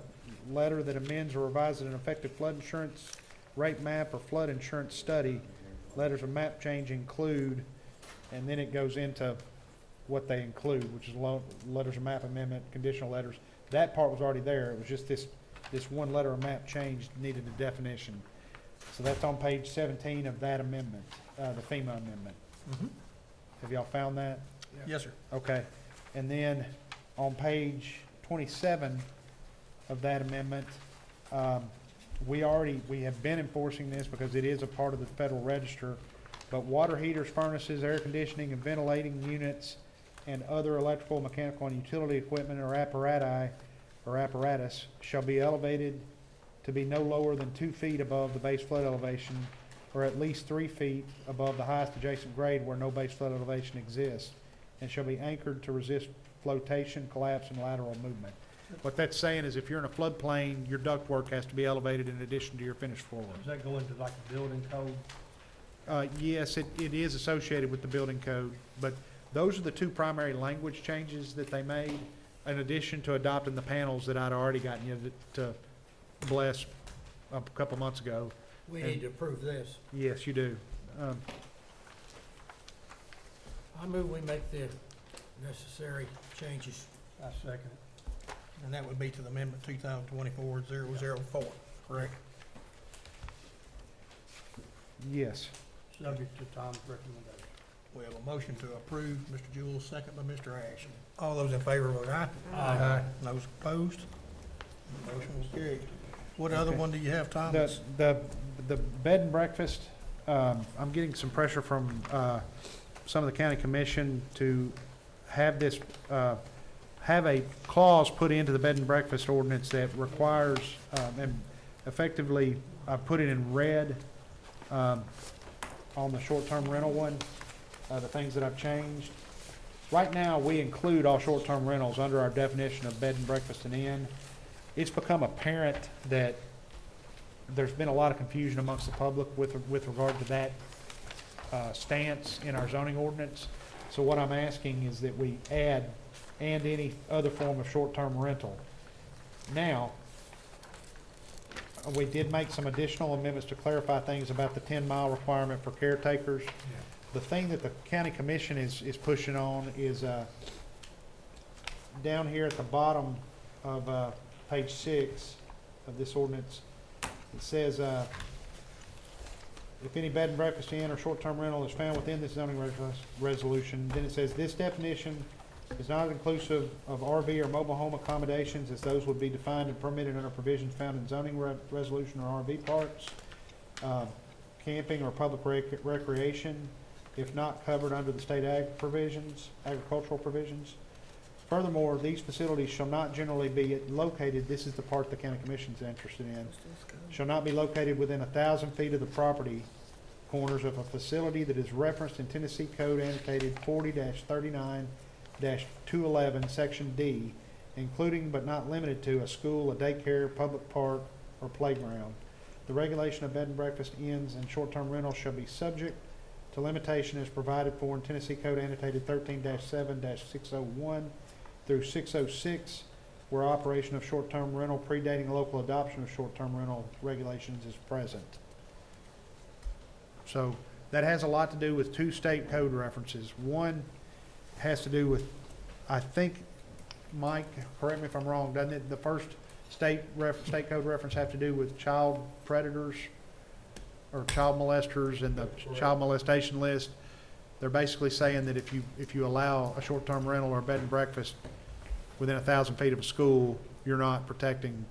letter that amends or revises an effective flood insurance rate map or flood insurance study. Letters of map change include, and then it goes into what they include, which is letters of map amendment, conditional letters. That part was already there. It was just this one letter of map change needed a definition. So that's on page 17 of that amendment, the FEMA amendment. Have y'all found that? Yes, sir. Okay. And then on page 27 of that amendment, we have been enforcing this because it is a part of the Federal Register, but water heaters, furnaces, air conditioning and ventilating units, and other electrical, mechanical, and utility equipment or apparatus shall be elevated to be no lower than 2 feet above the base flood elevation, or at least 3 feet above the highest adjacent grade where no base flood elevation exists, and shall be anchored to resist flotation, collapse, and lateral movement. What that's saying is if you're in a floodplain, your ductwork has to be elevated in addition to your finished floor. Does that go into like the building code? Yes, it is associated with the building code, but those are the two primary language changes that they made, in addition to adopting the panels that I'd already gotten you to bless a couple months ago. We need to approve this. Yes, you do. I move we make the necessary changes. I second it. And that would be to the amendment 2024-004, correct? Yes. Subject to Tom's recommendation. We have a motion to approve, Mr. Jewell, second by Mr. Ashland. All those in favor vote aye. Aye. Those opposed? Motion will carry. What other Okay. one do you have, Thomas? The bed and breakfast, I'm getting some pressure from some of the county commission to have this, have a clause put into the bed and breakfast ordinance that requires, and effectively, I put it in red on the short-term rental one, the things that I've changed. Right now, we include all short-term rentals under our definition of bed and breakfast and inn. It's become apparent that there's been a lot of confusion amongst the public with regard to that stance in our zoning ordinance. So what I'm asking is that we add and any other form of short-term rental. Now, we did make some additional amendments to clarify things about the 10-mile requirement for caretakers. The thing that the county commission is pushing on is down here at the bottom of page 6 of this ordinance. It says, if any bed and breakfast inn or short-term rental is found within this zoning resolution, then it says this definition is not inclusive of RV or mobile home accommodations, as those would be defined and permitted under provisions found in zoning resolution or RV parks, camping or public recreation, if not covered under the state agricultural provisions. Furthermore, these facilities shall not generally be located, this is the part the county commission's interested in, shall not be located within 1,000 feet of the property corners of a facility that is referenced in Tennessee Code annotated 40-39-211, Section D, including but not limited to a school, a daycare, public park, or playground. The regulation of bed and breakfast inns and short-term rentals shall be subject to limitation as provided for in Tennessee Code annotated 13-7-601 through 606, where operation of short-term rental predating local adoption of short-term rental regulations is present. So that has a lot to do with two state code references. One has to do with, I think, Mike, correct me if I'm wrong, doesn't it, the first state code reference have to do with child predators or child molesters in the child molestation list? They're basically saying that if you allow a short-term rental or a bed and breakfast within 1,000 feet of a school, you're not protecting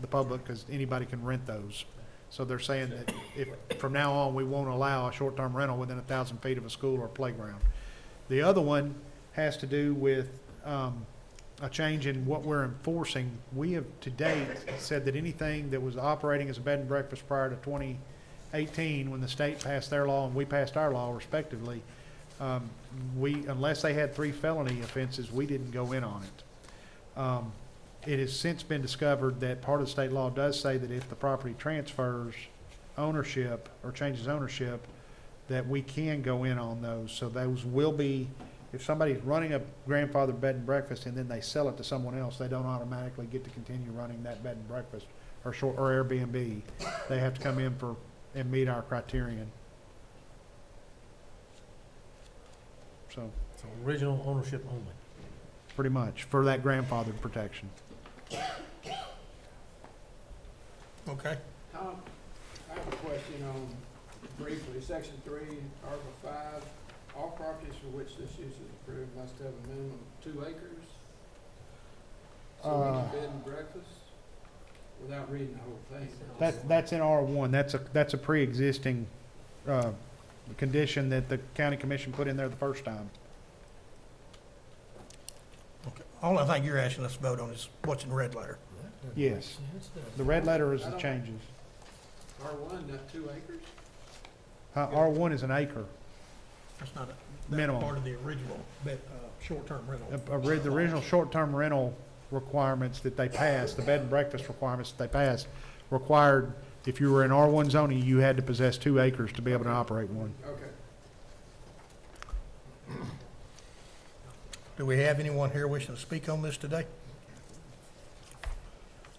the public because anybody can rent those. So they're saying that if from now on we won't allow a short-term rental within 1,000 feet of a school or playground. The other one has to do with a change in what we're enforcing. We have to date said that anything that was operating as a bed and breakfast prior to 2018, when the state passed their law and we passed our law respectively, unless they had 3 felony offenses, we didn't go in on it. it has since been discovered that part of the state law does say that if the property transfers ownership or changes ownership, that we can go in on those. So those will be, if somebody's running a grandfather bed and breakfast and then they sell it to someone else, they don't automatically get to continue running that bed and breakfast or Airbnb. They have to come in and meet our criterion. So, Original ownership only. pretty much, for that grandfather protection. Okay. Tom, I have a question on, briefly, section 3, article 5, all properties for which this use is approved must have a minimum of 2 acres. So we can bed and breakfast, without reading the whole thing. That's in R1. That's a pre-existing, condition that the county commission put in there the first time. Okay. Only thing you're asking us to vote on is what's in the red letter. Yes. The red letter is the changes. R1, not 2 acres? R1 is an acre. That's not Minimum. part of the original short-term rental. The original short-term rental requirements that they passed, the bed and breakfast requirements that they passed, required, if you were in R1 zoning, you had to possess 2 acres to be able to operate one. Okay. Do we have anyone here wishing to speak on this today?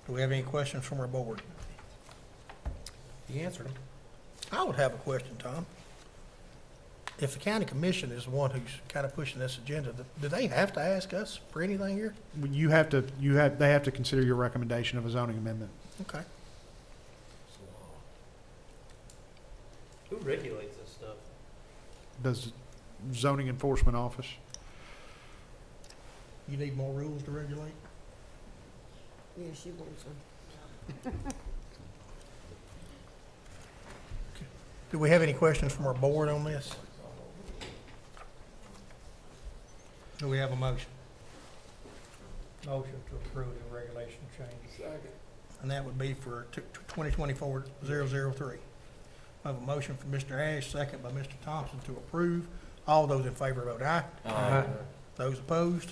Do we have any questions from our board? You answered them. I would have a question, Tom. If the county commission is the one who's kind of pushing this agenda, do they have to ask us for anything here? They have to consider your recommendation of a zoning amendment. Okay. Who regulates this stuff? Does zoning enforcement office. You need more rules to regulate? Yeah, she wants them. Do we have any questions from our board on this? Do we have a motion? Motion to approve the regulation changes. Second. And that would be for 2024-003. I have a motion from Mr. Ash, second by Mr. Thompson to approve. All those in favor vote aye. Aye. Those opposed?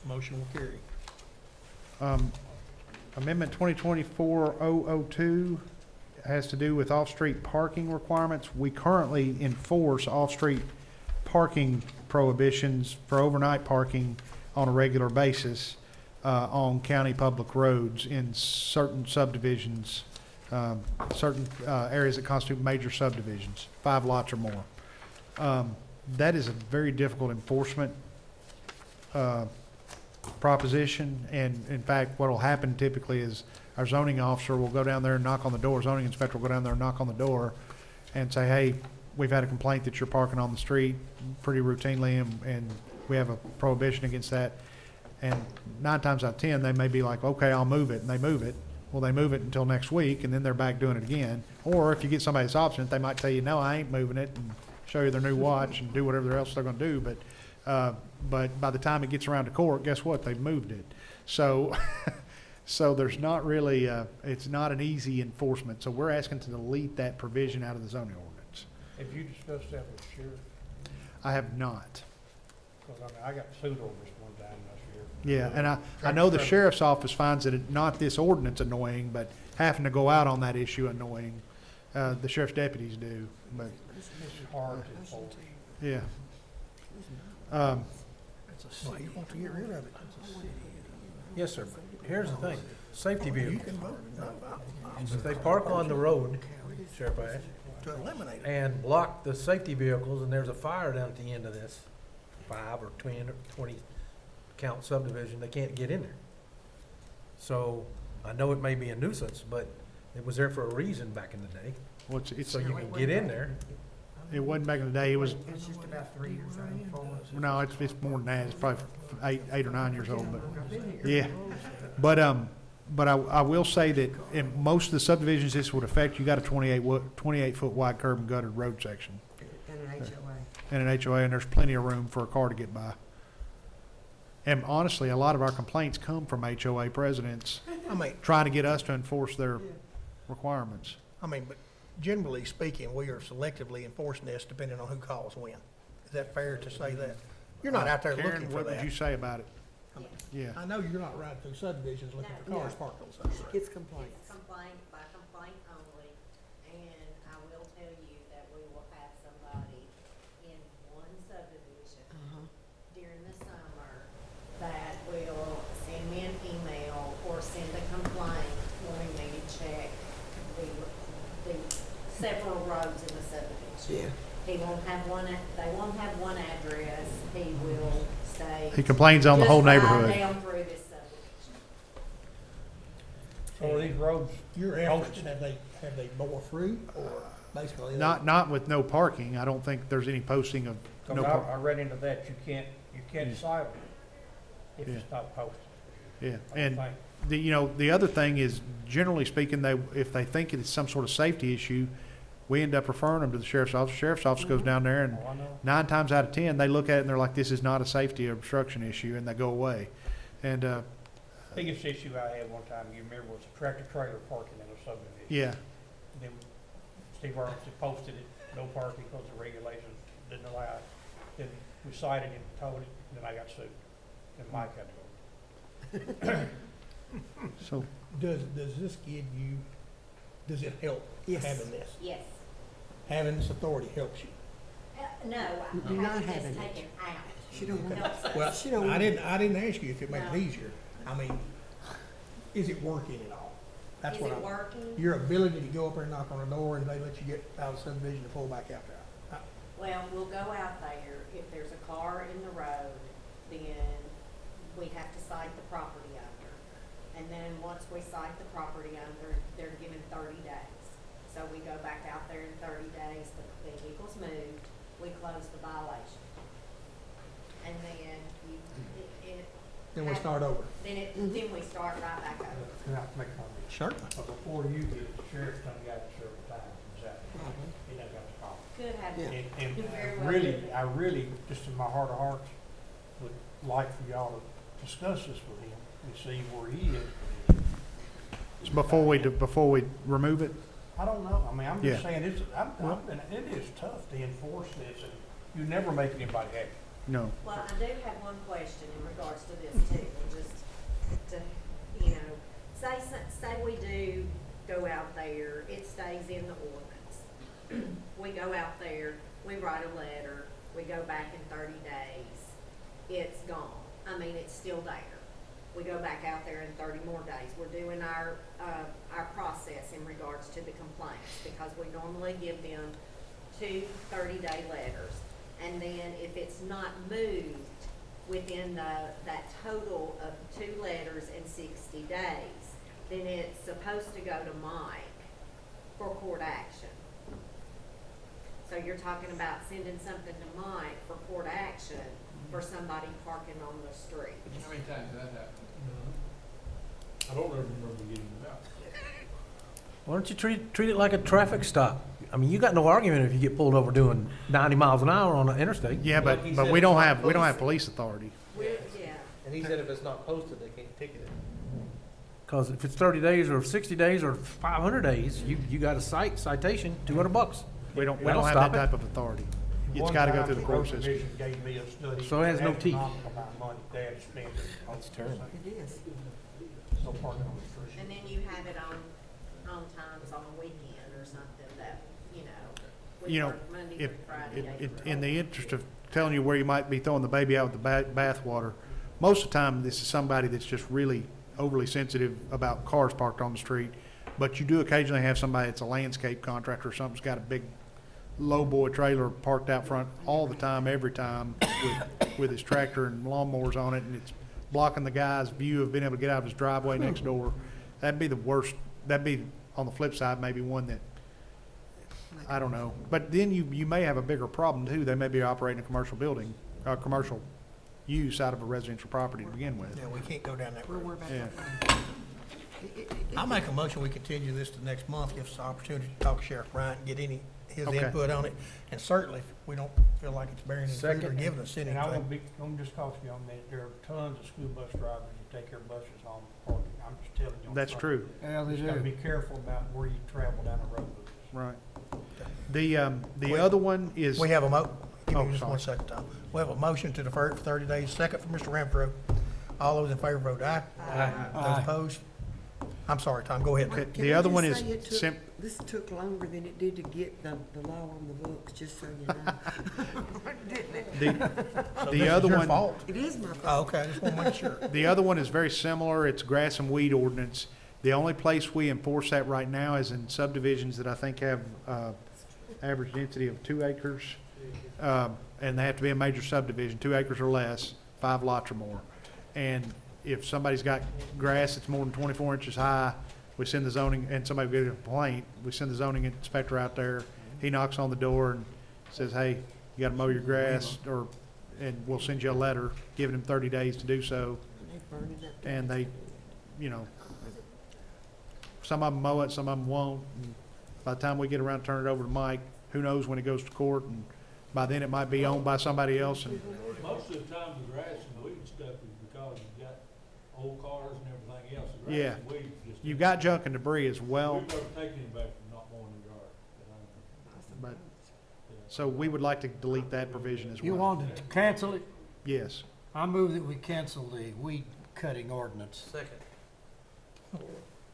Motion will carry. Amendment 2024-002 has to do with off-street parking requirements. We currently enforce off-street parking prohibitions for overnight parking on a regular basis on county public roads in certain subdivisions, certain areas that constitute major subdivisions, 5 lots or more. That is a very difficult enforcement proposition, and in fact, what will happen typically is our zoning officer will go down there and knock on the door, zoning inspector will go down there and knock on the door and say, hey, we've had a complaint that you're parking on the street pretty routinely, and we have a prohibition against that. And 9 times out of 10, they may be like, okay, I'll move it, and they move it. Well, they move it until next week, and then they're back doing it again. Or if you get somebody that's obstinate, they might tell you, no, I ain't moving it, and show you their new watch and do whatever else they're gonna do. But by the time it gets around to court, guess what? They've moved it. So, so there's not really, it's not an easy enforcement. So we're asking to delete that provision out of the zoning ordinance. Have you discussed that with the sheriff? I have not. Because I got sued over this one time this year. Yeah, and I know the sheriff's office finds it, not this ordinance annoying, but having to go out on that issue annoying. The sheriff's deputies do, but, It's hard to enforce. yeah. Well, you want to get rid of it? Yes, sir. But here's the thing, safety You vehicles. can vote. No, If they park on the road, Sheriff Ash, to eliminate it. and block the safety vehicles, and there's a fire down at the end of this 5 or 10 or 20 count subdivision, they can't get in there. So I know it may be a nuisance, but it was there for a reason back in the day. Well, it's, So you can get in there. it wasn't back in the day, it was, It's just about 3 years old. no, it's more than that, it's probably 8 or 9 years old, but, yeah. But I will say that in most of the subdivisions this would affect, you got a 28-foot wide curb and gutted road section. And an HOA. And an HOA, and there's plenty of room for a car to get by. And honestly, a lot of our complaints come from HOA presidents I mean, trying to get us to enforce their requirements. but generally speaking, we are selectively enforcing this depending on who calls when. Is that fair to say that? You're not out there Karen, looking for what would that. you say about it? I mean, Yeah. I know you're not riding through subdivisions looking for cars parked on the side of the road. Gets complaints. It's complaint by complaint only, and I will tell you that we will have somebody in one subdivision during the summer that will send me an email or send a complaint wanting me to check the several roads in the subdivision. Yeah. He won't have one, they won't have one address, he will say. He complains on the whole neighborhood. Just ride down through this subdivision. So are these roads Your efforts, have they bore fruit, or basically? Not with no parking. I don't think there's any posting of no Because parking. I read into that, you can't Yeah. cycle if Yeah. it's not posted. Yeah, I don't and think. the other thing is, generally speaking, if they think it's some sort of safety issue, we end up referring them to the sheriff's office. Sheriff's office goes down there, and Oh, I know. 9 times out of 10, they look at it and they're like, "This is not a safety or obstruction issue," and they go away. And Biggest issue I had one time, you remember, was a tractor trailer parking in a subdivision. yeah, Then Steve Armstrong posted it, no parking because the regulations didn't allow it. Then we cited him, towed it, and then I got sued. And Mike had to go. so Does this give you, does it help Yes. having this? Yes. Having this authority helps you? No, You're not having this having it. taken out. She don't want helps us. Well, She don't I want- didn't ask you if it makes it No. easier. I mean, is it working at all? That's Is what it I'm- working? Your ability to go up there and knock on a door and they let you get out of the subdivision and pull back out there. Well, we'll go out there, if there's a car in the road, then we have to cite the property owner. And then once we cite the property owner, they're given 30 days. So we go back out there in 30 days, the vehicle's moved, we close the violation. And then Then we start over. Then we start right back over. Can I make a comment? Certainly. But before you get, the sheriff's done got it several times, exactly. He done got the call. Could have. And You very I well really, could. I really, just in my heart of hearts, would like for y'all to discuss this with him and see where he is. before we remove it, I don't know, I mean, I'm just Yeah. saying, it is tough to enforce this, and you never make anybody happy. no. Well, I do have one question in regards to this too, and just to, say we do go out there, it stays in the ordinance. We go out there, we write a letter, we go back in 30 days, it's gone. I mean, it's still there. We go back out there in 30 more days. We're doing our process in regards to the complaints, because we normally give them 2 30-day letters. And then if it's not moved within that total of 2 letters in 60 days, then it's supposed to go to Mike for court action. So you're talking about sending something to Mike for court action for somebody parking on the street. How many times has that happened? I don't remember getting it out. Why don't you treat it like a traffic stop? I mean, you got no argument if you get pulled over doing 90 miles an hour on the interstate. Yeah, Like but he but said, we it's don't not have posted. police authority. Yeah. And he said if it's not posted, they can't ticket it. Because if it's 30 days or 60 days or 500 days, you got a citation, $200. We don't That'll have stop that it. type of authority. It's One got to go time through the the court road system. division gave me a study. So it has no teeth. astronomical amount of money they had to spend. That's terrible. It is. No parking on the street. And then you have it on times on a weekend or something that, we You know, work Monday if, through Friday. 8 to in 4. the interest of telling you where you might be throwing the baby out with the bathwater, most of the time, this is somebody that's just really overly sensitive about cars parked on the street. But you do occasionally have somebody that's a landscape contractor or something's got a big lowboy trailer parked out front all the time, every time, with his tractor and lawnmowers on it, and it's blocking the guy's view of being able to get out of his driveway next door. That'd be the worst. That'd be, on the flip side, maybe one that, I don't know. But then you may have a bigger problem too. They may be operating a commercial building, commercial use out of a residential property to begin with. Yeah, we can't go down that road. Yeah. I'll make a motion, we continue this to next month, give us the opportunity to talk to Sheriff Bryant, and get his Okay. input on it. And certainly, if we don't feel like it's bearing any fruit or Second, giving us and I anything. won't be, I'm just caution you on that, there are tons of school bus drivers who take their buses home parking. I'm just telling you. That's true. Yeah, they do. Just gotta be careful about where you travel down the road with this. Right. The other one is. We have a give Oh, me just sorry. one second, Tom. We have a motion to defer it for 30 days. Second from Mr. Renfro. All those in favor vote aye. Aye. Those opposed? I'm sorry, Tom, go ahead. Okay, Can the I other just one is say it took- sim- This took longer than it did to get the law on the books, just so you know. Didn't it? So The this other is your one- fault? It is my Oh, fault. okay, I just want to make sure. The other one is very similar. It's grass and weed ordinance. The only place we enforce that right now is in subdivisions that I think have, average density of 2 acres. And they have to be a major subdivision, 2 acres or less, 5 lots or more. And if somebody's got grass that's more than 24 inches high, we send the zoning, and somebody gets a complaint, we send the zoning inspector out there. He knocks on the door and says, hey, you gotta mow your grass, and we'll send you a letter giving him 30 days to do so. They burn it up. And they, you know, some of them mow it, some of them won't. And by the time we get around to turn it over to Mike, who knows when it goes to court, and by then it might be owned by somebody else. And Most of the time, the grass and weed stuff is because you've got old cars and everything else. The Yeah. grass and weed just. you've got junk and debris as well, We've never taken him back from not mowing the yard. but, so we would like to delete that provision as well. You wanted to cancel it? Yes. I move that we cancel the weed cutting ordinance. Second.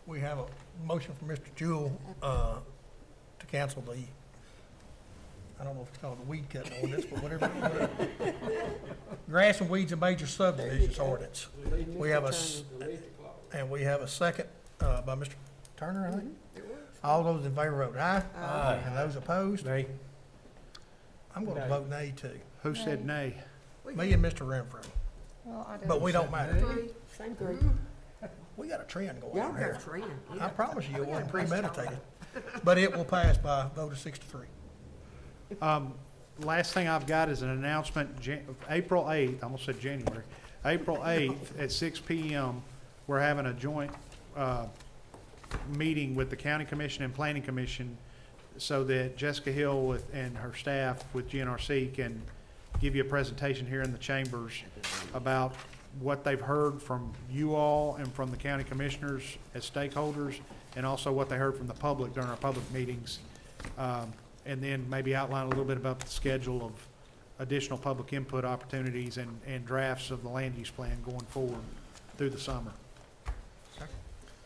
We have a motion from Mr. Jewell, to cancel the, I don't know if it's called the weed cutting ordinance, but whatever. Grass and weeds and major subdivisions ordinance. We have and we have a second, by Mr. Turner, I think. All those in favor vote aye. Aye. And those opposed? Nay. I'm gonna Nay. vote nay too. Who said nay? Me and Mr. Renfro. But we don't matter. Same group. We got a trend going Y'all on got here. a trend. I promise you, it wasn't premeditated. But it will pass by a vote of 6-3. Last thing I've got is an announcement, April 8th, I almost said January, April 8th at 6 PM, we're having a joint meeting with the County Commission and Planning Commission so that Jessica Hill and her staff with GNRC can give you a presentation here in the chambers about what they've heard from you all and from the county commissioners as stakeholders, and also what they heard from the public during our public meetings. And then maybe outline a little bit about the schedule of additional public input opportunities and drafts of the land use plan going forward through the summer.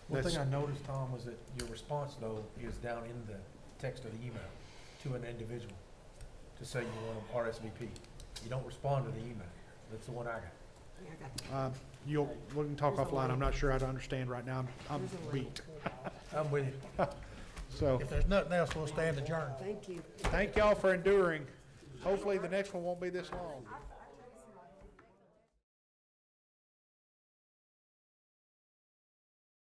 One That's- thing I noticed, Tom, was that your response, though, is down in the text of the email to an individual to say you want them RSVP. You don't respond to the email. That's the one I got. We can talk offline. I'm not sure how to understand right now. I'm beat. I'm with you. So, If there's nothing else, we'll stand adjourned. Thank you. thank y'all for enduring. Hopefully, the next one won't be this long.